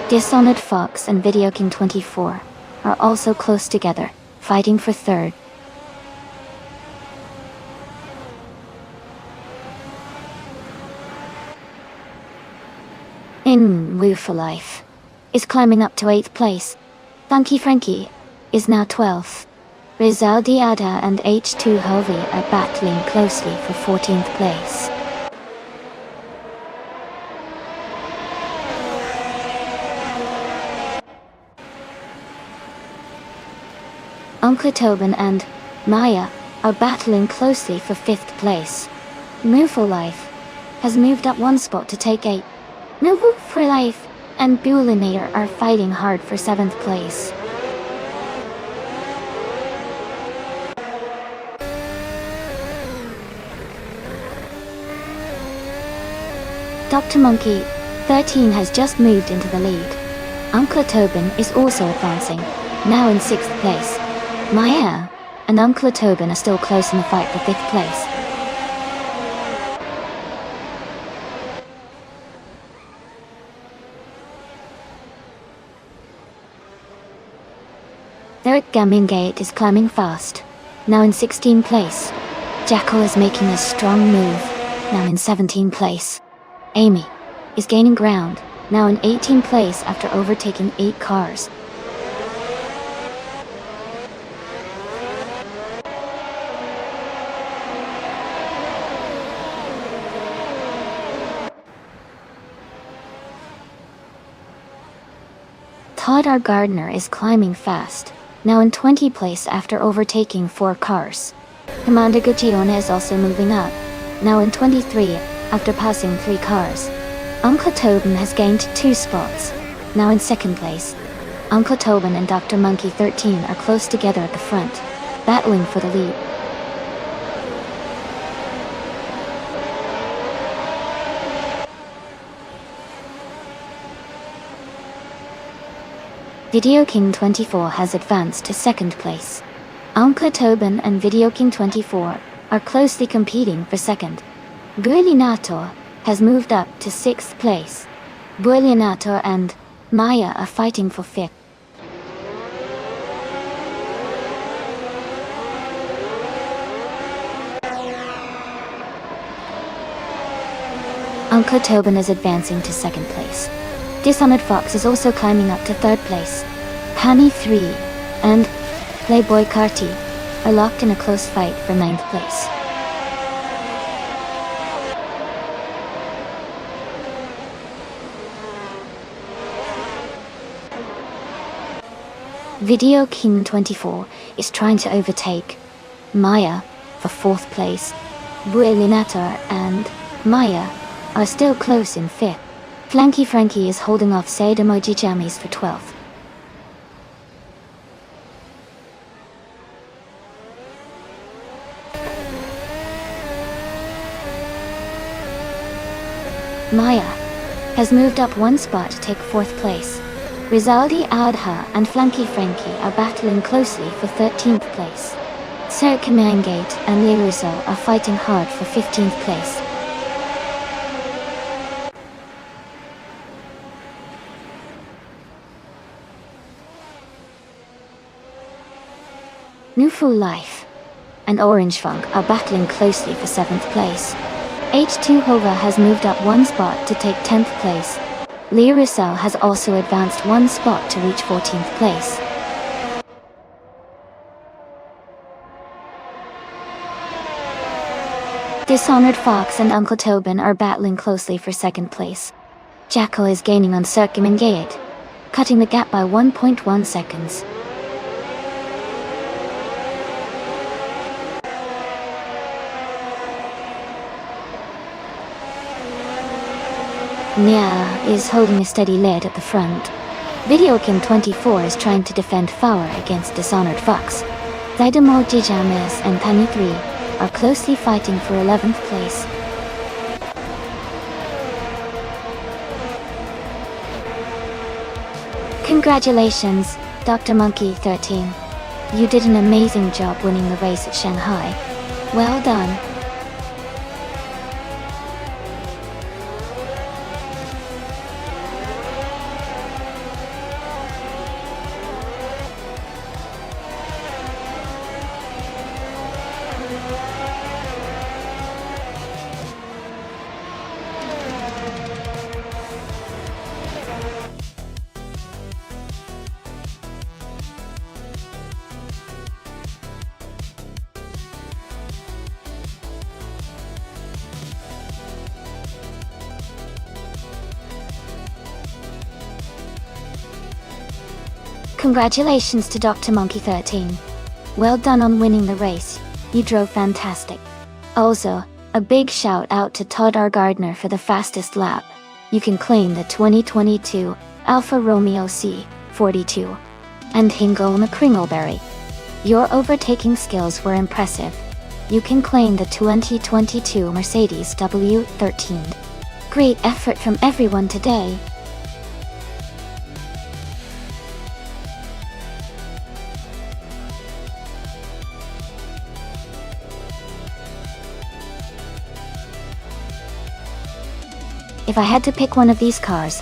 Dishonored Fox and Video King 24 are also close together, fighting for third. In Woo for Life is climbing up to 8th place. Funky Frankie is now 12th. Rizal Diada and H2 Hovey are battling closely for 14th place. Uncle Tobin and Maya are battling closely for 5th place. Move for Life has moved up one spot to take 8. Move for Life and Bullinator are fighting hard for 7th place. Dr. Monkey, 13 has just moved into the lead. Uncle Tobin is also advancing, now in 6th place. Maya and Uncle Tobin are still close in the fight for 5th place. Eric Gamingate is climbing fast, now in 16th place. Jackal is making a strong move, now in 17th place. Amy is gaining ground, now in 18th place after overtaking 8 cars. Todd R. Gardner is climbing fast, now in 20th place after overtaking 4 cars. Commander Guccione is also moving up, now in 23 after passing 3 cars. Uncle Tobin has gained 2 spots, now in 2nd place. Uncle Tobin and Dr. Monkey 13 are close together at the front, battling for the lead. Video King 24 has advanced to 2nd place. Uncle Tobin and Video King 24 are closely competing for 2nd. Guilinato has moved up to 6th place. Guilinato and Maya are fighting for 5th. Uncle Tobin is advancing to 2nd place. Dishonored Fox is also climbing up to 3rd place. Penny 3 and Playboy Carty are locked in a close fight for 9th place. Video King 24 is trying to overtake Maya for 4th place. Buelinator and Maya are still close in 5th. Flanky Frankie is holding off Said Emoji Jammies for 12th. Maya has moved up 1 spot to take 4th place. Rizaldi Adha and Flanky Frankie are battling closely for 13th place. Sir Kamangate and Liruso are fighting hard for 15th place. New Full Life and Orange Funk are battling closely for 7th place. H2 Hova has moved up 1 spot to take 10th place. Lee Russell has also advanced 1 spot to reach 14th place. Dishonored Fox and Uncle Tobin are battling closely for 2nd place. Jackal is gaining on Circumengate, cutting the gap by 1.1 seconds. Nya is holding a steady lead at the front. Video King 24 is trying to defend Power against Dishonored Fox. Zaidamo Jijames and Tani 3 are closely fighting for 11th place. Congratulations, Dr. Monkey 13. You did an amazing job winning the race at Shanghai. Well done. Congratulations to Dr. Monkey 13. Well done on winning the race. You drove fantastic. Also, a big shout out to Todd R. Gardner for the fastest lap. You can claim the 2022 Alfa Romeo C42 and Hingle McCringleberry. Your overtaking skills were impressive. You can claim the 2022 Mercedes W13. Great effort from everyone today. If I had to pick one of these cars,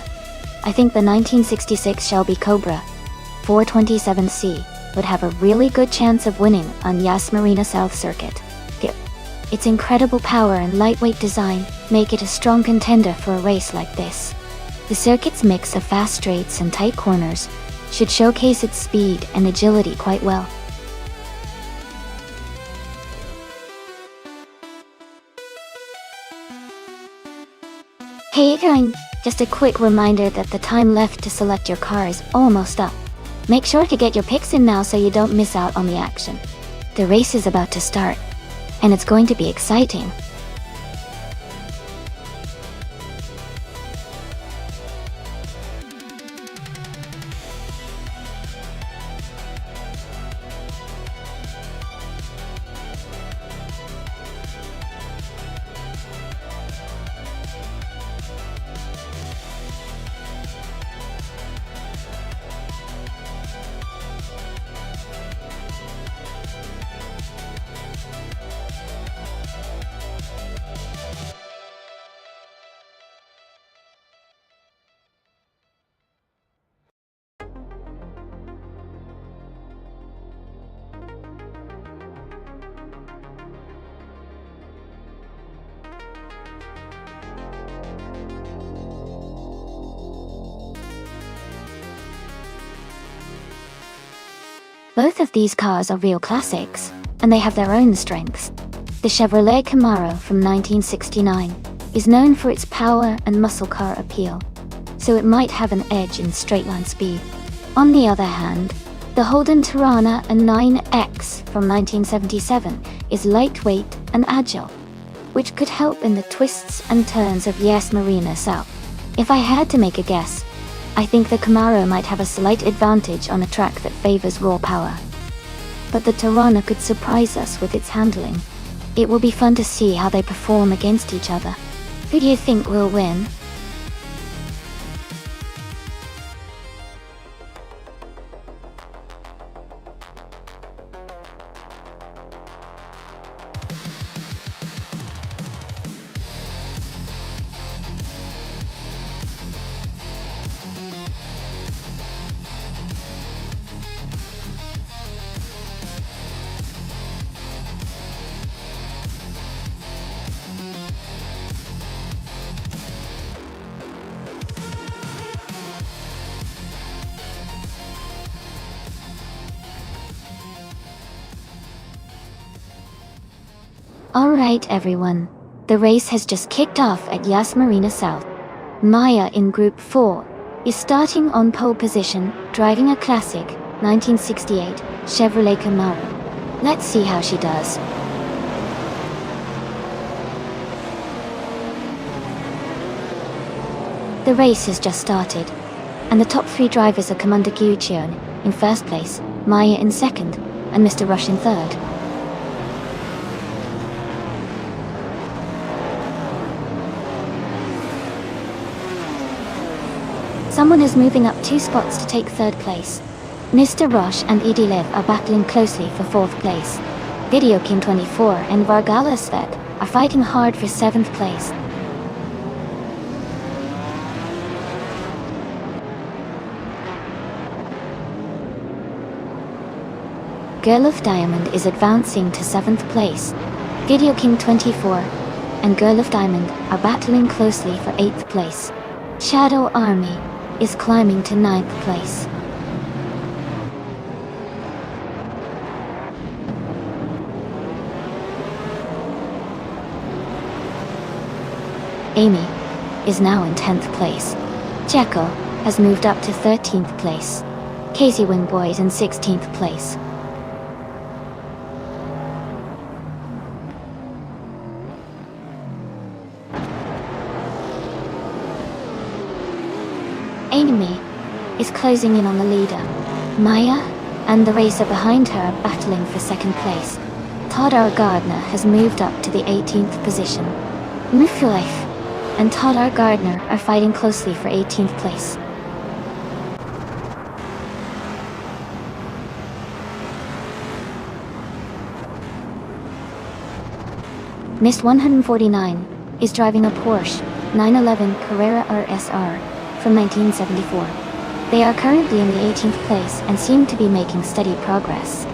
I think the 1966 Shelby Cobra 427C would have a really good chance of winning on Yas Marina South Circuit. Its incredible power and lightweight design make it a strong contender for a race like this. The circuit's mix of fast straights and tight corners should showcase its speed and agility quite well. Hey everyone, just a quick reminder that the time left to select your car is almost up. Make sure to get your picks in now so you don't miss out on the action. The race is about to start, and it's going to be exciting. Both of these cars are real classics, and they have their own strengths. The Chevrolet Camaro from 1969 is known for its power and muscle car appeal, so it might have an edge in straight-line speed. On the other hand, the Holden Torana 9X from 1977 is lightweight and agile, which could help in the twists and turns of Yas Marina South. If I had to make a guess, I think the Camaro might have a slight advantage on a track that favors raw power. But the Torana could surprise us with its handling. It will be fun to see how they perform against each other. Who do you think will win? Alright everyone, the race has just kicked off at Yas Marina South. Maya in Group 4 is starting on pole position, driving a classic 1968 Chevrolet Camaro. Let's see how she does. The race has just started, and the top 3 drivers are Commander Guccione in first place, Maya in second, and Mr. Rush in third. Someone is moving up 2 spots to take third place. Mr. Roche and Edie Lev are battling closely for fourth place. Video King 24 and Vargala Svet are fighting hard for 7th place. Girl of Diamond is advancing to 7th place. Video King 24 and Girl of Diamond are battling closely for 8th place. Shadow Army is climbing to 9th place. Amy is now in 10th place. Jekyll has moved up to 13th place. Casey Wingboy is in 16th place. Amy is closing in on the leader. Maya and the racer behind her are battling for 2nd place. Todd R. Gardner has moved up to the 18th position. Muflife and Todd R. Gardner are fighting closely for 18th place. Mist 149 is driving a Porsche 911 Carrera RSR from 1974. They are currently in the 18th place and seem to be making steady progress.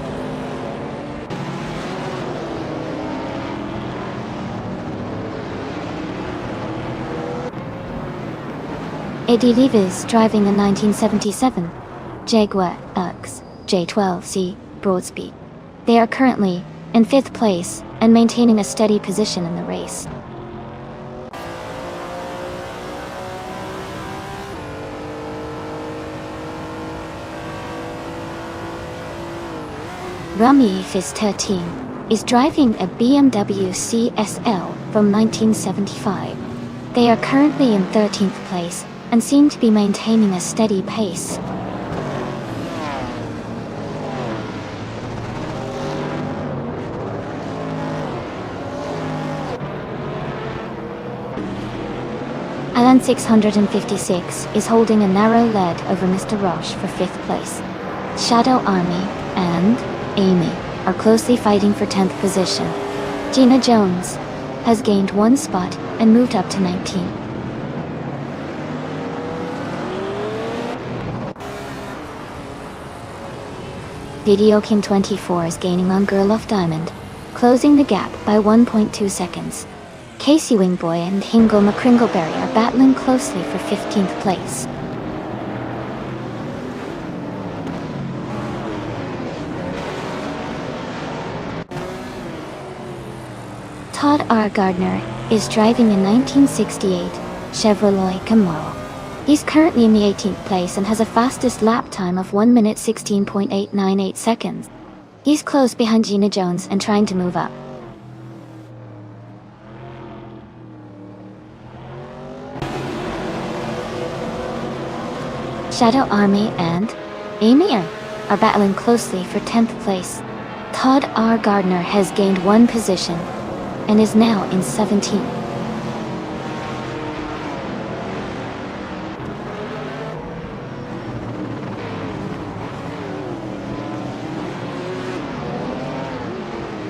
Eddie Levis driving a 1977 Jaguar X J12C Broadspeed. They are currently in 5th place and maintaining a steady position in the race. Rami Fizz 13 is driving a BMW CSL from 1975. They are currently in 13th place and seem to be maintaining a steady pace. Alan 656 is holding a narrow lead over Mr. Roche for 5th place. Shadow Army and Amy are closely fighting for 10th position. Gina Jones has gained 1 spot and moved up to 19. Video King 24 is gaining on Girl of Diamond, closing the gap by 1.2 seconds. Casey Wingboy and Hingle McCringleberry are battling closely for 15th place. Todd R. Gardner is driving a 1968 Chevrolet Camaro. He's currently in the 18th place and has a fastest lap time of 1 minute 16.898 seconds. He's close behind Gina Jones and trying to move up. Shadow Army and Amy are battling closely for 10th place. Todd R. Gardner has gained 1 position and is now in 17th.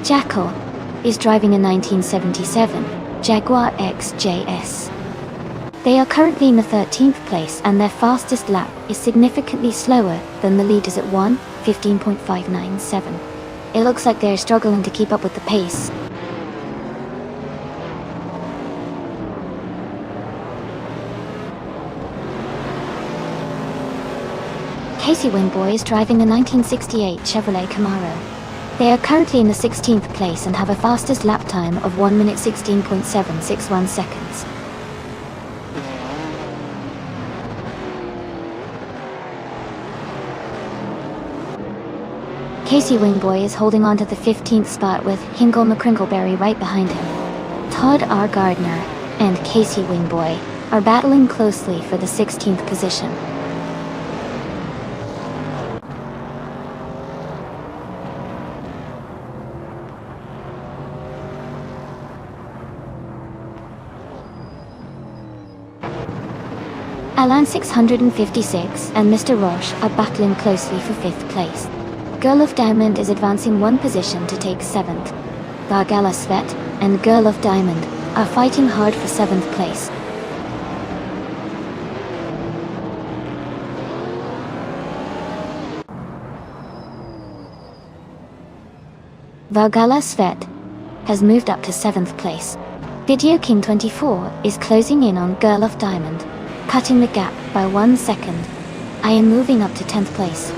Jackal is driving a 1977 Jaguar XJS. They are currently in the 13th place and their fastest lap is significantly slower than the leaders at 1:15.597. It looks like they're struggling to keep up with the pace. Casey Wingboy is driving a 1968 Chevrolet Camaro. They are currently in the 16th place and have a fastest lap time of 1 minute 16.761 seconds. Casey Wingboy is holding on to the 15th spot with Hingle McCrinkleberry right behind him. Todd R. Gardner and Casey Wingboy are battling closely for the 16th position. Alan 656 and Mr. Roche are battling closely for 5th place. Girl of Diamond is advancing 1 position to take 7th. Vargala Svet and Girl of Diamond are fighting hard for 7th place. Vargala Svet has moved up to 7th place. Video King 24 is closing in on Girl of Diamond, cutting the gap by 1 second. I am moving up to 10th place.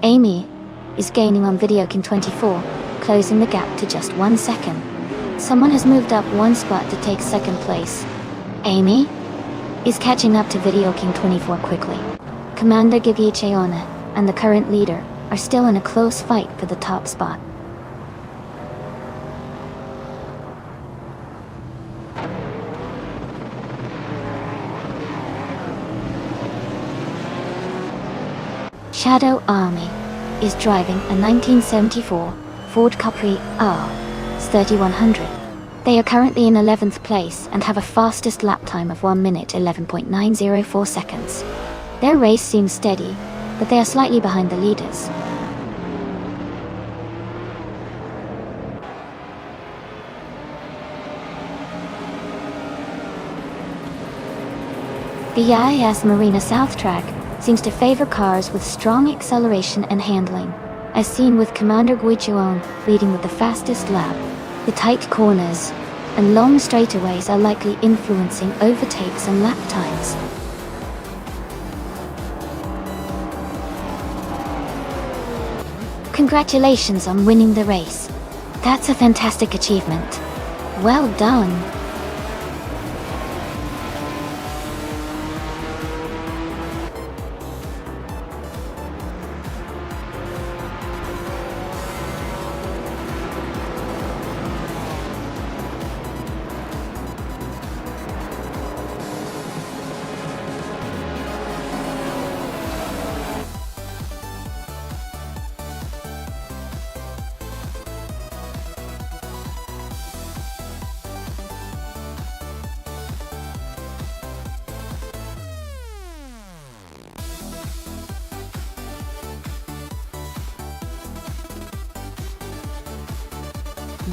Amy is gaining on Video King 24, closing the gap to just 1 second. Someone has moved up 1 spot to take 2nd place. Amy is catching up to Video King 24 quickly. Commander Gigi Cheona and the current leader are still in a close fight for the top spot. Shadow Army is driving a 1974 Ford Capri R 3100. They are currently in 11th place and have a fastest lap time of 1 minute 11.904 seconds. Their race seems steady, but they are slightly behind the leaders. The IAS Marina South track seems to favor cars with strong acceleration and handling, as seen with Commander Guichuan leading with the fastest lap. The tight corners and long straightaways are likely influencing overtakes and lap times. Congratulations on winning the race. That's a fantastic achievement. Well done.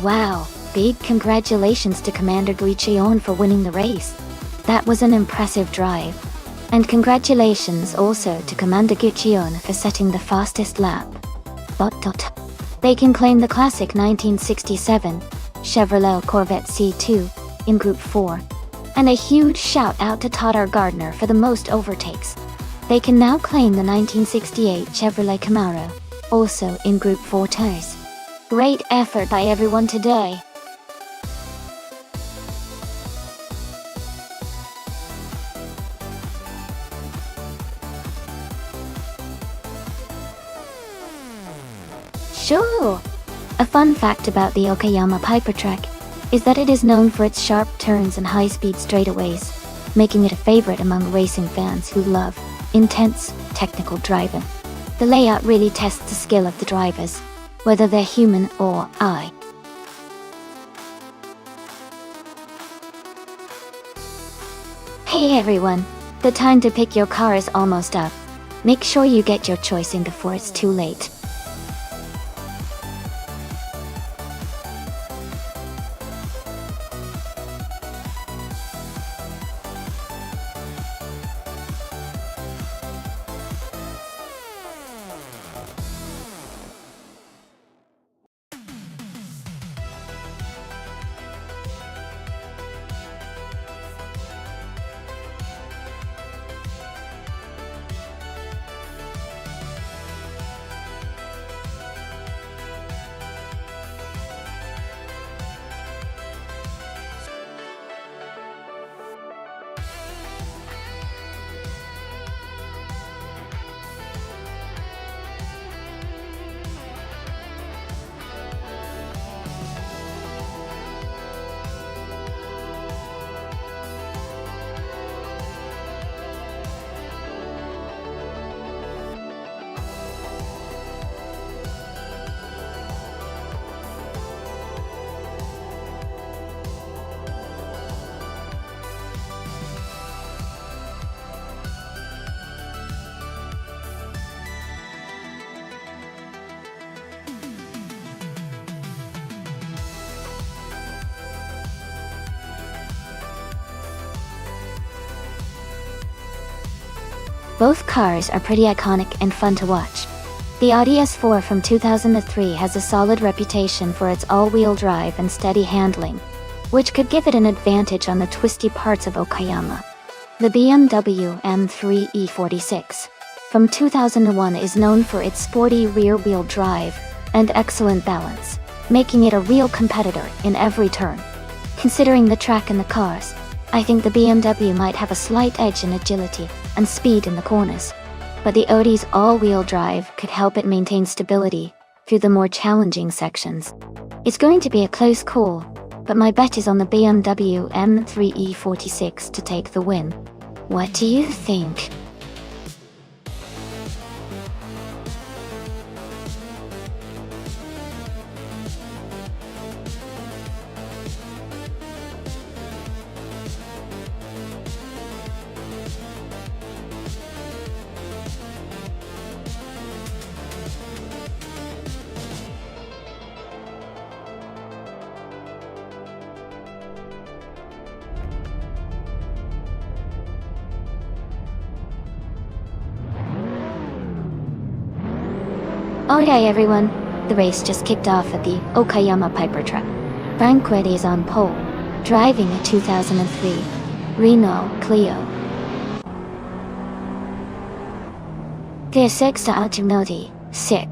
Wow, big congratulations to Commander Guicheon for winning the race. That was an impressive drive. And congratulations also to Commander Guicheon for setting the fastest lap. They can claim the classic 1967 Chevrolet Corvette C2 in Group 4 And a huge shout out to Todd Gardner for the most overtakes. They can now claim the 1968 Chevrolet Camaro, also in Group 4 tires. Great effort by everyone today. Sure! A fun fact about the Okayama Piper Track is that it is known for its sharp turns and high-speed straightaways, making it a favorite among racing fans who love intense, technical driving. The layout really tests the skill of the drivers, whether they're human or AI. Hey everyone! The time to pick your car is almost up. Make sure you get your choice in before it's too late. Both cars are pretty iconic and fun to watch. The Audi S4 from 2003 has a solid reputation for its all-wheel drive and steady handling, which could give it an advantage on the twisty parts of Okayama. The BMW M3 E46 from 2001 is known for its sporty rear-wheel drive and excellent balance, making it a real competitor in every turn. Considering the track and the cars, I think the BMW might have a slight edge in agility and speed in the corners, but the Audi's all-wheel drive could help it maintain stability through the more challenging sections. It's going to be a close call, but my bet is on the BMW M3 E46 to take the win. What do you think? Okay everyone, the race just kicked off at the Okayama Piper Track. Franquetti is on pole, driving a 2003 Renault Clio. Sexta Automotive, sick.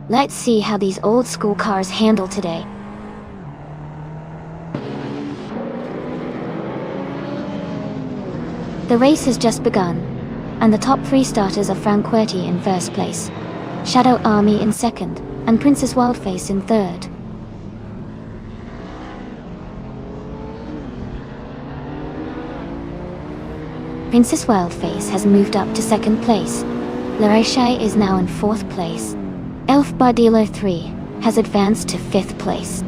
Let's see how these old school cars handle today. The race has just begun, and the top three starters are Franquetti in first place, Shadow Army in second, and Princess Wildface in third. Princess Wildface has moved up to second place. Larashai is now in fourth place. Elf Bardilo 3 has advanced to fifth place.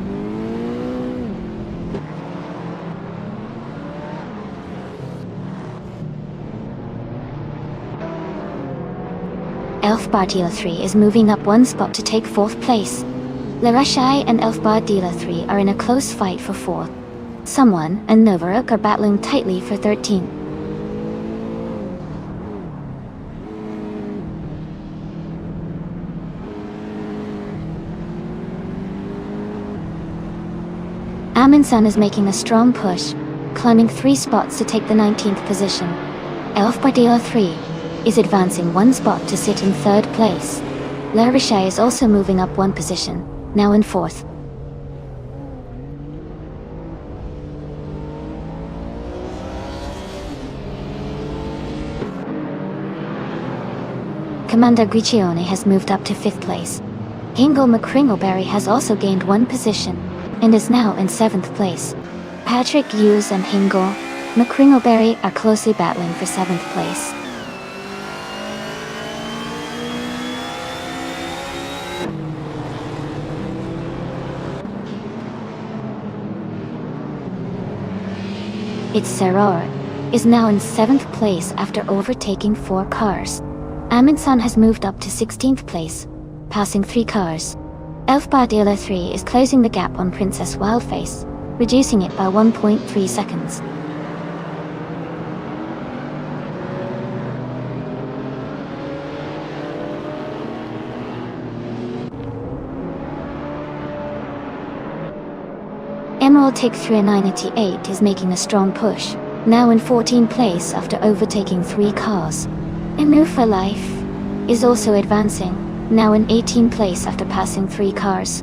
Elf Bardilo 3 is moving up one spot to take fourth place. Larashai and Elf Bardilo 3 are in a close fight for fourth. Someone and Novaruk are battling tightly for 13th. Amundsen is making a strong push, climbing 3 spots to take the 19th position. Elf by dealer 3 is advancing 1 spot to sit in 3rd place. La Richelle is also moving up 1 position, now in 4th. Commander Guiccione has moved up to 5th place. Hingle McCringleberry has also gained 1 position, and is now in 7th place. Patrick Hughes and Hingle McCringleberry are closely battling for 7th place. Its Serrar is now in 7th place after overtaking 4 cars. Amundsen has moved up to 16th place, passing 3 cars. Elf Bardilla 3 is closing the gap on Princess Wildface, reducing it by 1.3 seconds. Emerald Tick 398 is making a strong push, now in 14th place after overtaking 3 cars. Emu for Life is also advancing, now in 18th place after passing 3 cars.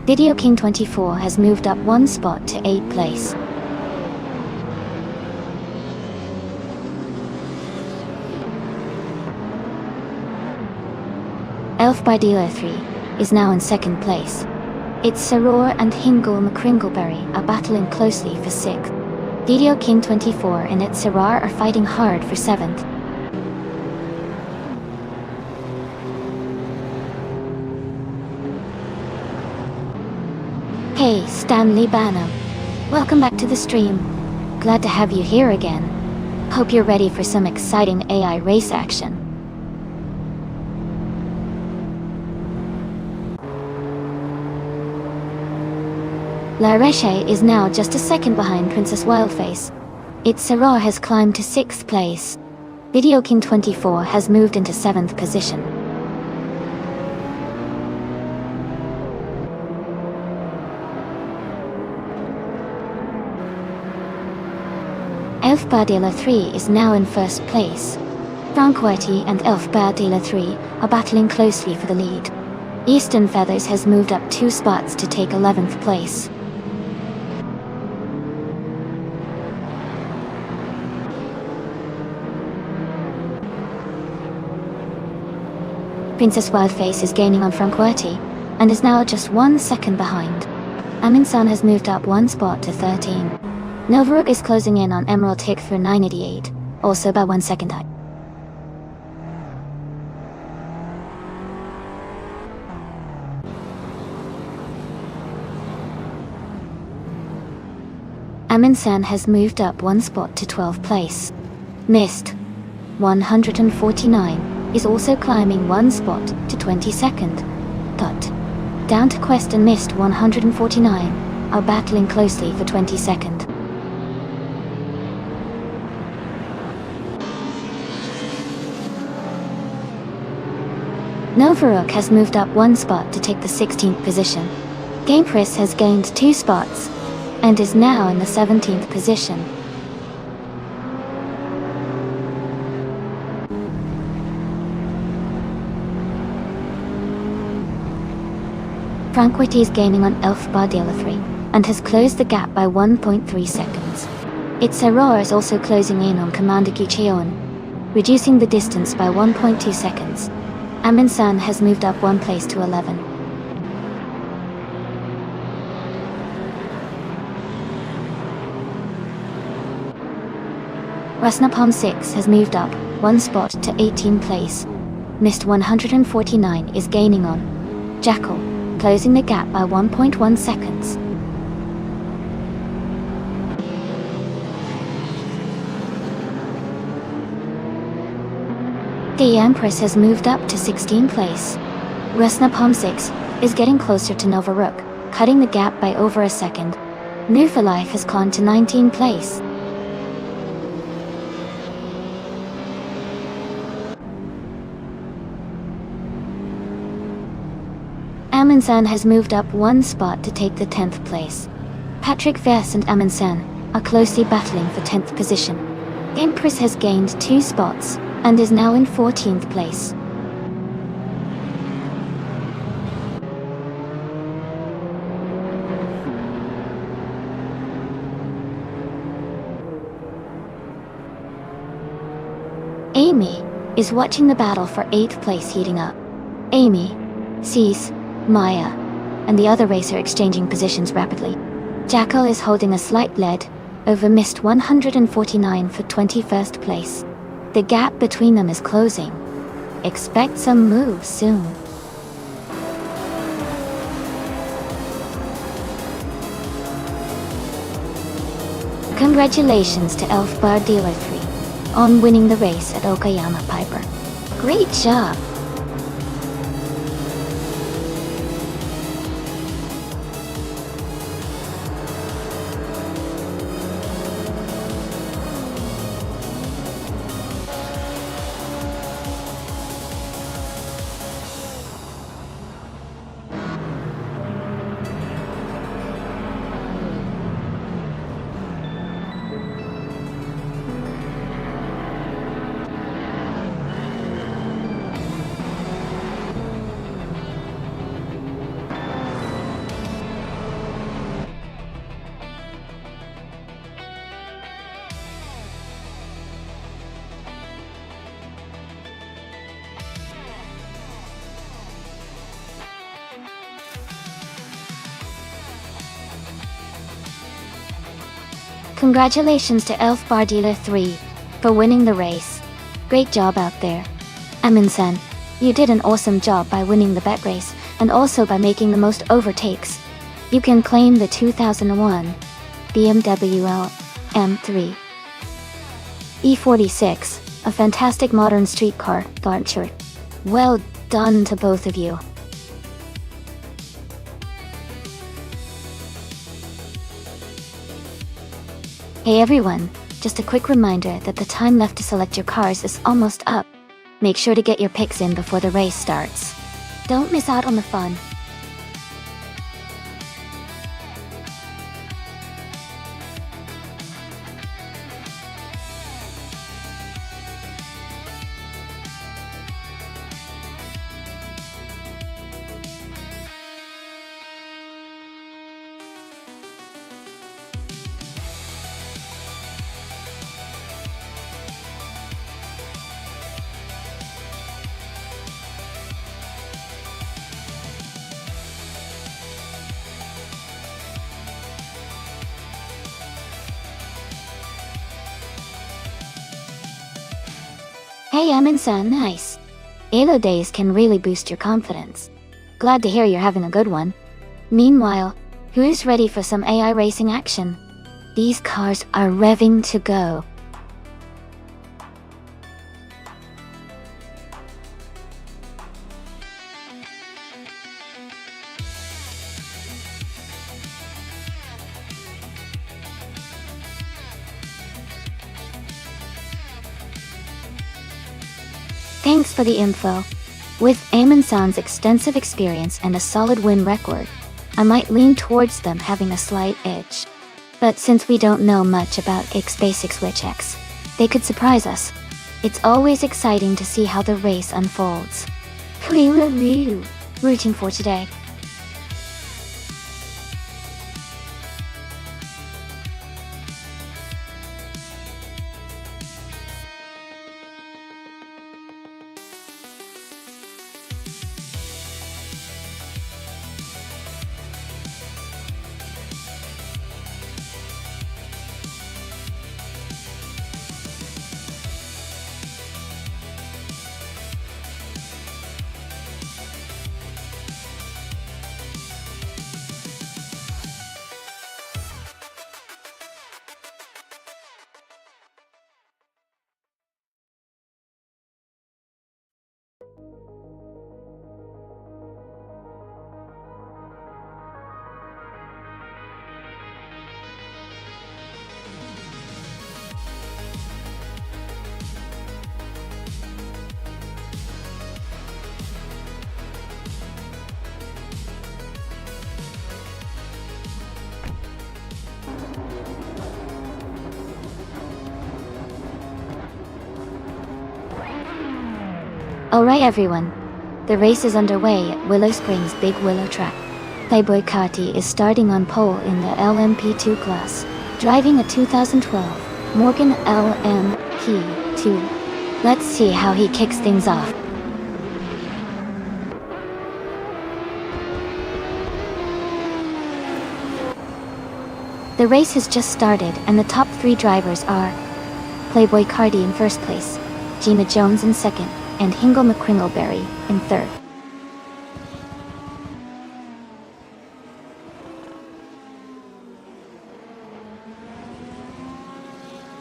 Video King 24 has moved up 1 spot to 8th place. Elf by Dealer 3 is now in 2nd place. Its Serrar and Hingle McCringleberry are battling closely for 6th. Video King 24 and its Serrar are fighting hard for 7th. Hey, Stanley Banham. Welcome back to the stream. Glad to have you here again. Hope you're ready for some exciting AI race action. La Richelle is now just a second behind Princess Wildface. Its Serrar has climbed to 6th place. Video King 24 has moved into 7th position. Elf Bardilla 3 is now in 1st place. Franquetti and Elf Bardilla 3 are battling closely for the lead. Eastern Feathers has moved up 2 spots to take 11th place. Princess Wildface is gaining on Franquetti, and is now just 1 second behind. Amundsen has moved up 1 spot to 13. Novaruk is closing in on Emerald Tick through 988, also by 1 second. Amundsen has moved up 1 spot to 12th place. Mist 149 is also climbing 1 spot to 22nd. Down to Quest and Mist 149 are battling closely for 22nd. Novaruk has moved up 1 spot to take the 16th position. Gamepris has gained 2 spots, and is now in the 17th position. Franquetti is gaining on Elf Bardilla 3, and has closed the gap by 1.3 seconds. Its Serrar is also closing in on Commander Guiccione, reducing the distance by 1.2 seconds. Amundsen has moved up 1 place to 11. Rusnapalm 6 has moved up 1 spot to 18th place. Mist 149 is gaining on Jackal, closing the gap by 1.1 seconds. The Empress has moved up to 16th place. Rusnapalm 6 is getting closer to Novaruk, cutting the gap by over a second. New for Life has climbed to 19th place. Amundsen has moved up 1 spot to take the 10th place. Patrick Vess and Amundsen are closely battling for 10th position. Empress has gained 2 spots and is now in 14th place. Amy is watching the battle for 8th place heating up. Amy sees Maya and the other racer exchanging positions rapidly. Jackal is holding a slight lead over Mist 149 for 21st place. The gap between them is closing. Expect some moves soon. Congratulations to Elf Bar Dealer 3 on winning the race at Okayama Piper. Great job! Congratulations to Elf Bar Dealer 3 for winning the race. Great job out there. Amin-san, you did an awesome job by winning the bet race and also by making the most overtakes. You can claim the 2001 BMW M3 E46, a fantastic modern street car, aren't you? Well done to both of you. Hey everyone, just a quick reminder that the time left to select your cars is almost up. Make sure to get your picks in before the race starts. Don't miss out on the fun. Hey Amin-san, nice. Elo days can really boost your confidence. Glad to hear you're having a good one. Meanwhile, who's ready for some AI racing action? These cars are revving to go. Thanks for the info. With Amin-san's extensive experience and a solid win record, I might lean towards them having a slight edge. But since we don't know much about X Basics Witch X, they could surprise us. It's always exciting to see how the race unfolds. Who are you rooting for today? Alright everyone, the race is underway at Willow Springs Big Willow Track. Playboy Carti is starting on pole in the LMP2 class, driving a 2012 Morgan LMP2. Let's see how he kicks things off. The race has just started and the top 3 drivers are Playboy Carti in first place, Gina Jones in second, and Hingle McCringleberry in third.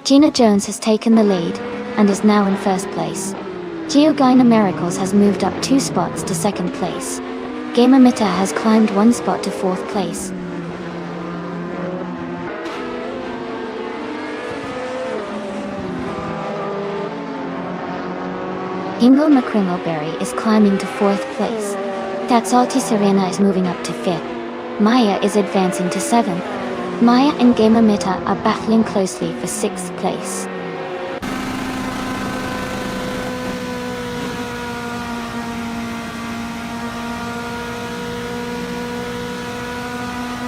Gina Jones has taken the lead and is now in first place. Geogina Miracles has moved up 2 spots to second place. Gamer Mitta has climbed 1 spot to fourth place. Hingle McCringleberry is climbing to 4th place. Tatsalti Serena is moving up to 5th. Maya is advancing to 7th. Maya and Gamer Mitta are battling closely for 6th place.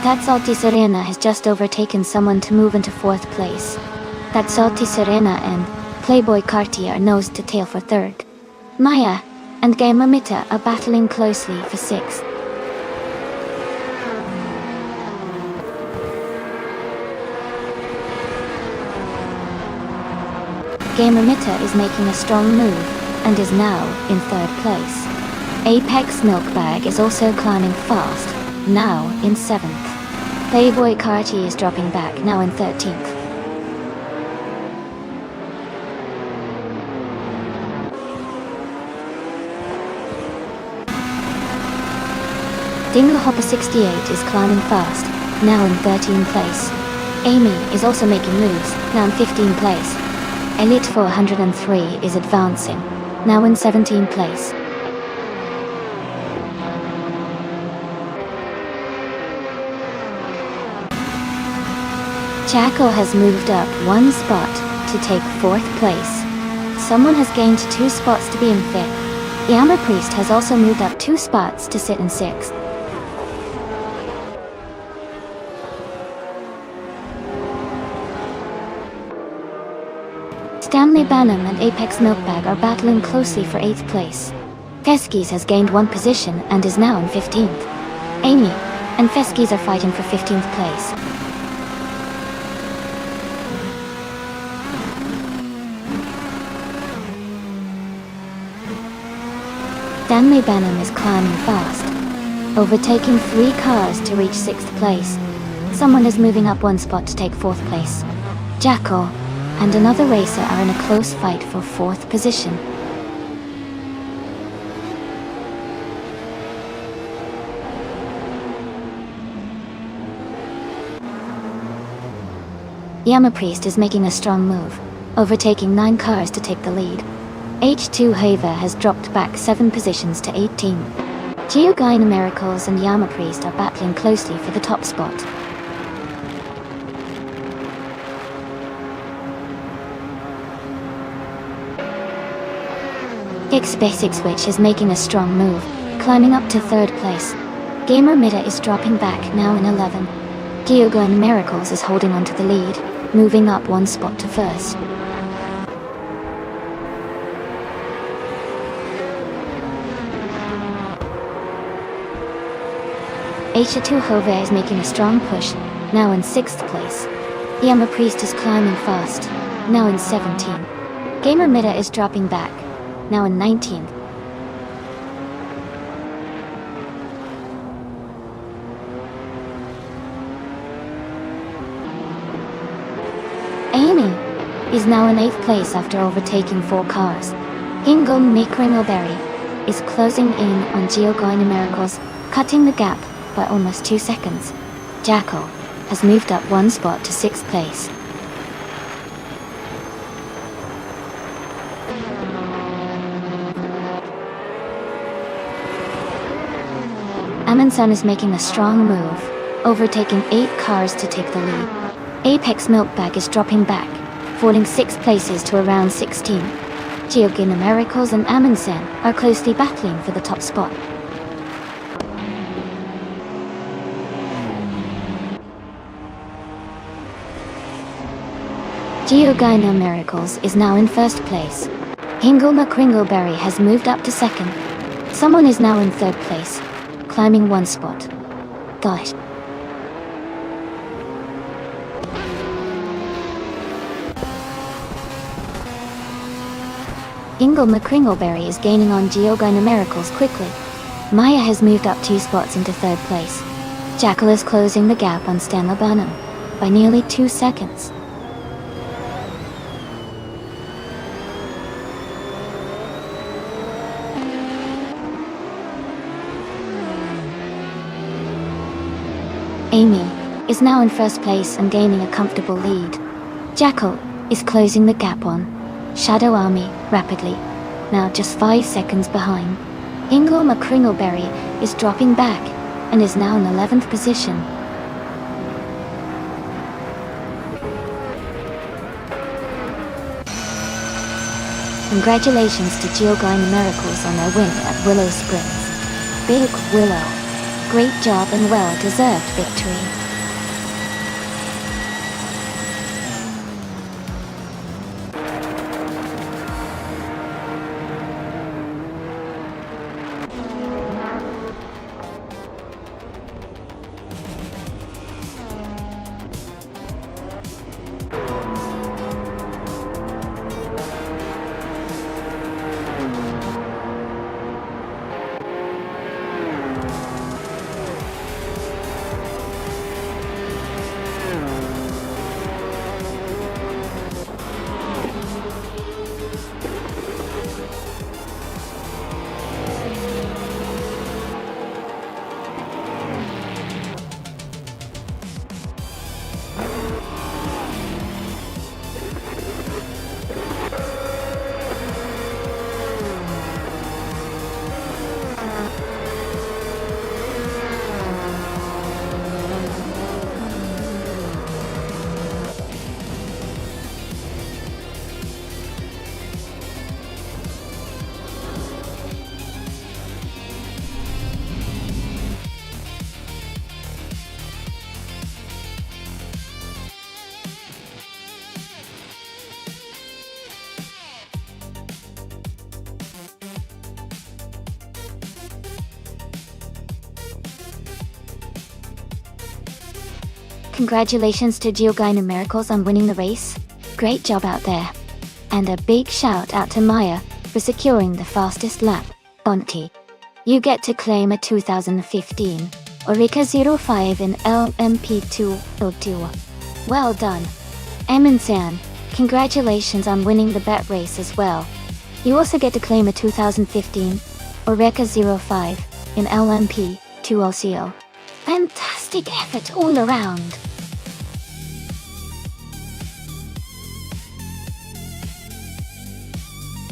Tatsalti Serena has just overtaken someone to move into 4th place. Tatsalti Serena and Playboy Carti are nose to tail for 3rd. Maya and Gamer Mitta are battling closely for 6th. Gamer Mitta is making a strong move and is now in 3rd place. Apex Milkbag is also climbing fast, now in 7th. Playboy Carti is dropping back, now in 13th. Dinglehopper 68 is climbing fast, now in 13th place. Amy is also making moves, now in 15th place. Elite 403 is advancing, now in 17th place. Jackal has moved up 1 spot to take 4th place. Someone has gained 2 spots to be in 5th. Yama Priest has also moved up 2 spots to sit in 6th. Stanley Banham and Apex Milkbag are battling closely for 8th place. Feskis has gained 1 position and is now in 15th. Amy and Feskis are fighting for 15th place. Stanley Banham is climbing fast, overtaking 3 cars to reach 6th place. Someone is moving up 1 spot to take 4th place. Jackal and another racer are in a close fight for 4th position. Yama Priest is making a strong move, overtaking 9 cars to take the lead. H2 Haver has dropped back 7 positions to 18. Geogina Miracles and Yama Priest are battling closely for the top spot. X Basic Switch is making a strong move, climbing up to 3rd place. Gamer Mitta is dropping back, now in 11. Geogina Miracles is holding onto the lead, moving up 1 spot to 1st. H2 Hove is making a strong push, now in 6th place. Yama Priest is climbing fast, now in 17. Gamer Mitta is dropping back, now in 19th. Amy is now in 8th place after overtaking 4 cars. Hingle McCringleberry is closing in on Geogina Miracles, cutting the gap by almost 2 seconds. Jackal has moved up 1 spot to 6th place. Amundsen is making a strong move, overtaking 8 cars to take the lead. Apex Milkbag is dropping back, falling 6 places to around 16. Geogina Miracles and Amundsen are closely battling for the top spot. Geogina Miracles is now in first place. Hingle McCringleberry has moved up to second. Someone is now in third place, climbing one spot. Gosh. Hingle McCringleberry is gaining on Geogina Miracles quickly. Maya has moved up 2 spots into third place. Jackal is closing the gap on Stanley Barnum by nearly 2 seconds. Amy is now in first place and gaining a comfortable lead. Jackal is closing the gap on Shadow Army rapidly, now just 5 seconds behind. Hingle McCringleberry is dropping back and is now in 11th position. Congratulations to Geogina Miracles on their win at Willow Springs. Big Willow. Great job and well-deserved victory. Congratulations to Geogina Miracles on winning the race. Great job out there. And a big shout out to Maya for securing the fastest lap bounty. You get to claim a 2015 Orica 05 in LMP202. Well done. Amundsen, congratulations on winning the bet race as well. You also get to claim a 2015 Orica 05 in LMP200. Fantastic effort all around.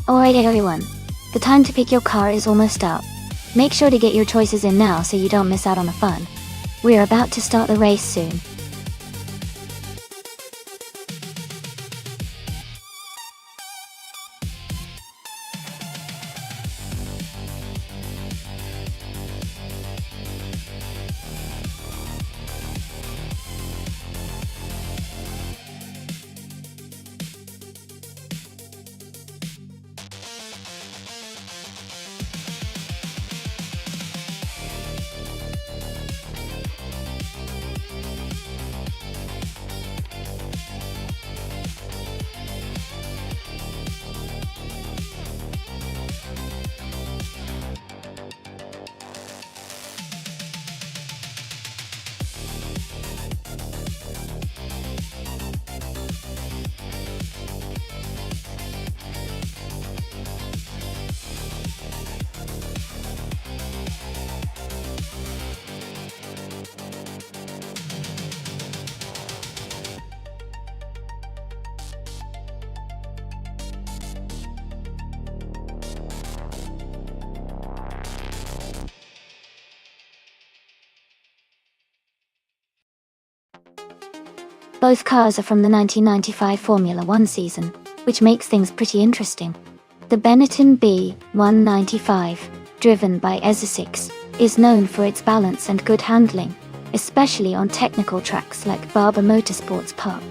Alright everyone, the time to pick your car is almost up. Make sure to get your choices in now so you don't miss out on the fun. We're about to start the race soon. Both cars are from the 1995 Formula One season, which makes things pretty interesting. The Benetton B195, driven by EZ6, is known for its balance and good handling, especially on technical tracks like Barber Motorsports Park.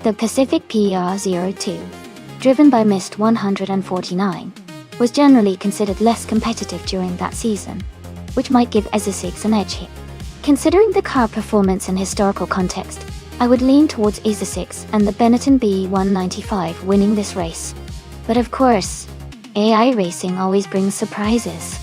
The Pacific PR02, driven by Mist 149, was generally considered less competitive during that season, which might give EZ6 an edge here. Considering the car performance and historical context, I would lean towards EZ6 and the Benetton B195 winning this race. But of course, AI racing always brings surprises.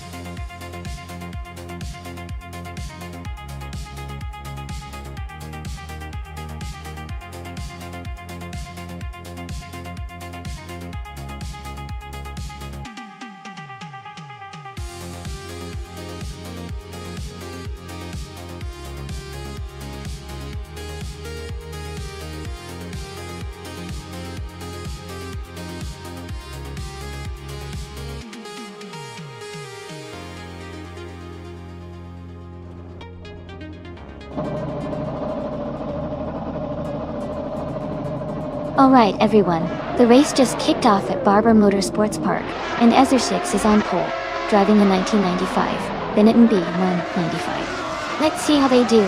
Alright everyone, the race just kicked off at Barber Motorsports Park, and EZ6 is on pole, driving a 1995 Benetton B195. Let's see how they do.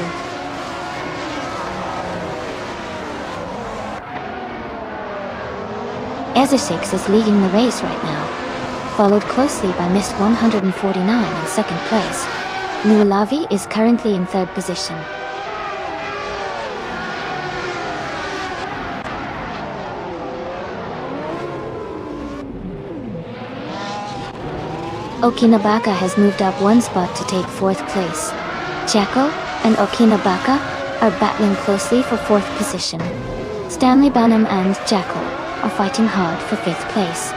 EZ6 is leading the race right now, followed closely by Mist 149 in second place. Nualavi is currently in third position. Okinabaka has moved up one spot to take fourth place. Jacko and Okinabaka are battling closely for fourth position. Stanley Banham and Jacko are fighting hard for fifth place.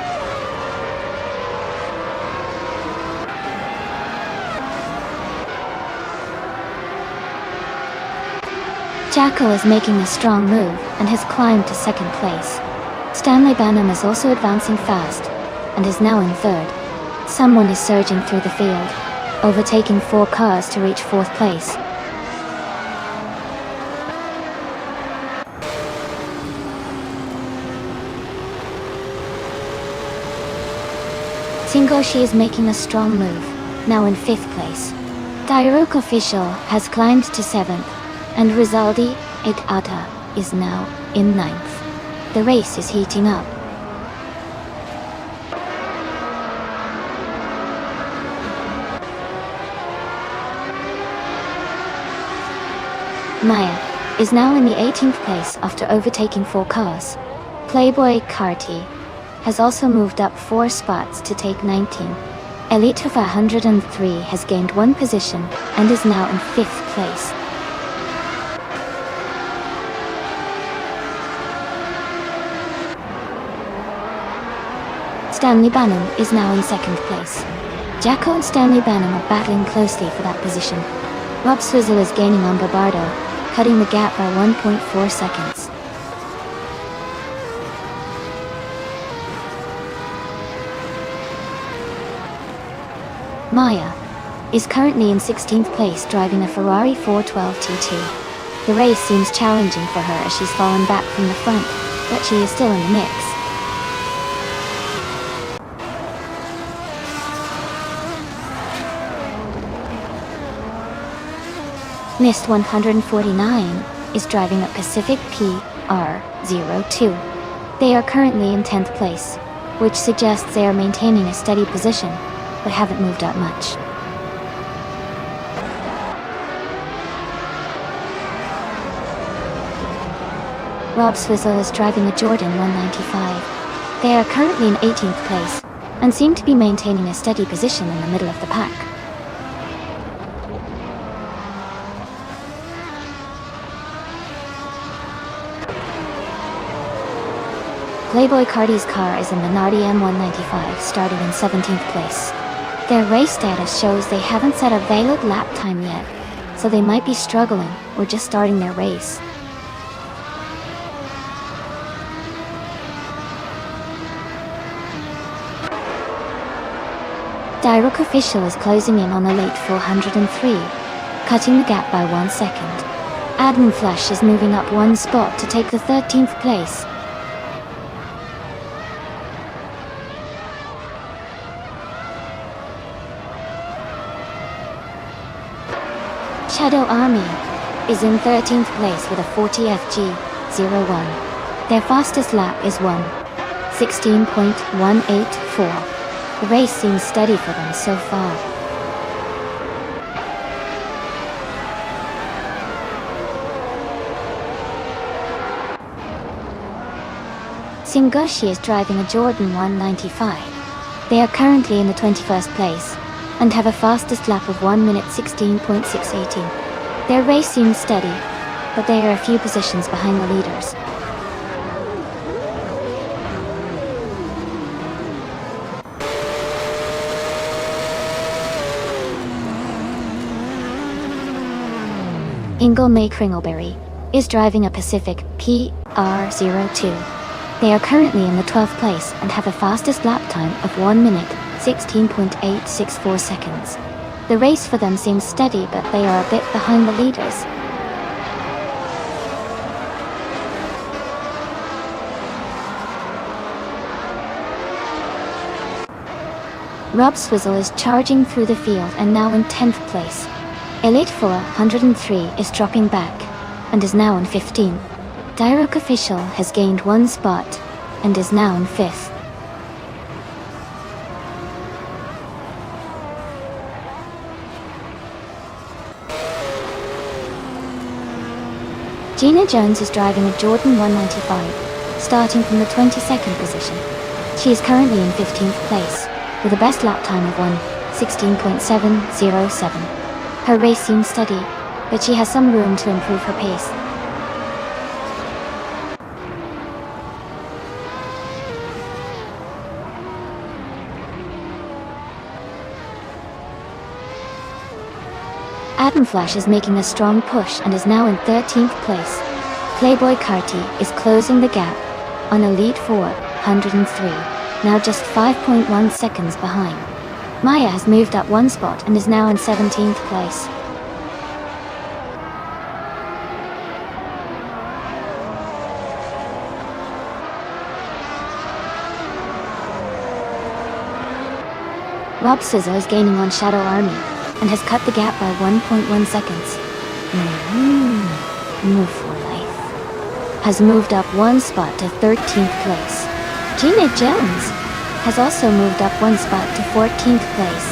Jacko is making a strong move and has climbed to second place. Stanley Banham is also advancing fast and is now in third. Someone is surging through the field, overtaking 4 cars to reach fourth place. Singoshi is making a strong move, now in fifth place. Dairuk Official has climbed to seventh, and Rizaldi Itata is now in ninth. The race is heating up. Maya is now in the 18th place after overtaking 4 cars. Playboy Carty has also moved up 4 spots to take 19. Elite of 103 has gained 1 position and is now in 5th place. Stanley Banham is now in 2nd place. Jacko and Stanley Banham are battling closely for that position. Rob Swizzle is gaining on Barbardo, cutting the gap by 1.4 seconds. Maya is currently in 16th place driving a Ferrari 412 T2. The race seems challenging for her as she's fallen back from the front, but she is still in the mix. Mist 149 is driving a Pacific PR02. They are currently in 10th place, which suggests they are maintaining a steady position, but haven't moved up much. Rob Swizzle is driving a Jordan 195. They are currently in 18th place, and seem to be maintaining a steady position in the middle of the pack. Playboy Carty's car is a Minardi M195 starting in 17th place. Their race status shows they haven't set a valid lap time yet, so they might be struggling or just starting their race. Dairuk Official is closing in on Elite 403, cutting the gap by 1 second. Admin Flash is moving up 1 spot to take the 13th place. Shadow Army is in 13th place with a 40 FG01. Their fastest lap is 1:16.184. The race seems steady for them so far. Singoshi is driving a Jordan 195. They are currently in the 21st place and have a fastest lap of 1:16.618. Their race seems steady, but they are a few positions behind the leaders. Ingle May Kringleberry is driving a Pacific PR02. They are currently in the 12th place and have a fastest lap time of 1:16.864 seconds. The race for them seems steady, but they are a bit behind the leaders. Rob Swizzle is charging through the field and now in 10th place. Elite 403 is dropping back and is now in 15th. Direct Official has gained one spot and is now in 5th. Gina Jones is driving a Jordan 195, starting from the 22nd position. She is currently in 15th place, with a best lap time of 1:16.707. Her race seems steady, but she has some room to improve her pace. Atom Flash is making a strong push and is now in 13th place. Playboy Carty is closing the gap on Elite 403, now just 5.1 seconds behind. Maya has moved up one spot and is now in 17th place. Rob Scissor is gaining on Shadow Army and has cut the gap by 1.1 seconds. Move for Life has moved up one spot to 13th place. Gina Jones has also moved up one spot to 14th place.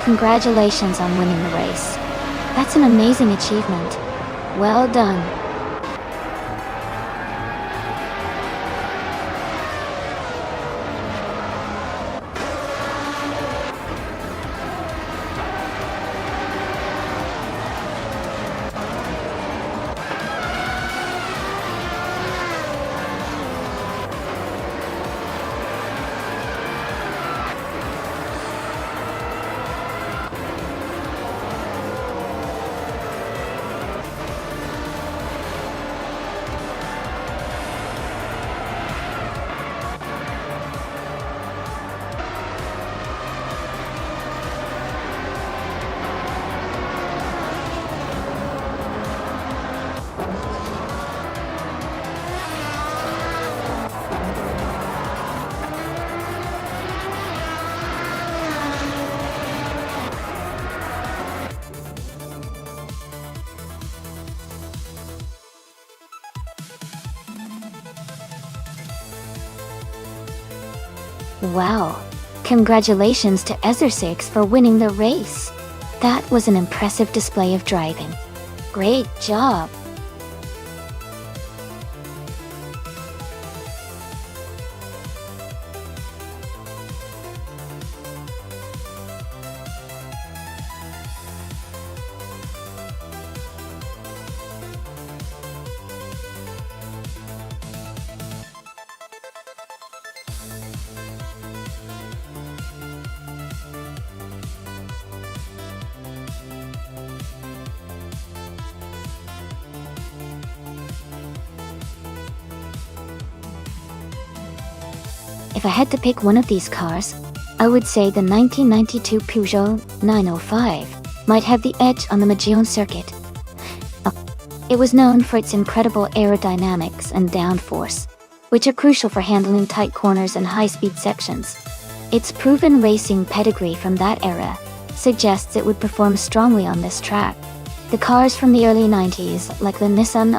Congratulations on winning the race. That's an amazing achievement. Well done. Wow, congratulations to Ezra6 for winning the race. That was an impressive display of driving. Great job. If I had to pick one of these cars, I would say the 1992 Peugeot 905 might have the edge on the Magione circuit. It was known for its incredible aerodynamics and downforce, which are crucial for handling tight corners and high-speed sections. Its proven racing pedigree from that era suggests it would perform strongly on this track. The cars from the early 90s, like the Nissan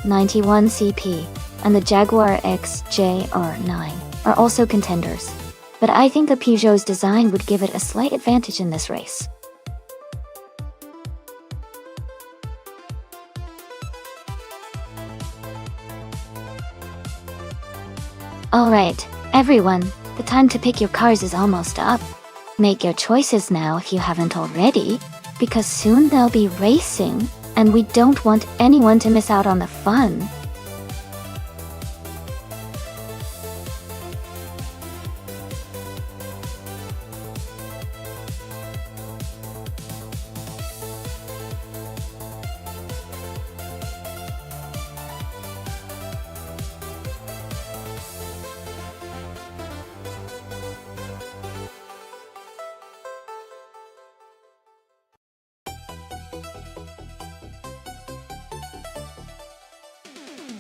R91 CP and the Jaguar XJR9, are also contenders, but I think the Peugeot's design would give it a slight advantage in this race. Alright, everyone, the time to pick your cars is almost up. Make your choices now if you haven't already, because soon they'll be racing, and we don't want anyone to miss out on the fun.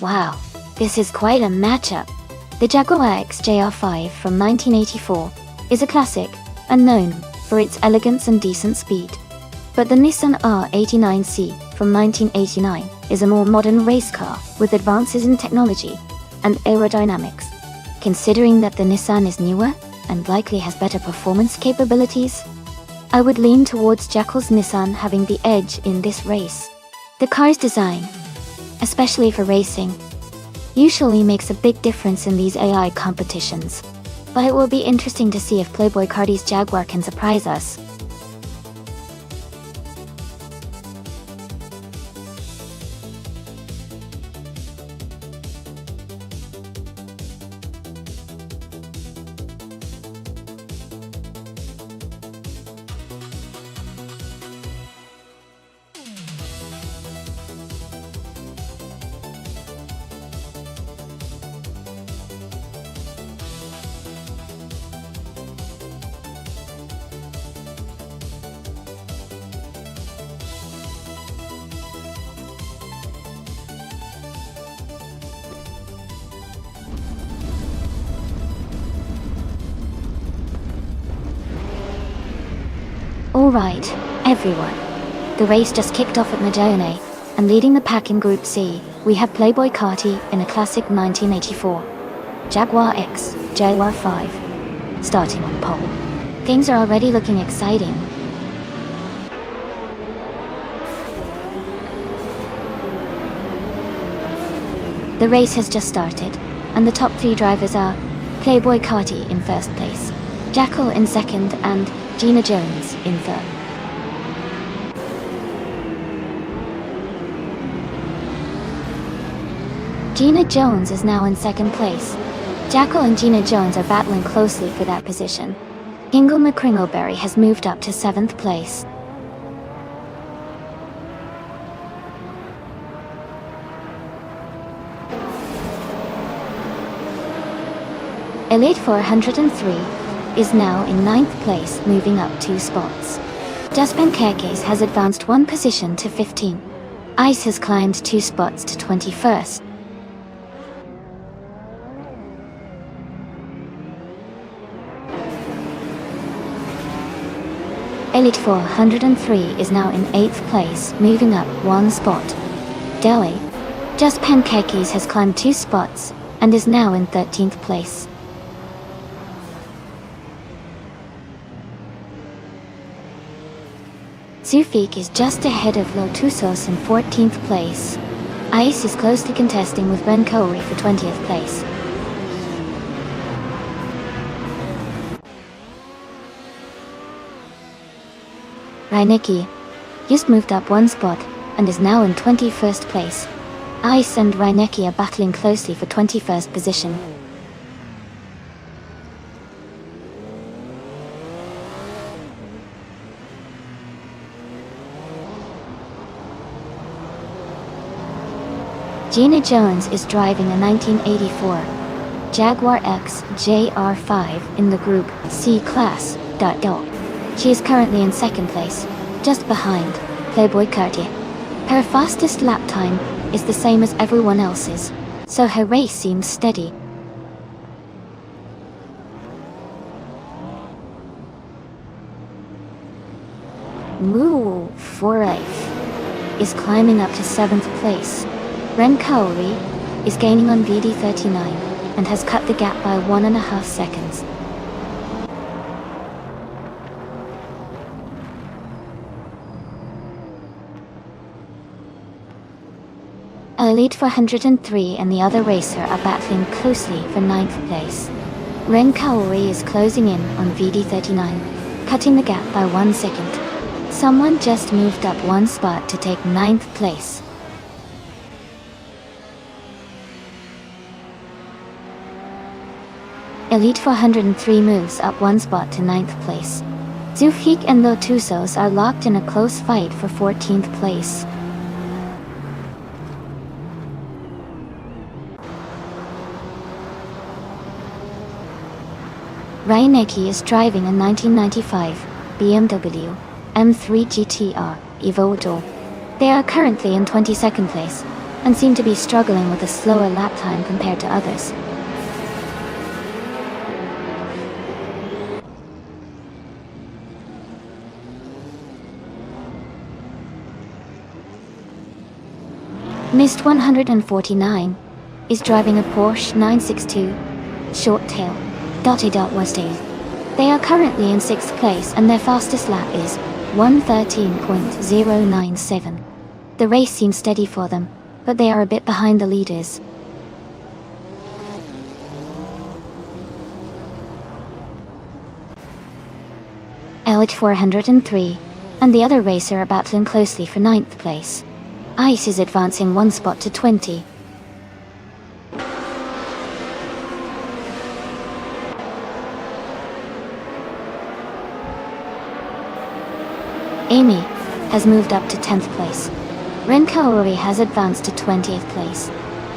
Wow, this is quite a matchup. The Jaguar XJR5 from 1984 is a classic and known for its elegance and decent speed. But the Nissan R89C from 1989 is a more modern race car with advances in technology and aerodynamics. Considering that the Nissan is newer and likely has better performance capabilities, I would lean towards Jaguar's Nissan having the edge in this race. The car's design, especially for racing, usually makes a big difference in these AI competitions, but it will be interesting to see if Playboy Carti's Jaguar can surprise us. Alright, everyone. The race just kicked off at Medjugorje, and leading the pack in Group C, we have Playboy Carti in a classic 1984 Jaguar X JR5, starting on pole. Things are already looking exciting. The race has just started, and the top 3 drivers are Playboy Carti in first place, Jackal in second, and Gina Jones in third. Gina Jones is now in second place. Jackal and Gina Jones are battling closely for that position. Ingle McCringleberry has moved up to 7th place. Elite 403 is now in 9th place, moving up 2 spots. Jaspen Kerkes has advanced 1 position to 15. Ice has climbed 2 spots to 21st. Elite 403 is now in 8th place, moving up 1 spot. Delhi, Jaspen Kerkes has climbed 2 spots and is now in 13th place. Sufik is just ahead of Lotusos in 14th place. Ice is closely contesting with Ben Khoury for 20th place. Reinecke just moved up 1 spot and is now in 21st place. Ice and Reinecke are battling closely for 21st position. Gina Jones is driving a 1984 Jaguar X JR5 in the Group C class. She is currently in 2nd place, just behind Playboy Carti. Her fastest lap time is the same as everyone else's, so her race seems steady. Moo for eighth is climbing up to 7th place. Ren Kaori is gaining on VD39 and has cut the gap by 1.5 seconds. Elite 403 and the other racer are battling closely for 9th place. Ren Kaori is closing in on VD39, cutting the gap by 1 second. Someone just moved up 1 spot to take 9th place. Elite 403 moves up 1 spot to 9th place. Zufik and Lotusos are locked in a close fight for 14th place. Reineki is driving a 1995 BMW M3 GTR Evo Dual. They are currently in 22nd place and seem to be struggling with a slower lap time compared to others. Mist 149 is driving a Porsche 962 Short Tail Westie. They are currently in 6th place and their fastest lap is 1:13.097. The race seems steady for them, but they are a bit behind the leaders. Elite 403 and the other racer are battling closely for 9th place. Ice is advancing 1 spot to 20. Amy has moved up to 10th place. Ren Kaori has advanced to 20th place.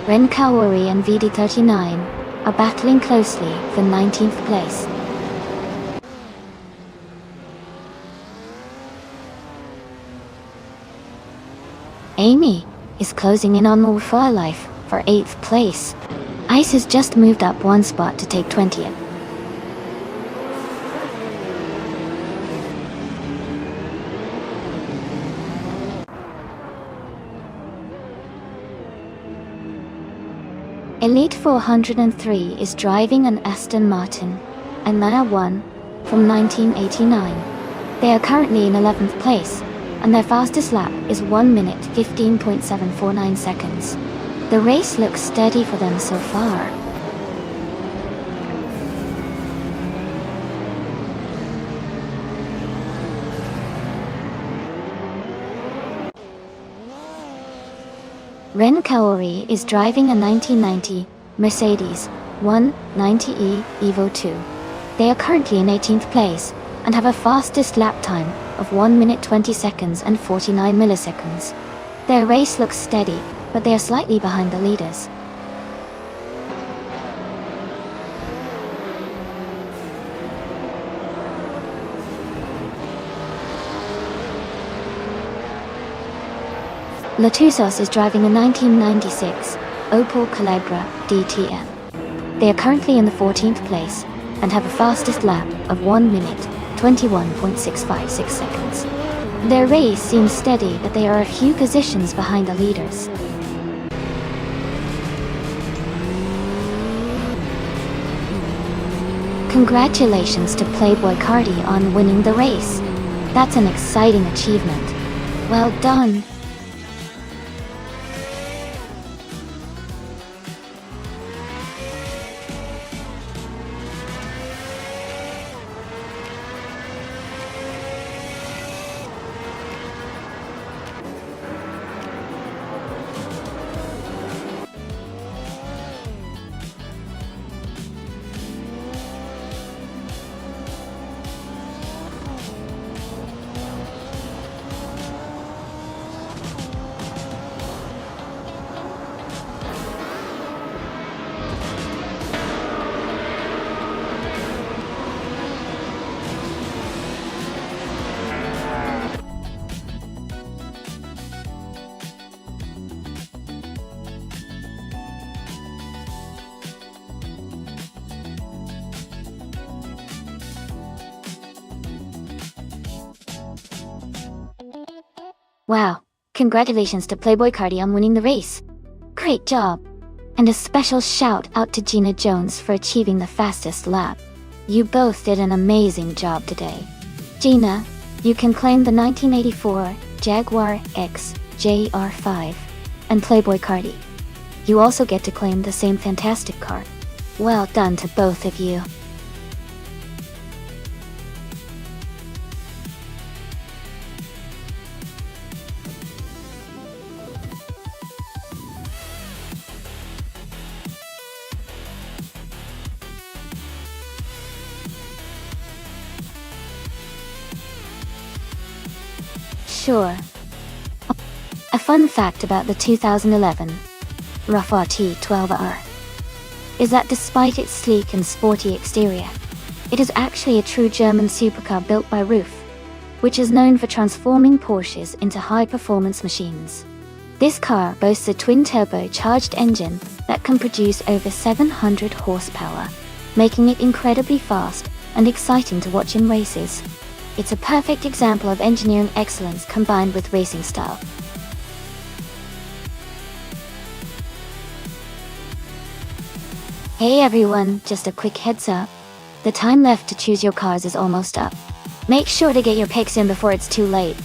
Ren Kaori and VD39 are battling closely for 19th place. Amy is closing in on More for Life for 8th place. Ice has just moved up 1 spot to take 20th. Elite 403 is driving an Aston Martin Emma 1 from 1989. They are currently in 11th place, and their fastest lap is 1 minute 15.749 seconds. The race looks steady for them so far. Ren Kaori is driving a 1990 Mercedes 190E Evo 2. They are currently in 18th place and have a fastest lap time of 1 minute 20 seconds and 49 milliseconds. Their race looks steady, but they are slightly behind the leaders. Lotusos is driving a 1996 Opel Calibra DTM. They are currently in the 14th place and have a fastest lap of 1 minute 21.656 seconds. Their race seems steady, but they are a few positions behind the leaders. Congratulations to Playboy Cardi on winning the race. That's an exciting achievement. Well done. Wow, congratulations to Playboy Cardi on winning the race. Great job. And a special shout out to Gina Jones for achieving the fastest lap. You both did an amazing job today. Gina, you can claim the 1984 Jaguar XJR5, and Playboy Cardi, you also get to claim the same fantastic car. Well done to both of you. Sure. A fun fact about the 2011 RAV RT12R is that despite its sleek and sporty exterior, it is actually a true German supercar built by RAV, which is known for transforming Porsches into high-performance machines. This car boasts a twin-turbo-charged engine that can produce over 700 horsepower, making it incredibly fast and exciting to watch in races. It's a perfect example of engineering excellence combined with racing style. Hey everyone, just a quick heads up. The time left to choose your cars is almost up. Make sure to get your picks in before it's too late.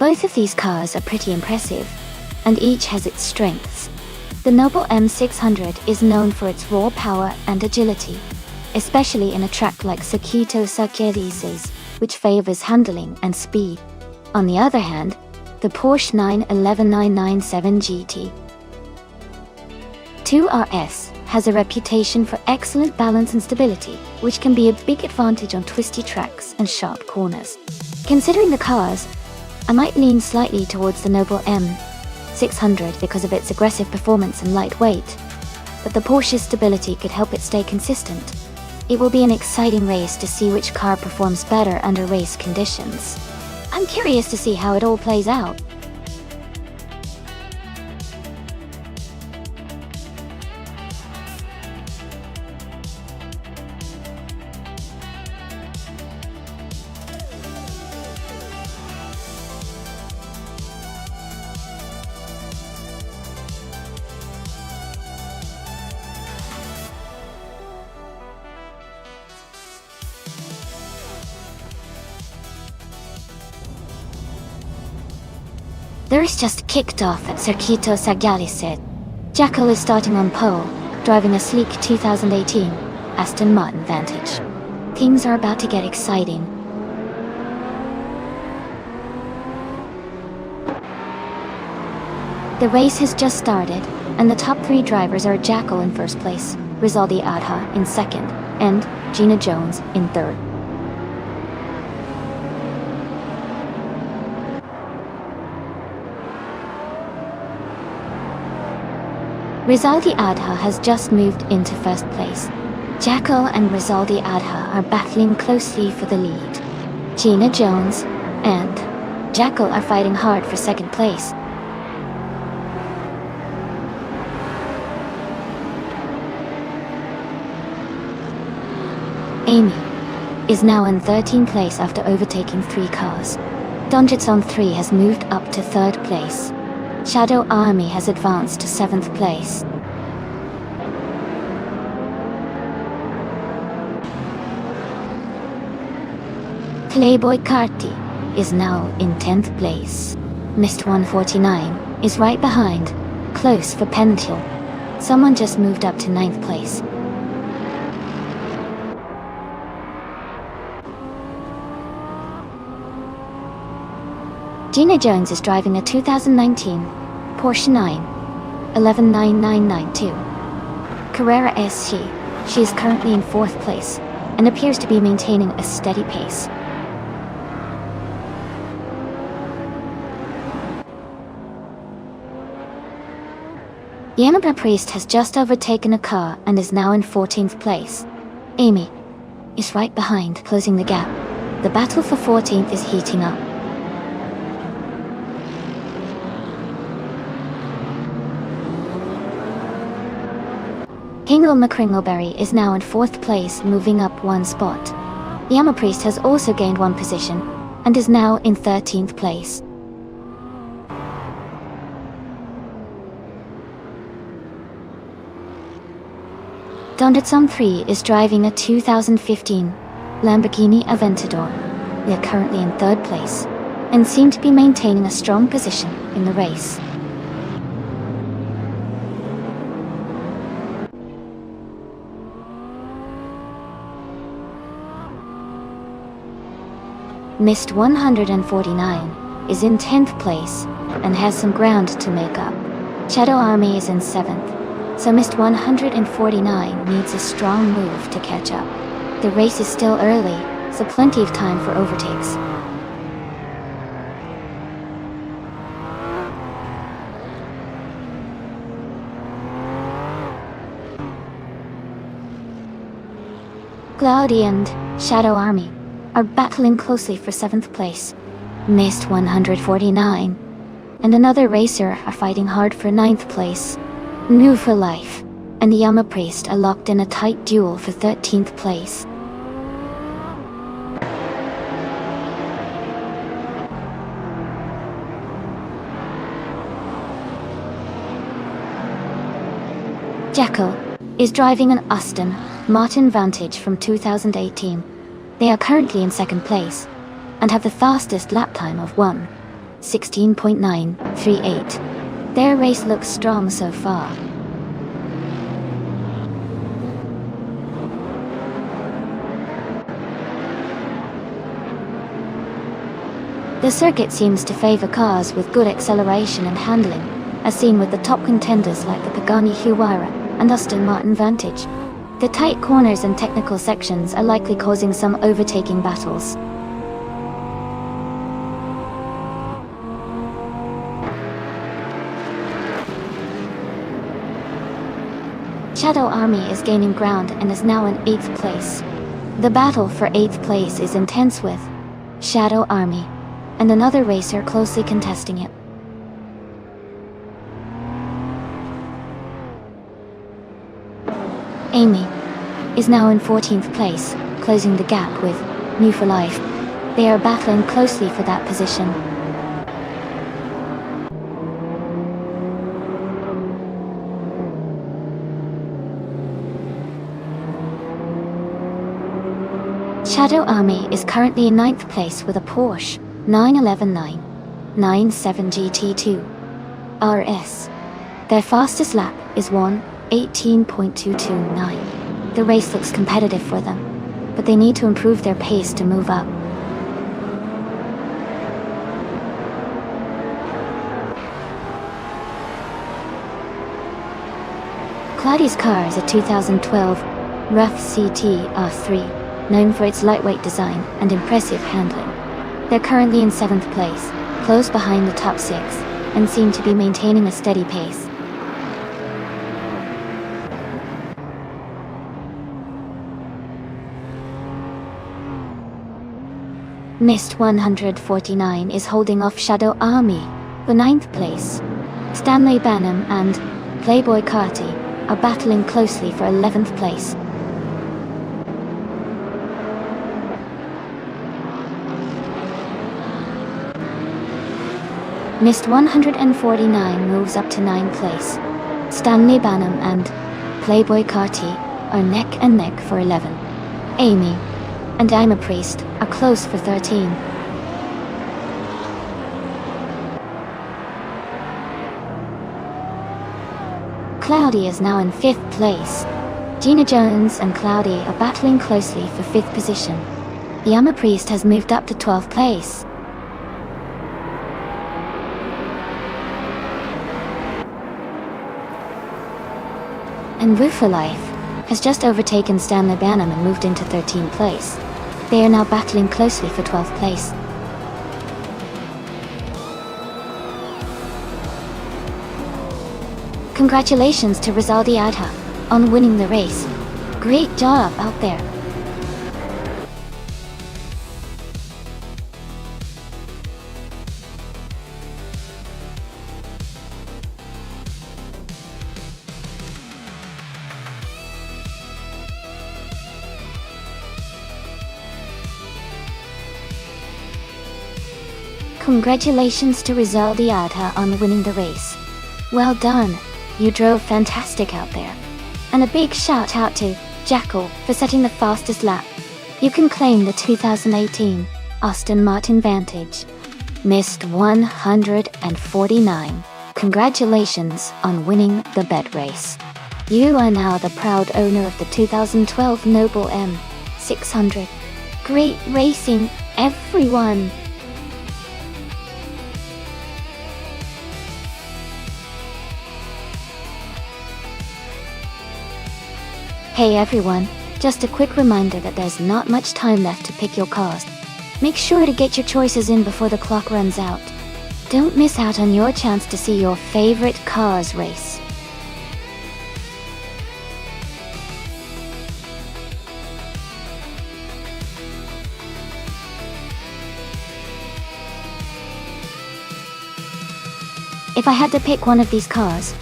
Both of these cars are pretty impressive, and each has its strengths. The Noble M600 is known for its raw power and agility, especially in a track like Circuito Saccarices, which favors handling and speed. On the other hand, the Porsche 911 GT 2RS has a reputation for excellent balance and stability, which can be a big advantage on twisty tracks and sharp corners. Considering the cars, I might lean slightly towards the Noble M600 because of its aggressive performance and light weight, but the Porsche's stability could help it stay consistent. It will be an exciting race to see which car performs better under race conditions. I'm curious to see how it all plays out. The race just kicked off at Circuito Saccarices. Jackal is starting on pole, driving a sleek 2018 Aston Martin Vantage. Things are about to get exciting. The race has just started, and the top three drivers are Jackal in first place, Rizaldi Adha in second, and Gina Jones in third. Rizaldi Adha has just moved into first place. Jackal and Rizaldi Adha are battling closely for the lead. Gina Jones and Jackal are fighting hard for second place. Amy is now in 13th place after overtaking 3 cars. Donjitsun 3 has moved up to 3rd place. Shadow Army has advanced to 7th place. Playboy Carti is now in 10th place. Mist 149 is right behind, close for Pentil. Someone just moved up to 9th place. Gina Jones is driving a 2019 Porsche 9119992 Carrera SC. She is currently in 4th place and appears to be maintaining a steady pace. Yamada Priest has just overtaken a car and is now in 14th place. Amy is right behind, closing the gap. The battle for 14th is heating up. Kingle McCringleberry is now in 4th place, moving up 1 spot. Yama Priest has also gained 1 position and is now in 13th place. Donjitsun 3 is driving a 2015 Lamborghini Aventador. They are currently in 3rd place and seem to be maintaining a strong position in the race. Mist 149 is in 10th place and has some ground to make up. Shadow Army is in 7th, so Mist 149 needs a strong move to catch up. The race is still early, so plenty of time for overtakes. Cloudy and Shadow Army are battling closely for 7th place. Mist 149 and another racer are fighting hard for 9th place. New for Life and the Yama Priest are locked in a tight duel for 13th place. Jekyll is driving an Austin Martin Vantage from 2018. They are currently in 2nd place and have the fastest lap time of 1:16.938. Their race looks strong so far. The circuit seems to favor cars with good acceleration and handling, as seen with the top contenders like the Pagani Huayra and Aston Martin Vantage. The tight corners and technical sections are likely causing some overtaking battles. Shadow Army is gaining ground and is now in 8th place. The battle for 8th place is intense with Shadow Army and another racer closely contesting it. Amy is now in 14th place, closing the gap with New for Life. They are battling closely for that position. Shadow Army is currently in 9th place with a Porsche 911997 GT2 RS. Their fastest lap is 1:18.229. The race looks competitive for them, but they need to improve their pace to move up. Claudia's car is a 2012 Rough CT R3, known for its lightweight design and impressive handling. They're currently in 7th place, close behind the top 6, and seem to be maintaining a steady pace. Mist 149 is holding off Shadow Army for 9th place. Stanley Banham and Playboy Carti are battling closely for 11th place. Missed 149 moves up to 9th place. Stanley Banham and Playboy Carty are neck and neck for 11. Amy and I'm a Priest are close for 13. Cloudy is now in 5th place. Gina Jones and Cloudy are battling closely for 5th position. The I'm a Priest has moved up to 12th place. And Woo for Life has just overtaken Stanley Banham and moved into 13th place. They are now battling closely for 12th place. Congratulations to Rizaldi Adha on winning the race. Great job out there. Congratulations to Rizaldi Adha on winning the race. Well done, you drove fantastic out there. And a big shout out to Jackal for setting the fastest lap. You can claim the 2018 Aston Martin Vantage. Missed 149. Congratulations on winning the bed race. You are now the proud owner of the 2012 Noble M600. Great racing, everyone! Hey everyone, just a quick reminder that there's not much time left to pick your cars. Make sure to get your choices in before the clock runs out. Don't miss out on your chance to see your favorite cars race. If I had to pick one of these cars,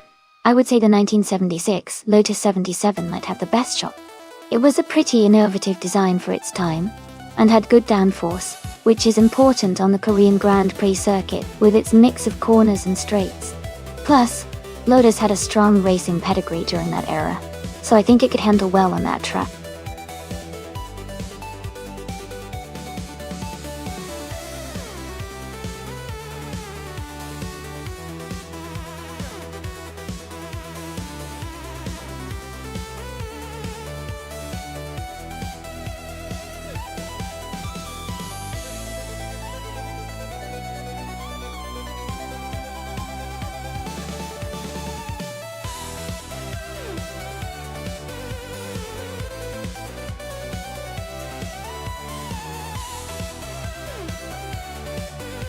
I would say the 1976 Lotus 77 might have the best shot. It was a pretty innovative design for its time, and had good downforce, which is important on the Korean Grand Prix circuit with its mix of corners and straights. Plus, Lotus had a strong racing pedigree during that era, so I think it could handle well on that track.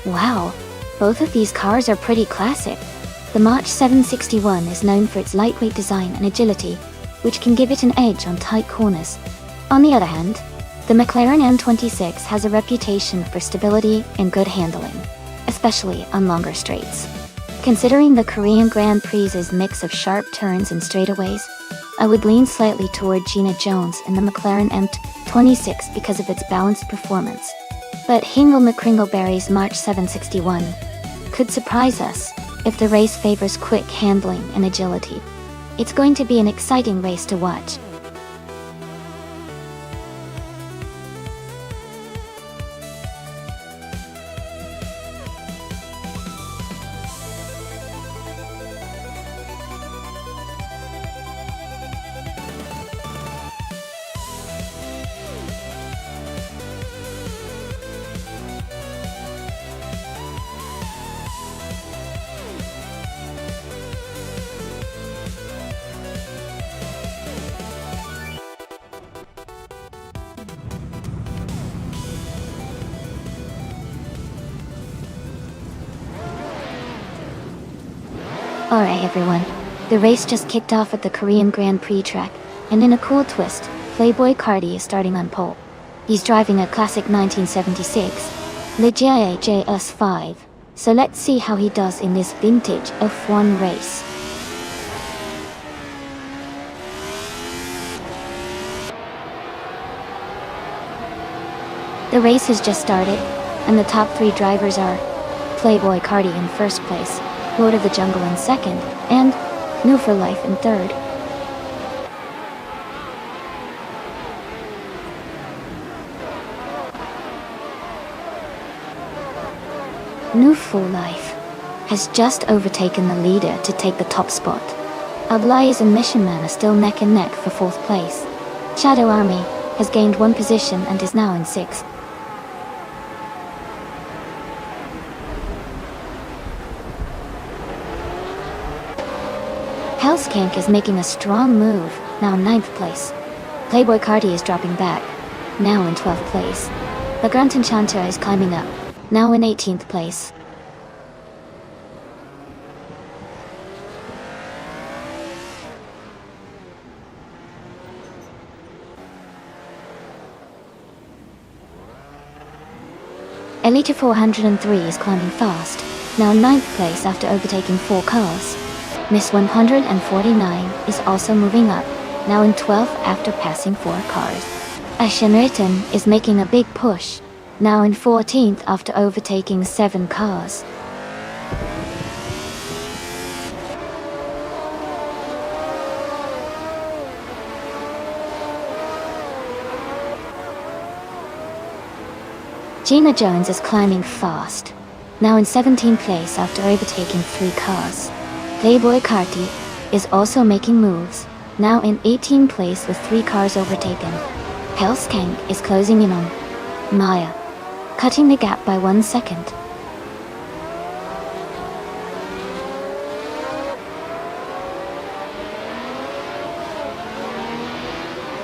Wow, both of these cars are pretty classic. The March 761 is known for its lightweight design and agility, which can give it an edge on tight corners. On the other hand, the McLaren M26 has a reputation for stability and good handling, especially on longer straights. Considering the Korean Grand Prix's mix of sharp turns and straightaways, I would lean slightly toward Gina Jones in the McLaren M26 because of its balanced performance. But Hingle McCringleberry's March 761 could surprise us if the race favors quick handling and agility. It's going to be an exciting race to watch. Alright everyone, the race just kicked off at the Korean Grand Prix track, and in a cool twist, Playboy Carty is starting on pole. He's driving a classic 1976 Ligier JS5, so let's see how he does in this vintage F1 race. The race has just started, and the top three drivers are Playboy Cardi in first place, Lord of the Jungle in second, and New for Life in third. New for Life has just overtaken the leader to take the top spot. Ablaze and Mission Man are still neck and neck for fourth place. Shadow Army has gained one position and is now in sixth. Hellskank is making a strong move, now in ninth place. Playboy Cardi is dropping back, now in 12th place. The Grunt Enchanter is climbing up, now in 18th place. Elite 403 is climbing fast, now in 9th place after overtaking 4 cars. Miss 149 is also moving up, now in 12th after passing 4 cars. Ashenriton is making a big push, now in 14th after overtaking 7 cars. Gina Jones is climbing fast, now in 17th place after overtaking 3 cars. Playboy Carti is also making moves, now in 18th place with 3 cars overtaken. Hellskank is closing in on Maya, cutting the gap by 1 second.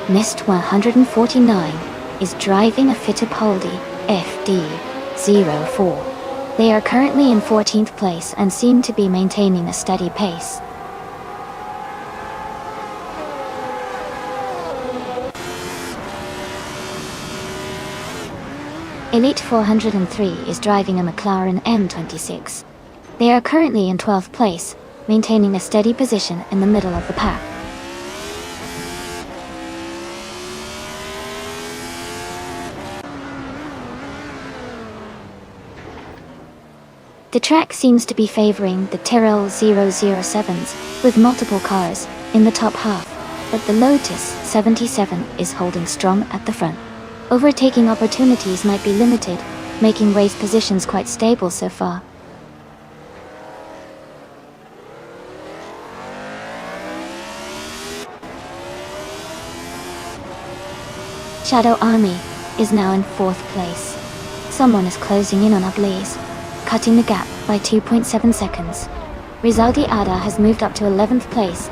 Mist 149 is driving a Fittipaldi FD04. They are currently in 14th place and seem to be maintaining a steady pace. Elite 403 is driving a McLaren M26. They are currently in 12th place, maintaining a steady position in the middle of the pack. The track seems to be favoring the Tyrrell 007s with multiple cars in the top half, but the Lotus 77 is holding strong at the front. Overtaking opportunities might be limited, making race positions quite stable so far. Shadow Army is now in 4th place. Someone is closing in on Ablaze, cutting the gap by 2.7 seconds. Rizaldi Ada has moved up to 11th place.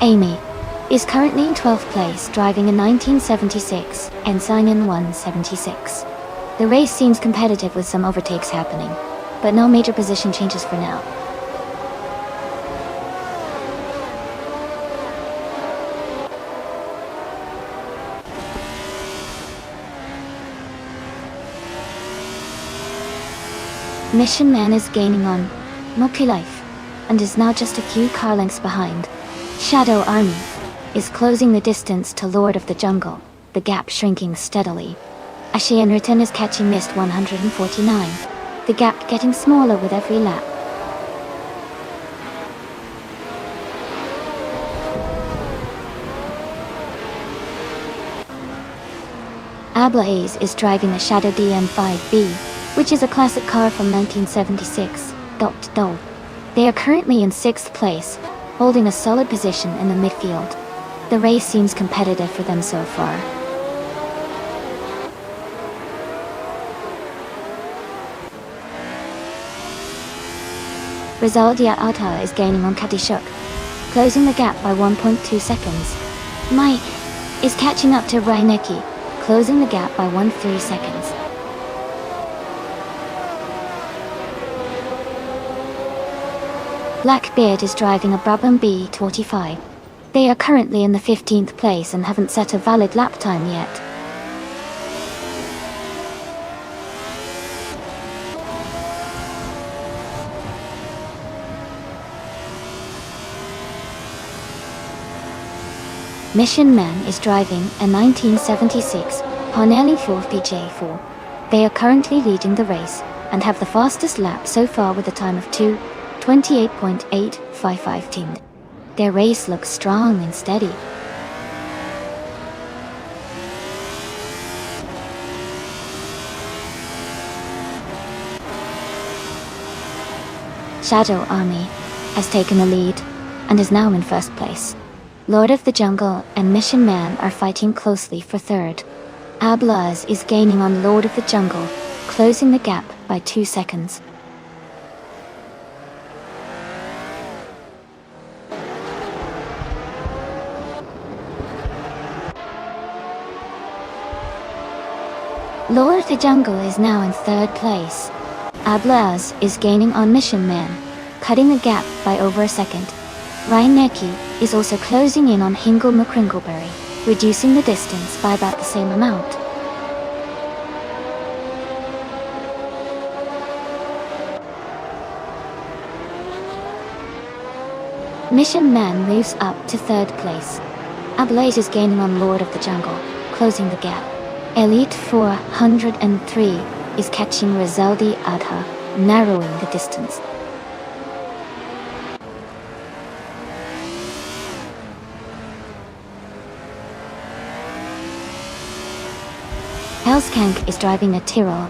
Amy is currently in 12th place, driving a 1976 Ensign 176. The race seems competitive with some overtakes happening, but no major position changes for now. Mission Man is gaining on Moki Life and is now just a few car lengths behind. Shadow Army is closing the distance to Lord of the Jungle, the gap shrinking steadily. Ashianriton is catching Mist 149, the gap getting smaller with every lap. Ablaze is driving the Shadow DM5B, which is a classic car from 1976. They are currently in 6th place, holding a solid position in the midfield. The race seems competitive for them so far. Rizaldia Ata is gaining on Katishuk, closing the gap by 1.2 seconds. Mike is catching up to Reinecki, closing the gap by 1.3 seconds. Blackbeard is driving a Brabham B25. They are currently in the 15th place and haven't set a valid lap time yet. Mission Man is driving a 1976 Parnelli 4PJ4. They are currently leading the race and have the fastest lap so far with a time of 2:28.855. Their race looks strong and steady. Shadow Army has taken the lead and is now in first place. Lord of the Jungle and Mission Man are fighting closely for third. Ablaz is gaining on Lord of the Jungle, closing the gap by 2 seconds. Lord of the Jungle is now in third place. Ablaz is gaining on Mission Man, cutting the gap by over a second. Reinecki is also closing in on Hingle McCringleberry, reducing the distance by about the same amount. Mission Man moves up to third place. Ablaz is gaining on Lord of the Jungle, closing the gap. Elite 403 is catching Rizaldi Adha, narrowing the distance. Hellskank is driving a Tyrrell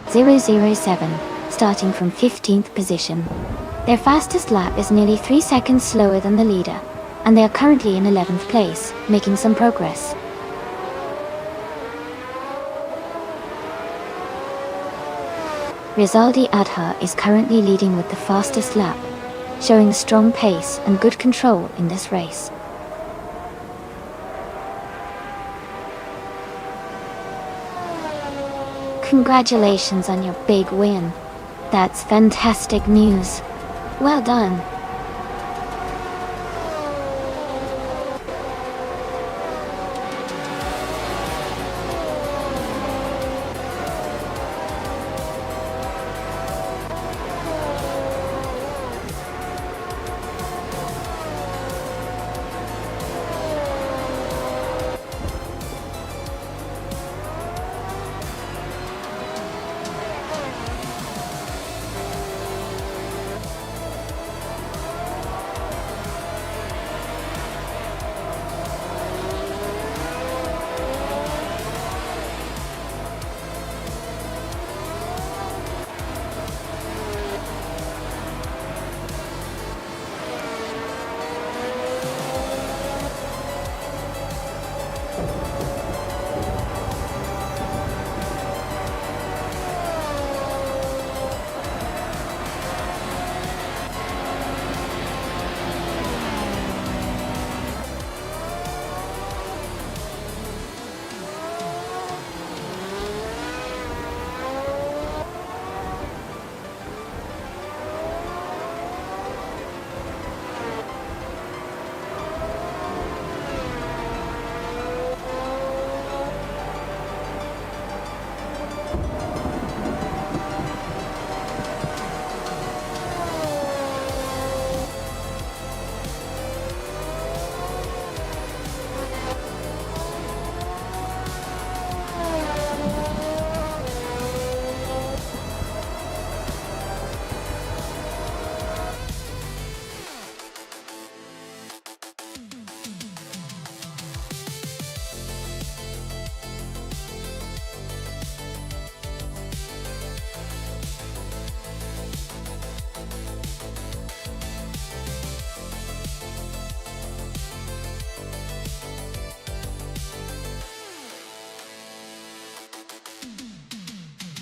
007, starting from 15th position. Their fastest lap is nearly 3 seconds slower than the leader, and they are currently in 11th place, making some progress. Rizaldi Adha is currently leading with the fastest lap, showing strong pace and good control in this race. Congratulations on your big win. That's fantastic news. Well done.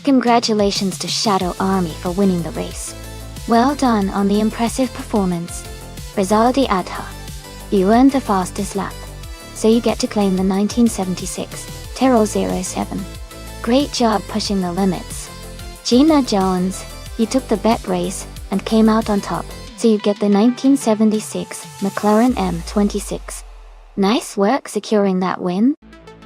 Congratulations to Shadow Army for winning the race. Well done on the impressive performance. Rizaldi Adha, you earned the fastest lap, so you get to claim the 1976 Tyrrell 07. Great job pushing the limits. Gina Jones, you took the bet race and came out on top, so you get the 1976 McLaren M26. Nice work securing that win.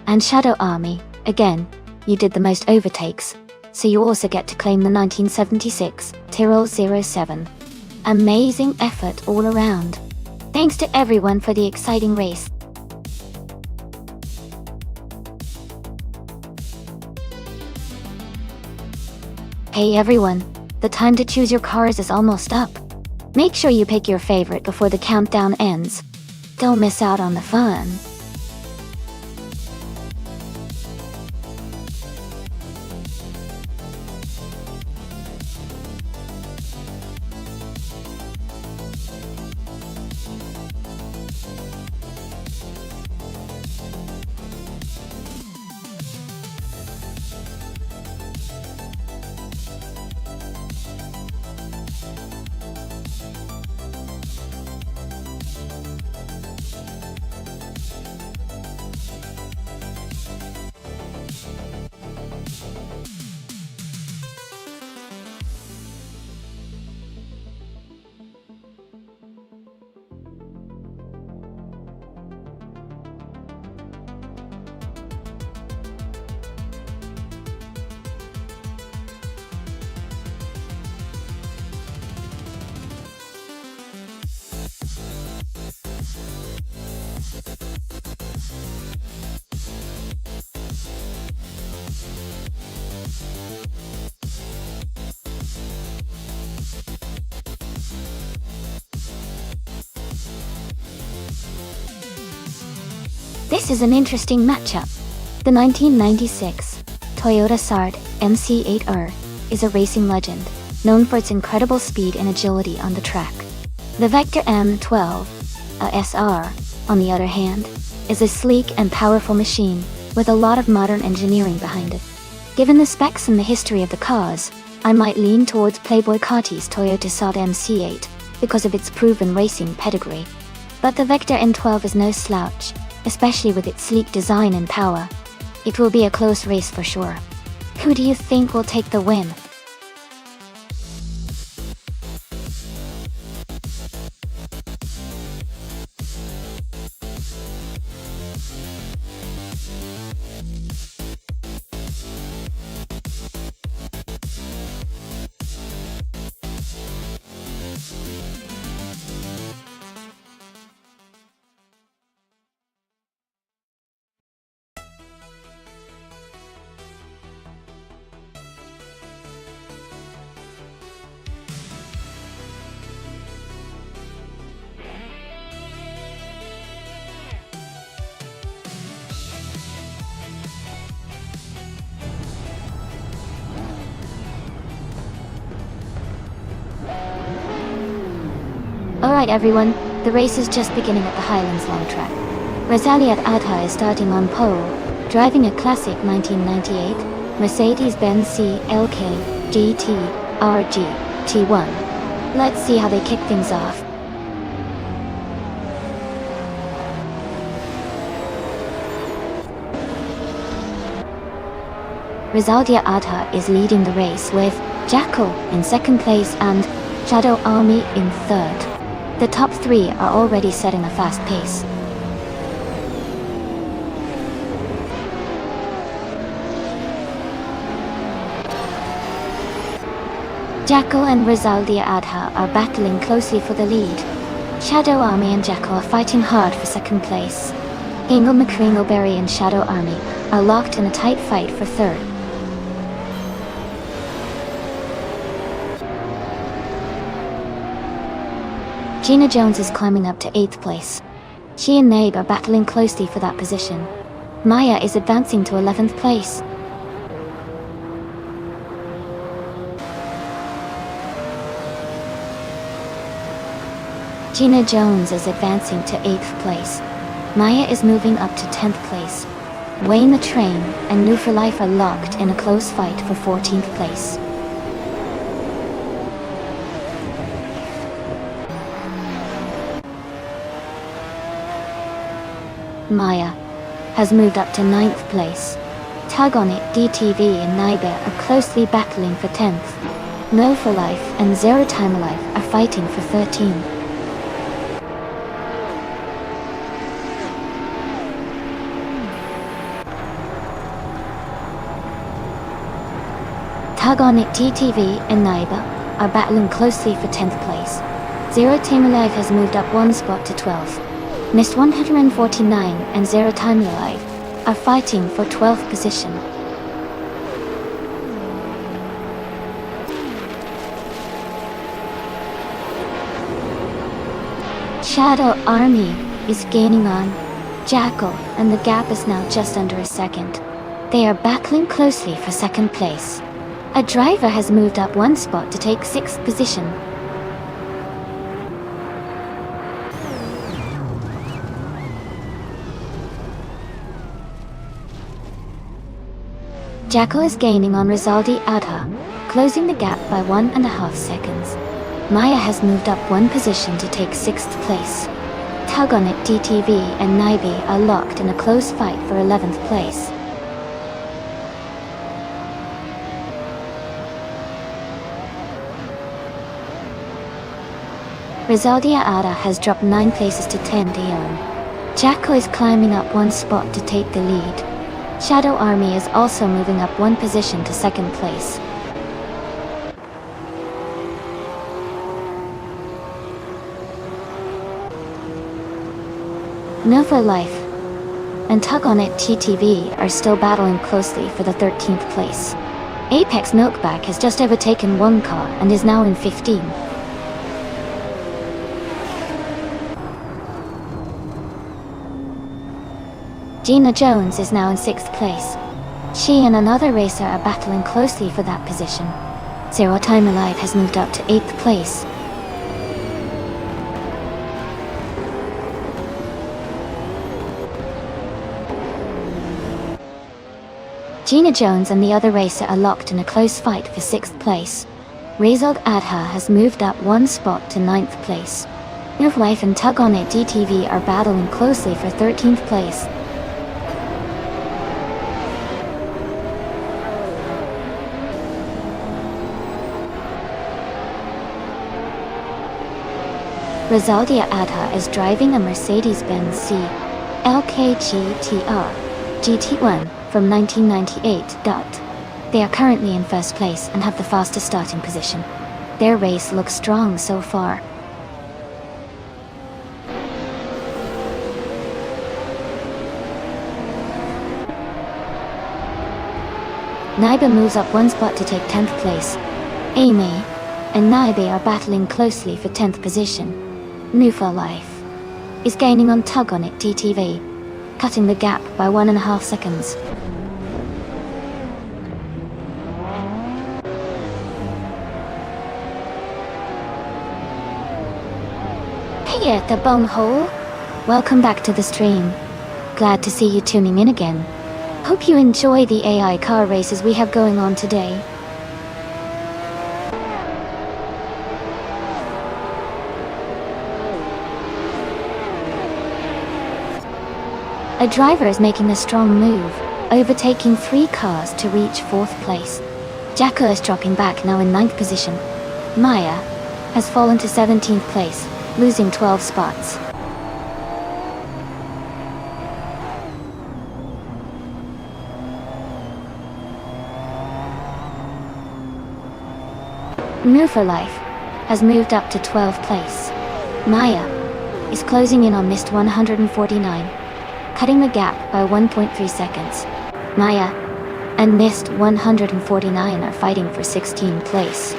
And Shadow Army, again, you did the most overtakes, so you also get to claim the 1976 Tyrrell 07. Amazing effort all around. Thanks to everyone for the exciting race. Hey everyone, the time to choose your cars is almost up. Make sure you pick your favorite before the countdown ends. Don't miss out on the fun. This is an interesting matchup. The 1996 Toyota Sard MC8R is a racing legend, known for its incredible speed and agility on the track. The Vector M12, a SR, on the other hand, is a sleek and powerful machine with a lot of modern engineering behind it. Given the specs and the history of the cars, I might lean towards Playboy Carti's Toyota Sard MC8 because of its proven racing pedigree. But the Vector M12 is no slouch, especially with its sleek design and power. It will be a close race for sure. Who do you think will take the win? Alright everyone, the race is just beginning at the Highlands Long Track. Razaliat Adha is starting on pole, driving a classic 1998 Mercedes-Benz CLK GT RG T1. Let's see how they kick things off. Razaliat Adha is leading the race with Jackal in second place and Shadow Army in third. The top three are already setting a fast pace. Jackal and Razaliat Adha are battling closely for the lead. Shadow Army and Jackal are fighting hard for second place. Ingle McCringleberry and Shadow Army are locked in a tight fight for third. Gina Jones is climbing up to 8th place. She and Nabe are battling closely for that position. Maya is advancing to 11th place. Gina Jones is advancing to 8th place. Maya is moving up to 10th place. Wayne the Train and New for Life are locked in a close fight for 14th place. Maya has moved up to 9th place. Tug On It, DTV and Naibe are closely battling for 10th. No for Life and Zero Time Alive are fighting for 13. Tug On It, DTV and Naibe are battling closely for 10th place. Zero Time Alive has moved up one spot to 12th. Missed 149 and Zero Time Alive are fighting for 12th position. Shadow Army is gaining on Jackal, and the gap is now just under a second. They are battling closely for second place. A driver has moved up one spot to take 6th position. Jackal is gaining on Rizaldi Adha, closing the gap by 1.5 seconds. Maya has moved up one position to take 6th place. Tug on It DTV and Naibi are locked in a close fight for 11th place. Rizaldia Ada has dropped 9 places to 10 Dion. Jacko is climbing up one spot to take the lead. Shadow Army is also moving up one position to 2nd place. Nova Life and Tug on It TTV are still battling closely for the 13th place. Apex Milkbag has just overtaken one car and is now in 15. Gina Jones is now in 6th place. She and another racer are battling closely for that position. Zero Time Alive has moved up to 8th place. Gina Jones and the other racer are locked in a close fight for 6th place. Rezald Adha has moved up one spot to 9th place. Life and Tug on It DTV are battling closely for 13th place. Rizaldia Adha is driving a Mercedes-Benz C LKGTR GT1 from 1998. They are currently in 1st place and have the fastest starting position. Their race looks strong so far. Naiba moves up one spot to take 10th place. Amy and Naibe are battling closely for 10th position. Nufa Life is gaining on Tug on It DTV, cutting the gap by 1.5 seconds. Hey at the bone hole! Welcome back to the stream. Glad to see you tuning in again. Hope you enjoy the AI car races we have going on today. A driver is making a strong move, overtaking 3 cars to reach 4th place. Jacko is dropping back, now in 9th position. Maya has fallen to 17th place, losing 12 spots. Nufa Life has moved up to 12th place. Maya is closing in on missed 149. Cutting the gap by 1.3 seconds. Maya and Mist 149 are fighting for 16th place.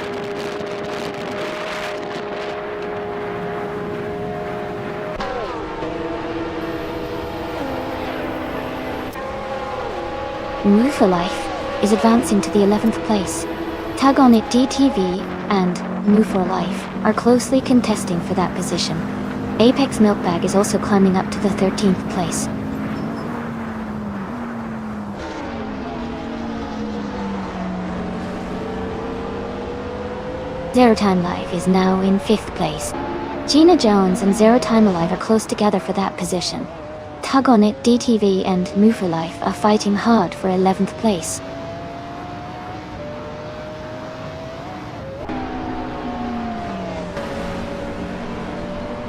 Mufa Life is advancing to the 11th place. Tug on It DTV and Mufa Life are closely contesting for that position. Apex Milkbag is also climbing up to the 13th place. Zero Time Life is now in 5th place. Gina Jones and Zero Time Alive are close together for that position. Tug on It DTV and Mufa Life are fighting hard for 11th place.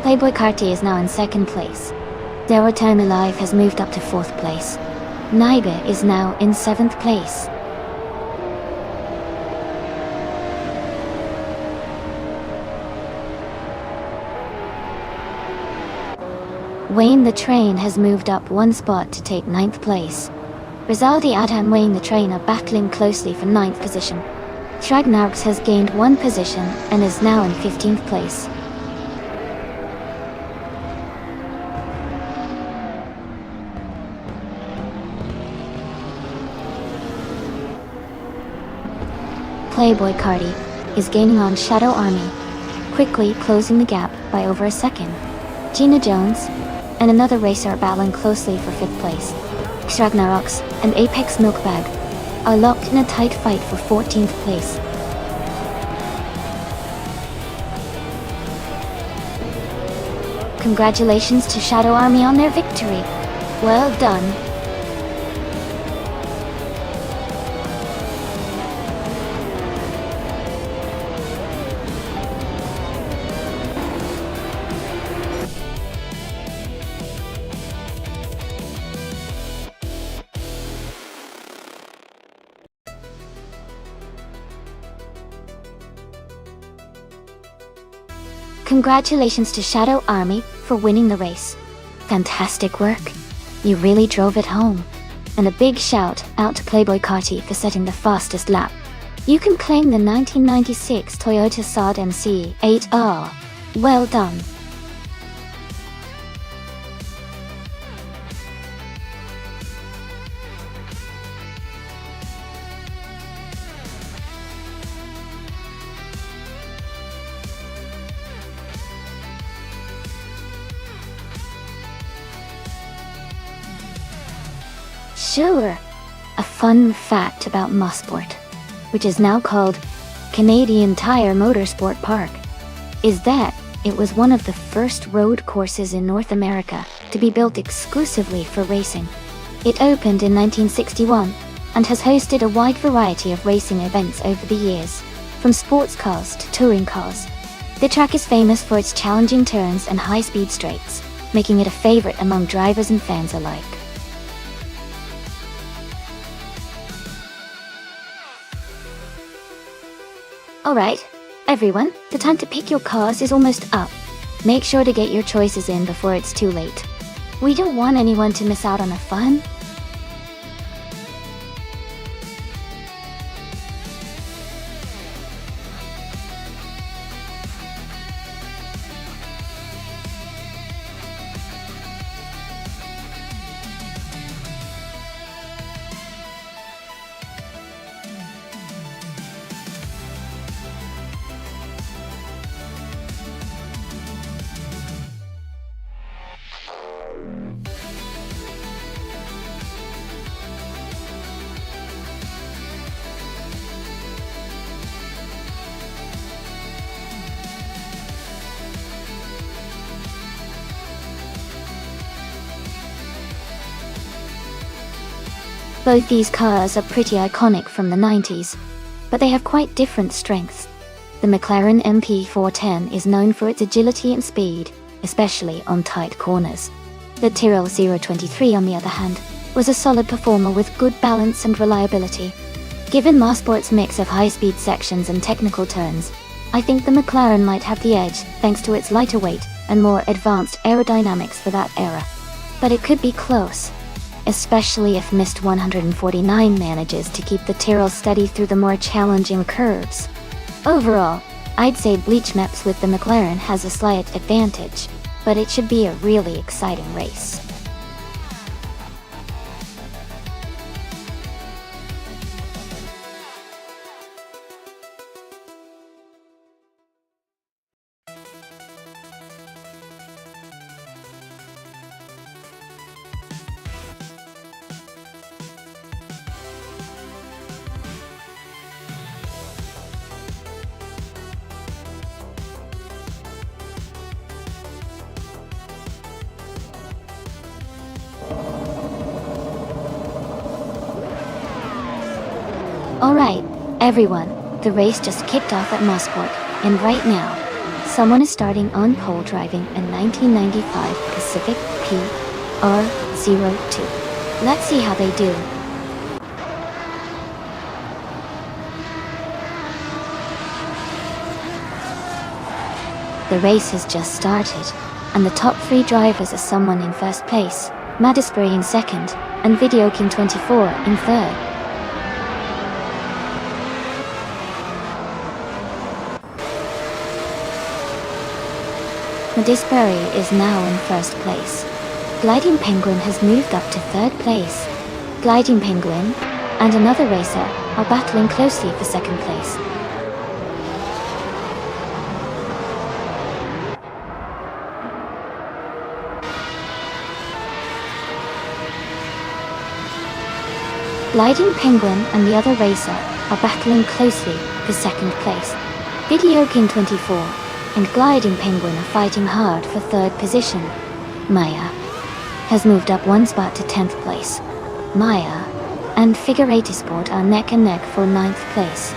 Playboy Carti is now in 2nd place. Zero Time Alive has moved up to 4th place. Naibe is now in 7th place. Wayne the Train has moved up one spot to take 9th place. Rizaldi Adha and Wayne the Train are battling closely for 9th position. Shragnaurx has gained one position and is now in 15th place. Playboy Cardi is gaining on Shadow Army, quickly closing the gap by over a second. Gina Jones and another racer are battling closely for 5th place. Ragnaroks and Apex Milkbag are locked in a tight fight for 14th place. Congratulations to Shadow Army on their victory. Well done. Congratulations to Shadow Army for winning the race. Fantastic work. You really drove it home. And a big shout out to Playboy Carti for setting the fastest lap. You can claim the 1996 Toyota Saad MC8R. Well done. Sure. A fun fact about Nonstop, which is now called Canadian Tire Motorsport Park, is that it was one of the first road courses in North America to be built exclusively for racing. It opened in 1961 and has hosted a wide variety of racing events over the years, from sports cars to touring cars. The track is famous for its challenging turns and high-speed straights, making it a favorite among drivers and fans alike. Alright, everyone, the time to pick your cars is almost up. Make sure to get your choices in before it's too late. We don't want anyone to miss out on the fun. Both these cars are pretty iconic from the 90s, but they have quite different strengths. The McLaren MP410 is known for its agility and speed, especially on tight corners. The Tyrrell 023, on the other hand, was a solid performer with good balance and reliability. Given Motorsport's mix of high-speed sections and technical turns, I think the McLaren might have the edge thanks to its lighter weight and more advanced aerodynamics for that era. But it could be close, especially if Mist 149 manages to keep the Tyrrell steady through the more challenging curves. Overall, I'd say Bleach Maps with the McLaren has a slight advantage, but it should be a really exciting race. Alright, everyone, the race just kicked off at Mosport, and right now, someone is starting on pole driving a 1995 Pacific PR02. Let's see how they do. The race has just started, and the top 3 drivers are someone in first place, Madisbury in second, and Video King 24 in third. Madisbury is now in first place. Gliding Penguin has moved up to third place. Gliding Penguin and another racer are battling closely for second place. Gliding Penguin and the other racer are battling closely for second place. Video King 24 and Gliding Penguin are fighting hard for third position. Maya has moved up one spot to 10th place. Maya and Figure 80 Sport are neck and neck for 9th place.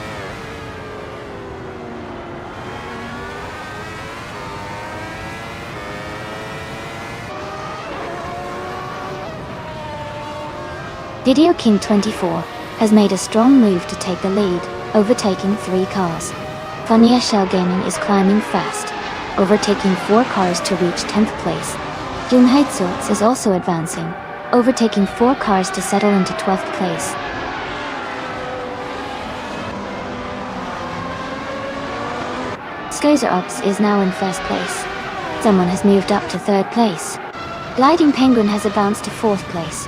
Video King 24 has made a strong move to take the lead, overtaking 3 cars. Funny Shell Gaming is climbing fast, overtaking 4 cars to reach 10th place. Junheitsuts is also advancing, overtaking 4 cars to settle into 12th place. Skozerux is now in first place. Someone has moved up to 3rd place. Gliding Penguin has advanced to 4th place.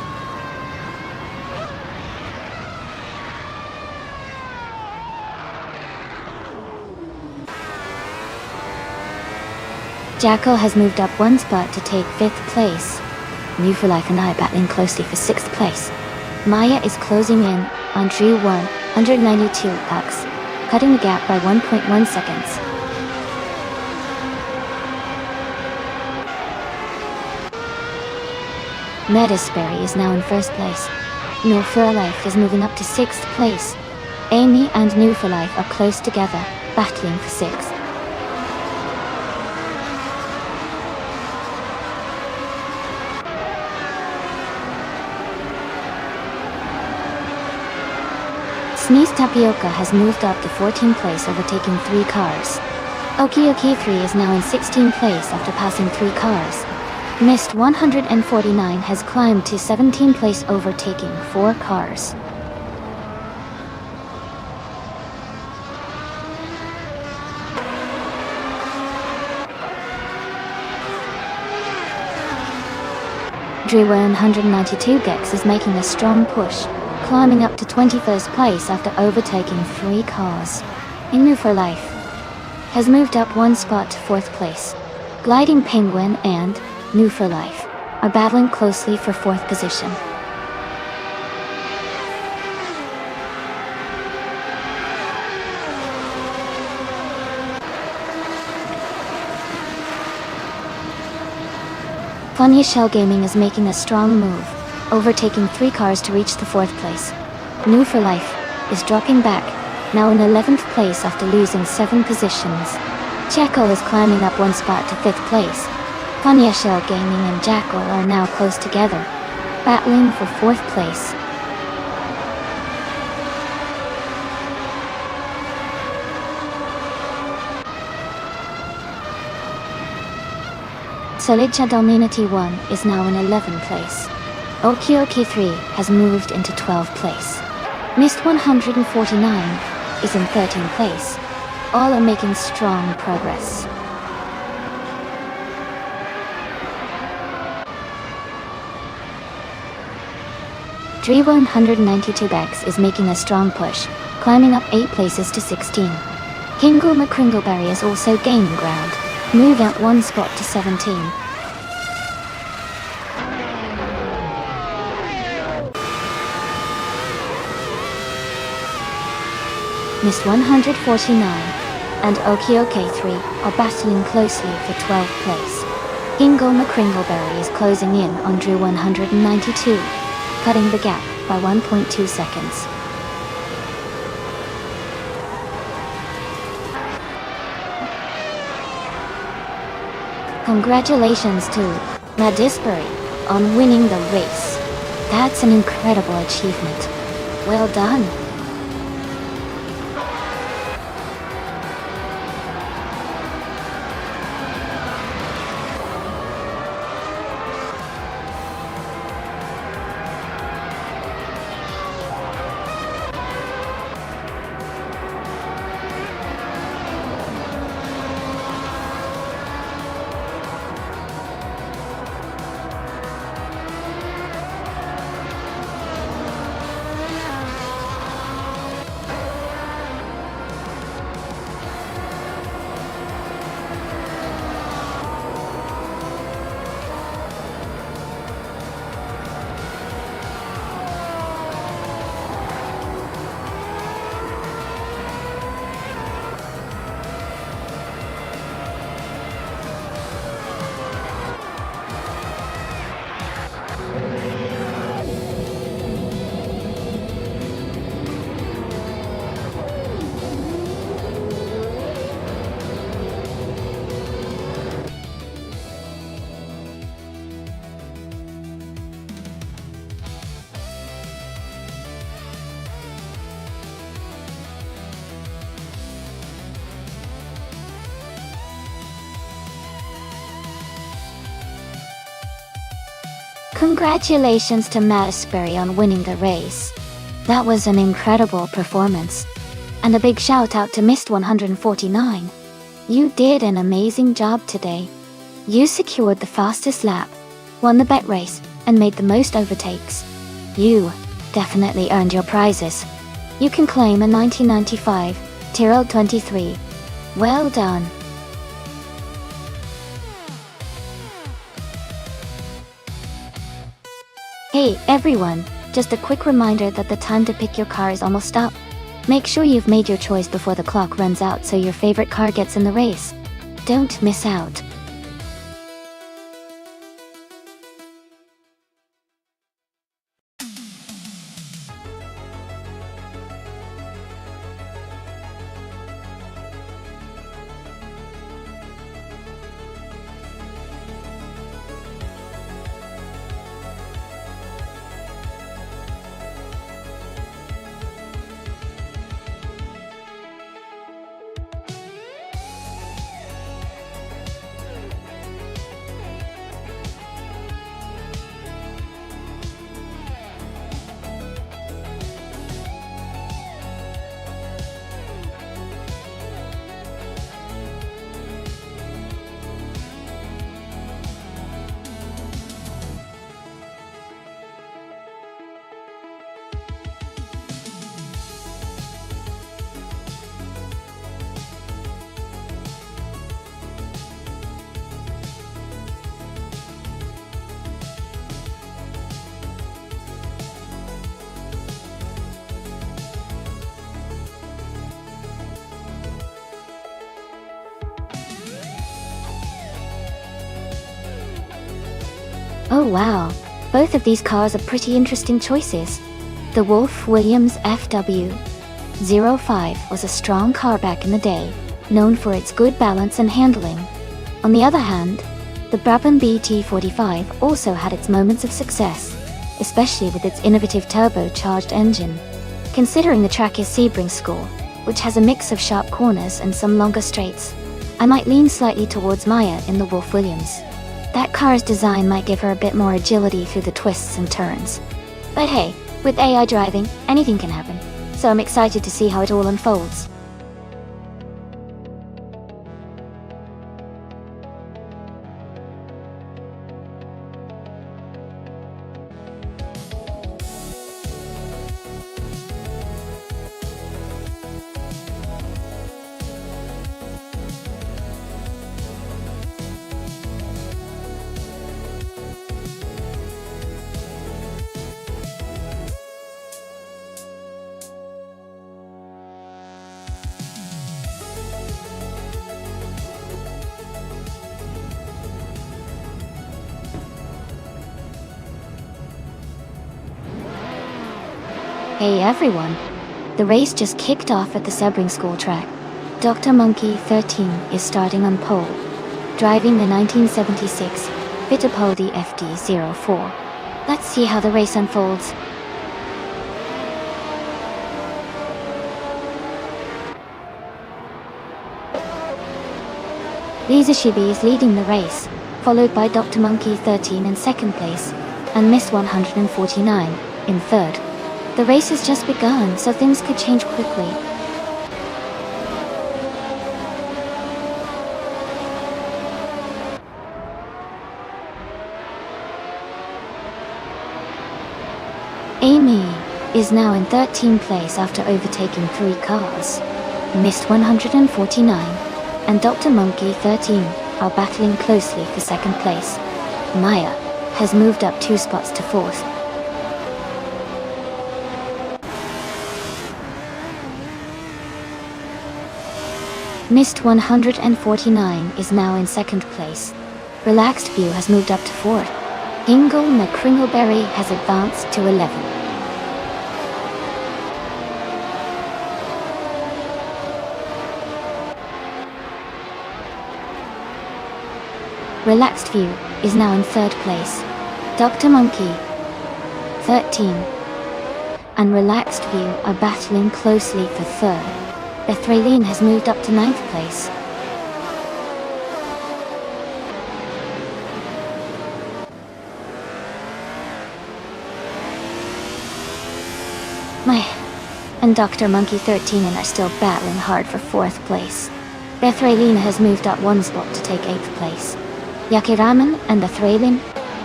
Jackal has moved up one spot to take 5th place. New for Life and I battling closely for 6th place. Maya is closing in on Drew 192 pucks, cutting the gap by 1.1 seconds. Metasperry is now in first place. New for Life is moving up to 6th place. Amy and New for Life are close together, battling for 6th. Sneeze Tapioca has moved up to 14th place, overtaking 3 cars. Okioki 3 is now in 16th place after passing 3 cars. Mist 149 has climbed to 17th place, overtaking 4 cars. Drew 192 Gex is making a strong push, climbing up to 21st place after overtaking 3 cars. Inu for Life has moved up one spot to 4th place. Gliding Penguin and New for Life are battling closely for 4th position. Funny Shell Gaming is making a strong move, overtaking 3 cars to reach the 4th place. New for Life is dropping back, now in 11th place after losing 7 positions. Jackal is climbing up one spot to 5th place. Funny Shell Gaming and Jackal are now close together, battling for 4th place. Solidja Dominity 1 is now in 11th place. Okioki 3 has moved into 12th place. Mist 149 is in 13th place. All are making strong progress. Dre 192 Bex is making a strong push, climbing up 8 places to 16. Kingle McCringleberry is also gaining ground, moving up one spot to 17. Mist 149 and Okioke 3 are battling closely for 12th place. Kingle McCringleberry is closing in on Drew 192, cutting the gap by 1.2 seconds. Congratulations to Madisbury on winning the race. That's an incredible achievement. Well done. Congratulations to Matt Asbury on winning the race. That was an incredible performance. And a big shout out to Mist 149. You did an amazing job today. You secured the fastest lap, won the bet race, and made the most overtakes. You definitely earned your prizes. You can claim a 1995 Tyrrell 23. Well done. Hey everyone, just a quick reminder that the time to pick your car is almost up. Make sure you've made your choice before the clock runs out so your favorite car gets in the race. Don't miss out. Oh wow, both of these cars are pretty interesting choices. The Wolf-Williams FW05 was a strong car back in the day, known for its good balance and handling. On the other hand, the Brabham BT45 also had its moments of success, especially with its innovative turbocharged engine. Considering the track is Sebring School, which has a mix of sharp corners and some longer straights, I might lean slightly towards Maya in the Wolf-Williams. That car's design might give her a bit more agility through the twists and turns. But hey, with AI driving, anything can happen, so I'm excited to see how it all unfolds. Hey everyone! The race just kicked off at the Sebring School track. Dr. Monkey 13 is starting on pole, driving the 1976 Fittipaldi FD04. Let's see how the race unfolds. Lisa Shibi is leading the race, followed by Dr. Monkey 13 in second place, and Miss 149 in third. The race has just begun, so things could change quickly. Amy is now in 13th place after overtaking 3 cars. Miss 149 and Dr. Monkey 13 are battling closely for second place. Maya has moved up 2 spots to 4th. Mist 149 is now in second place. Relaxed View has moved up to 4th. Ingle McCringleberry has advanced to 11th. Relaxed View is now in 3rd place. Dr. Monkey 13 and Relaxed View are battling closely for 3rd. Bethralian has moved up to 9th place. and Dr. Monkey 13 are still battling hard for 4th place. Bethralina has moved up 1 spot to take 8th place. Yakiraman and the Thralin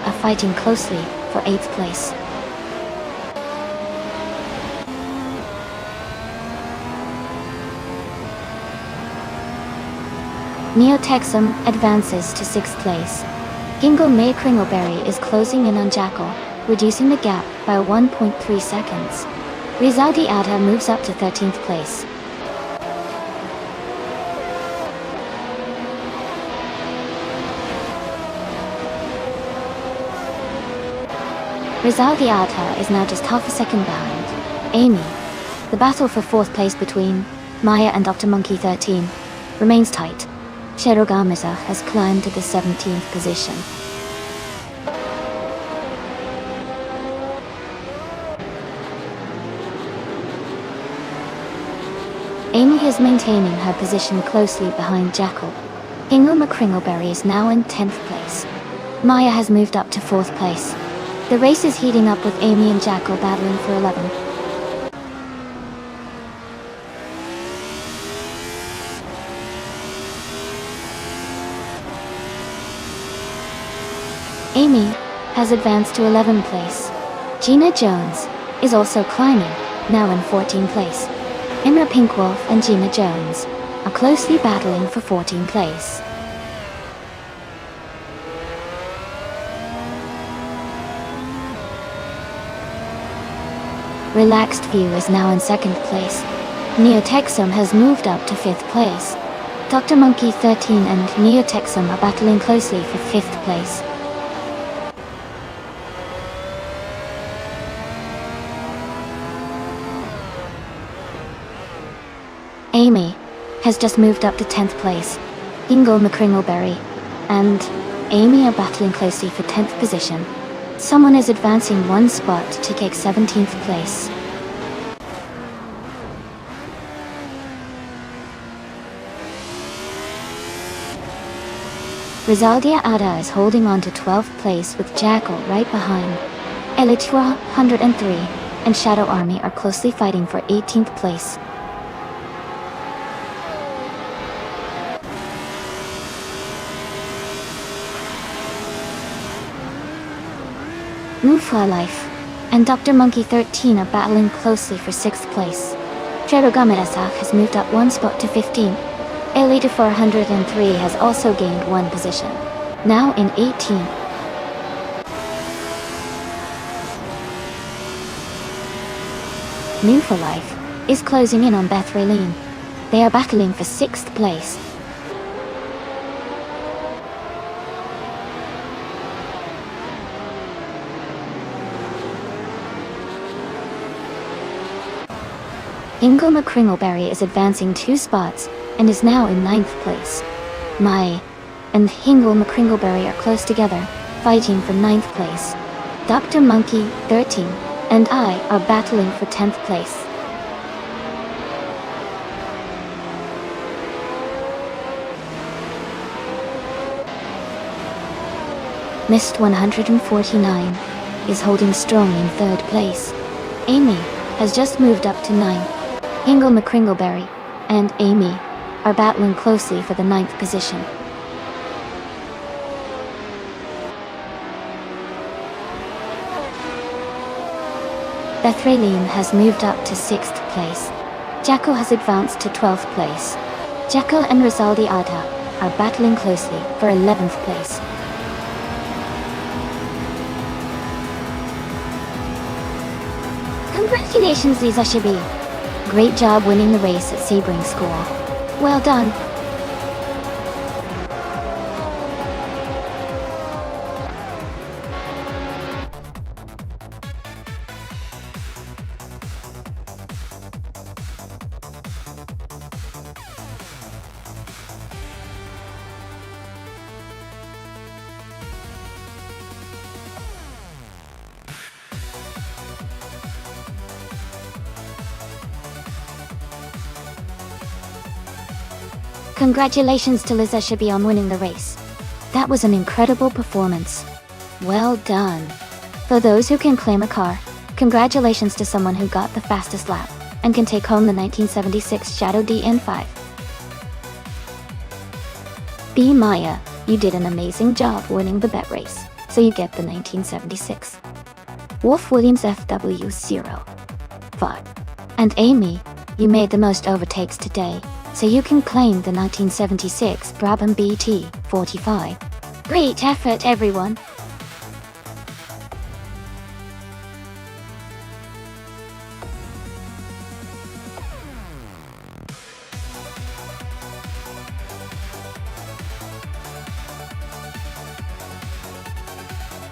are fighting closely for 8th place. Neotexum advances to 6th place. Gingo May Kringleberry is closing in on Jackal, reducing the gap by 1.3 seconds. Rizaldi Adha moves up to 13th place. Rizaldi Adha is now just half a second behind Amy. The battle for 4th place between Maya and Dr. Monkey 13 remains tight. Shirogamiza has climbed to the 17th position. Amy is maintaining her position closely behind Jackal. Ingo McCringleberry is now in 10th place. Maya has moved up to 4th place. The race is heating up with Amy and Jackal battling for 11th. Amy has advanced to 11th place. Gina Jones is also climbing, now in 14th place. Imra Pinkwolf and Gina Jones are closely battling for 14th place. Relaxed View is now in 2nd place. Neotexum has moved up to 5th place. Dr. Monkey 13 and Neotexum are battling closely for 5th place. Amy has just moved up to 10th place. Ingo McCringleberry and Amy are battling closely for 10th position. Someone is advancing 1 spot to take 17th place. Rizaldia Ada is holding on to 12th place with Jackal right behind. Elitua 103 and Shadow Army are closely fighting for 18th place. Mufla Life and Dr. Monkey 13 are battling closely for 6th place. Cherugamirasach has moved up 1 spot to 15. Elita 403 has also gained 1 position, now in 18. New for Life is closing in on Bethralin. They are battling for 6th place. Ingo McCringleberry is advancing 2 spots and is now in 9th place. Mai and Hingle McCringleberry are close together, fighting for 9th place. Dr. Monkey 13 and I are battling for 10th place. Mist 149 is holding strong in 3rd place. Amy has just moved up to 9th. Hingle McCringleberry and Amy are battling closely for the 9th position. Bethralin has moved up to 6th place. Jackal has advanced to 12th place. Jackal and Rizaldi Ada are battling closely for 11th place. Congratulations, Lisa Shibi. Great job winning the race at Sebring School. Well done. Congratulations to Liza Shibi on winning the race. That was an incredible performance. Well done. For those who can claim a car, congratulations to someone who got the fastest lap. and can take home the 1976 Shadow DN5. B. Maya, you did an amazing job winning the bet race, so you get the 1976 Wolf Williams FW05. And Amy, you made the most overtakes today, so you can claim the 1976 Brabham BT45. Great effort, everyone!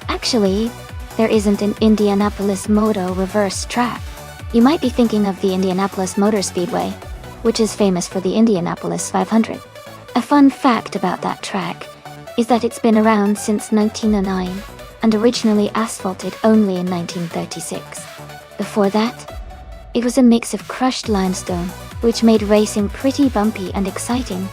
Actually, there isn't an Indianapolis Moto reverse track. You might be thinking of the Indianapolis Motor Speedway, which is famous for the Indianapolis 500. A fun fact about that track is that it's been around since 1909 and originally asphalted only in 1936. Before that, it was a mix of crushed limestone, which made racing pretty bumpy and exciting.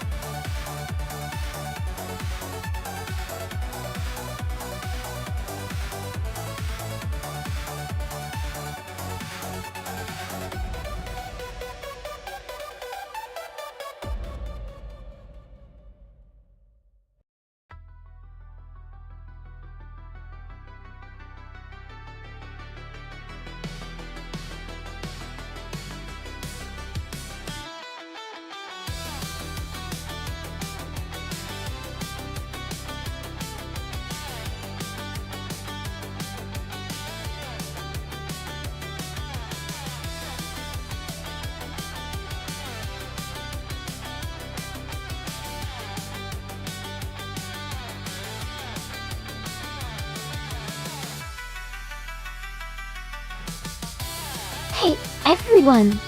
Hey, everyone!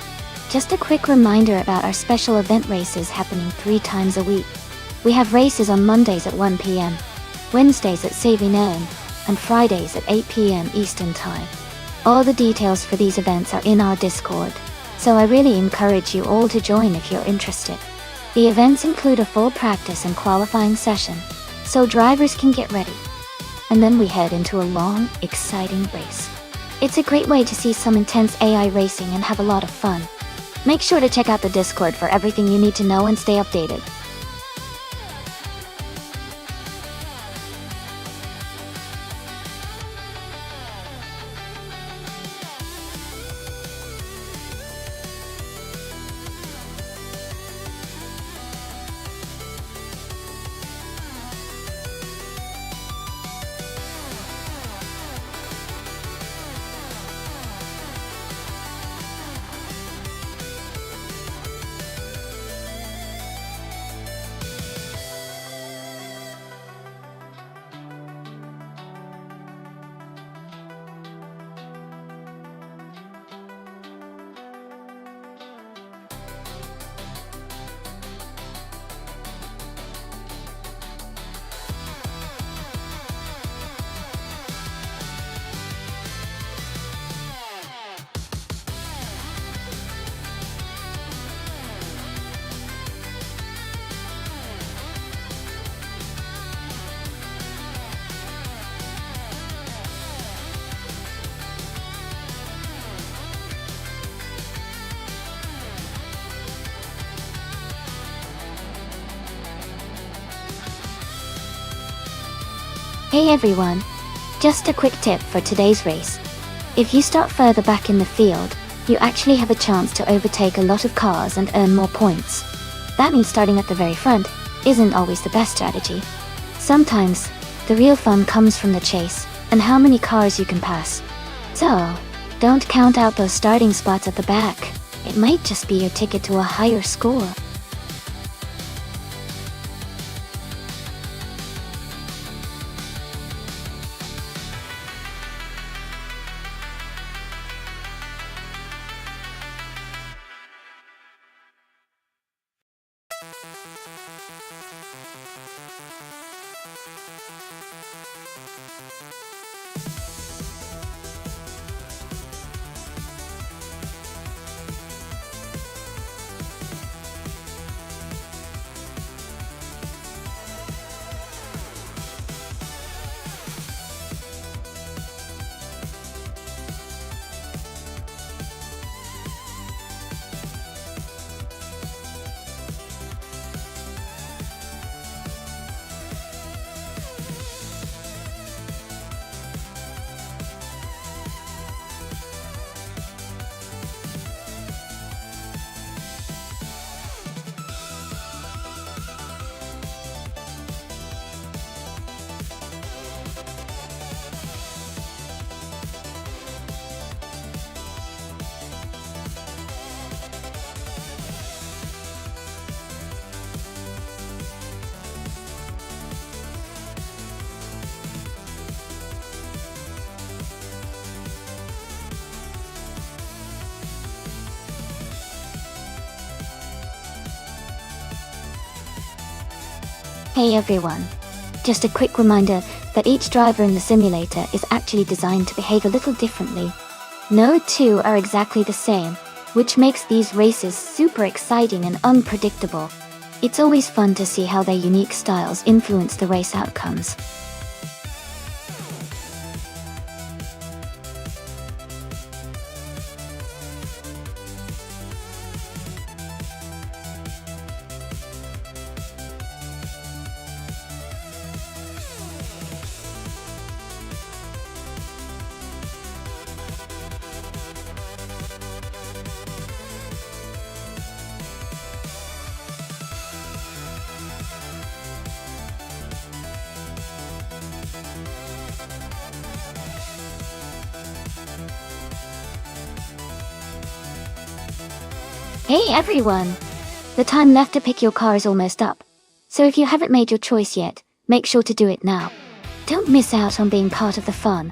Just a quick reminder about our special event races happening 3 times a week. We have races on Mondays at 1 p.m., Wednesdays at 7 a.m., and Fridays at 8 p.m. Eastern Time. All the details for these events are in our Discord, so I really encourage you all to join if you're interested. The events include a full practice and qualifying session, so drivers can get ready. And then we head into a long, exciting race. It's a great way to see some intense AI racing and have a lot of fun. Make sure to check out the Discord for everything you need to know and stay updated. Hey everyone! Just a quick tip for today's race. If you start further back in the field, you actually have a chance to overtake a lot of cars and earn more points. That means starting at the very front isn't always the best strategy. Sometimes, the real fun comes from the chase and how many cars you can pass. So, don't count out those starting spots at the back. It might just be your ticket to a higher score. Hey everyone! Just a quick reminder that each driver in the simulator is actually designed to behave a little differently. No two are exactly the same, which makes these races super exciting and unpredictable. It's always fun to see how their unique styles influence the race outcomes. Hey everyone! The time left to pick your car is almost up. So if you haven't made your choice yet, make sure to do it now. Don't miss out on being part of the fun.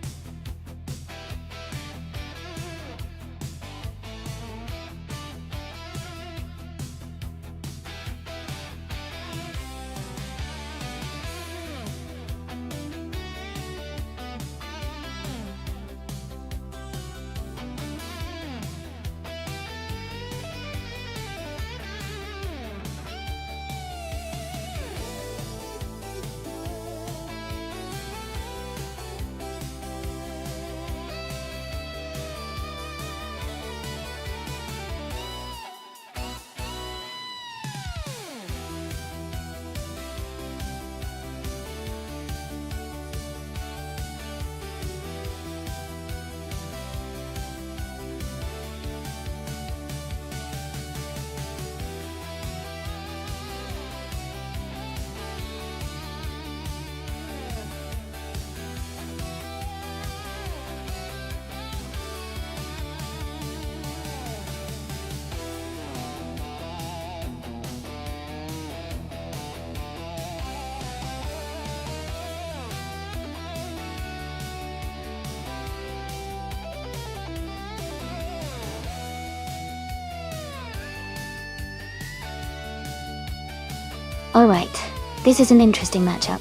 Alright, this is an interesting matchup.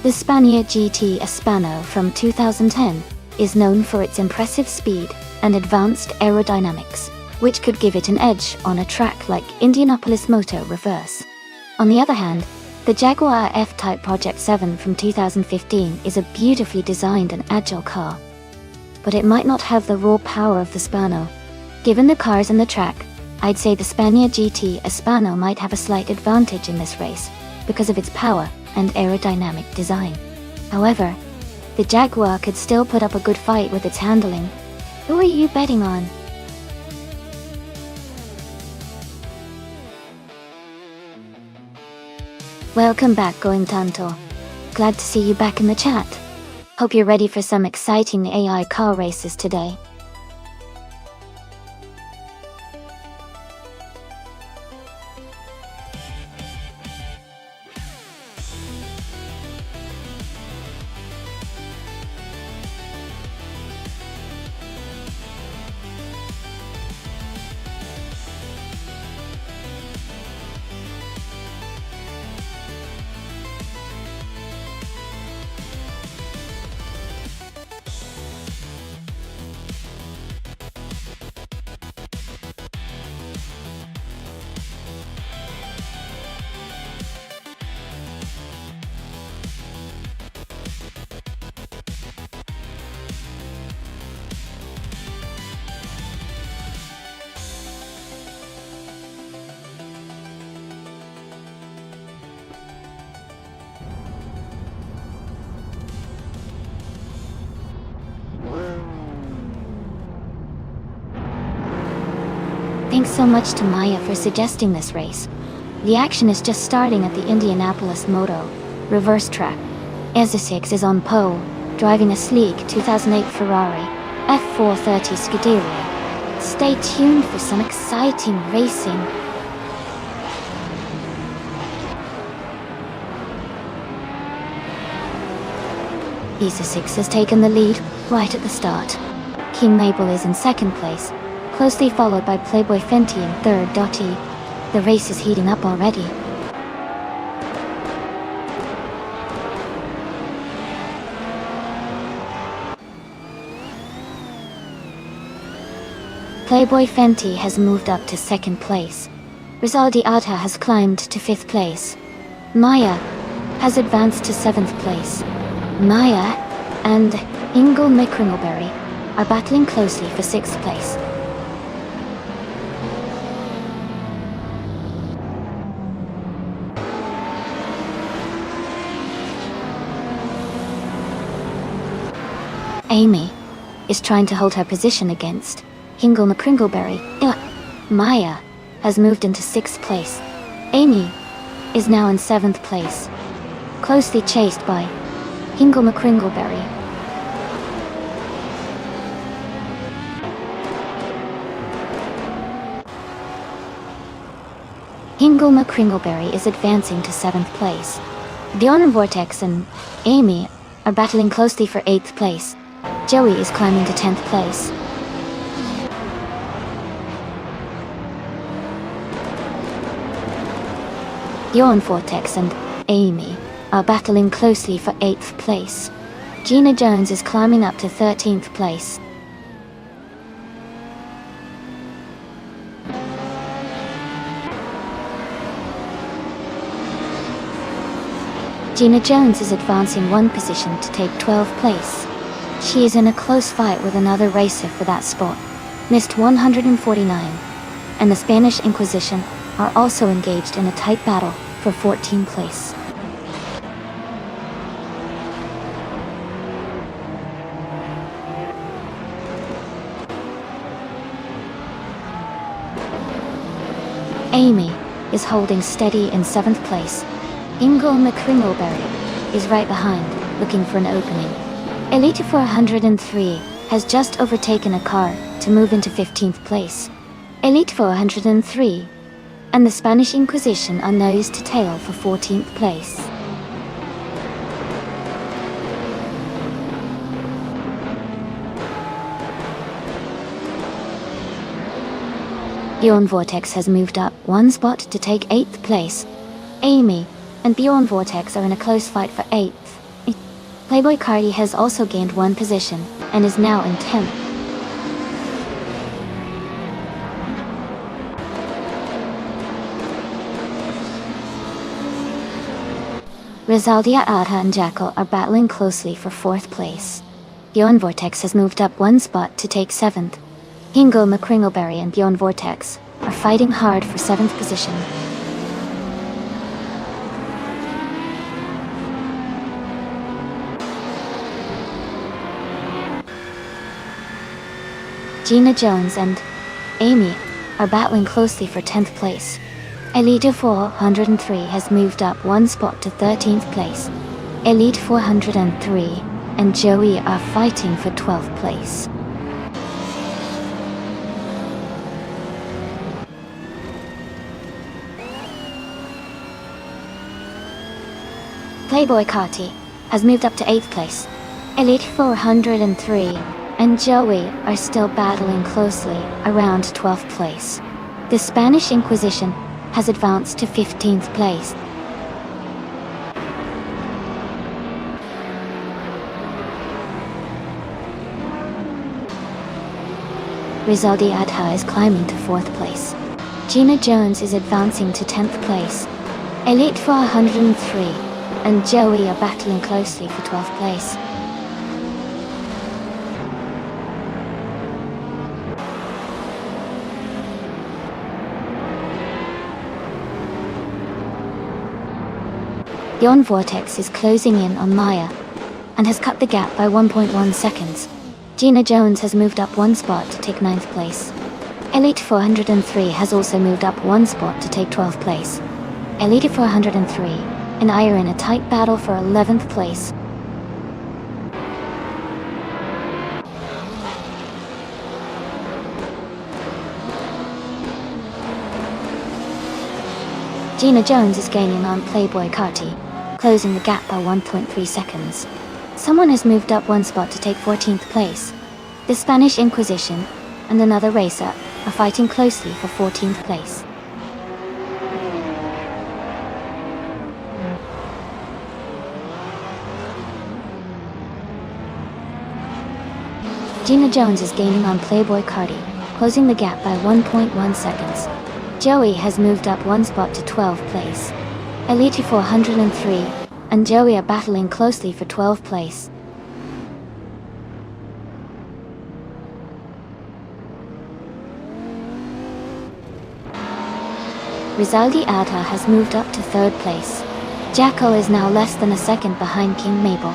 The Spaniard GT Hispano from 2010 is known for its impressive speed and advanced aerodynamics, which could give it an edge on a track like Indianapolis Motor Reverse. On the other hand, the Jaguar F-Type Project 7 from 2015 is a beautifully designed and agile car. But it might not have the raw power of the Spano. Given the cars and the track, I'd say the Spaniard GT Hispano might have a slight advantage in this race because of its power and aerodynamic design. However, the Jaguar could still put up a good fight with its handling. Who are you betting on? Welcome back, Going Tanto. Glad to see you back in the chat. Hope you're ready for some exciting AI car races today. Thanks so much to Maya for suggesting this race. The action is just starting at the Indianapolis Moto Reverse track. Ezesix is on pole, driving a sleek 2008 Ferrari F430 Scuderia. Stay tuned for some exciting racing. Ezesix has taken the lead right at the start. King Mabel is in second place, closely followed by Playboy Fenty in third. The race is heating up already. Playboy Fenty has moved up to 2nd place. Rizaldi Atta has climbed to 5th place. Maya has advanced to 7th place. Maya and Ingle McCringleberry are battling closely for 6th place. Amy is trying to hold her position against Ingle McCringleberry. Maya has moved into 6th place. Amy is now in 7th place, closely chased by Ingle McCringleberry. Ingle McCringleberry is advancing to 7th place. Dion Vortex and Amy are battling closely for 8th place. Joey is climbing to 10th place. Dion Vortex and Amy are battling closely for 8th place. Gina Jones is climbing up to 13th place. Gina Jones is advancing 1 position to take 12th place. She is in a close fight with another racer for that spot, missed 149, and the Spanish Inquisition are also engaged in a tight battle for 14th place. Amy is holding steady in 7th place. Ingle McCringleberry is right behind, looking for an opening. Elite 403 has just overtaken a car to move into 15th place. Elite 403 and the Spanish Inquisition are nose to tail for 14th place. Bjorn Vortex has moved up 1 spot to take 8th place. Amy and Bjorn Vortex are in a close fight for 8th. Playboy Cardi has also gained 1 position and is now in 10th. Rizaldia Atta and Jackal are battling closely for 4th place. Bjorn Vortex has moved up 1 spot to take 7th. Ingle McCringleberry and Bjorn Vortex are fighting hard for 7th position. Gina Jones and Amy are battling closely for 10th place. Elite 403 has moved up 1 spot to 13th place. Elite 403 and Joey are fighting for 12th place. Playboy Carti has moved up to 8th place. Elite 403 and Joey are still battling closely around 12th place. The Spanish Inquisition has advanced to 15th place. Rizaldi Adha is climbing to 4th place. Gina Jones is advancing to 10th place. Elite 403 and Joey are battling closely for 12th place. Bjorn Vortex is closing in on Maya and has cut the gap by 1.1 seconds. Gina Jones has moved up 1 spot to take 9th place. Elite 403 has also moved up 1 spot to take 12th place. Elite 403 and I are in a tight battle for 11th place. Gina Jones is gaining on Playboy Carti, closing the gap by 1.3 seconds. Someone has moved up 1 spot to take 14th place. The Spanish Inquisition and another racer are fighting closely for 14th place. Gina Jones is gaining on Playboy Carti, closing the gap by 1.1 seconds. Joey has moved up one spot to 12th place. Elite 403 and Joey are battling closely for 12th place. Rizaldi Adha has moved up to 3rd place. Jacko is now less than a second behind King Mabel.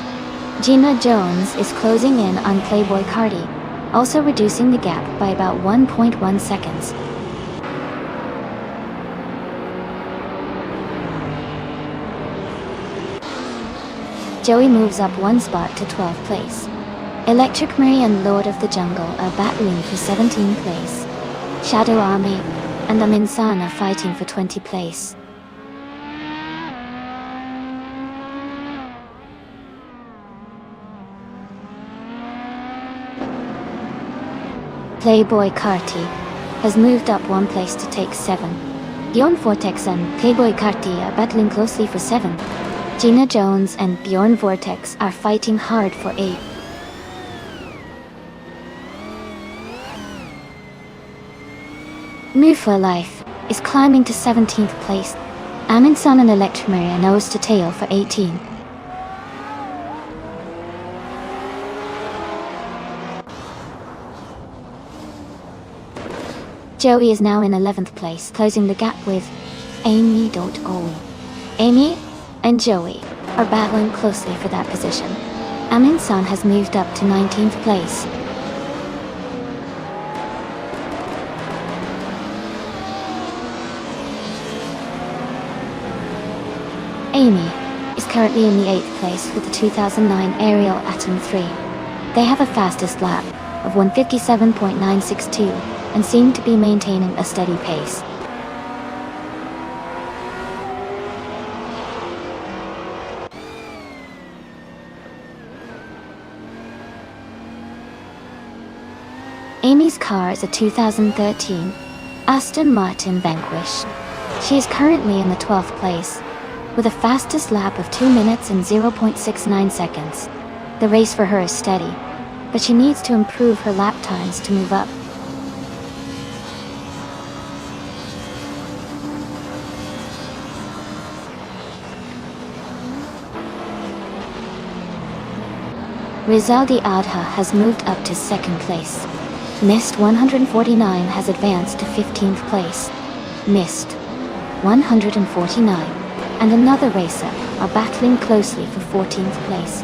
Gina Jones is closing in on Playboy Cardi, also reducing the gap by about 1.1 seconds. Joey moves up one spot to 12th place. Electric Marie and Lord of the Jungle are battling for 17th place. Shadow Army and Amin San are fighting for 20th place. Playboy Carti has moved up one place to take 7. Bjorn Vortex and Playboy Carti are battling closely for 7. Gina Jones and Bjorn Vortex are fighting hard for 8. Move for Life is climbing to 17th place. Amin San and Electromaria are nose to tail for 18. Joey is now in 11th place, closing the gap with Amy.O. Amy and Joey are battling closely for that position. Amin San has moved up to 19th place. Amy is currently in the 8th place with the 2009 Ariel Atom 3. They have a fastest lap of 157.962 and seem to be maintaining a steady pace. Amy's car is a 2013 Aston Martin Vanquish. She is currently in the 12th place, with a fastest lap of 2 minutes and 0.69 seconds. The race for her is steady, but she needs to improve her lap times to move up. Rizaldi Adha has moved up to 2nd place. Mist 149 has advanced to 15th place. Mist 149 and another racer are battling closely for 14th place.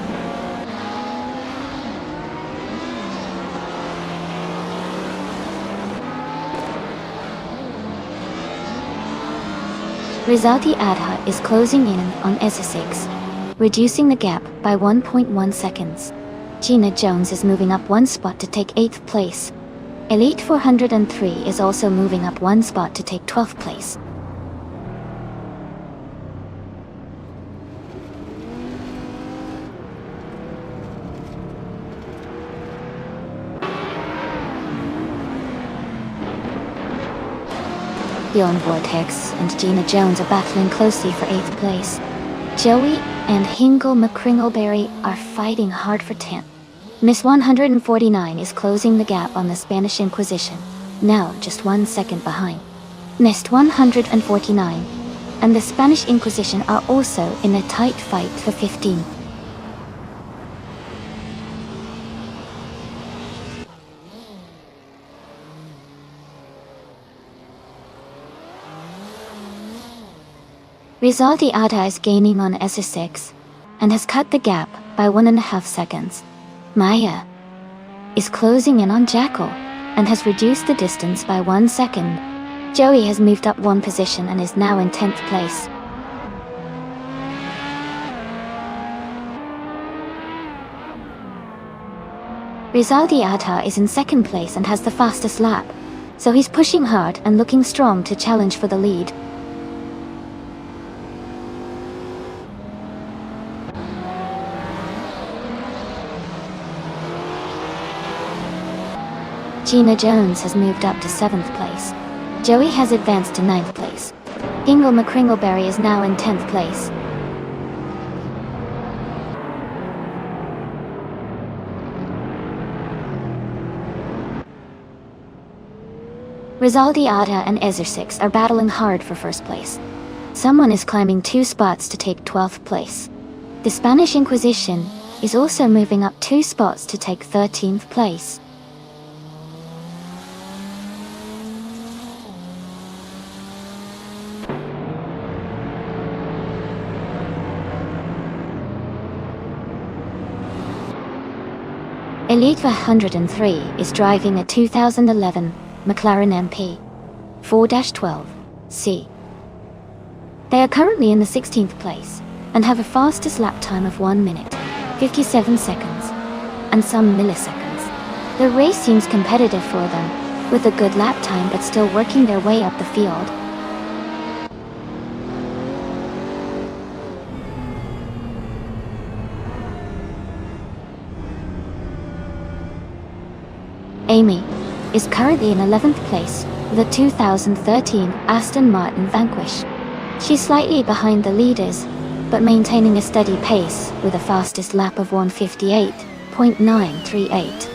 Rizaldi Adha is closing in on S6, reducing the gap by 1.1 seconds. Gina Jones is moving up one spot to take 8th place. Elite 403 is also moving up one spot to take 12th place. Bjorn Vortex and Gina Jones are battling closely for 8th place. Joey and Hingle McCringleberry are fighting hard for 10th. Miss 149 is closing the gap on the Spanish Inquisition, now just 1 second behind. Mist 149 and the Spanish Inquisition are also in a tight fight for 15th. Rizaldi Adha is gaining on S6 and has cut the gap by 1.5 seconds. Maya is closing in on Jackal and has reduced the distance by 1 second. Joey has moved up one position and is now in 10th place. Rizaldi Adha is in 2nd place and has the fastest lap, so he's pushing hard and looking strong to challenge for the lead. Gina Jones has moved up to 7th place. Joey has advanced to 9th place. Hingle McCringleberry is now in 10th place. Rizaldi Ada and Ezercix are battling hard for first place. Someone is climbing 2 spots to take 12th place. The Spanish Inquisition is also moving up 2 spots to take 13th place. Elite 103 is driving a 2011 McLaren MP 4-12C. They are currently in the 16th place and have a fastest lap time of 1 minute, 57 seconds, and some milliseconds. The race seems competitive for them, with a good lap time but still working their way up the field. Amy is currently in 11th place with a 2013 Aston Martin Vanquish. She's slightly behind the leaders, but maintaining a steady pace with a fastest lap of 1:58.938.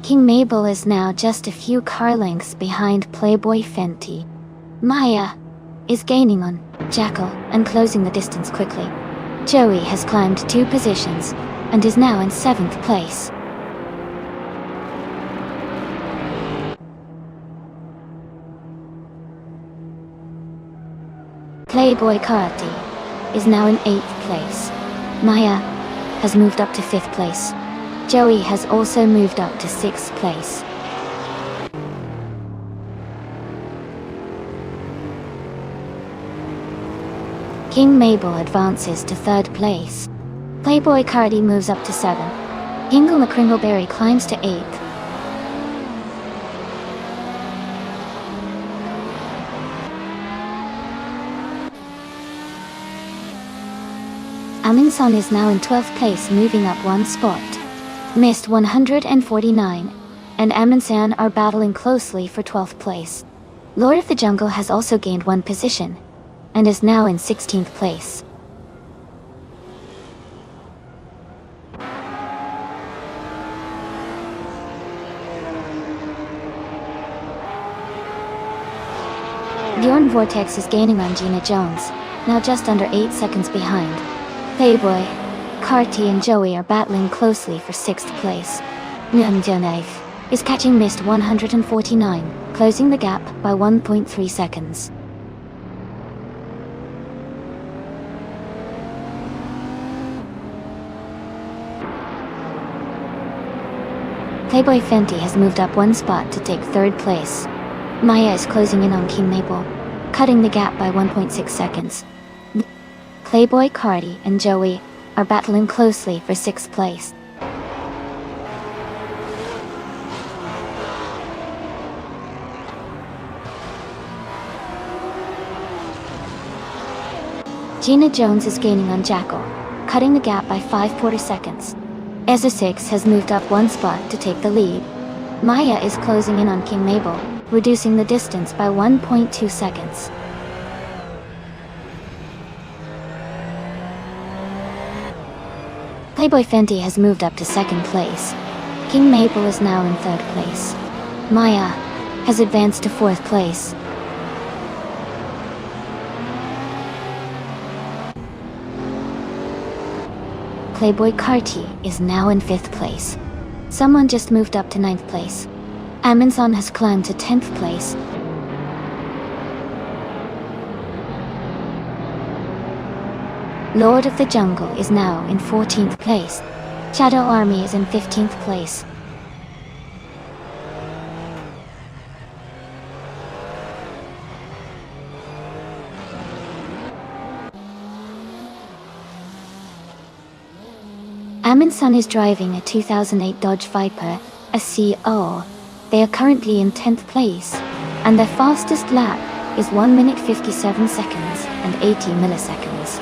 King Mabel is now just a few car lengths behind Playboy Fenty. Maya is gaining on Jackal and closing the distance quickly. Joey has climbed 2 positions and is now in 7th place. Playboy Carti is now in 8th place. Maya has moved up to 5th place. Joey has also moved up to 6th place. King Mabel advances to 3rd place. Playboy Cardi moves up to 7. Hingle McCringleberry climbs to 8th. Aminson is now in 12th place, moving up 1 spot. Mist 149 and Aminsan are battling closely for 12th place. Lord of the Jungle has also gained 1 position and is now in 16th place. Bjorn Vortex is gaining on Gina Jones, now just under 8 seconds behind. Playboy, Carti and Joey are battling closely for 6th place. Nyamjonaif is catching Mist 149, closing the gap by 1.3 seconds. Playboy Fenty has moved up 1 spot to take 3rd place. Maya is closing in on King Mabel, cutting the gap by 1.6 seconds. Playboy Cardi and Joey are battling closely for 6th place. Gina Jones is gaining on Jackal, cutting the gap by 5 seconds. Ezra6 has moved up 1 spot to take the lead. Maya is closing in on King Mabel, reducing the distance by 1.2 seconds. Playboy Fenty has moved up to 2nd place. King Mabel is now in 3rd place. Maya has advanced to 4th place. Playboy Carti is now in 5th place. Someone just moved up to 9th place. Aminson has climbed to 10th place. Lord of the Jungle is now in 14th place. Shadow Army is in 15th place. Aminson is driving a 2008 Dodge Viper, a CO. They are currently in 10th place, and their fastest lap is 1 minute 57 seconds and 80 milliseconds.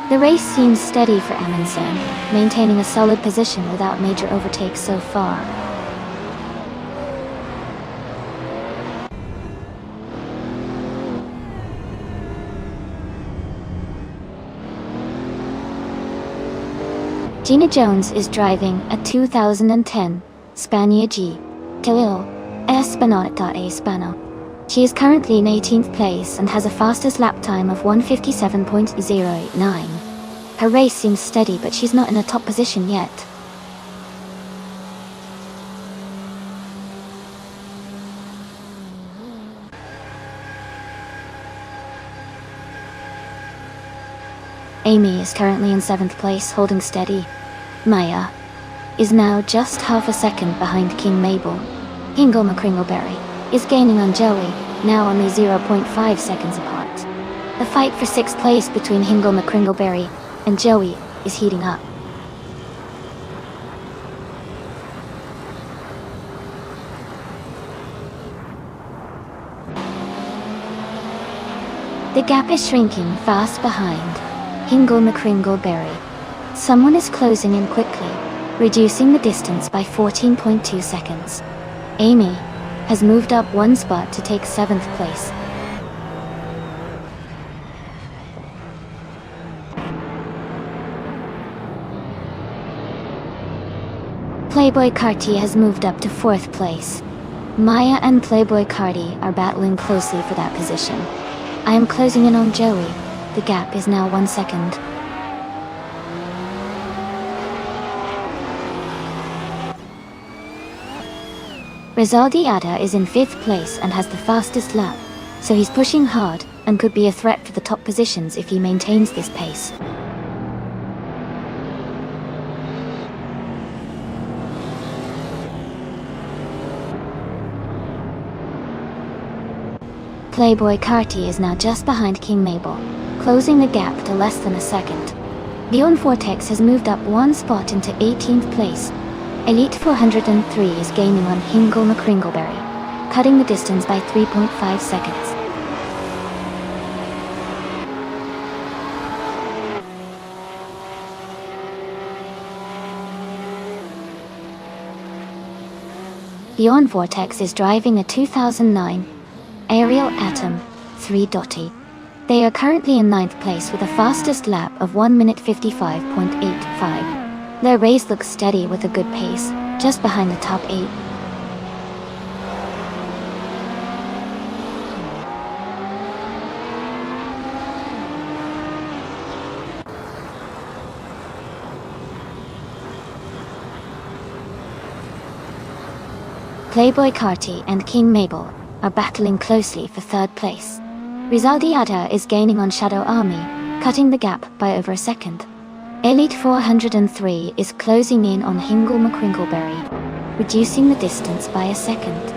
The race seems steady for Amundsen, maintaining a solid position without major overtakes so far. Gina Jones is driving a 2010 Spania G. Telil Espanola. She is currently in 18th place and has a fastest lap time of 1:57.09. Her race seems steady, but she's not in a top position yet. Amy is currently in 7th place, holding steady. Maya is now just half a second behind King Mabel. Hingle McCringleberry is gaining on Joey, now only 0.5 seconds apart. The fight for 6th place between Hingle McCringleberry and Joey is heating up. The gap is shrinking fast behind Hingle McCringleberry. Someone is closing in quickly, reducing the distance by 14.2 seconds. Amy has moved up one spot to take 7th place. Playboy Carti has moved up to 4th place. Maya and Playboy Carti are battling closely for that position. I am closing in on Joey. The gap is now 1 second. Rizaldi Ada is in 5th place and has the fastest lap, so he's pushing hard and could be a threat for the top positions if he maintains this pace. Playboy Carti is now just behind King Mabel, closing the gap to less than a second. Beyond Vortex has moved up one spot into 18th place. Elite 403 is gaining on Hingle McCringleberry, cutting the distance by 3.5 seconds. Beyond Vortex is driving a 2009 Ariel Atom 3 Dotty. They are currently in 9th place with a fastest lap of 1:55.85. Their race looks steady with a good pace, just behind the top 8. Playboy Carti and King Mabel are battling closely for 3rd place. Rizaldi Ada is gaining on Shadow Army, cutting the gap by over a second. Elite 403 is closing in on Hingle McCringleberry, reducing the distance by a second.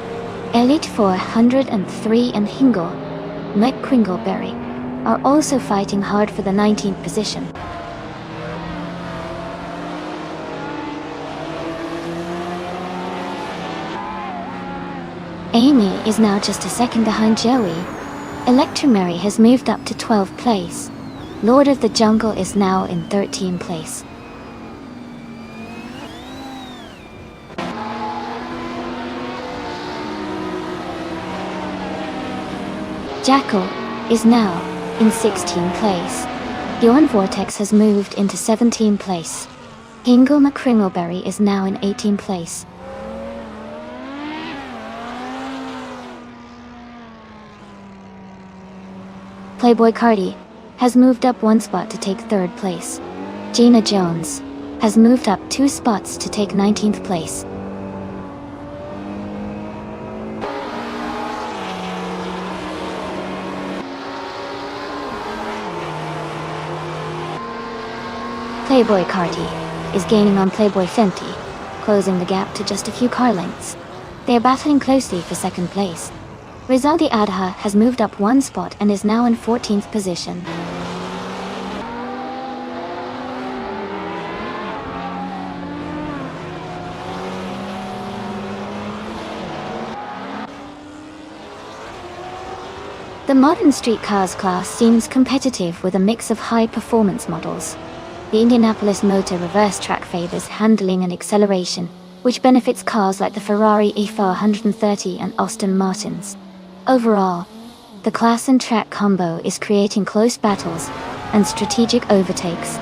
Elite 403 and Hingle McCringleberry are also fighting hard for the 19th position. Amy is now just a second behind Joey. Electromary has moved up to 12th place. Lord of the Jungle is now in 13th place. Jackal is now in 16th place. Beyond Vortex has moved into 17th place. Hingle McCringleberry is now in 18th place. Playboy Carti has moved up one spot to take 3rd place. Gina Jones has moved up 2 spots to take 19th place. Playboy Carti is gaining on Playboy Fenty, closing the gap to just a few car lengths. They are battling closely for 2nd place. Rizaldi Adha has moved up 1 spot and is now in 14th position. The modern street cars class seems competitive with a mix of high-performance models. The Indianapolis Motor reverse track favors handling and acceleration, which benefits cars like the Ferrari F130 and Aston Martins. Overall, the class and track combo is creating close battles and strategic overtakes.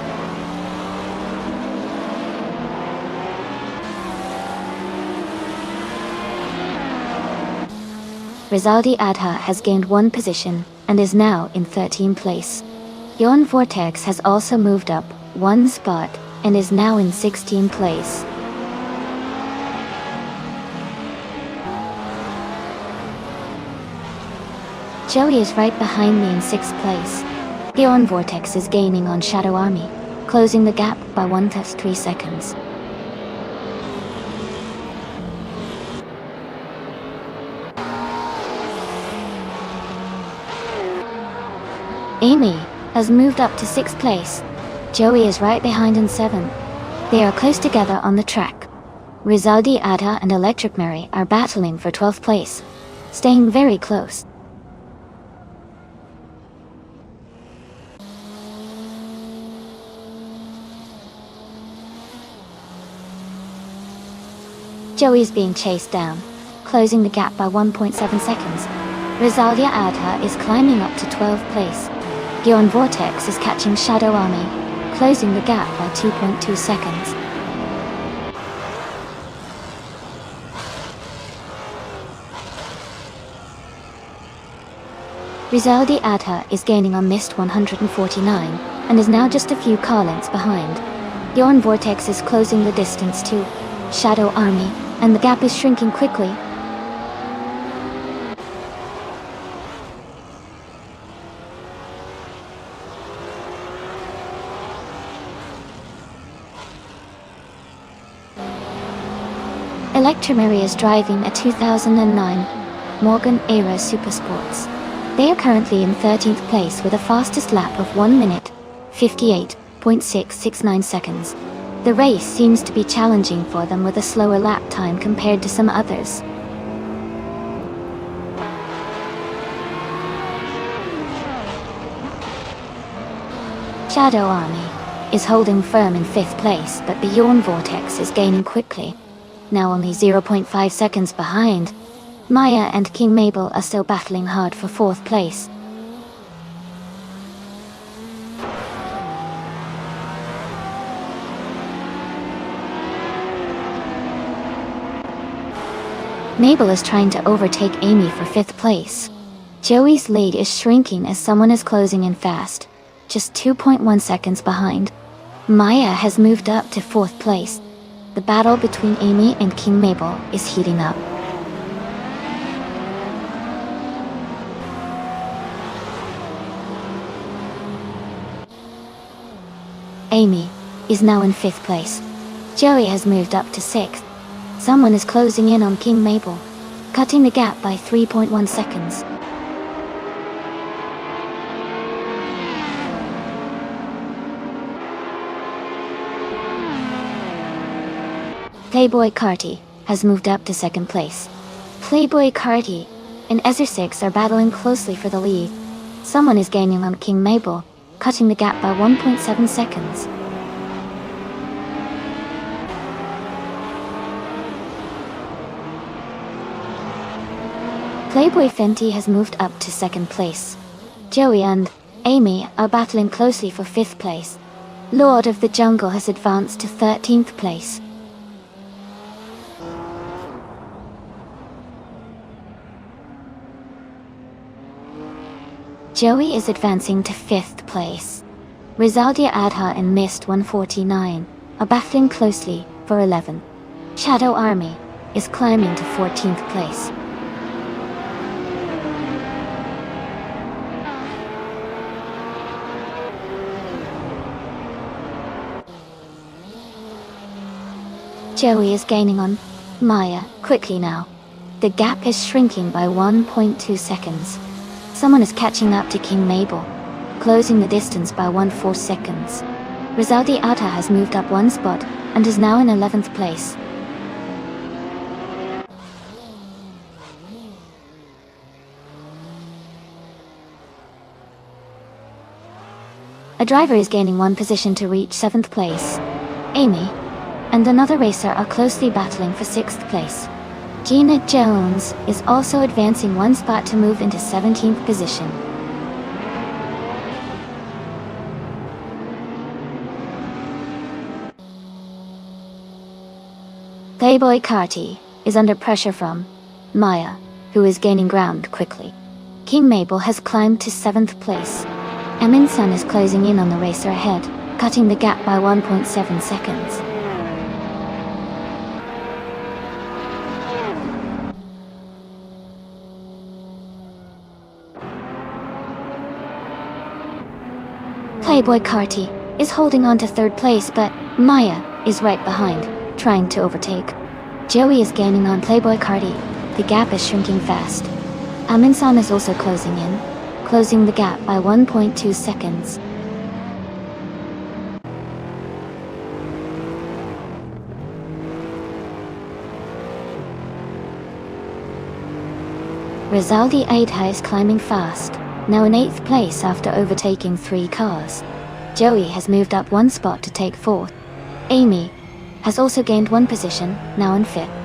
Rizaldi Adha has gained 1 position and is now in 13th place. Yon Vortex has also moved up 1 spot and is now in 16th place. Joey is right behind me in 6th place. Yon Vortex is gaining on Shadow Army, closing the gap by 1+3 seconds. Amy has moved up to 6th place. Joey is right behind in 7th. They are close together on the track. Rizaldi Adha and Electric Mary are battling for 12th place, staying very close. Joey is being chased down, closing the gap by 1.7 seconds. Rizaldi Adha is climbing up to 12th place. Yon Vortex is catching Shadow Army, closing the gap by 2.2 seconds. Rizaldi Adha is gaining on Mist 149 and is now just a few car lengths behind. Yon Vortex is closing the distance to Shadow Army, and the gap is shrinking quickly. Electromary is driving a 2009 Morgan Era Supersports. They are currently in 13th place with a fastest lap of 1 minute, 58.669 seconds. The race seems to be challenging for them with a slower lap time compared to some others. Shadow Army is holding firm in 5th place, but the Yon Vortex is gaining quickly. Now only 0.5 seconds behind. Maya and King Mabel are still battling hard for 4th place. Mabel is trying to overtake Amy for 5th place. Joey's lead is shrinking as someone is closing in fast, just 2.1 seconds behind. Maya has moved up to 4th place. The battle between Amy and King Mabel is heating up. Amy is now in 5th place. Joey has moved up to 6th. Someone is closing in on King Mabel, cutting the gap by 3.1 seconds. Playboy Carti has moved up to 2nd place. Playboy Carti and Ezra6 are battling closely for the lead. Someone is gaining on King Mabel, cutting the gap by 1.7 seconds. Playboy Fenty has moved up to 2nd place. Joey and Amy are battling closely for 5th place. Lord of the Jungle has advanced to 13th place. Joey is advancing to 5th place. Rizaldi Adha and Mist 149 are battling closely for 11th. Shadow Army is climbing to 14th place. Joey is gaining on Maya quickly now. The gap is shrinking by 1.2 seconds. Someone is catching up to King Mabel, closing the distance by 1/4 seconds. Rizaldi Adha has moved up 1 spot and is now in 11th place. A driver is gaining 1 position to reach 7th place. Amy and another racer are closely battling for 6th place. Gina Jones is also advancing 1 spot to move into 17th position. Playboy Carti is under pressure from Maya who is gaining ground quickly. King Mabel has climbed to 7th place. Amin Sun is closing in on the racer ahead, cutting the gap by 1.7 seconds. Playboy Carti is holding on to 3rd place, but Maya is right behind, trying to overtake. Joey is gaining on Playboy Carti. The gap is shrinking fast. Amin San is also closing in, closing the gap by 1.2 seconds. Rizaldi Aidha is climbing fast, now in 8th place after overtaking 3 cars. Joey has moved up 1 spot to take 4th. Amy has also gained 1 position, now in 5th.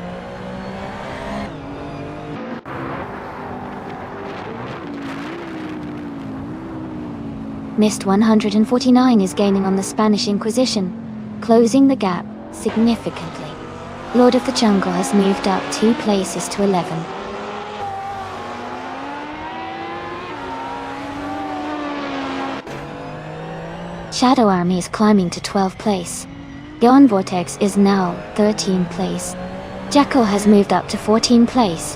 Mist 149 is gaining on the Spanish Inquisition, closing the gap significantly. Lord of the Jungle has moved up 2 places to 11. Shadow Army is climbing to 12th place. Yon Vortex is now 13th place. Jacko has moved up to 14th place.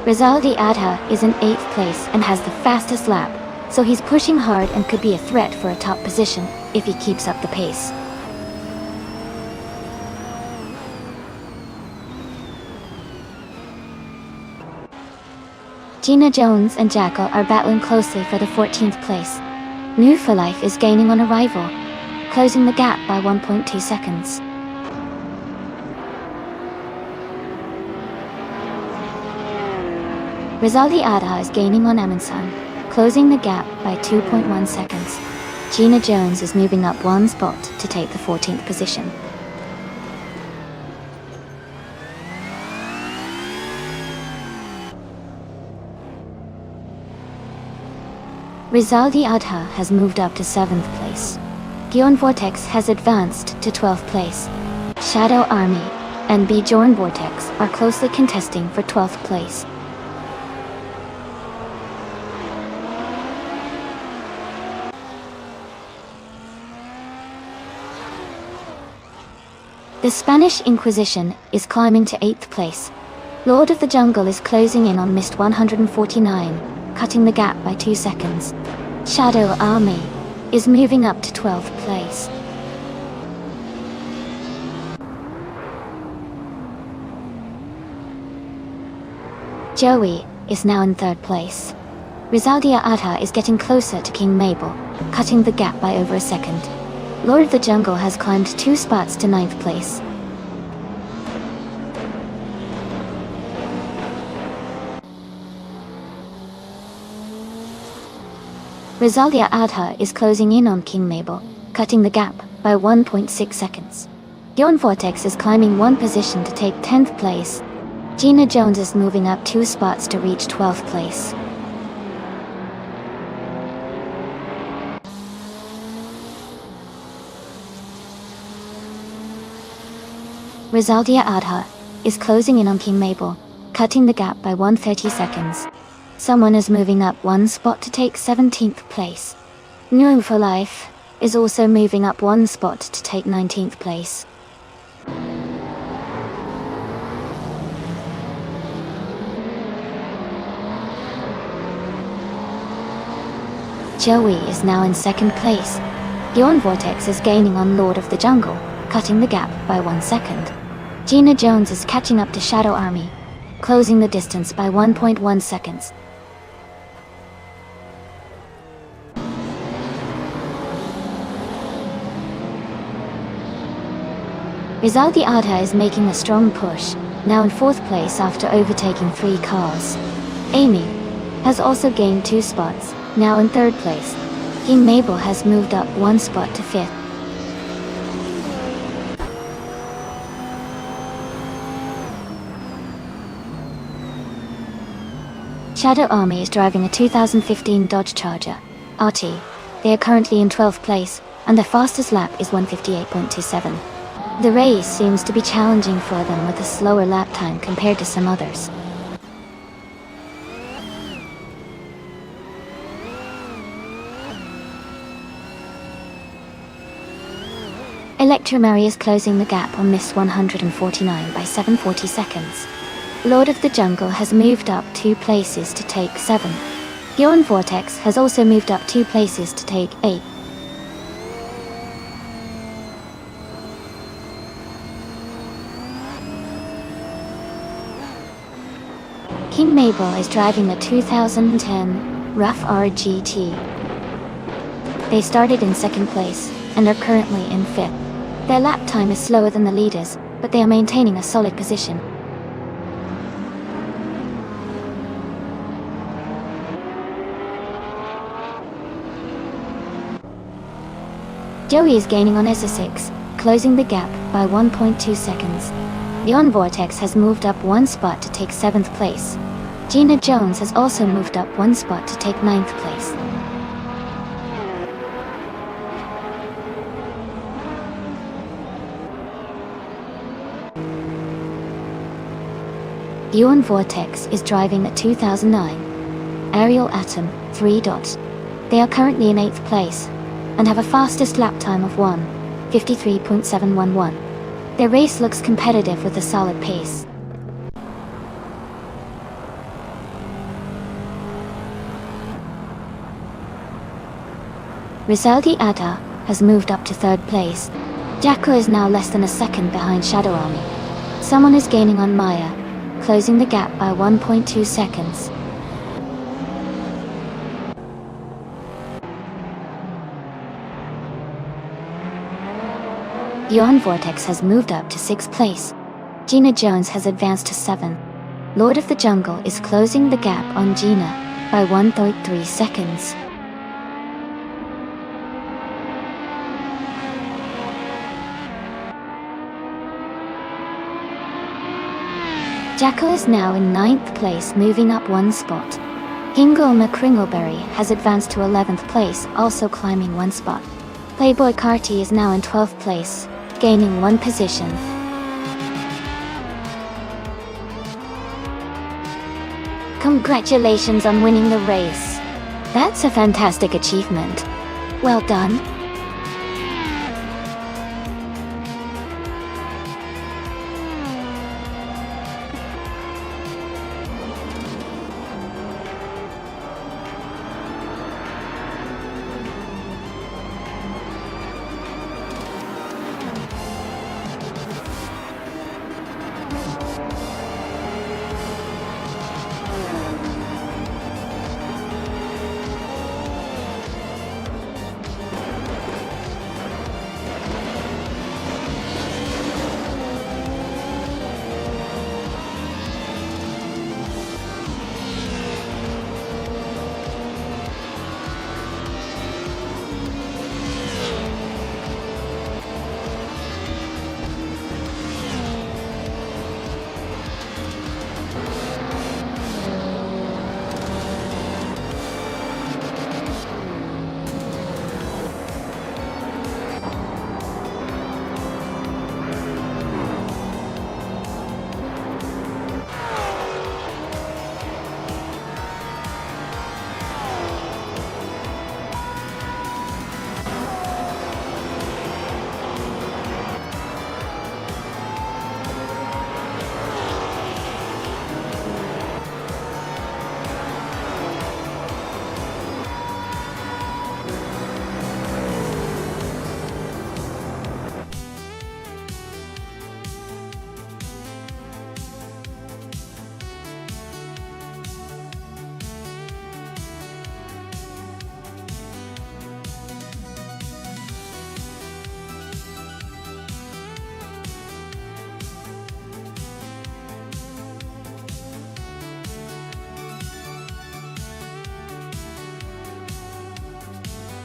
Rizaldi Adha is in 8th place and has the fastest lap, so he's pushing hard and could be a threat for a top position if he keeps up the pace. Gina Jones and Jackal are battling closely for the 14th place. New for Life is gaining on arrival, closing the gap by 1.2 seconds. Rizaldi Adha is gaining on Aminsan, closing the gap by 2.1 seconds. Gina Jones is moving up 1 spot to take the 14th position. Rizaldi Adha has moved up to 7th place. Gion Vortex has advanced to 12th place. Shadow Army and Bjorn Vortex are closely contesting for 12th place. The Spanish Inquisition is climbing to 8th place. Lord of the Jungle is closing in on Mist 149, cutting the gap by 2 seconds. Shadow Army is moving up to 12th place. Joey is now in 3rd place. Rizaldia Adha is getting closer to King Mabel, cutting the gap by over a second. Lord of the Jungle has climbed 2 spots to 9th place. Rizaldia Adha is closing in on King Mabel, cutting the gap by 1.6 seconds. Yon Vortex is climbing 1 position to take 10th place. Gina Jones is moving up 2 spots to reach 12th place. Rizaldia Adha is closing in on King Mabel, cutting the gap by 130 seconds. Someone is moving up 1 spot to take 17th place. New for Life is also moving up 1 spot to take 19th place. Joey is now in 2nd place. Yon Vortex is gaining on Lord of the Jungle, cutting the gap by 1 second. Gina Jones is catching up to Shadow Army, closing the distance by 1.1 seconds. Rizaldi Adha is making a strong push, now in 4th place after overtaking 3 cars. Amy has also gained 2 spots, now in 3rd place. King Mabel has moved up 1 spot to 5th. Shadow Army is driving a 2015 Dodge Charger RT. They are currently in 12th place, and their fastest lap is 158.27. The race seems to be challenging for them with a slower lap time compared to some others. Electromary is closing the gap on Miss 149 by 740 seconds. Lord of the Jungle has moved up 2 places to take 7. Bjorn Vortex has also moved up 2 places to take 8. King Mabel is driving the 2010 Rough RGT. They started in 2nd place and are currently in 5th. Their lap time is slower than the leaders, but they are maintaining a solid position. Joey is gaining on Essex, closing the gap by 1.2 seconds. Bjorn Vortex has moved up 1 spot to take 7th place. Gina Jones has also moved up 1 spot to take 9th place. Bjorn Vortex is driving the 2009 Ariel Atom 3. They are currently in 8th place and have a fastest lap time of 1:53.711. Their race looks competitive with a solid pace. Rizaldi Ada has moved up to 3rd place. Jacko is now less than a second behind Shadow Army. Someone is gaining on Maya, closing the gap by 1.2 seconds. Bjorn Vortex has moved up to 6th place. Gina Jones has advanced to 7th. Lord of the Jungle is closing the gap on Gina by 1.3 seconds. Jacko is now in 9th place, moving up 1 spot. Hingle McCringleberry has advanced to 11th place, also climbing 1 spot. Playboy Carty is now in 12th place, gaining 1 position. Congratulations on winning the race. That's a fantastic achievement. Well done.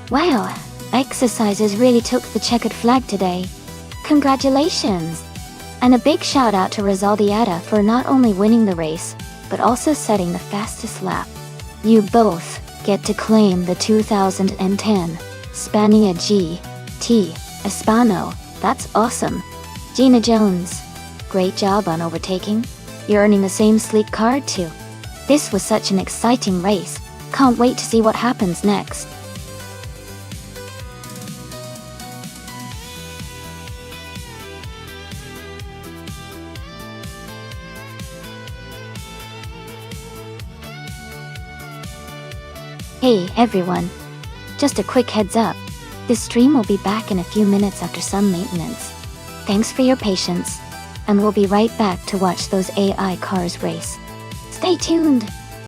Wow, exercises really took the checkered flag today. Congratulations! And a big shout out to Rizaldi Ada for not only winning the race, but also setting the fastest lap. You both get to claim the 2010 Spania GT Hispano. That's awesome. Gina Jones. Great job on overtaking. You're earning the same sleek card too. This was such an exciting race. Can't wait to see what happens next. Hey everyone. Just a quick heads up. This stream will be back in a few minutes after some maintenance. Thanks for your patience. And we'll be right back to watch those AI cars race. Stay tuned!